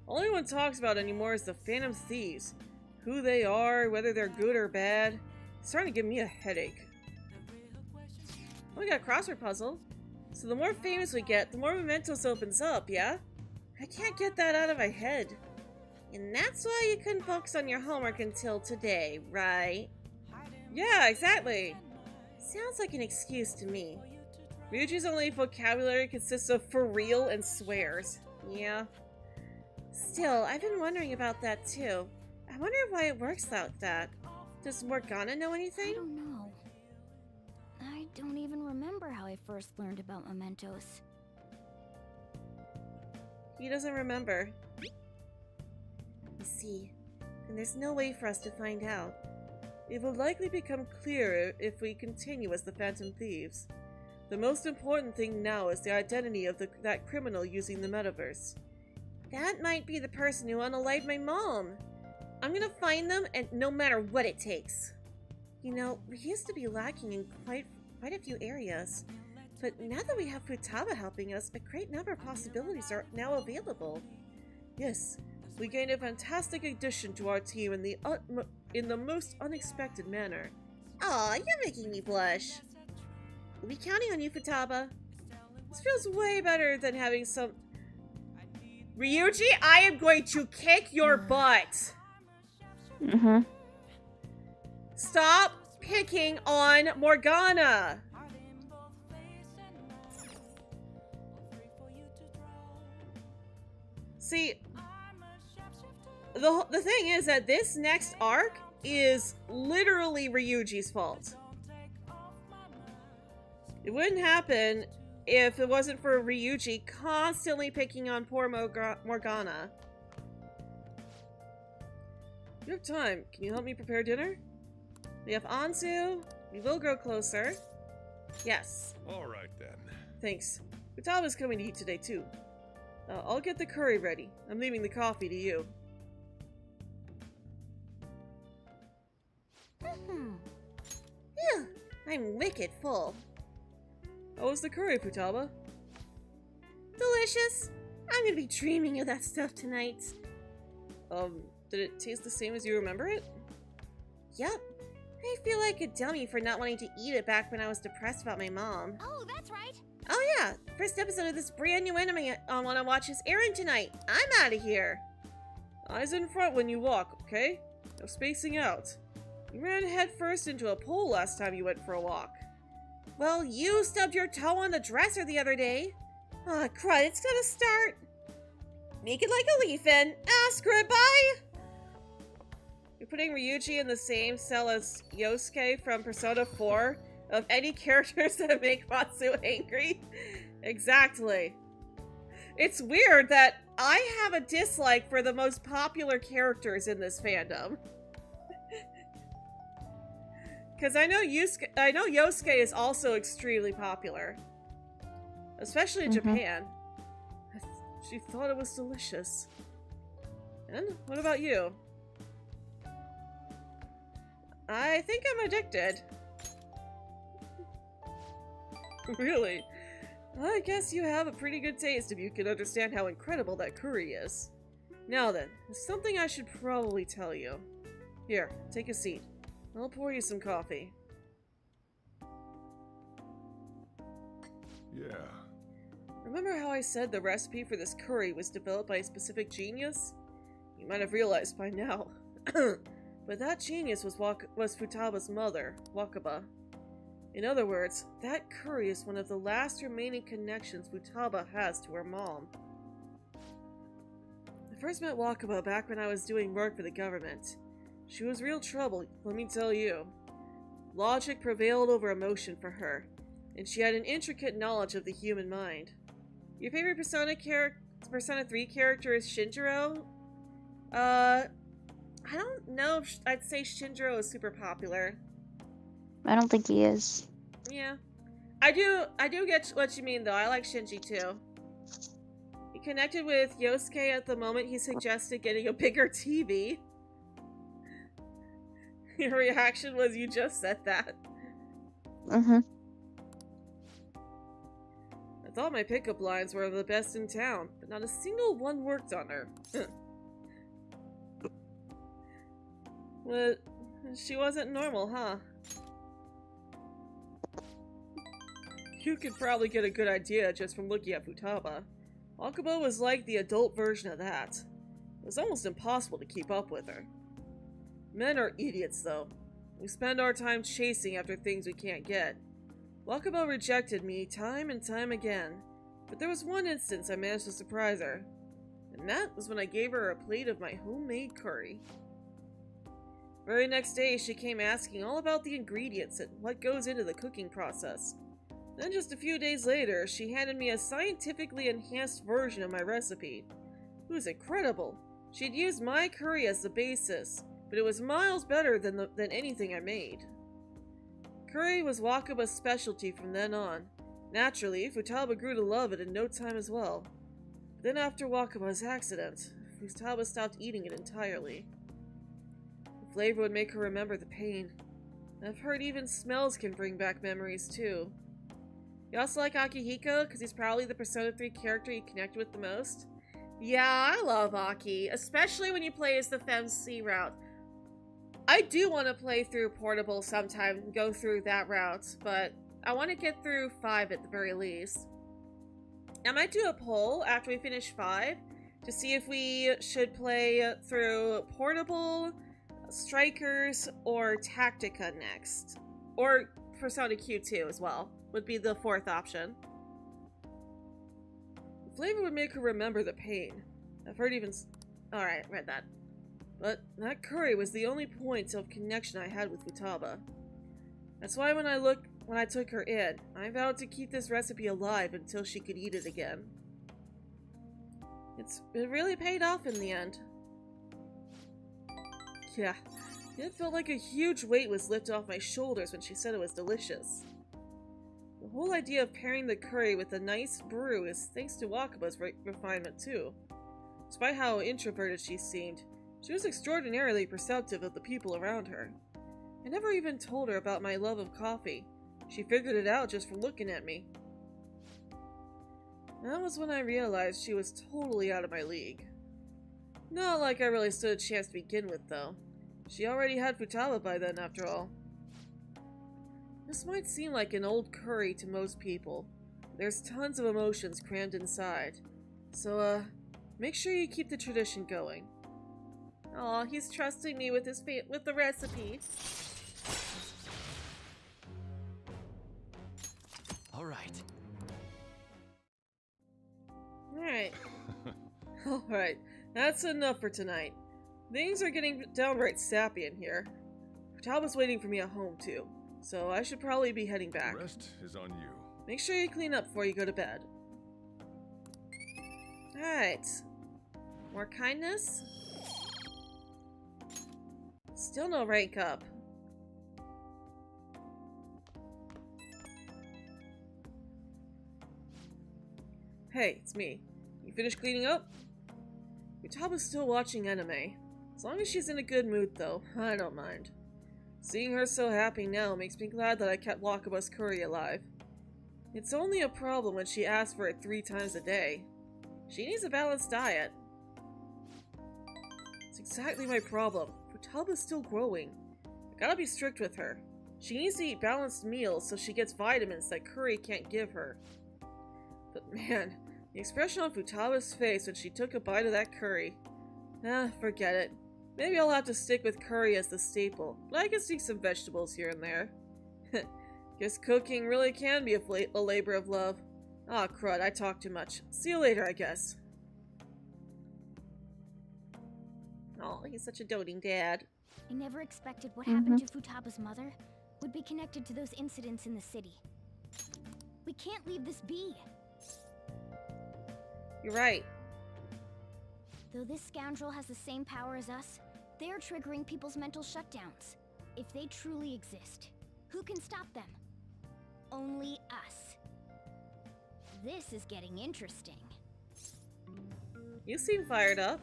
All anyone talks about anymore is the Phantom Thieves. Who they are, whether they're good or bad. It's starting to give me a headache. Oh, we got a crossword puzzle. So the more famous we get, the more mementos opens up, yeah? I can't get that out of my head. And that's why you couldn't focus on your homework until today, right? Yeah, exactly. Sounds like an excuse to me. Ryuji's only vocabulary consists of for real and swears. Yeah. Still, I've been wondering about that too. I wonder why it works like that. Does Morgana know anything? I don't know. I don't even remember how I first learned about mementos. He doesn't remember. You see, and there's no way for us to find out. It will likely become clearer if we continue as the Phantom Thieves. The most important thing now is the identity of that criminal using the metaverse. That might be the person who unalived my mom. I'm gonna find them, and no matter what it takes. You know, we used to be lacking in quite a few areas, but now that we have Futaba helping us, a great number of possibilities are now available. Yes, we gained a fantastic addition to our team in the most unexpected manner. Aw, you're making me blush. We'll be counting on you, Futaba. This feels way better than having some... Ryuji, I am going to kick your butt! Mm-hmm. Stop picking on Morgana! See, the thing is that this next arc is literally Ryuji's fault. It wouldn't happen if it wasn't for Ryuji constantly picking on poor Morgana. You have time. Can you help me prepare dinner? We have Anzu. We will grow closer. Yes. All right, then. Thanks. Futaba's coming to eat today, too. I'll get the curry ready. I'm leaving the coffee to you. Phew, I'm wicked full. How was the curry, Futaba? Delicious. I'm gonna be dreaming of that stuff tonight. Did it taste the same as you remember it? Yup. I feel like a dummy for not wanting to eat it back when I was depressed about my mom. Oh, that's right. Oh yeah, first episode of this brand new anime I want to watch is airing tonight. I'm out of here. Eyes in front when you walk, okay? No spacing out. You ran headfirst into a pole last time you went for a walk. Well, you stubbed your toe on the dresser the other day. Ah, crud, it's gonna start. Make it like a leaf-in. Ah, screw it, bye! You're putting Ryuji in the same cell as Yosuke from Persona 4 of any characters that make Matsu angry? Exactly. It's weird that I have a dislike for the most popular characters in this fandom. Because I know Yosuke is also extremely popular. Especially in Japan. She thought it was delicious. And what about you? I think I'm addicted. Really? I guess you have a pretty good taste if you can understand how incredible that curry is. Now then, there's something I should probably tell you. Here, take a seat. I'll pour you some coffee. Yeah. Remember how I said the recipe for this curry was developed by a specific genius? You might have realized by now. But that genius was Futaba's mother, Wakaba. In other words, that curry is one of the last remaining connections Futaba has to her mom. I first met Wakaba back when I was doing work for the government. She was real trouble, let me tell you. Logic prevailed over emotion for her, and she had an intricate knowledge of the human mind. Your favorite Persona 3 character is Shinjiro? I don't know if I'd say Shinjiro is super popular. I don't think he is. Yeah. I do get what you mean, though. I like Shinji, too. He connected with Yosuke at the moment he suggested getting a bigger TV. Your reaction was you just said that. Mm-hmm. I thought my pickup lines were the best in town, but not a single one worked on her. But she wasn't normal, huh? You could probably get a good idea just from looking at Futaba. Wakaba was like the adult version of that. It was almost impossible to keep up with her. Men are idiots, though. We spend our time chasing after things we can't get. Wakaba rejected me time and time again, but there was one instance I managed to surprise her. And that was when I gave her a plate of my homemade curry. Very next day, she came asking all about the ingredients and what goes into the cooking process. Then just a few days later, she handed me a scientifically enhanced version of my recipe. It was incredible. She'd used my curry as the basis, but it was miles better than anything I made. Curry was Wakaba's specialty from then on. Naturally, Futaba grew to love it in no time as well. But then after Wakaba's accident, Futaba stopped eating it entirely. The flavor would make her remember the pain. I've heard even smells can bring back memories too. You also like Akihiko, because he's probably the Persona 3 character you connect with the most? Yeah, I love Aki, especially when you play as the FemC route. I do want to play through Portable sometime and go through that route, but I want to get through 5 at the very least. I might do a poll after we finish 5 to see if we should play through Portable, Strikers, or Tactica next. Or Persona Q2 as well, would be the 4th option. The flavor would make her remember the pain. I've heard even... Alright, read that. But that curry was the only point of connection I had with Futaba. That's why when I took her in, I vowed to keep this recipe alive until she could eat it again. It really paid off in the end. Yeah, it felt like a huge weight was lifted off my shoulders when she said it was delicious. The whole idea of pairing the curry with a nice brew is thanks to Wakaba's refinement too. Despite how introverted she seemed, she was extraordinarily perceptive of the people around her. I never even told her about my love of coffee. She figured it out just from looking at me. That was when I realized she was totally out of my league. Not like I really stood a chance to begin with, though. She already had Futaba by then, after all. This might seem like an old curry to most people. There's tons of emotions crammed inside. So, make sure you keep the tradition going. Oh, he's trusting me with with the recipe. All right. Alright. Alright, that's enough for tonight. Things are getting downright sappy in here. Talbot's waiting for me at home too, so I should probably be heading back. The rest is on you. Make sure you clean up before you go to bed. Alright. More kindness? Still no rank up. Hey, it's me. You finished cleaning up? Utaba's still watching anime. As long as she's in a good mood, though, I don't mind. Seeing her so happy now makes me glad that I kept Wakaba's curry alive. It's only a problem when she asks for it 3 times a day. She needs a balanced diet. It's exactly my problem. Futaba's still growing. I gotta be strict with her. She needs to eat balanced meals so she gets vitamins that curry can't give her. But man, the expression on Futaba's face when she took a bite of that curry. Forget it. Maybe I'll have to stick with curry as the staple, but I can sneak some vegetables here and there. Guess cooking really can be a labor of love. Ah, crud, I talk too much. See you later, I guess. Oh, he's such a doting dad. I never expected what happened to Futaba's mother would be connected to those incidents in the city. We can't leave this be. You're right. Though this scoundrel has the same power as us, they're triggering people's mental shutdowns. If they truly exist, who can stop them? Only us. This is getting interesting. You seem fired up.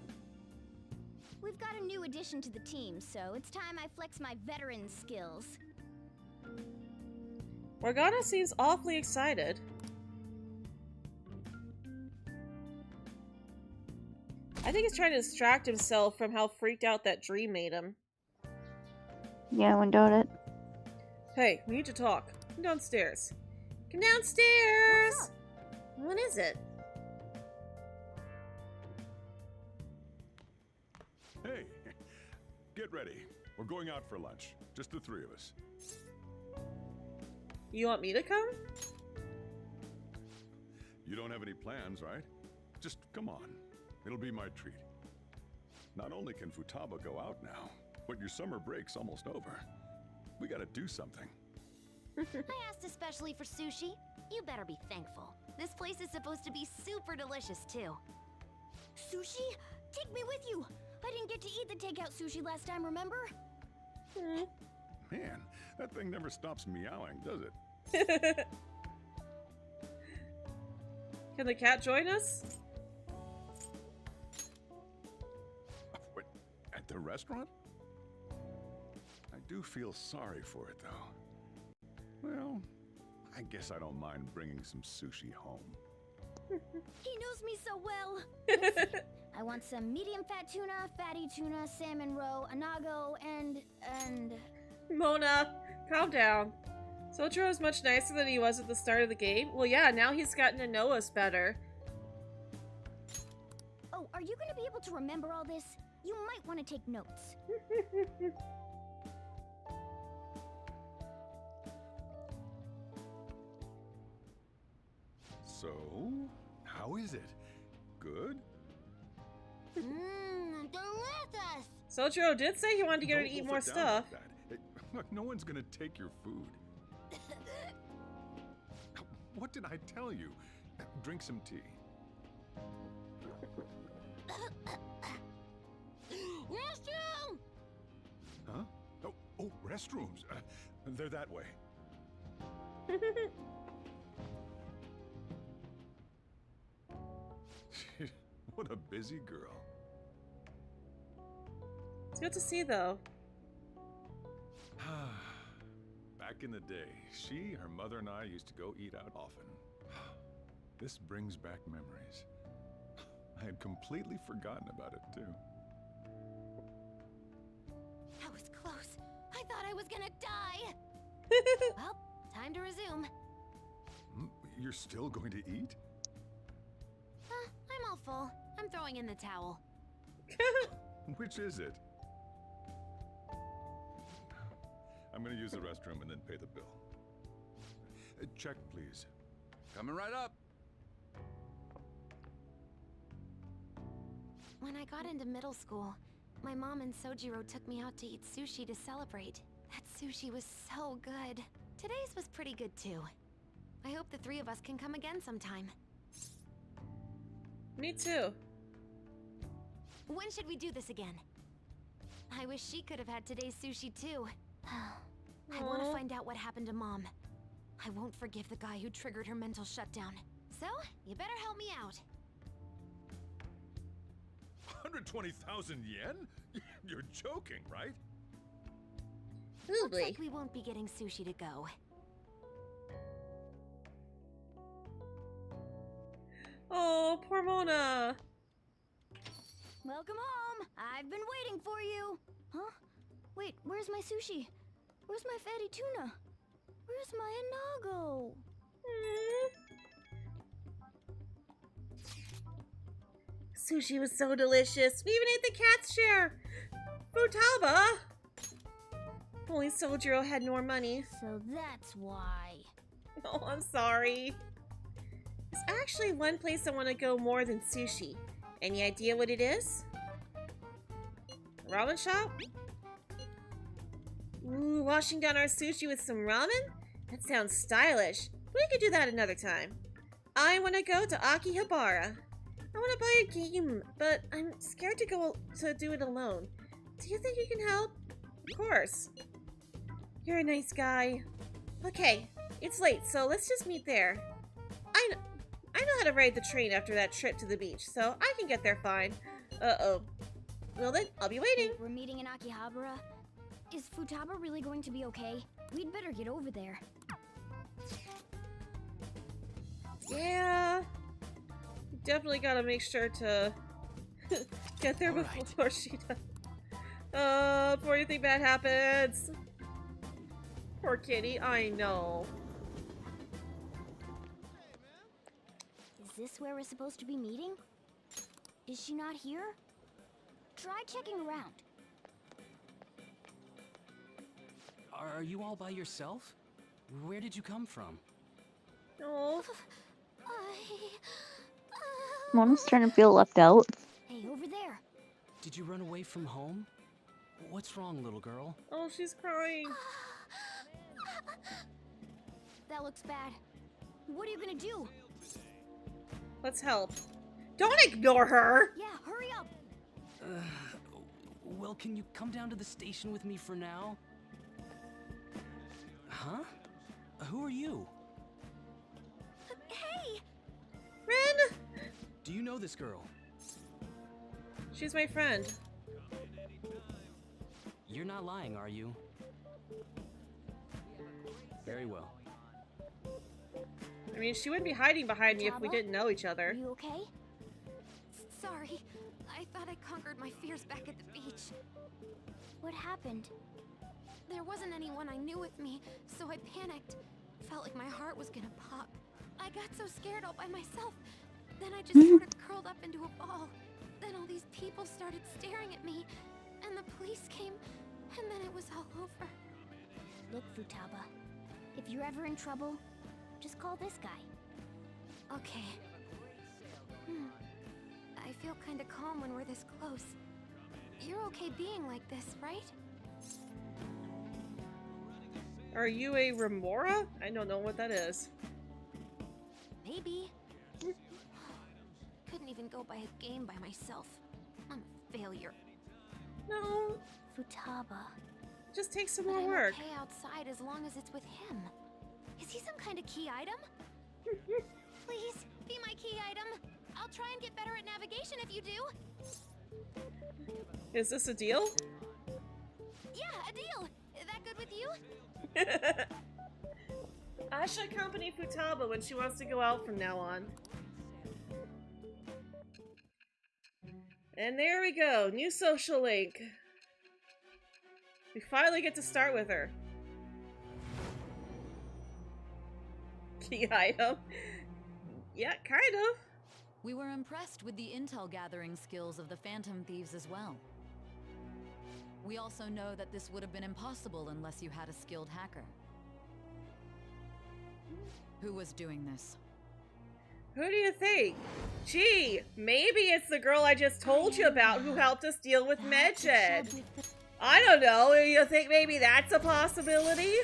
We've got a new addition to the team, so it's time I flex my veteran skills. Morgana seems awfully excited. I think he's trying to distract himself from how freaked out that dream made him. Yeah, I windowed it. Hey, we need to talk. Come downstairs. Come downstairs! What is it? Hey, get ready. We're going out for lunch. Just the 3 of us. You want me to come? You don't have any plans, right? Just come on. It'll be my treat. Not only can Futaba go out now, but your summer break's almost over. We gotta do something. I asked especially for sushi. You better be thankful. This place is supposed to be super delicious, too. Sushi? Take me with you! I didn't get to eat the takeout sushi last time, remember? Man, that thing never stops meowing, does it? Can the cat join us? What, at the restaurant? I do feel sorry for it, though. Well, I guess I don't mind bringing some sushi home. He knows me so well. Let's see. I want some medium fat tuna, fatty tuna, salmon roe, anago, and... Mona, calm down. Sotro is much nicer than he was at the start of the game. Well, yeah, now he's gotten to know us better. Oh, are you going to be able to remember all this? You might want to take notes. So, how is it? Good? Delicious! Sotro did say he wanted to get her to Don't eat wolf more it down stuff. like that. Hey, look, no one's gonna take your food. What did I tell you? Drink some tea. Restroom! Huh? Oh, restrooms. They're that way. What a busy girl. It's good to see, though. Back in the day, she, her mother, and I used to go eat out often. This brings back memories. I had completely forgotten about it, too. That was close. I thought I was gonna die. Well, time to resume. You're still going to eat? I'm all full. I'm throwing in the towel. Which is it? I'm gonna use the restroom and then pay the bill. Check, please. Coming right up. When I got into middle school, my mom and Sojiro took me out to eat sushi to celebrate. That sushi was so good. Today's was pretty good too. I hope the three of us can come again sometime. Me too. When should we do this again? I wish she could have had today's sushi too. I want to find out what happened to Mom. I won't forgive the guy who triggered her mental shutdown. So, you better help me out. 120,000 yen? You're joking, right? Looks like we won't be getting sushi to go. Oh, poor Mona. Welcome home. I've been waiting for you. Huh? Wait, where's my sushi? Where's my fatty tuna? Where's my inago? Sushi was so delicious. We even ate the cat's share. Futaba. If only Sojiro had more money. So that's why. Oh, I'm sorry. There's actually one place I want to go more than sushi. Any idea what it is? Ramen shop? Ooh, washing down our sushi with some ramen? That sounds stylish. We could do that another time. I want to go to Akihabara. I want to buy a game, but I'm scared to go to do it alone. Do you think you can help? Of course. You're a nice guy. Okay, it's late, so let's just meet there. I know how to ride the train after that trip to the beach, so I can get there fine. Uh-oh. Well then, I'll be waiting. We're meeting in Akihabara. Is Futaba really going to be okay? We'd better get over there. Yeah. Definitely gotta make sure to get there before she does. Before anything bad happens. Poor kitty, I know. Is this where we're supposed to be meeting? Is she not here? Try checking around. Are you all by yourself? Where did you come from? Oh. Mona's starting to feel left out. Hey, over there. Did you run away from home? What's wrong, little girl? Oh, she's crying. That looks bad. What are you gonna do? Let's help. Don't ignore her! Yeah, hurry up! Well, can you come down to the station with me for now? Huh? Who are you? Hey! Ren! Do you know this girl? She's my friend. You're not lying, are you? Very well. I mean, she wouldn't be hiding behind me if we didn't know each other. You okay? Sorry. I thought I conquered my fears back at the beach. What happened? There wasn't anyone I knew with me, so I panicked. Felt like my heart was gonna pop. I got so scared all by myself. Then I just sort of curled up into a ball. Then all these people started staring at me, and the police came, and then it was all over. Look, Futaba. If you're ever in trouble, just call this guy. Okay. I feel kinda calm when we're this close. You're okay being like this, right? Are you a Remora? I don't know what that is. Maybe. Couldn't even go by a game by myself. I'm a failure. No. Futaba. Just take some But more I'm work. okay outside as long as it's with him. Is he some kind of key item? Please, be my key item. I'll try and get better at navigation if you do. Is this a deal? Yeah, a deal. Is that good with you? I should accompany Futaba when she wants to go out from now on. And there we go, new social link. We finally get to start with her. Key item? Yeah, kind of. We were impressed with the intel gathering skills of the Phantom Thieves as well. We also know that this would have been impossible unless you had a skilled hacker. Who was doing this? Who do you think? Gee, maybe it's the girl I just told you about who helped us deal with Medjed. I don't know. You think maybe that's a possibility?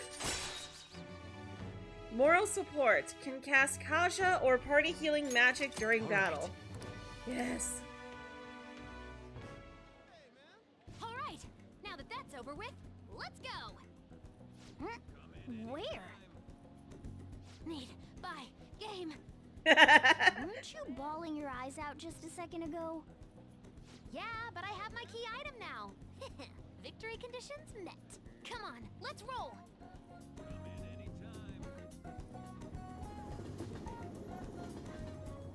Moral support. Can cast Kaja or party healing magic during battle. Yes. Alright, now that that's over with, let's go! Where? Need, buy, game. Weren't you bawling your eyes out just a second ago? Yeah, but I have my key item now. Victory conditions met. Come on, let's roll!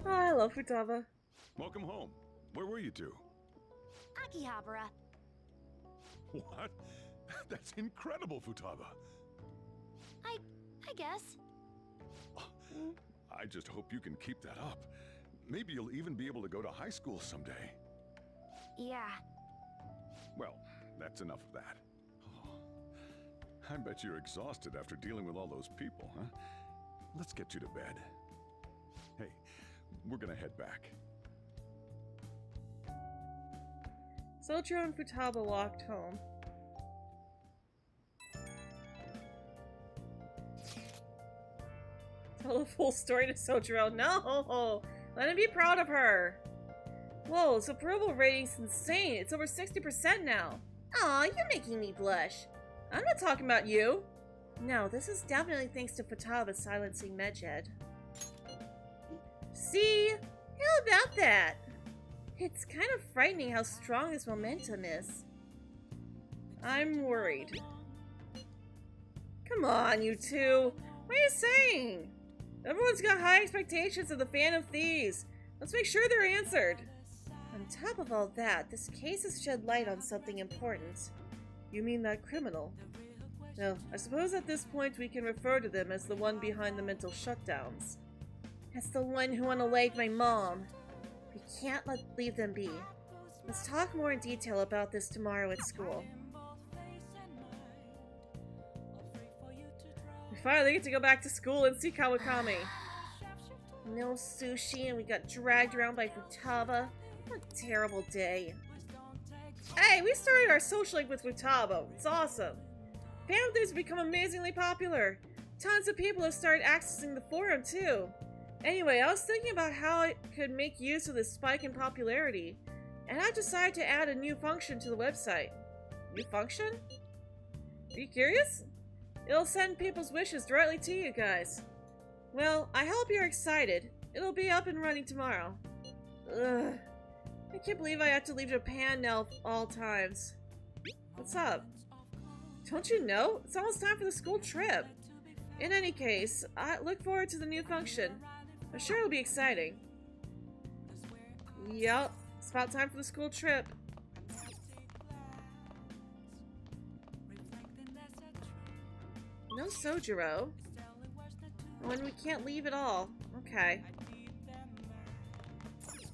Oh, I love Futaba. Welcome home. Where were you two? Akihabara. What? That's incredible, Futaba. I guess. I just hope you can keep that up. Maybe you'll even be able to go to high school someday. Yeah. Well, that's enough of that. Oh, I bet you're exhausted after dealing with all those people, huh? Let's get you to bed. Hey, we're gonna head back. Sojiro and Futaba walked home. Tell the full story to Sojiro. No! Let him be proud of her. Whoa, its approval rating's insane. It's over 60% now. Aw, you're making me blush. I'm not talking about you. No, this is definitely thanks to Futaba silencing Medjed. See? How about that? It's kind of frightening how strong this momentum is. I'm worried. Come on, you two. What are you saying? Everyone's got high expectations of the Phantom Thieves. Let's make sure they're answered. On top of all that, this case has shed light on something important. You mean that criminal? No, I suppose at this point we can refer to them as the one behind the mental shutdowns. That's the one who unalived my mom. We can't leave them be. Let's talk more in detail about this tomorrow at school. We finally get to go back to school and see Kawakami. No sushi and we got dragged around by Futaba. What a terrible day. Hey, we started our social link with Futaba. It's awesome. Phantom Thieves have become amazingly popular. Tons of people have started accessing the forum too. Anyway, I was thinking about how I could make use of this spike in popularity, and I decided to add a new function to the website. New function? Are you curious? It'll send people's wishes directly to you guys. Well, I hope you're excited. It'll be up and running tomorrow. Ugh. I can't believe I have to leave Japan now all times. What's up? Don't you know? It's almost time for the school trip. In any case, I look forward to the new function. I'm sure it'll be exciting. Yup, it's about time for the school trip. No Sojiro. When we can't leave at all. Okay.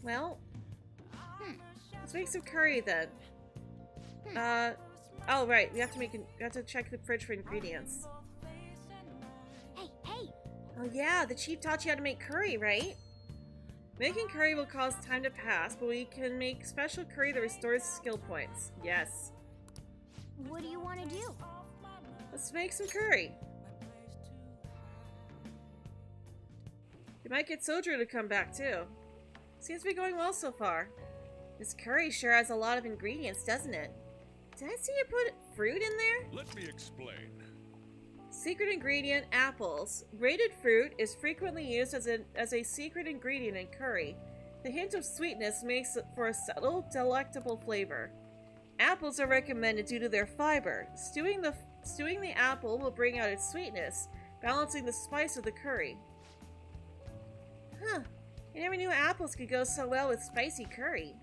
Well, let's make some curry then. Oh right, we have to check the fridge for ingredients. Hey! Oh yeah, the chief taught you how to make curry, right? Making curry will cause time to pass, but we can make special curry that restores skill points. Yes. What do you want to do? Let's make some curry. We might get Sojiro to come back too. Seems to be going well so far. This curry sure has a lot of ingredients, doesn't it? Did I see you put fruit in there? Let me explain. Secret ingredient, apples. Grated fruit is frequently used as a secret ingredient in curry. The hint of sweetness makes for a subtle, delectable flavor. Apples are recommended due to their fiber. Stewing the apple will bring out its sweetness, balancing the spice of the curry. Huh. I never knew apples could go so well with spicy curry.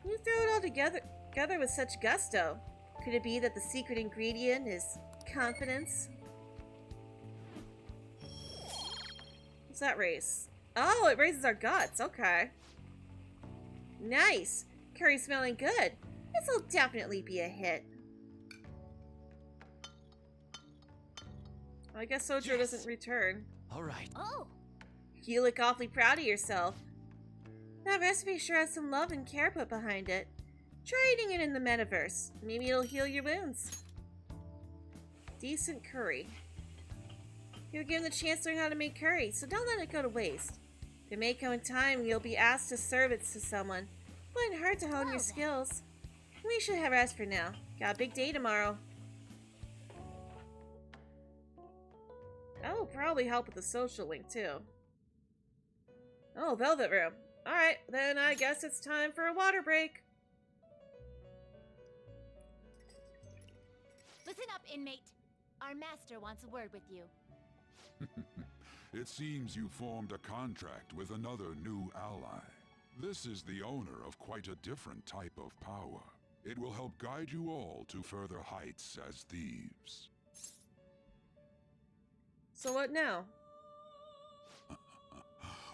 You throw it all together with such gusto. Could it be that the secret ingredient is confidence? What's that raise? Oh, it raises our guts. Okay. Nice. Curry smelling good. This'll definitely be a hit. I guess Sojo doesn't return. All right. Oh. You look awfully proud of yourself. That recipe sure has some love and care put behind it. Try eating it in the metaverse. Maybe it'll heal your wounds. Decent curry. You're given the chance to learn how to make curry, so don't let it go to waste. There may come a time you'll be asked to serve it to someone. It wouldn't hurt to hone your skills. We should have rest for now. Got a big day tomorrow. That'll probably help with the social link, too. Oh, Velvet Room. Alright, then I guess it's time for a water break. Listen up, inmate. Our master wants a word with you. It seems you formed a contract with another new ally. This is the owner of quite a different type of power. It will help guide you all to further heights as thieves. So what now?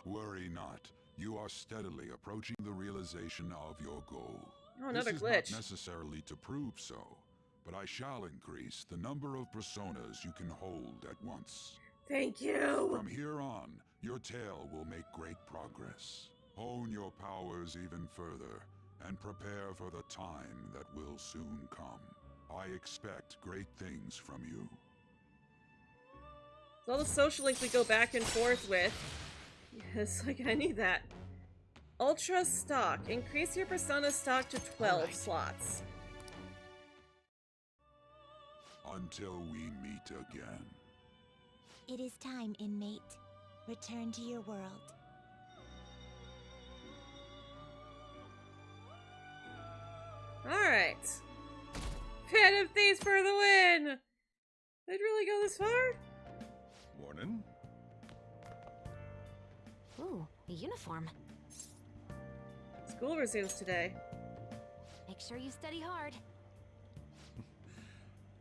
Worry not. You are steadily approaching the realization of your goal. Oh, another this is glitch. Not necessarily to prove so, but I shall increase the number of personas you can hold at once. Thank you! From here on, your tale will make great progress. Hone your powers even further, and prepare for the time that will soon come. I expect great things from you. All the social links we go back and forth with. Yes, like I need that. Ultra stock. Increase your persona stock to 12 slots. Until we meet again. It is time, inmate. Return to your world. Alright. Phantom Thieves for the win! Did it really go this far? Morning. Ooh, a uniform. School resumes today. Make sure you study hard.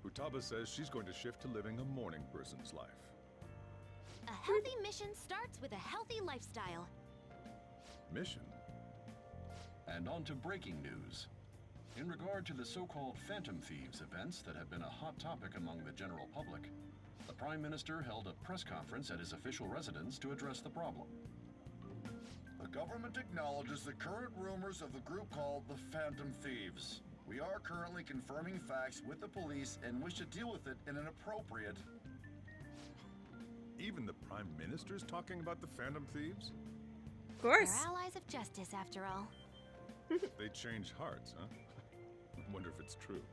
Futaba says she's going to shift to living a morning person's life. A healthy mission starts with a healthy lifestyle. Mission? And on to breaking news. In regard to the so-called Phantom Thieves events that have been a hot topic among the general public, the Prime Minister held a press conference at his official residence to address the problem. The government acknowledges the current rumors of the group called the Phantom Thieves. We are currently confirming facts with the police and wish to deal with it in an appropriate... Even the Prime Minister's talking about the Phantom Thieves? Of course. We're allies of justice, after all. They change hearts, huh? I wonder if it's true.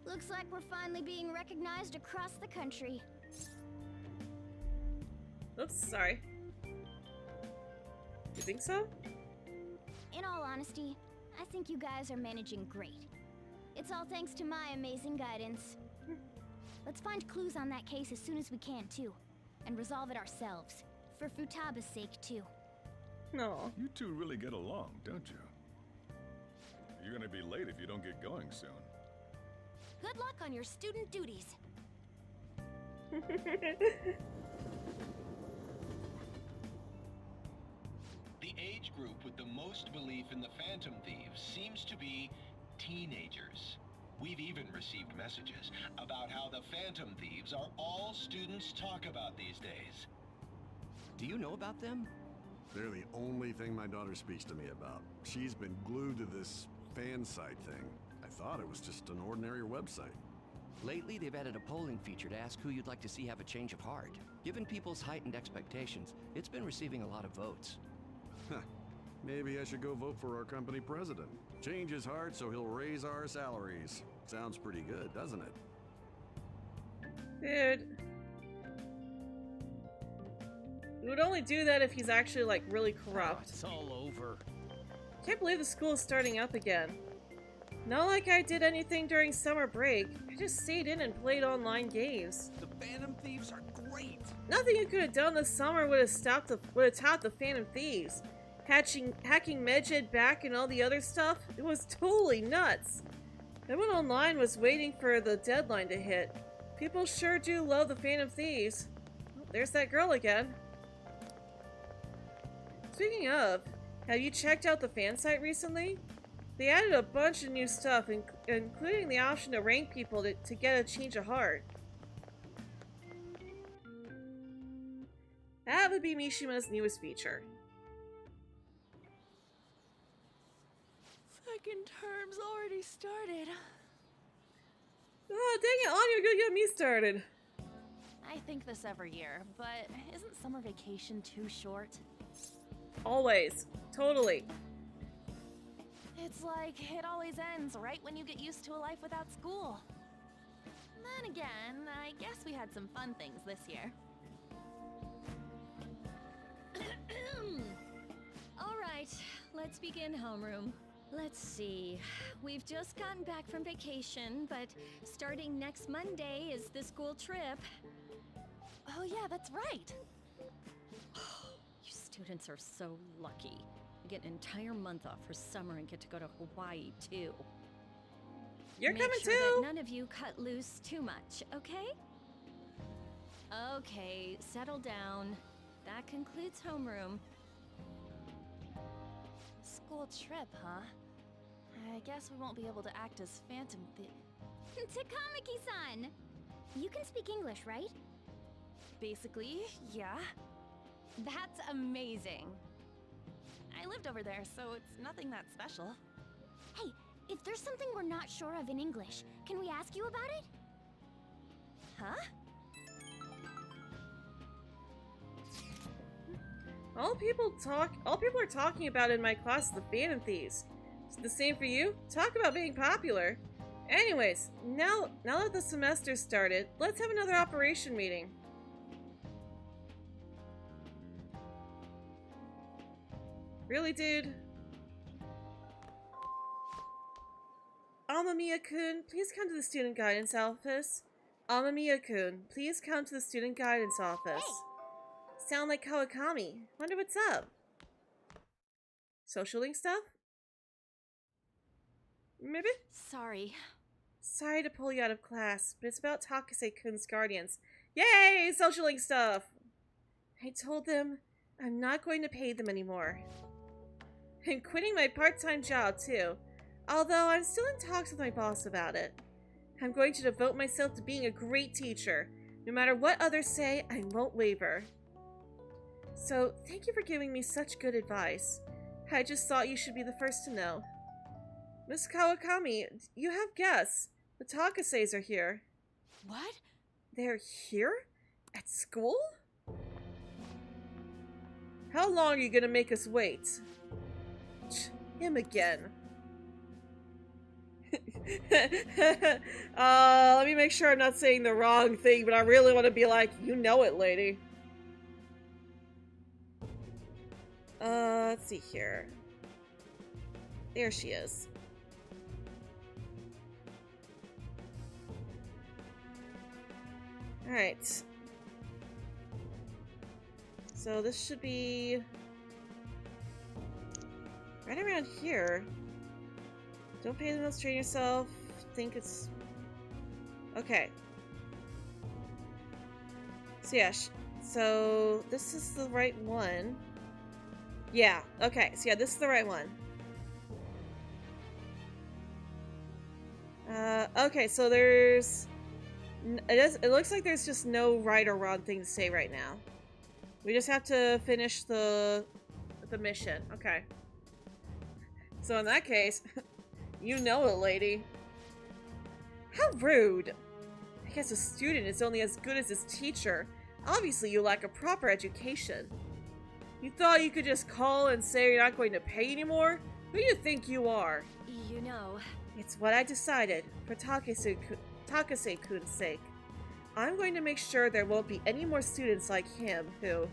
Looks like we're finally being recognized across the country. Oops, sorry. You think so? In all honesty, I think you guys are managing great. It's all thanks to my amazing guidance. Let's find clues on that case as soon as we can, too. And resolve it ourselves. For Futaba's sake, too. No. You two really get along, don't you? You're gonna be late if you don't get going soon. Good luck on your student duties. The age group with the most belief in the Phantom Thieves seems to be teenagers. We've even received messages about how the Phantom Thieves are all students talk about these days. Do you know about them? They're the only thing my daughter speaks to me about. She's been glued to this fan site thing. I thought it was just an ordinary website. Lately, they've added a polling feature to ask who you'd like to see have a change of heart. Given people's heightened expectations, it's been receiving a lot of votes. Maybe I should go vote for our company president. Change his heart so he'll raise our salaries. Sounds pretty good, doesn't it? Dude. He would only do that if he's actually, like, really corrupt. Oh, it's all over. Can't believe the school is starting up again. Not like I did anything during summer break. I just stayed in and played online games. The Phantom Thieves are great. Nothing you could have done this summer would have topped the Phantom Thieves. Hacking Medjed back and all the other stuff, it was totally nuts. Everyone online was waiting for the deadline to hit. People sure do love the Phantom Thieves. Oh, there's that girl again. Speaking of, have you checked out the fan site recently? They added a bunch of new stuff, including the option to rank people to get a change of heart. That would be Mishima's newest feature. Second term's already started. Oh, dang it, Anya, you're gonna get me started. I think this every year, but isn't summer vacation too short? Always. Totally. It's like it always ends right when you get used to a life without school. Then again, I guess we had some fun things this year. All right, let's begin homeroom. Let's see. We've just gotten back from vacation, but starting next Monday is the school trip. Oh yeah, that's right. You students are so lucky. You get an entire month off for summer and get to go to Hawaii too. You're Make coming sure too. That none of you cut loose too much, okay? Okay, settle down. That concludes homeroom. School trip, huh? I guess we won't be able to act as Phantom Thieves. Takamaki-san! You can speak English, right? Basically, yeah. That's amazing. I lived over there, so it's nothing that special. Hey, if there's something we're not sure of in English, can we ask you about it? Huh? All people are talking about in my class is the Phantom Thieves. Is it the same for you? Talk about being popular. Anyways, now that the semester started, let's have another operation meeting. Really, dude? Amamiya-kun, please come to the student guidance office. Amamiya-kun, please come to the student guidance office. Hey. Sound like Kawakami. Wonder what's up. Social link stuff? Maybe? Sorry to pull you out of class, but it's about Takase-kun's guardians. Yay! Social link stuff! I told them I'm not going to pay them anymore. I'm quitting my part-time job, too. Although I'm still in talks with my boss about it. I'm going to devote myself to being a great teacher. No matter what others say, I won't waver. So, thank you for giving me such good advice. I just thought you should be the first to know. Miss Kawakami, you have guests. The Takases are here. What? They're here? At school? How long are you gonna make us wait? Him again. Let me make sure I'm not saying the wrong thing, but I really want to be like, you know it, lady. Let's see here. There she is. Alright. So this should be right around here. Don't pay them, don't strain yourself. Think it's... Okay. So yeah, so this is the right one. Yeah, okay, so yeah, this is the right one. Okay, so there's... It looks like there's just no right or wrong thing to say right now. We just have to finish the mission. Okay. So in that case, you know it, lady. How rude. I guess a student is only as good as his teacher. Obviously you lack a proper education. You thought you could just call and say you're not going to pay anymore? Who do you think you are? You know... It's what I decided, for Takase-kun's sake. I'm going to make sure there won't be any more students like him who...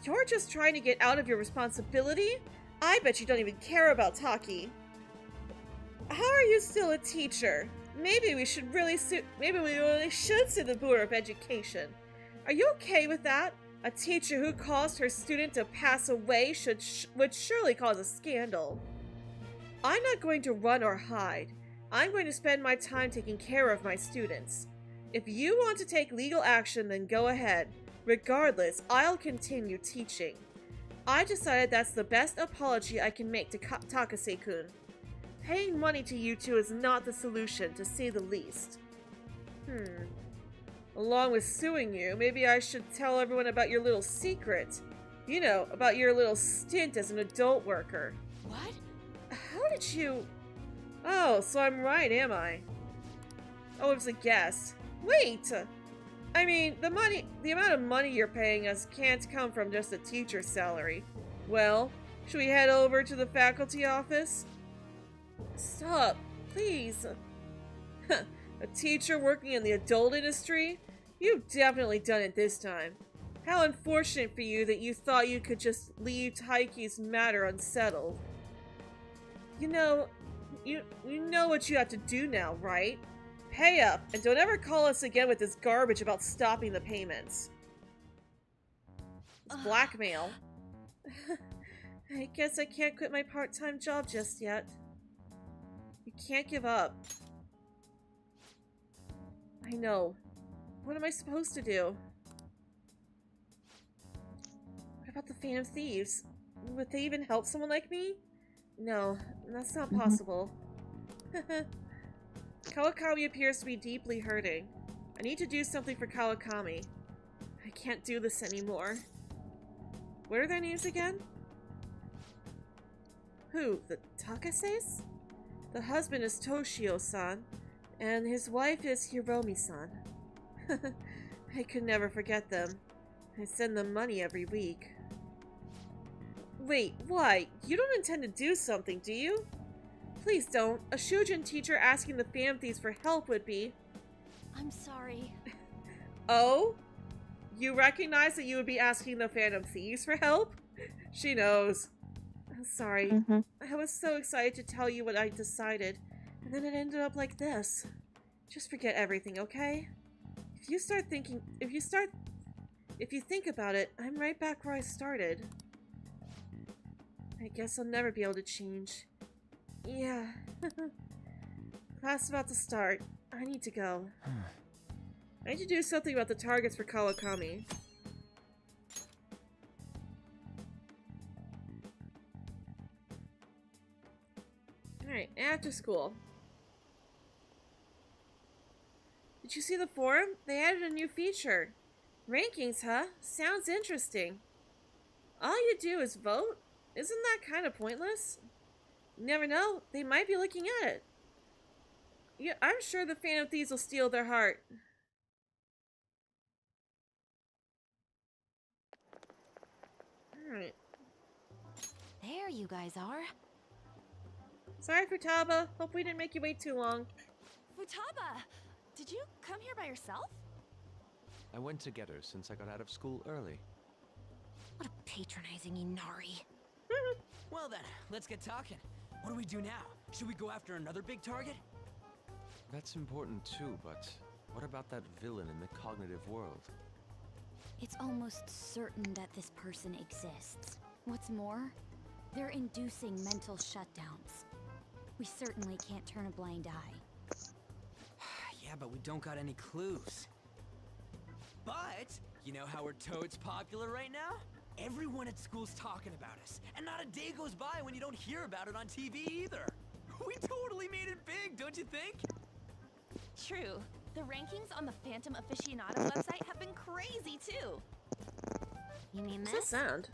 You're just trying to get out of your responsibility? I bet you don't even care about Taki. How are you still a teacher? Maybe we really should sue the Bureau of Education. Are you okay with that? A teacher who caused her student to pass away would surely cause a scandal. I'm not going to run or hide. I'm going to spend my time taking care of my students. If you want to take legal action, then go ahead. Regardless, I'll continue teaching. I decided that's the best apology I can make to Takase-kun. Paying money to you two is not the solution, to say the least. Along with suing you, maybe I should tell everyone about your little secret. You know, about your little stint as an adult worker. What? How did you... Oh, so I'm right, am I? Oh, it was a guess. Wait! I mean, the amount of money you're paying us can't come from just a teacher's salary. Well, should we head over to the faculty office? Stop, please. A teacher working in the adult industry? You've definitely done it this time. How unfortunate for you that you thought you could just leave Taiki's matter unsettled. You know what you have to do now, right? Pay up, and don't ever call us again with this garbage about stopping the payments. It's blackmail. I guess I can't quit my part-time job just yet. You can't give up. I know. What am I supposed to do? What about the Phantom Thieves? Would they even help someone like me? No, that's not possible. Kawakami appears to be deeply hurting. I need to do something for Kawakami. I can't do this anymore. What are their names again? Who? The Takases? The husband is Toshio-san, and his wife is Hiromi-san. I could never forget them. I send them money every week. Wait, why? You don't intend to do something, do you? Please don't. A Shujin teacher asking the Phantom Thieves for help would be... I'm sorry. Oh? You recognize that you would be asking the Phantom Thieves for help? She knows. I'm sorry. I was so excited to tell you what I decided, and then it ended up like this. Just forget everything, okay? If you think about it, I'm right back where I started. I guess I'll never be able to change. Yeah. Class is about to start. I need to go. I need to do something about the targets for Kawakami. Alright, after school. Did you see the forum? They added a new feature. Rankings, huh? Sounds interesting. All you do is vote? Isn't that kind of pointless? You never know. They might be looking at it. Yeah, I'm sure the Phantom Thieves will steal their heart. Alright. There you guys are. Sorry, Futaba. Hope we didn't make you wait too long. Futaba! Did you come here by yourself? I went to get her since I got out of school early. What a patronizing Inari. Well then, let's get talking. What do we do now? Should we go after another big target? That's important too, but what about that villain in the cognitive world? It's almost certain that this person exists. What's more, they're inducing mental shutdowns. We certainly can't turn a blind eye. Yeah, but we don't got any clues. But, you know how we're totes popular right now? Everyone at school's talking about us, and not a day goes by when you don't hear about it on TV either. We totally made it big, don't you think? True. The rankings on the Phantom Aficionado website have been crazy too. You mean What's this? that sound?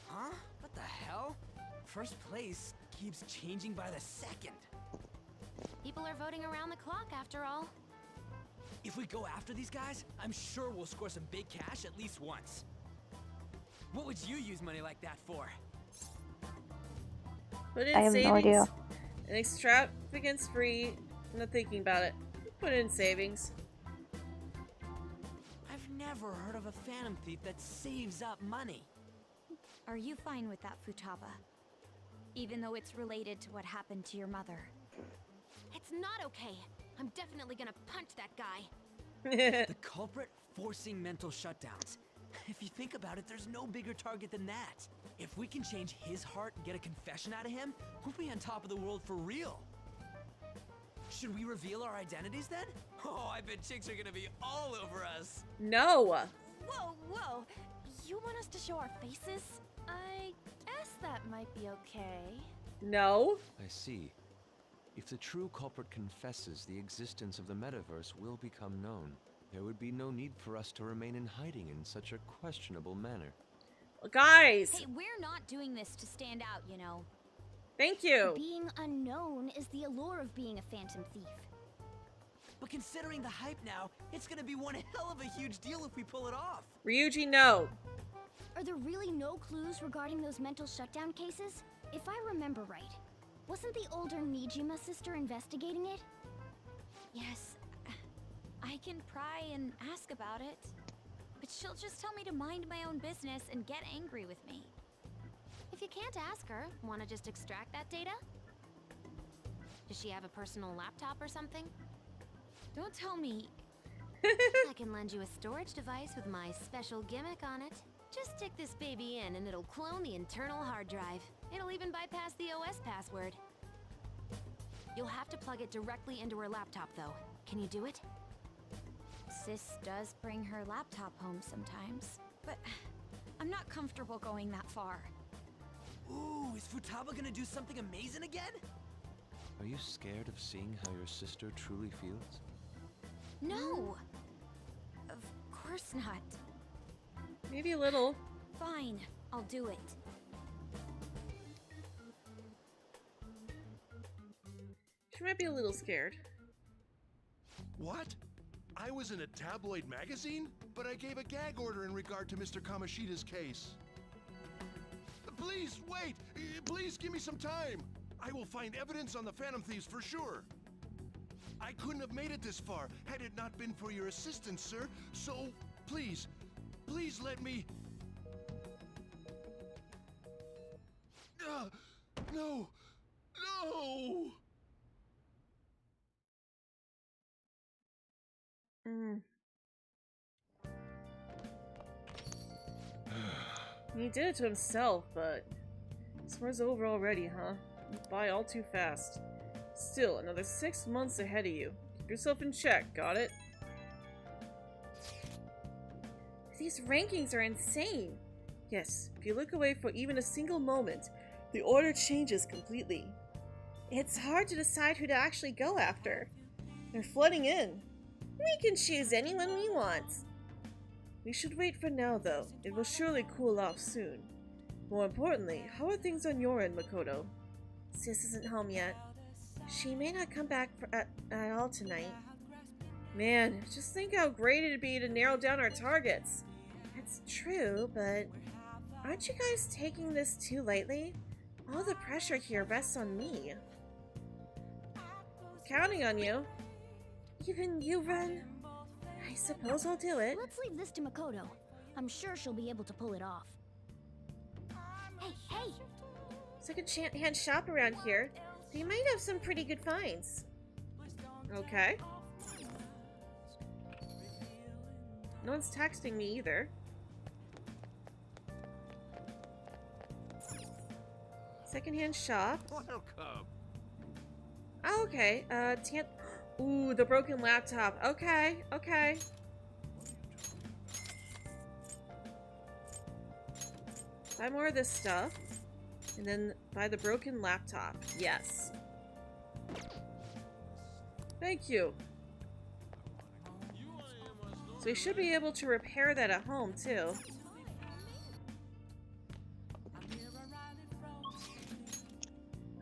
Huh? What the hell? First place keeps changing by the second. People are voting around the clock after all. If we go after these guys, I'm sure we'll score some big cash at least once. What would you use money like that for? Put in I have savings. no idea. An extravagance free. I'm not thinking about it. Put it in savings. I've never heard of a Phantom Thief that saves up money. Are you fine with that, Futaba? Even though it's related to what happened to your mother. It's not okay. I'm definitely gonna punch that guy. The culprit forcing mental shutdowns. If you think about it, there's no bigger target than that. If we can change his heart and get a confession out of him, we'll be on top of the world for real. Should we reveal our identities then? Oh, I bet chicks are gonna be all over us. No. Whoa, whoa. You want us to show our faces? I guess that might be okay. No. I see. If the true culprit confesses, the existence of the metaverse will become known. There would be no need for us to remain in hiding in such a questionable manner. Guys! Hey, we're not doing this to stand out, you know. Thank you! Being unknown is the allure of being a Phantom Thief. But considering the hype now, it's gonna be one hell of a huge deal if we pull it off. Ryuji, no. Are there really no clues regarding those mental shutdown cases? If I remember right, wasn't the older Nijima sister investigating it? Yes, I can pry and ask about it. But she'll just tell me to mind my own business and get angry with me. If you can't ask her, wanna just extract that data? Does she have a personal laptop or something? Don't tell me. I can lend you a storage device with my special gimmick on it. Just stick this baby in and it'll clone the internal hard drive. It'll even bypass the OS password. You'll have to plug it directly into her laptop though. Can you do it? Sis does bring her laptop home sometimes, but I'm not comfortable going that far. Ooh, is Futaba gonna do something amazing again? Are you scared of seeing how your sister truly feels? No! Of course not. Maybe a little. Fine, I'll do it. She might be a little scared. What? I was in a tabloid magazine? But I gave a gag order in regard to Mr. Kamoshida's case. Please, wait! Please give me some time! I will find evidence on the Phantom Thieves for sure. I couldn't have made it this far had it not been for your assistance, sir. So, please, please let me... No! No! He did it to himself, but... Summer's over already, huh? By all too fast. Still, another 6 months ahead of you. Keep yourself in check, got it? These rankings are insane! Yes, if you look away for even a single moment, the order changes completely. It's hard to decide who to actually go after. They're flooding in. We can choose anyone we want. We should wait for now, though. It will surely cool off soon. More importantly, how are things on your end, Makoto? Sis isn't home yet. She may not come back at all tonight. Man, just think how great it'd be to narrow down our targets. That's true, but aren't you guys taking this too lightly? All the pressure here rests on me. Counting on you. Even you, Ren? I suppose I'll do it. Let's leave this to Makoto. I'm sure she'll be able to pull it off. Hey! Second-hand shop around here. They might have some pretty good finds. Okay. No one's texting me either. Second-hand shop. Welcome. Oh, okay. Ooh, the broken laptop. Okay, okay. Buy more of this stuff. And then buy the broken laptop. Yes. Thank you. So we should be able to repair that at home, too.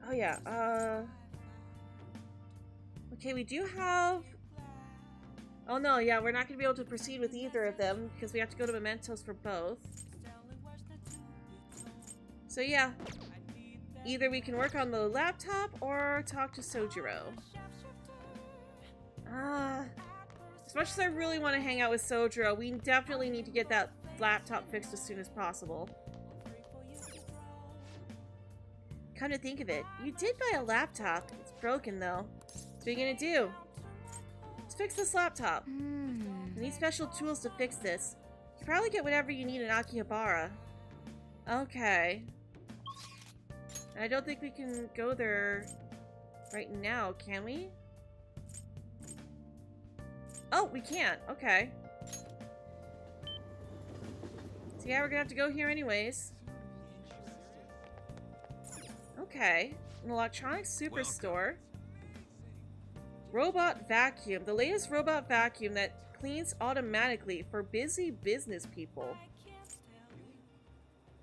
Oh, yeah. Okay, we do have... Oh, no, yeah, we're not going to be able to proceed with either of them because we have to go to Mementos for both. So, yeah. Either we can work on the laptop or talk to Sojiro. As much as I really want to hang out with Sojiro, we definitely need to get that laptop fixed as soon as possible. Come to think of it, you did buy a laptop. It's broken, though. What are you gonna do? Let's fix this laptop. I need special tools to fix this. You can probably get whatever you need in Akihabara. Okay. I don't think we can go there right now, can we? Oh, we can't. Okay. So yeah, we're gonna have to go here anyways. Okay. An electronics superstore. Robot vacuum. The latest robot vacuum that cleans automatically for busy business people.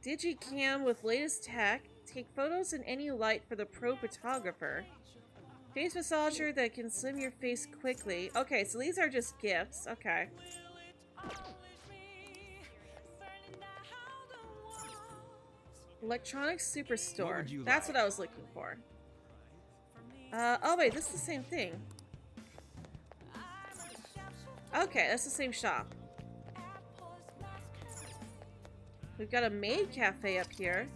Digicam with latest tech. Take photos in any light for the pro photographer. Face massager that can slim your face quickly. Okay, so these are just gifts. Okay. Electronics Superstore. That's what I was looking for. Oh wait, this is the same thing. Okay, that's the same shop. We've got a maid cafe up here.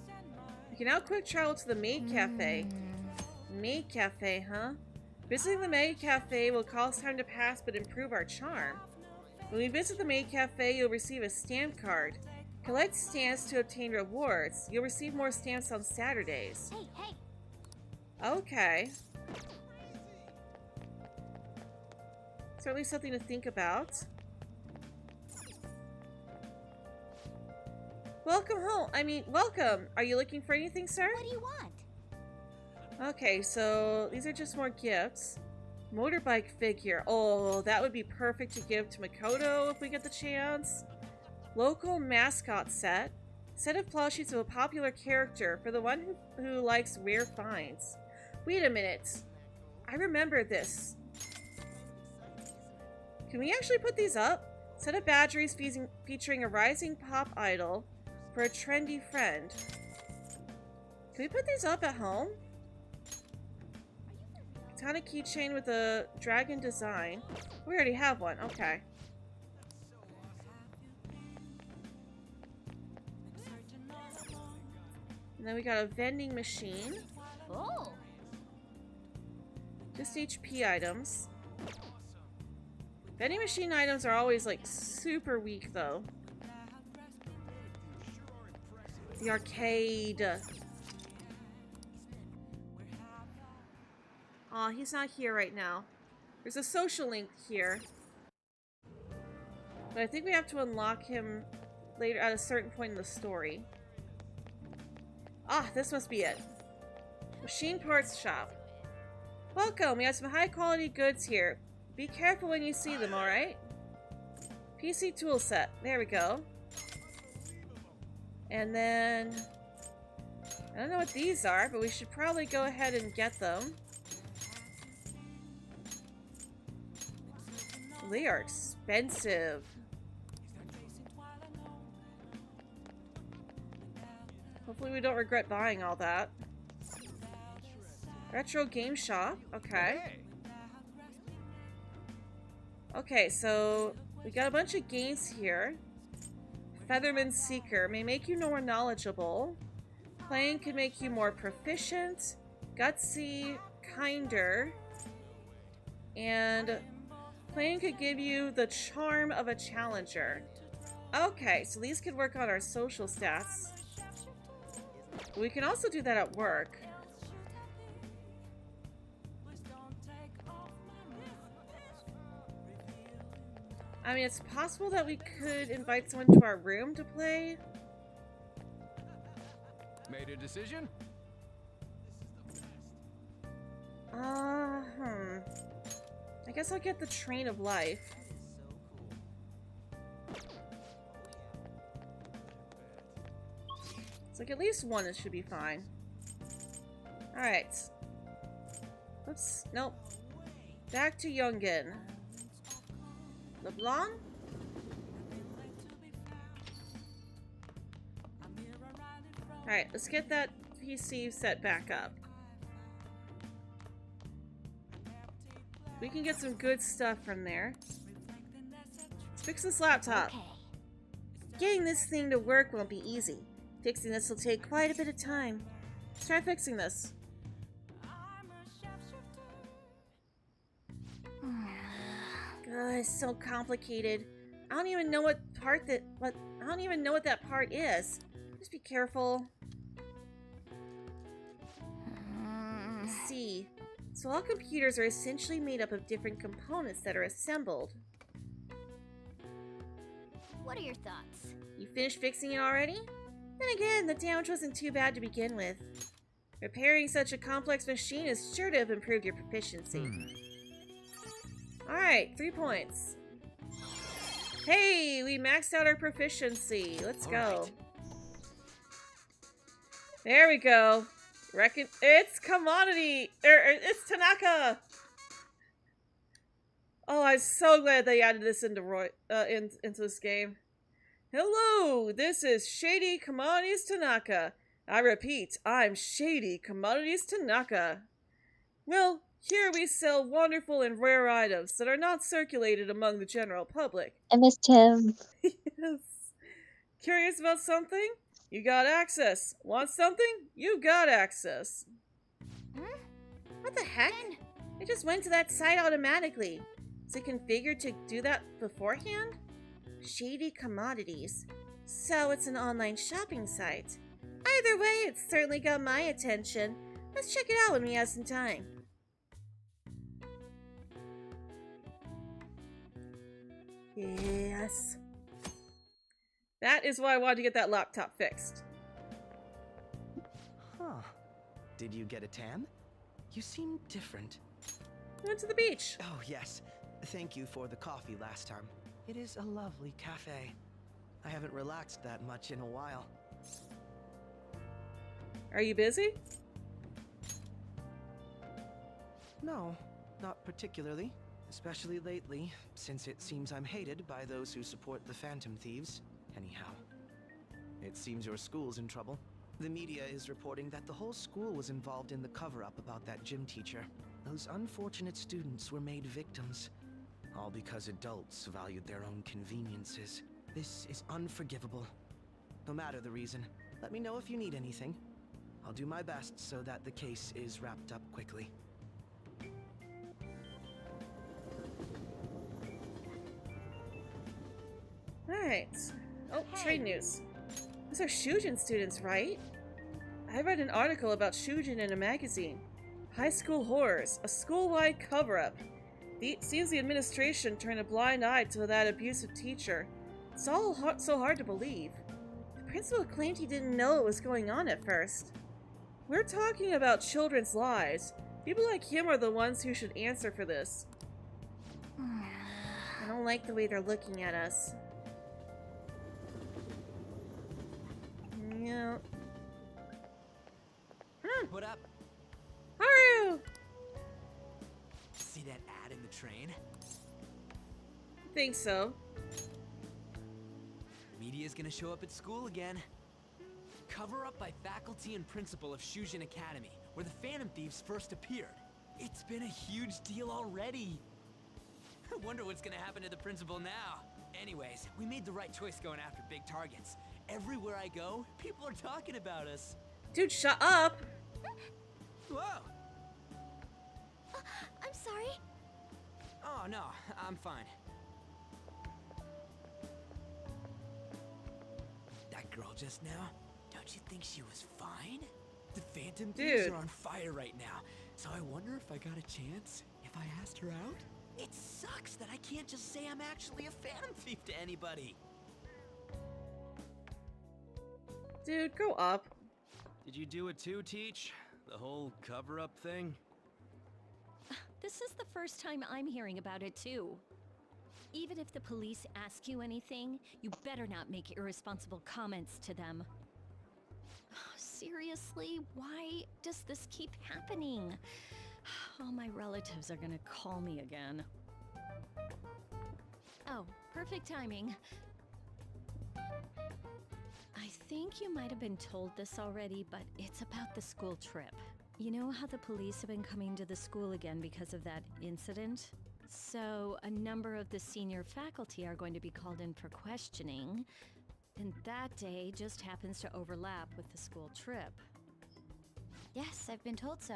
You can now quick travel to the maid cafe. Maid cafe, huh? Visiting the maid cafe will cause time to pass but improve our charm. When we visit the maid cafe, you'll receive a stamp card. Collect stamps to obtain rewards. You'll receive more stamps on Saturdays. Hey, hey. Okay. Certainly something to think about. Welcome home. I mean, welcome. Are you looking for anything, sir? What do you want? Okay, so these are just more gifts. Motorbike figure. Oh, that would be perfect to give to Makoto if we get the chance. Local mascot set. Set of plushies of a popular character for the one who likes rare finds. Wait a minute. I remember this. Can we actually put these up? Set of batteries featuring a rising pop idol for a trendy friend. Can we put these up at home? Katana keychain with a dragon design. We already have one. Okay. And then we got a vending machine. Oh. Just HP items. Vending machine items are always like super weak though. The arcade. Aw, he's not here right now. There's a social link here. But I think we have to unlock him later at a certain point in the story. Ah, this must be it. Machine parts shop. Welcome, we have some high quality goods here. Be careful when you see them, alright? PC tool set. There we go. And then... I don't know what these are, but we should probably go ahead and get them. They are expensive. Hopefully we don't regret buying all that. Retro game shop. Okay. Okay, so we got a bunch of games here. Featherman Seeker may make you more knowledgeable. Playing can make you more proficient, gutsy, kinder, and playing could give you the charm of a challenger. Okay, so these could work on our social stats. We can also do that at work. I mean, it's possible that we could invite someone to our room to play. Made a decision? I guess I'll get the Train of Life. It's like at least one, it should be fine. Alright. Oops, nope. Back to Youngin. LeBlanc? Alright, let's get that PC set back up. We can get some good stuff from there. Let's fix this laptop. Okay. Getting this thing to work won't be easy. Fixing this will take quite a bit of time. Let's try fixing this. It's so complicated. I don't even know what that part is. Just be careful. See. So all computers are essentially made up of different components that are assembled. What are your thoughts? You finished fixing it already? Then again, the damage wasn't too bad to begin with. Repairing such a complex machine is sure to have improved your proficiency. Alright, 3 points. Hey, we maxed out our proficiency. Let's go. Right. There we go. It's commodity. It's Tanaka. Oh, I'm so glad they added this into into this game. Hello, this is Shady Commodities Tanaka. I repeat, I'm Shady Commodities Tanaka. Well, here we sell wonderful and rare items that are not circulated among the general public. I missed him. Yes. Curious about something? You got access. Want something? You got access. What the heck? It just went to that site automatically. Is it configured to do that beforehand? Shady Commodities. So it's an online shopping site. Either way, it's certainly got my attention. Let's check it out when we have some time. Yes. That is why I wanted to get that laptop fixed. Huh. Did you get a tan? You seem different. We went to the beach. Oh, yes. Thank you for the coffee last time. It is a lovely cafe. I haven't relaxed that much in a while. Are you busy? No, not particularly. Especially lately, since it seems I'm hated by those who support the Phantom Thieves. Anyhow, it seems your school's in trouble. The media is reporting that the whole school was involved in the cover-up about that gym teacher. Those unfortunate students were made victims, all because adults valued their own conveniences. This is unforgivable. No matter the reason, let me know if you need anything. I'll do my best so that the case is wrapped up quickly. Alright. Oh, trade news. Those are Shujin students, right? I read an article about Shujin in a magazine. High school horrors, a school-wide cover-up. Seems the administration turned a blind eye to that abusive teacher. It's all so hard to believe. The principal claimed he didn't know what was going on at first. We're talking about children's lives. People like him are the ones who should answer for this. I don't like the way they're looking at us. Yeah. What up? Haru! See that ad in the train? Think so. Media's gonna show up at school again. Cover up by faculty and principal of Shujin Academy, where the Phantom Thieves first appeared. It's been a huge deal already. I wonder what's gonna happen to the principal now. Anyways, we made the right choice going after big targets. Everywhere I go, people are talking about us. Dude, shut up! Whoa! I'm sorry. Oh, no, I'm fine. That girl just now, don't you think she was fine? The Phantom Thieves are on fire right now, so I wonder if I got a chance if I asked her out? It sucks that I can't just say I'm actually a Phantom Thief to anybody. Dude, grow up. Did you do it too, Teach? The whole cover-up thing? This is the first time I'm hearing about it, too. Even if the police ask you anything, you better not make irresponsible comments to them. Seriously, why does this keep happening? All my relatives are gonna call me again. Oh, perfect timing. I think you might have been told this already, but it's about the school trip. You know how the police have been coming to the school again because of that incident? So, a number of the senior faculty are going to be called in for questioning, and that day just happens to overlap with the school trip. Yes, I've been told so.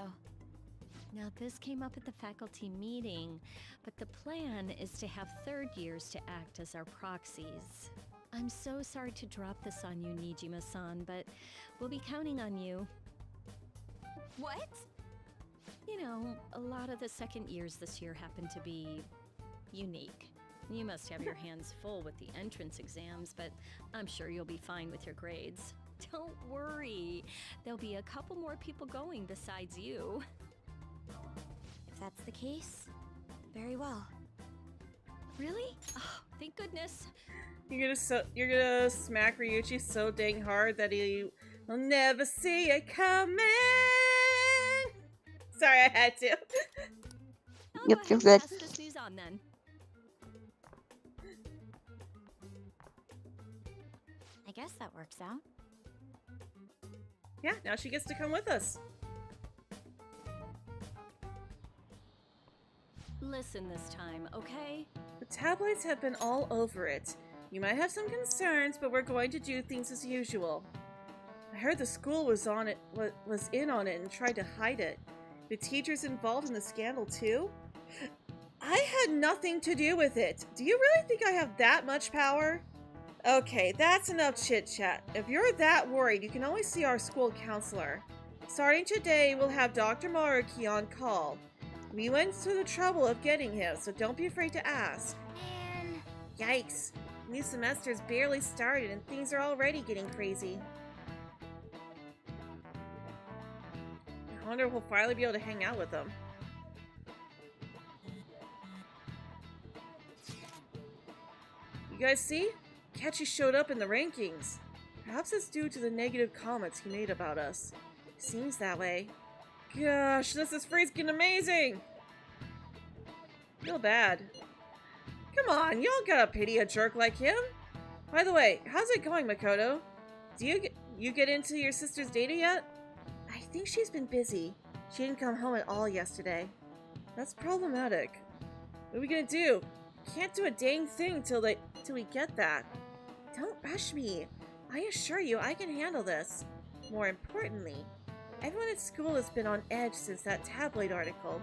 Now, this came up at the faculty meeting, but the plan is to have third years to act as our proxies. I'm so sorry to drop this on you, Nijima-san, but we'll be counting on you. What? You know, a lot of the second years this year happen to be unique. You must have your hands full with the entrance exams, but I'm sure you'll be fine with your grades. Don't worry. There'll be a couple more people going besides you. If that's the case, very well. Really? Oh, thank goodness. You're gonna smack Ryuichi so dang hard that he will never see it coming. Sorry, I had to. I'll Yep, go you're ahead good. and pass this news on then. I guess that works out. Yeah, now she gets to come with us. Listen this time, okay? The tabloids have been all over it. You might have some concerns, but we're going to do things as usual. I heard the school was in on it and tried to hide it. The teachers involved in the scandal too? I had nothing to do with it. Do you really think I have that much power? Okay, that's enough chit-chat. If you're that worried, you can always see our school counselor. Starting today, we'll have Dr. Maruki on call. We went to the trouble of getting him, so don't be afraid to ask. Man. Yikes. New semester's barely started and things are already getting crazy. I wonder if we'll finally be able to hang out with them. You guys see? Catchy showed up in the rankings. Perhaps it's due to the negative comments he made about us. Seems that way. Gosh, this is freaking amazing! Feel bad. Come on, you don't gotta pity a jerk like him. By the way, how's it going, Makoto? Do you get into your sister's data yet? I think she's been busy. She didn't come home at all yesterday. That's problematic. What are we gonna do? Can't do a dang thing till we get that. Don't rush me. I assure you I can handle this. More importantly, everyone at school has been on edge since that tabloid article.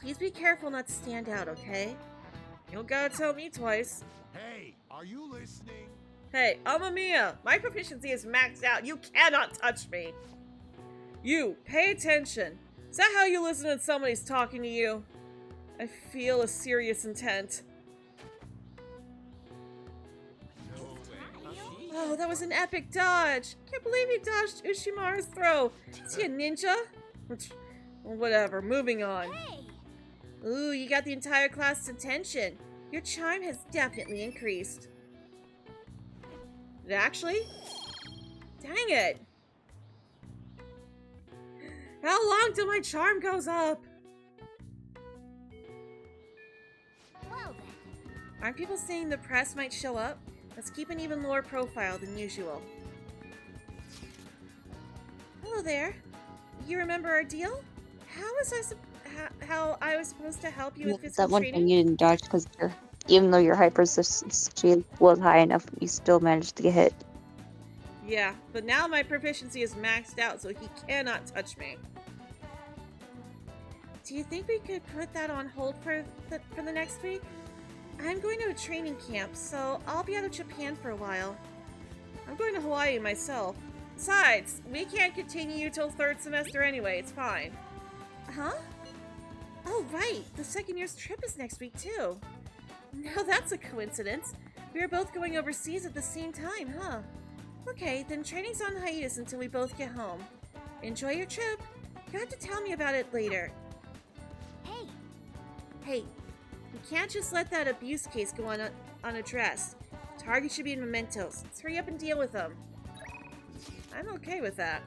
Please be careful not to stand out, okay? You don't gotta tell me twice. Hey, are you listening? Hey, Amamiya, my proficiency is maxed out. You cannot touch me. You, pay attention. Is that how you listen when somebody's talking to you? I feel a serious intent. Oh, that was an epic dodge. Can't believe he dodged Ushimaru's throw. Is he a ninja? Well, whatever, moving on. Hey. Ooh, you got the entire class's attention. Your charm has definitely increased. Did it actually? Dang it. How long till my charm goes up? Well then. Aren't people saying the press might show up? Let's keep an even lower profile than usual. Hello there. You remember our deal? How I was supposed to help you with physical That one training? thing you didn't dodge because even though your hypersensitivity was high enough, you still managed to get hit. Yeah, but now my proficiency is maxed out, so he cannot touch me. Do you think we could put that on hold for the next week? I'm going to a training camp, so I'll be out of Japan for a while. I'm going to Hawaii myself. Besides, we can't continue till third semester anyway, it's fine. Huh? Oh, right, the second year's trip is next week, too. Now that's a coincidence. We are both going overseas at the same time, huh? Okay, then training's on hiatus until we both get home. Enjoy your trip. You have to tell me about it later. Hey. Hey, we can't just let that abuse case go unaddressed. Target should be in mementos. Let's hurry up and deal with them. I'm okay with that.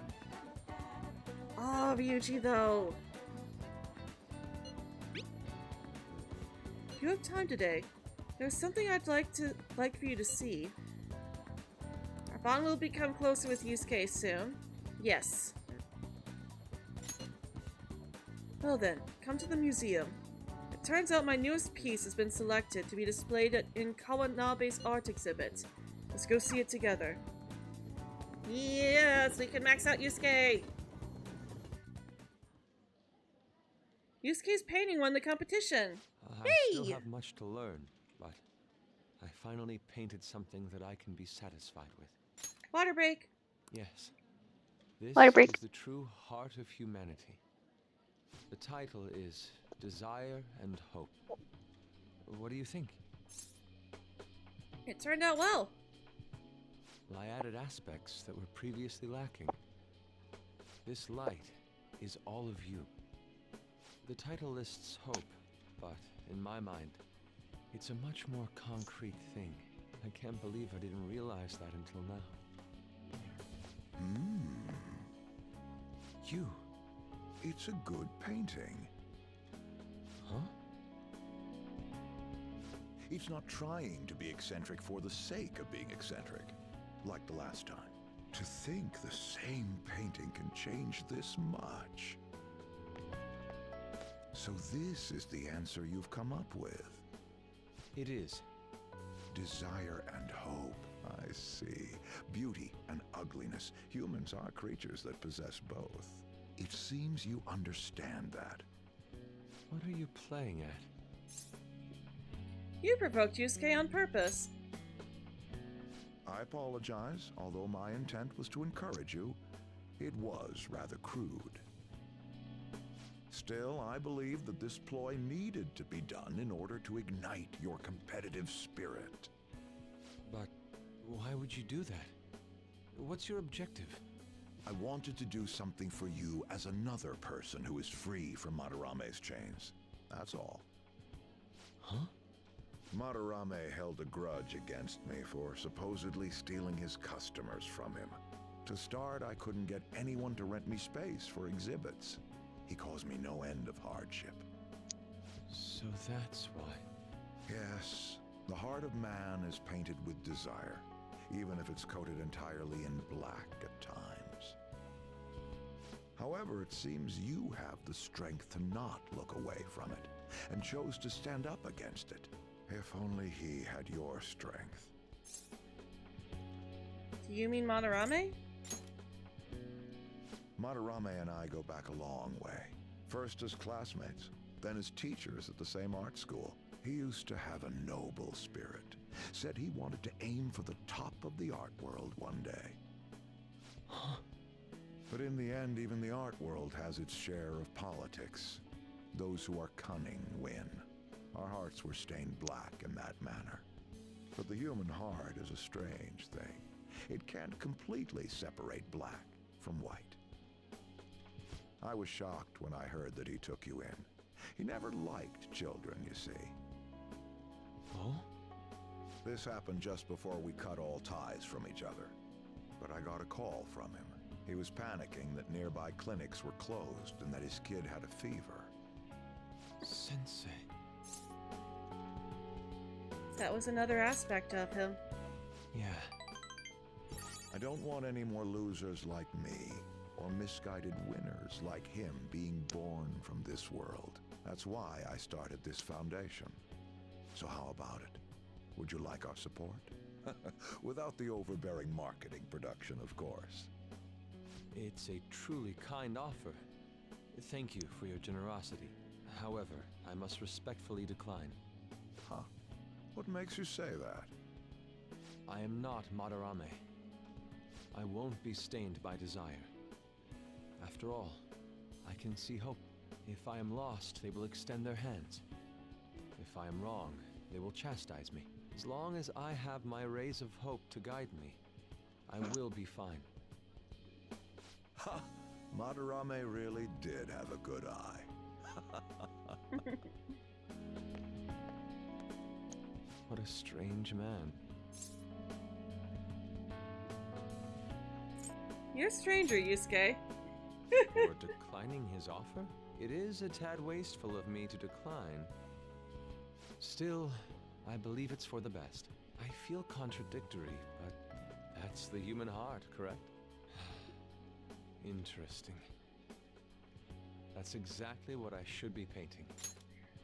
Oh, Ryuji, though. You have time today. There's something I'd like for you to see. Our bond will become closer with Yusuke soon. Yes. Well then, come to the museum. It turns out my newest piece has been selected to be displayed in Kawanabe's art exhibit. Let's go see it together. Yes, we can max out Yusuke! Yusuke's painting won the competition! I still have much to learn, but I finally painted something that I can be satisfied with. Water break! Yes. This Water break. is the true heart of humanity. The title is Desire and Hope. What do you think? It turned out well. I added aspects that were previously lacking. This light is all of you. The title lists hope, but in my mind, It's a much more concrete thing. I can't believe I didn't realize that until now. You. It's a good painting. Huh? It's not trying to be eccentric for the sake of being eccentric, like the last time. To think the same painting can change this much. So this is the answer you've come up with. It is. Desire and hope. I see. Beauty and ugliness. Humans are creatures that possess both. It seems you understand that. What are you playing at? You provoked Yusuke on purpose. I apologize, although my intent was to encourage you. It was rather crude. Still, I believe that this ploy needed to be done in order to ignite your competitive spirit. But why would you do that? What's your objective? I wanted to do something for you as another person who is free from Madarame's chains. That's all. Huh? Madarame held a grudge against me for supposedly stealing his customers from him. To start, I couldn't get anyone to rent me space for exhibits. He caused me no end of hardship. So that's why. Yes, the heart of man is painted with desire, even if it's coated entirely in black at times. However, it seems you have the strength to not look away from it, and chose to stand up against it. If only he had your strength. Do you mean Madarame? Madarame and I go back a long way. First as classmates, then as teachers at the same art school. He used to have a noble spirit. Said he wanted to aim for the top of the art world one day. But in the end, even the art world has its share of politics. Those who are cunning win. Our hearts were stained black in that manner. But the human heart is a strange thing. It can't completely separate black from white. I was shocked when I heard that he took you in. He never liked children, you see. Oh? This happened just before we cut all ties from each other. But I got a call from him. He was panicking that nearby clinics were closed and that his kid had a fever. Sensei. That was another aspect of him. Yeah. I don't want any more losers like me, or misguided winners like him being born from this world. That's why I started this foundation. So how about it? Would you like our support? Without the overbearing marketing production, of course. It's a truly kind offer. Thank you for your generosity. However, I must respectfully decline. Huh? What makes you say that? I am not Madarame. I won't be stained by desire. After all, I can see hope. If I am lost, they will extend their hands. If I am wrong, they will chastise me. As long as I have my rays of hope to guide me, I will be fine. Ha! Madarame really did have a good eye. What a strange man. You're a stranger, Yusuke. For declining his offer? It is a tad wasteful of me to decline. Still, I believe it's for the best. I feel contradictory, but that's the human heart, correct? Interesting. That's exactly what I should be painting.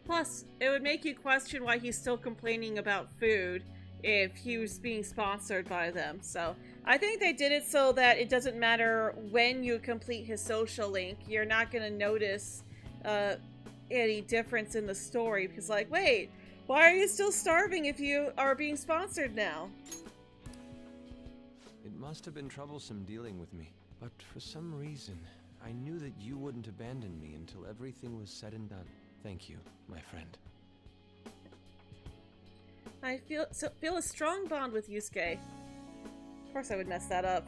Plus, it would make you question why he's still complaining about food if he was being sponsored by them. So, I think they did it so that it doesn't matter when you complete his social link, you're not going to notice any difference in the story. Because, like, wait, why are you still starving if you are being sponsored now? It must have been troublesome dealing with me, but for some reason, I knew that you wouldn't abandon me until everything was said and done. Thank you, my friend. I feel a strong bond with Yusuke. Of course I would mess that up.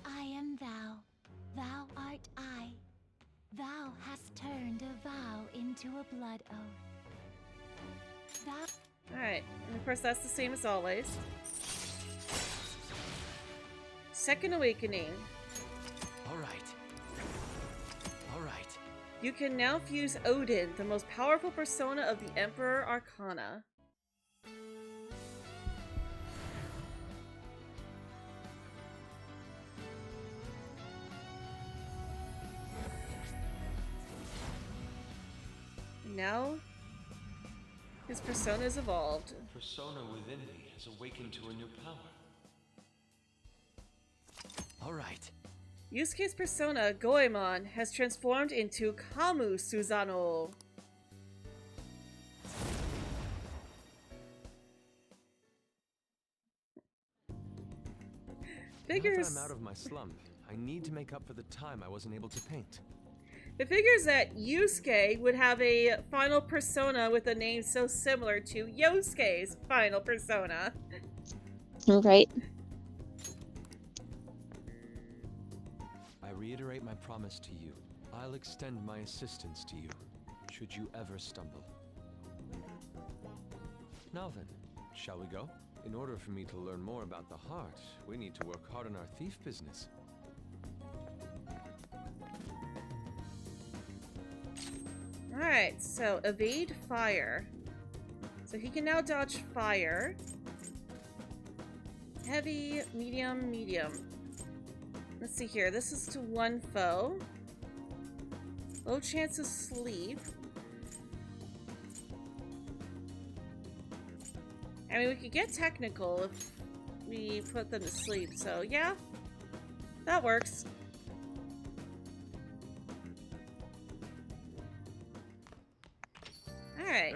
I am thou, thou art I. Thou hast turned a vow into a blood oath. Alright, and of course that's the same as always. Second Awakening. Alright. You can now fuse Odin, the most powerful persona of the Emperor Arcana. Now, his persona is evolved. The persona within me has awakened to a new power. Alright. Yusuke's persona, Goemon, has transformed into Kamu Suzano. Figures. Now that I'm out of my slump, I need to make up for the time I wasn't able to paint. It figures that Yusuke would have a final persona with a name so similar to Yosuke's final persona. Right. I reiterate my promise to you. I'll extend my assistance to you, should you ever stumble. Now then, shall we go? In order for me to learn more about the heart, we need to work hard on our thief business. Alright, so evade fire. So he can now dodge fire. Heavy, medium, medium. Let's see here. This is to one foe. Low chance of sleep. I mean, we could get technical if we put them to sleep, so yeah. That works. Alright. Hey.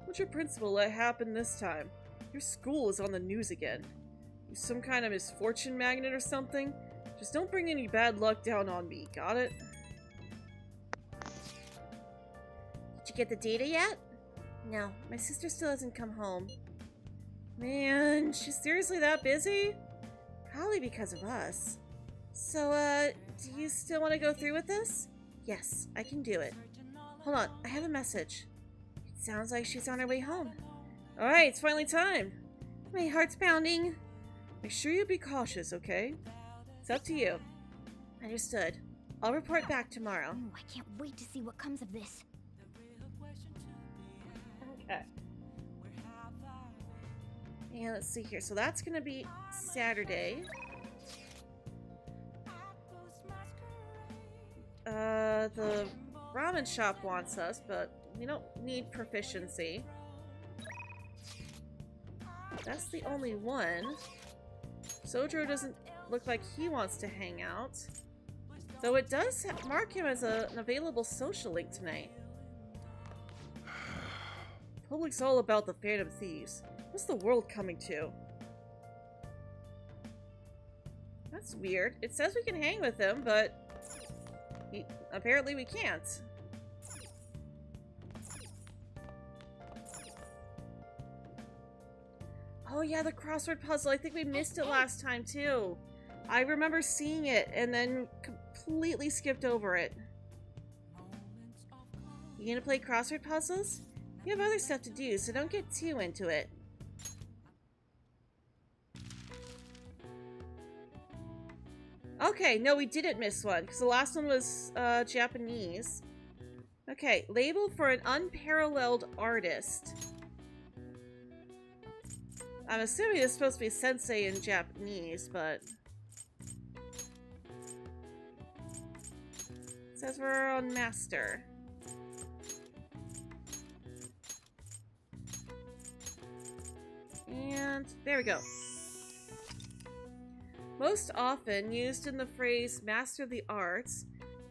What's your principal let happen this time? Your school is on the news again. You some kind of misfortune magnet or something? Just don't bring any bad luck down on me, got it? Did you get the data yet? No, my sister still hasn't come home. Man, she's seriously that busy? Probably because of us. So, do you still want to go through with this? Yes, I can do it. Hold on, I have a message. It sounds like she's on her way home. Alright, it's finally time. My heart's pounding. Make sure you be cautious, okay? It's up to you. Understood. I'll report back tomorrow. Ooh, I can't wait to see what comes of this. Okay. And let's see here. So that's gonna be Saturday. The ramen shop wants us, but we don't need proficiency. That's the only one. Sojiro doesn't look like he wants to hang out. Though it does mark him as an available social link tonight. Public's all about the Phantom Thieves. What's the world coming to? That's weird. It says we can hang with him, but apparently we can't. Oh yeah, the crossword puzzle. I think we missed it last time too. I remember seeing it and then completely skipped over it. You gonna play crossword puzzles? You have other stuff to do, so don't get too into it. Okay, no, we didn't miss one, because the last one was Japanese. Okay, label for an unparalleled artist. I'm assuming it's supposed to be sensei in Japanese, but... It says we're on master. And there we go. Most often used in the phrase master of the arts,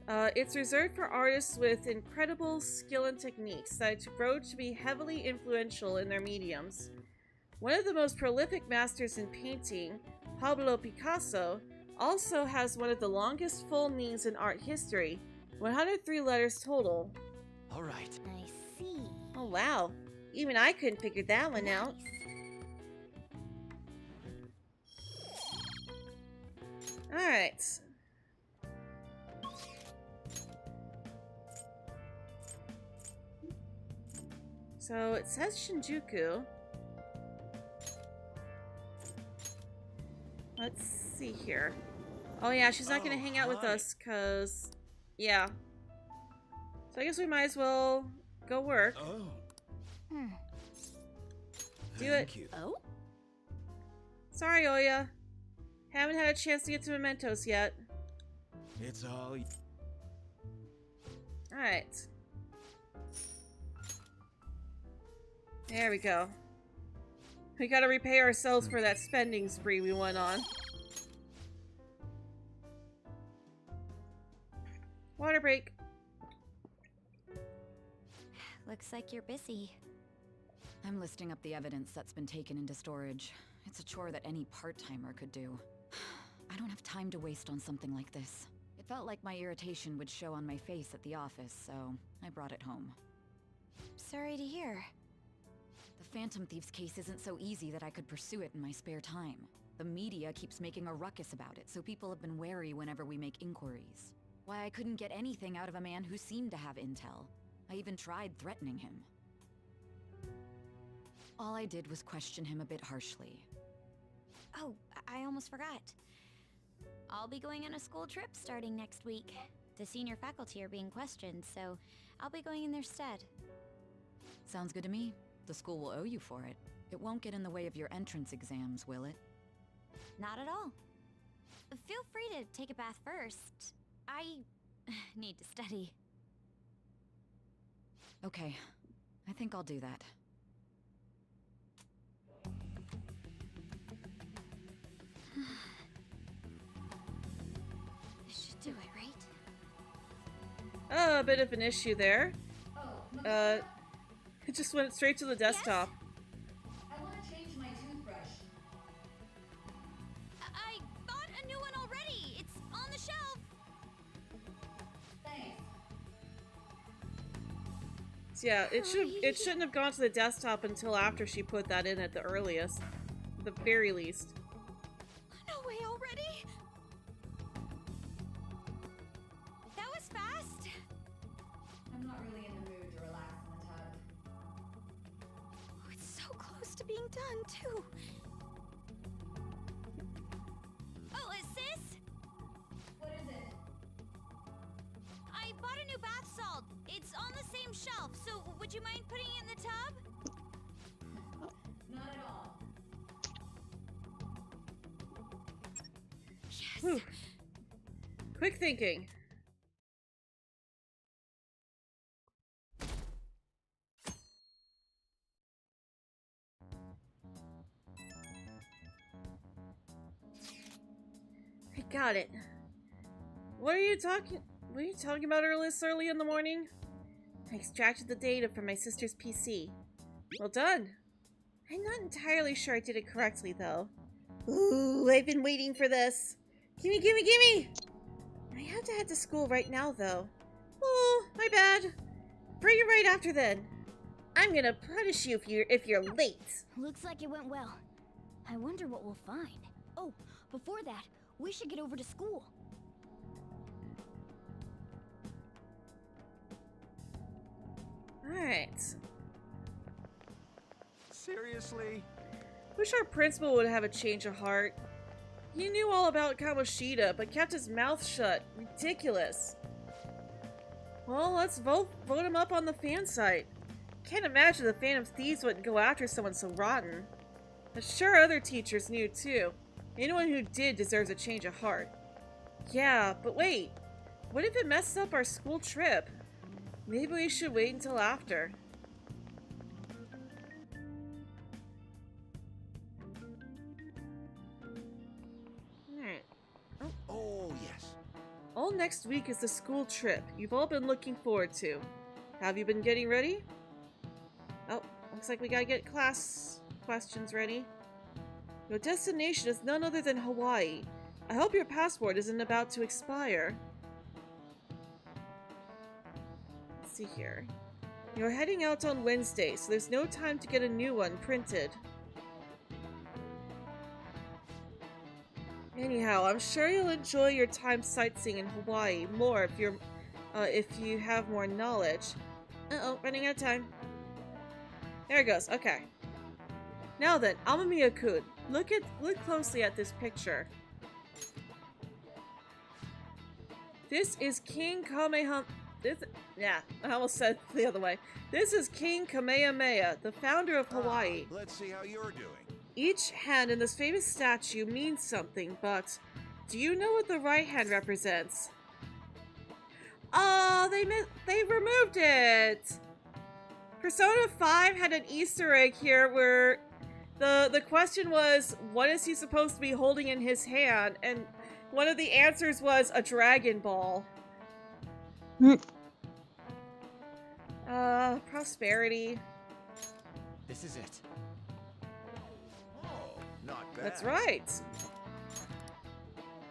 it's reserved for artists with incredible skill and techniques that grow to be heavily influential in their mediums. One of the most prolific masters in painting, Pablo Picasso, also has one of the longest full names in art history, 103 letters total. Alright. I see. Oh wow, even I couldn't figure that one out. Alright. So So it says Shinjuku. Let's see here. Oh yeah, she's not gonna hang out with us, cause yeah. So I guess we might as well go work. Do it. Oh? Sorry, Oya. Haven't had a chance to get to Mementos yet. It's all. Alright. There we go. We gotta repay ourselves for that spending spree we went on. Water break. Looks like you're busy. I'm listing up the evidence that's been taken into storage. It's a chore that any part-timer could do. I don't have time to waste on something like this. It felt like my irritation would show on my face at the office, so I brought it home. Sorry to hear. The Phantom Thieves case isn't so easy that I could pursue it in my spare time. The media keeps making a ruckus about it, so people have been wary whenever we make inquiries. Why I couldn't get anything out of a man who seemed to have intel. I even tried threatening him. All I did was question him a bit harshly. Oh, I almost forgot. I'll be going on a school trip starting next week. The senior faculty are being questioned, so I'll be going in their stead. Sounds good to me. The school will owe you for it. It won't get in the way of your entrance exams, will it? Not at all. Feel free to take a bath first. I need to study. Okay. I think I'll do that. This should do it, right? Oh, a bit of an issue there. It just went straight to the desktop. I want to change my toothbrush. I bought a new one already. It's on the shelf. Thanks. So yeah, it shouldn't have gone to the desktop until after she put that in at the earliest. At the very least. No way already. That was fast. I'm not really in the mood to relax in the tub. Oh, it's so close to being done, too. Oh, sis? What is it? I bought a new bath salt. It's on the same shelf, so would you mind putting it in the tub? Not at all. Yes. Whew. Quick thinking. I got it. What are you talking about early in the morning? I extracted the data from my sister's PC. Well done. I'm not entirely sure I did it correctly, though. Ooh, I've been waiting for this. Gimme, gimme, gimme! I have to head to school right now, though. Oh, my bad. Bring it right after then. I'm gonna punish you if you're late. Looks like it went well. I wonder what we'll find. Oh, before that, we should get over to school. Alright. Seriously? Wish our principal would have a change of heart. He knew all about Kamoshida, but kept his mouth shut. Ridiculous. Well, let's vote him up on the fan site. Can't imagine the Phantom Thieves wouldn't go after someone so rotten. But sure, other teachers knew too. Anyone who did deserves a change of heart. Yeah, but wait. What if it messes up our school trip? Maybe we should wait until after. Oh, yes. All next week is the school trip you've all been looking forward to. Have you been getting ready? Oh, looks like we gotta get class questions ready. Your destination is none other than Hawaii. I hope your passport isn't about to expire. Let's see here. You're heading out on Wednesday, so there's no time to get a new one printed. Anyhow, I'm sure you'll enjoy your time sightseeing in Hawaii more if you have more knowledge. Uh-oh, running out of time. There it goes. Okay. Now then, Amamiya-kun, look closely at this picture. This is King Kamehameha. I almost said the other way. This is King Kamehameha, the founder of Hawaii. Let's see how you're doing. Each hand in this famous statue means something, but do you know what the right hand represents? Oh, they removed it! Persona 5 had an Easter egg here where the question was, what is he supposed to be holding in his hand? And one of the answers was a Dragon Ball. Prosperity. This is it. Oh, not bad. That's right.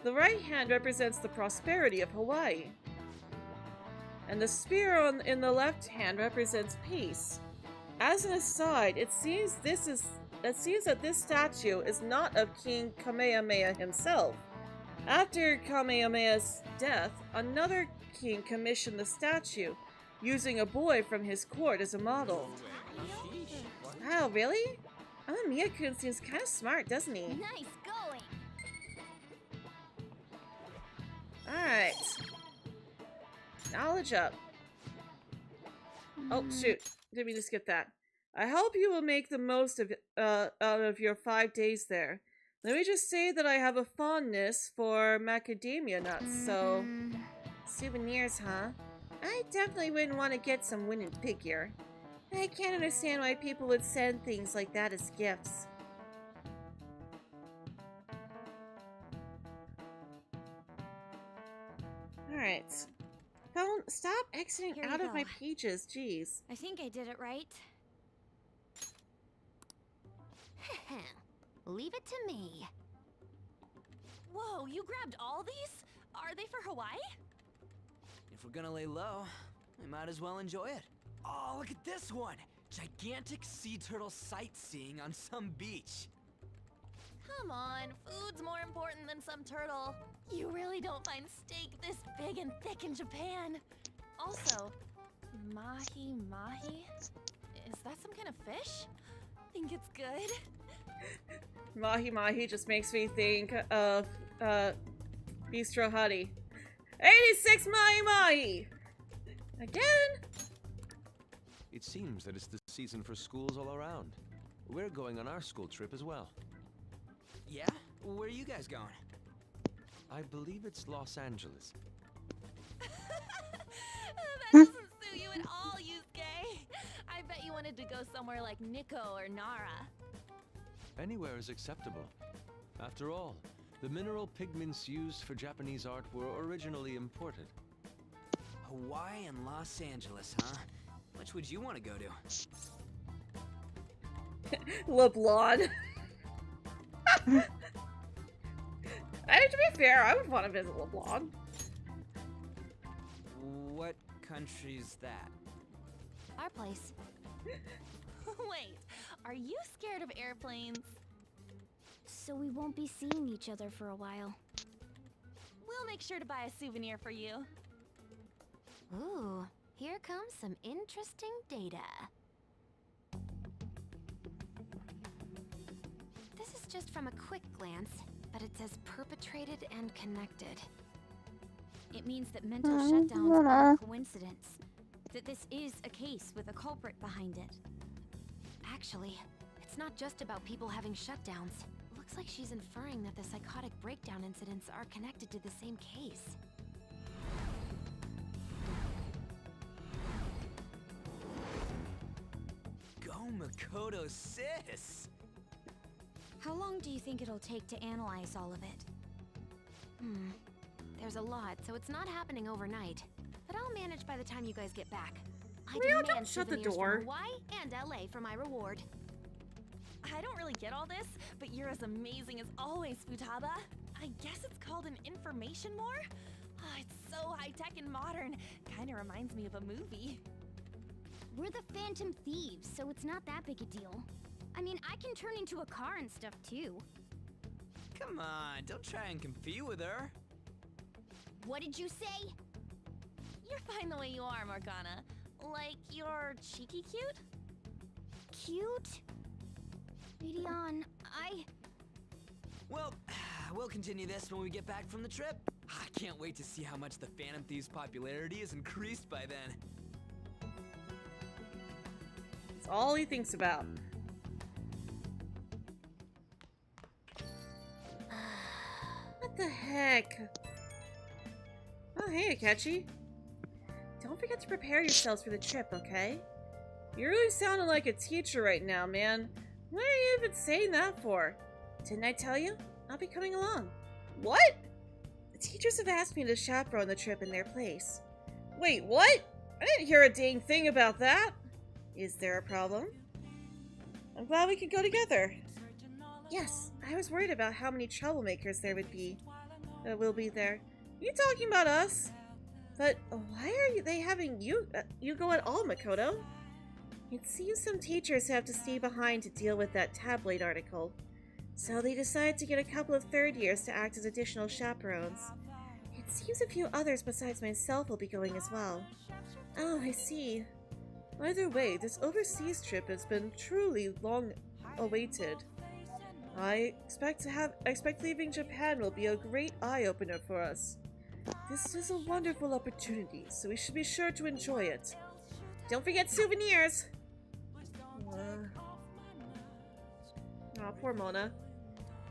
The right hand represents the prosperity of Hawaii. And the spear in the left hand represents peace. As an aside, it seems that this statue is not of King Kamehameha himself. After Kamehameha's death, another king commissioned the statue, using a boy from his court as a model. Wow, really? Amamiya-kun seems kind of smart, doesn't he? Nice going. Alright. Knowledge up. Oh, shoot. Didn't mean to skip that. I hope you will make the most of out of your 5 days there. Let me just say that I have a fondness for macadamia nuts, so... Souvenirs, huh? I definitely wouldn't want to get some wooden figure. I can't understand why people would send things like that as gifts. Alright. Don't stop exiting Here you out of go. my pages, jeez. I think I did it right. Leave it to me. Whoa, you grabbed all these? Are they for Hawaii? If we're gonna lay low, we might as well enjoy it. Oh, look at this one! Gigantic sea turtle sightseeing on some beach. Come on, food's more important than some turtle. You really don't find steak this big and thick in Japan. Also, mahi-mahi? Is that some kind of fish? Think it's good? Mahi-mahi just makes me think of, Bistro Huddy. 86 Mahi-mahi! Again? It seems that it's the season for schools all around. We're going on our school trip as well. Yeah? Where are you guys going? I believe it's Los Angeles. That doesn't suit you at all, Yusuke. I bet you wanted to go somewhere like Nikko or Nara. Anywhere is acceptable. After all, the mineral pigments used for Japanese art were originally imported. Hawaii and Los Angeles, huh? Which would you want to go to? LeBlanc. To be fair, I would want to visit LeBlanc. What country's that? Our place. Wait, are you scared of airplanes? So we won't be seeing each other for a while. We'll make sure to buy a souvenir for you. Ooh, here comes some interesting data. This is just from a quick glance, but it says perpetrated and connected. It means that mental shutdowns aren't a coincidence. That this is a case with a culprit behind it. Actually, it's not just about people having shutdowns. Looks like she's inferring that the psychotic breakdown incidents are connected to the same case. Go Makoto, sis! How long do you think it'll take to analyze all of it? There's a lot, so it's not happening overnight. But I'll manage by the time you guys get back. I Leo, demand don't shut the souvenirs door. from Hawaii and LA for my reward. I don't really get all this, but you're as amazing as always, Futaba. I guess it's called an information war? Oh, it's so high-tech and modern. Kinda reminds me of a movie. We're the Phantom Thieves, so it's not that big a deal. I mean, I can turn into a car and stuff too. Come on, don't try and compete with her. What did you say? You're fine the way you are, Morgana. Like, you're cheeky cute? cute. Gideon, Well, we'll continue this when we get back from the trip. I can't wait to see how much the Phantom Thieves' popularity is increased by then. That's all he thinks about. What the heck? Oh, hey, Akechi. Don't forget to prepare yourselves for the trip, okay? You're really sounding like a teacher right now, man. What are you even saying that for? Didn't I tell you? I'll be coming along. What? The teachers have asked me to chaperone the trip in their place. Wait, what? I didn't hear a dang thing about that. Is there a problem? I'm glad we could go together. Yes, I was worried about how many troublemakers there would be. Will be there. Are you talking about us? But why are they having you go at all, Makoto? It seems some teachers have to stay behind to deal with that tabloid article. So they decided to get a couple of third years to act as additional chaperones. It seems a few others besides myself will be going as well. Oh, I see. Either way, this overseas trip has been truly long awaited. I expect leaving Japan will be a great eye-opener for us. This is a wonderful opportunity, so we should be sure to enjoy it. Don't forget souvenirs! Aw, poor Mona.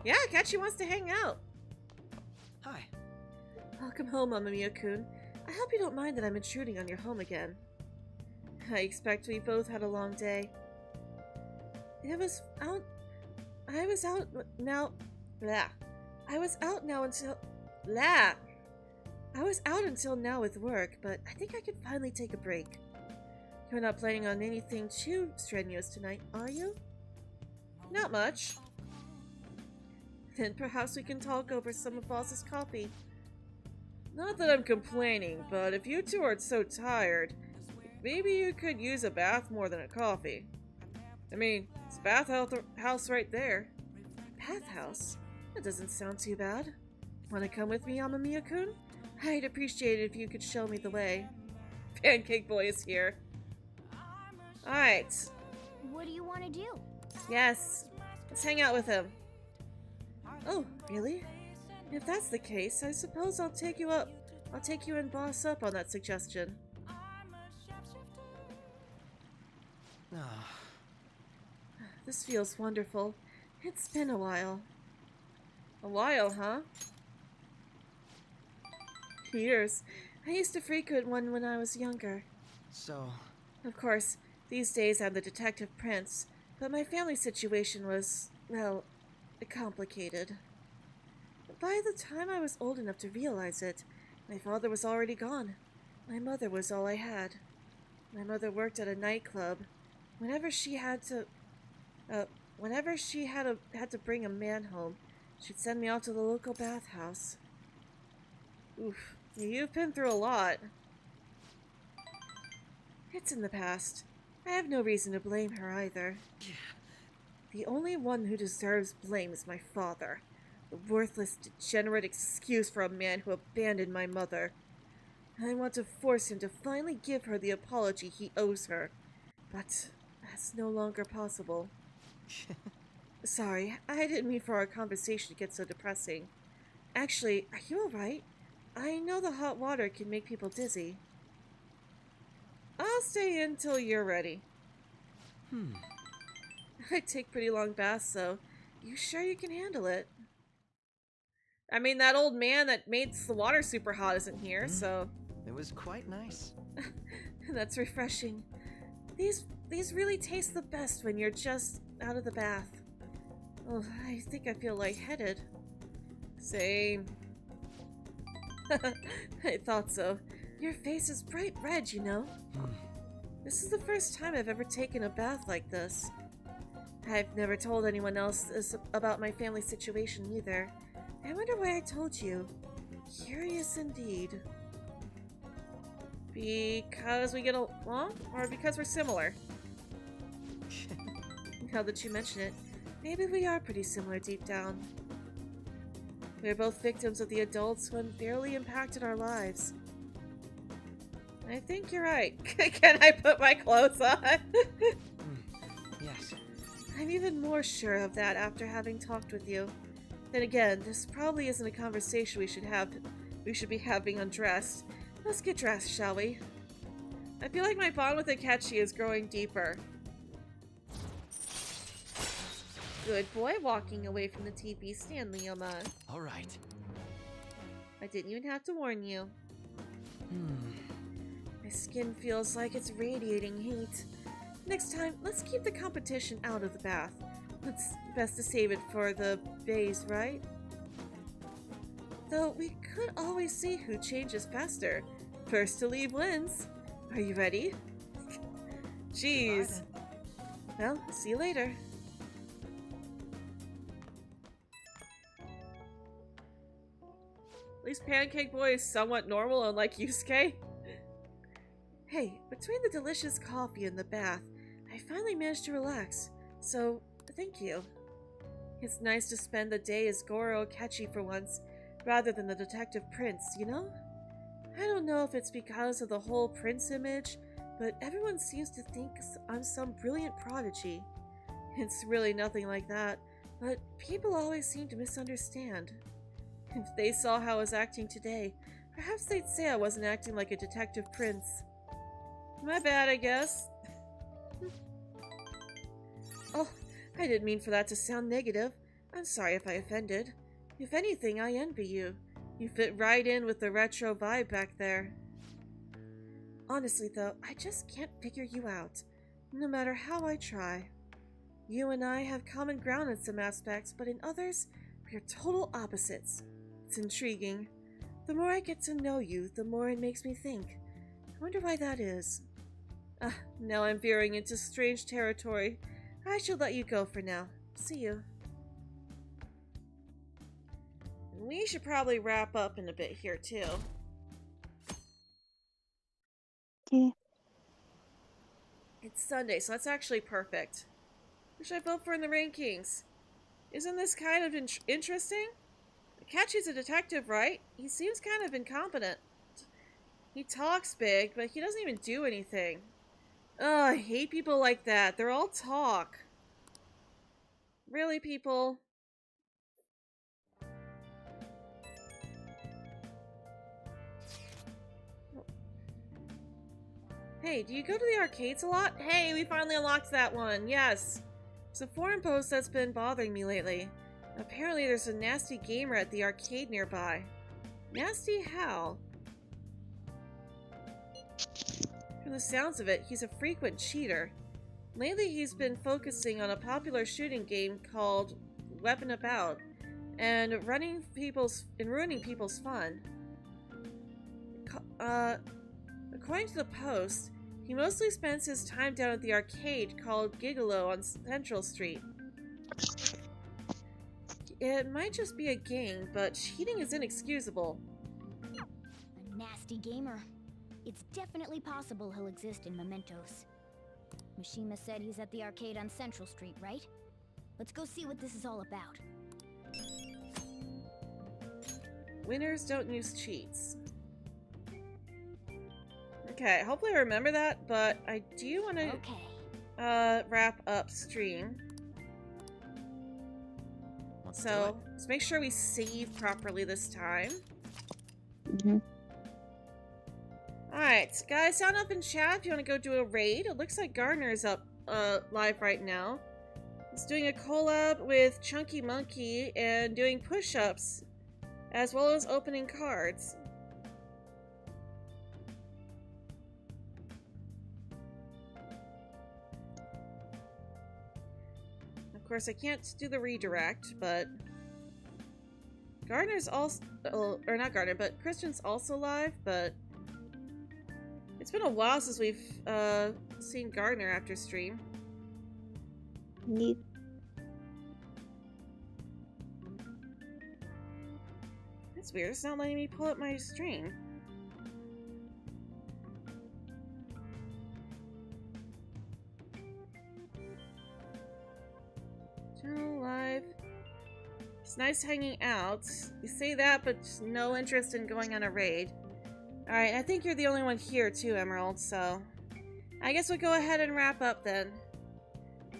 Yeah, Akechi wants to hang out. Hi. Welcome home, Amamiya-kun. I hope you don't mind that I'm intruding on your home again. I expect we both had a long day. I was out until now with work, but I think I could finally take a break. You're not planning on anything too strenuous tonight, are you? Not much. Then perhaps we can talk over some of Boss's coffee. Not that I'm complaining, but if you two are so tired, maybe you could use a bath more than a coffee. I mean, it's a bathhouse right there. Bathhouse? That doesn't sound too bad. Wanna come with me, Amamiya-kun? I'd appreciate it if you could show me the way. Pancake Boy is here. Alright. what do you want to do? Yes. Let's hang out with him. Oh, really? If that's the case, I suppose I'll take you and Boss up on that suggestion. This feels wonderful. It's been a while. A while, huh? Years. I used to frequent one when I was younger. So... Of course, these days I'm the detective prince, but my family situation was, well, complicated. By the time I was old enough to realize it, my father was already gone. My mother was all I had. My mother worked at a nightclub. Whenever she had to bring a man home, she'd send me off to the local bathhouse. Oof, you've been through a lot. It's in the past. I have no reason to blame her either. The only one who deserves blame is my father. The worthless, degenerate excuse for a man who abandoned my mother. I want to force him to finally give her the apology he owes her. But that's no longer possible. Sorry, I didn't mean for our conversation to get so depressing. Actually, are you alright? I know the hot water can make people dizzy. I'll stay until you're ready. I take pretty long baths, so you sure you can handle it? I mean, that old man that made the water super hot isn't here, so... It was quite nice. That's refreshing. These really taste the best when you're just out of the bath. Oh, I think I feel lightheaded. Same. I thought so. Your face is bright red, you know. This is the first time I've ever taken a bath like this. I've never told anyone else about my family situation either. I wonder why I told you. Curious indeed. Because we get along? Or because we're similar? Now that you mention it, maybe we are pretty similar deep down. We're both victims of the adults who unfairly impacted our lives. I think you're right. Can I put my clothes on? Yes. I'm even more sure of that after having talked with you. Then again, this probably isn't a conversation we should be having undressed. Let's get dressed, shall we? I feel like my bond with Akechi is growing deeper. Good boy, walking away from the TV stand, Leoma. All right. I didn't even have to warn you. My skin feels like it's radiating heat. Next time, let's keep the competition out of the bath. It's best to save it for the bays, right? Though we could always see who changes faster. First to leave wins. Are you ready? Jeez. Well, see you later. At least Pancake Boy is somewhat normal, unlike Yusuke. Hey, between the delicious coffee and the bath, I finally managed to relax, so thank you. It's nice to spend the day as Goro Akechi for once, rather than the detective prince, you know? I don't know if it's because of the whole prince image, but everyone seems to think I'm some brilliant prodigy. It's really nothing like that, but people always seem to misunderstand. If they saw how I was acting today, perhaps they'd say I wasn't acting like a detective prince. My bad, I guess. Oh, I didn't mean for that to sound negative. I'm sorry if I offended. If anything, I envy you. You fit right in with the retro vibe back there. Honestly though, I just can't figure you out, no matter how I try. You and I have common ground in some aspects, but in others, we are total opposites. It's intriguing. The more I get to know you, the more it makes me think. I wonder why that is. Now I'm veering into strange territory. I should let you go for now. See you. We should probably wrap up in a bit here, too. Okay. It's Sunday, so that's actually perfect. Who should I vote for in the rankings? Isn't this kind of interesting? Akechi's a detective, right? He seems kind of incompetent. He talks big, but he doesn't even do anything. Ugh, I hate people like that. They're all talk. Really, people? Hey, do you go to the arcades a lot? Hey, we finally unlocked that one. Yes. It's a forum post that's been bothering me lately. Apparently there's a nasty gamer at the arcade nearby. Nasty how? From the sounds of it, he's a frequent cheater. Lately he's been focusing on a popular shooting game called Weapon About and ruining people's fun. According to the post, he mostly spends his time down at the arcade called Gigolo on Central Street. It might just be a game, but cheating is inexcusable. A nasty gamer. It's definitely possible he'll exist in Mementos. Mishima said he's at the arcade on Central Street, right? Let's go see what this is all about. Winners don't use cheats. Okay, hopefully I remember that, but I do want to wrap up stream. So, let's make sure we save properly this time. Alright, guys, sound up in chat if you want to go do a raid. It looks like Gardner's up live right now. He's doing a collab with Chunky Monkey and doing push-ups, as well as opening cards. Of course, I can't do the redirect, but Gardner's also, or not Gardner, but Christian's also live, but it's been a while since we've seen Gardner after stream. Neat. That's weird, it's not letting me pull up my stream. Channel live. It's nice hanging out. You say that, but just no interest in going on a raid. Alright, I think you're the only one here too, Emerald, so I guess we'll go ahead and wrap up then.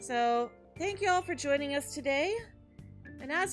So, thank you all for joining us today. And as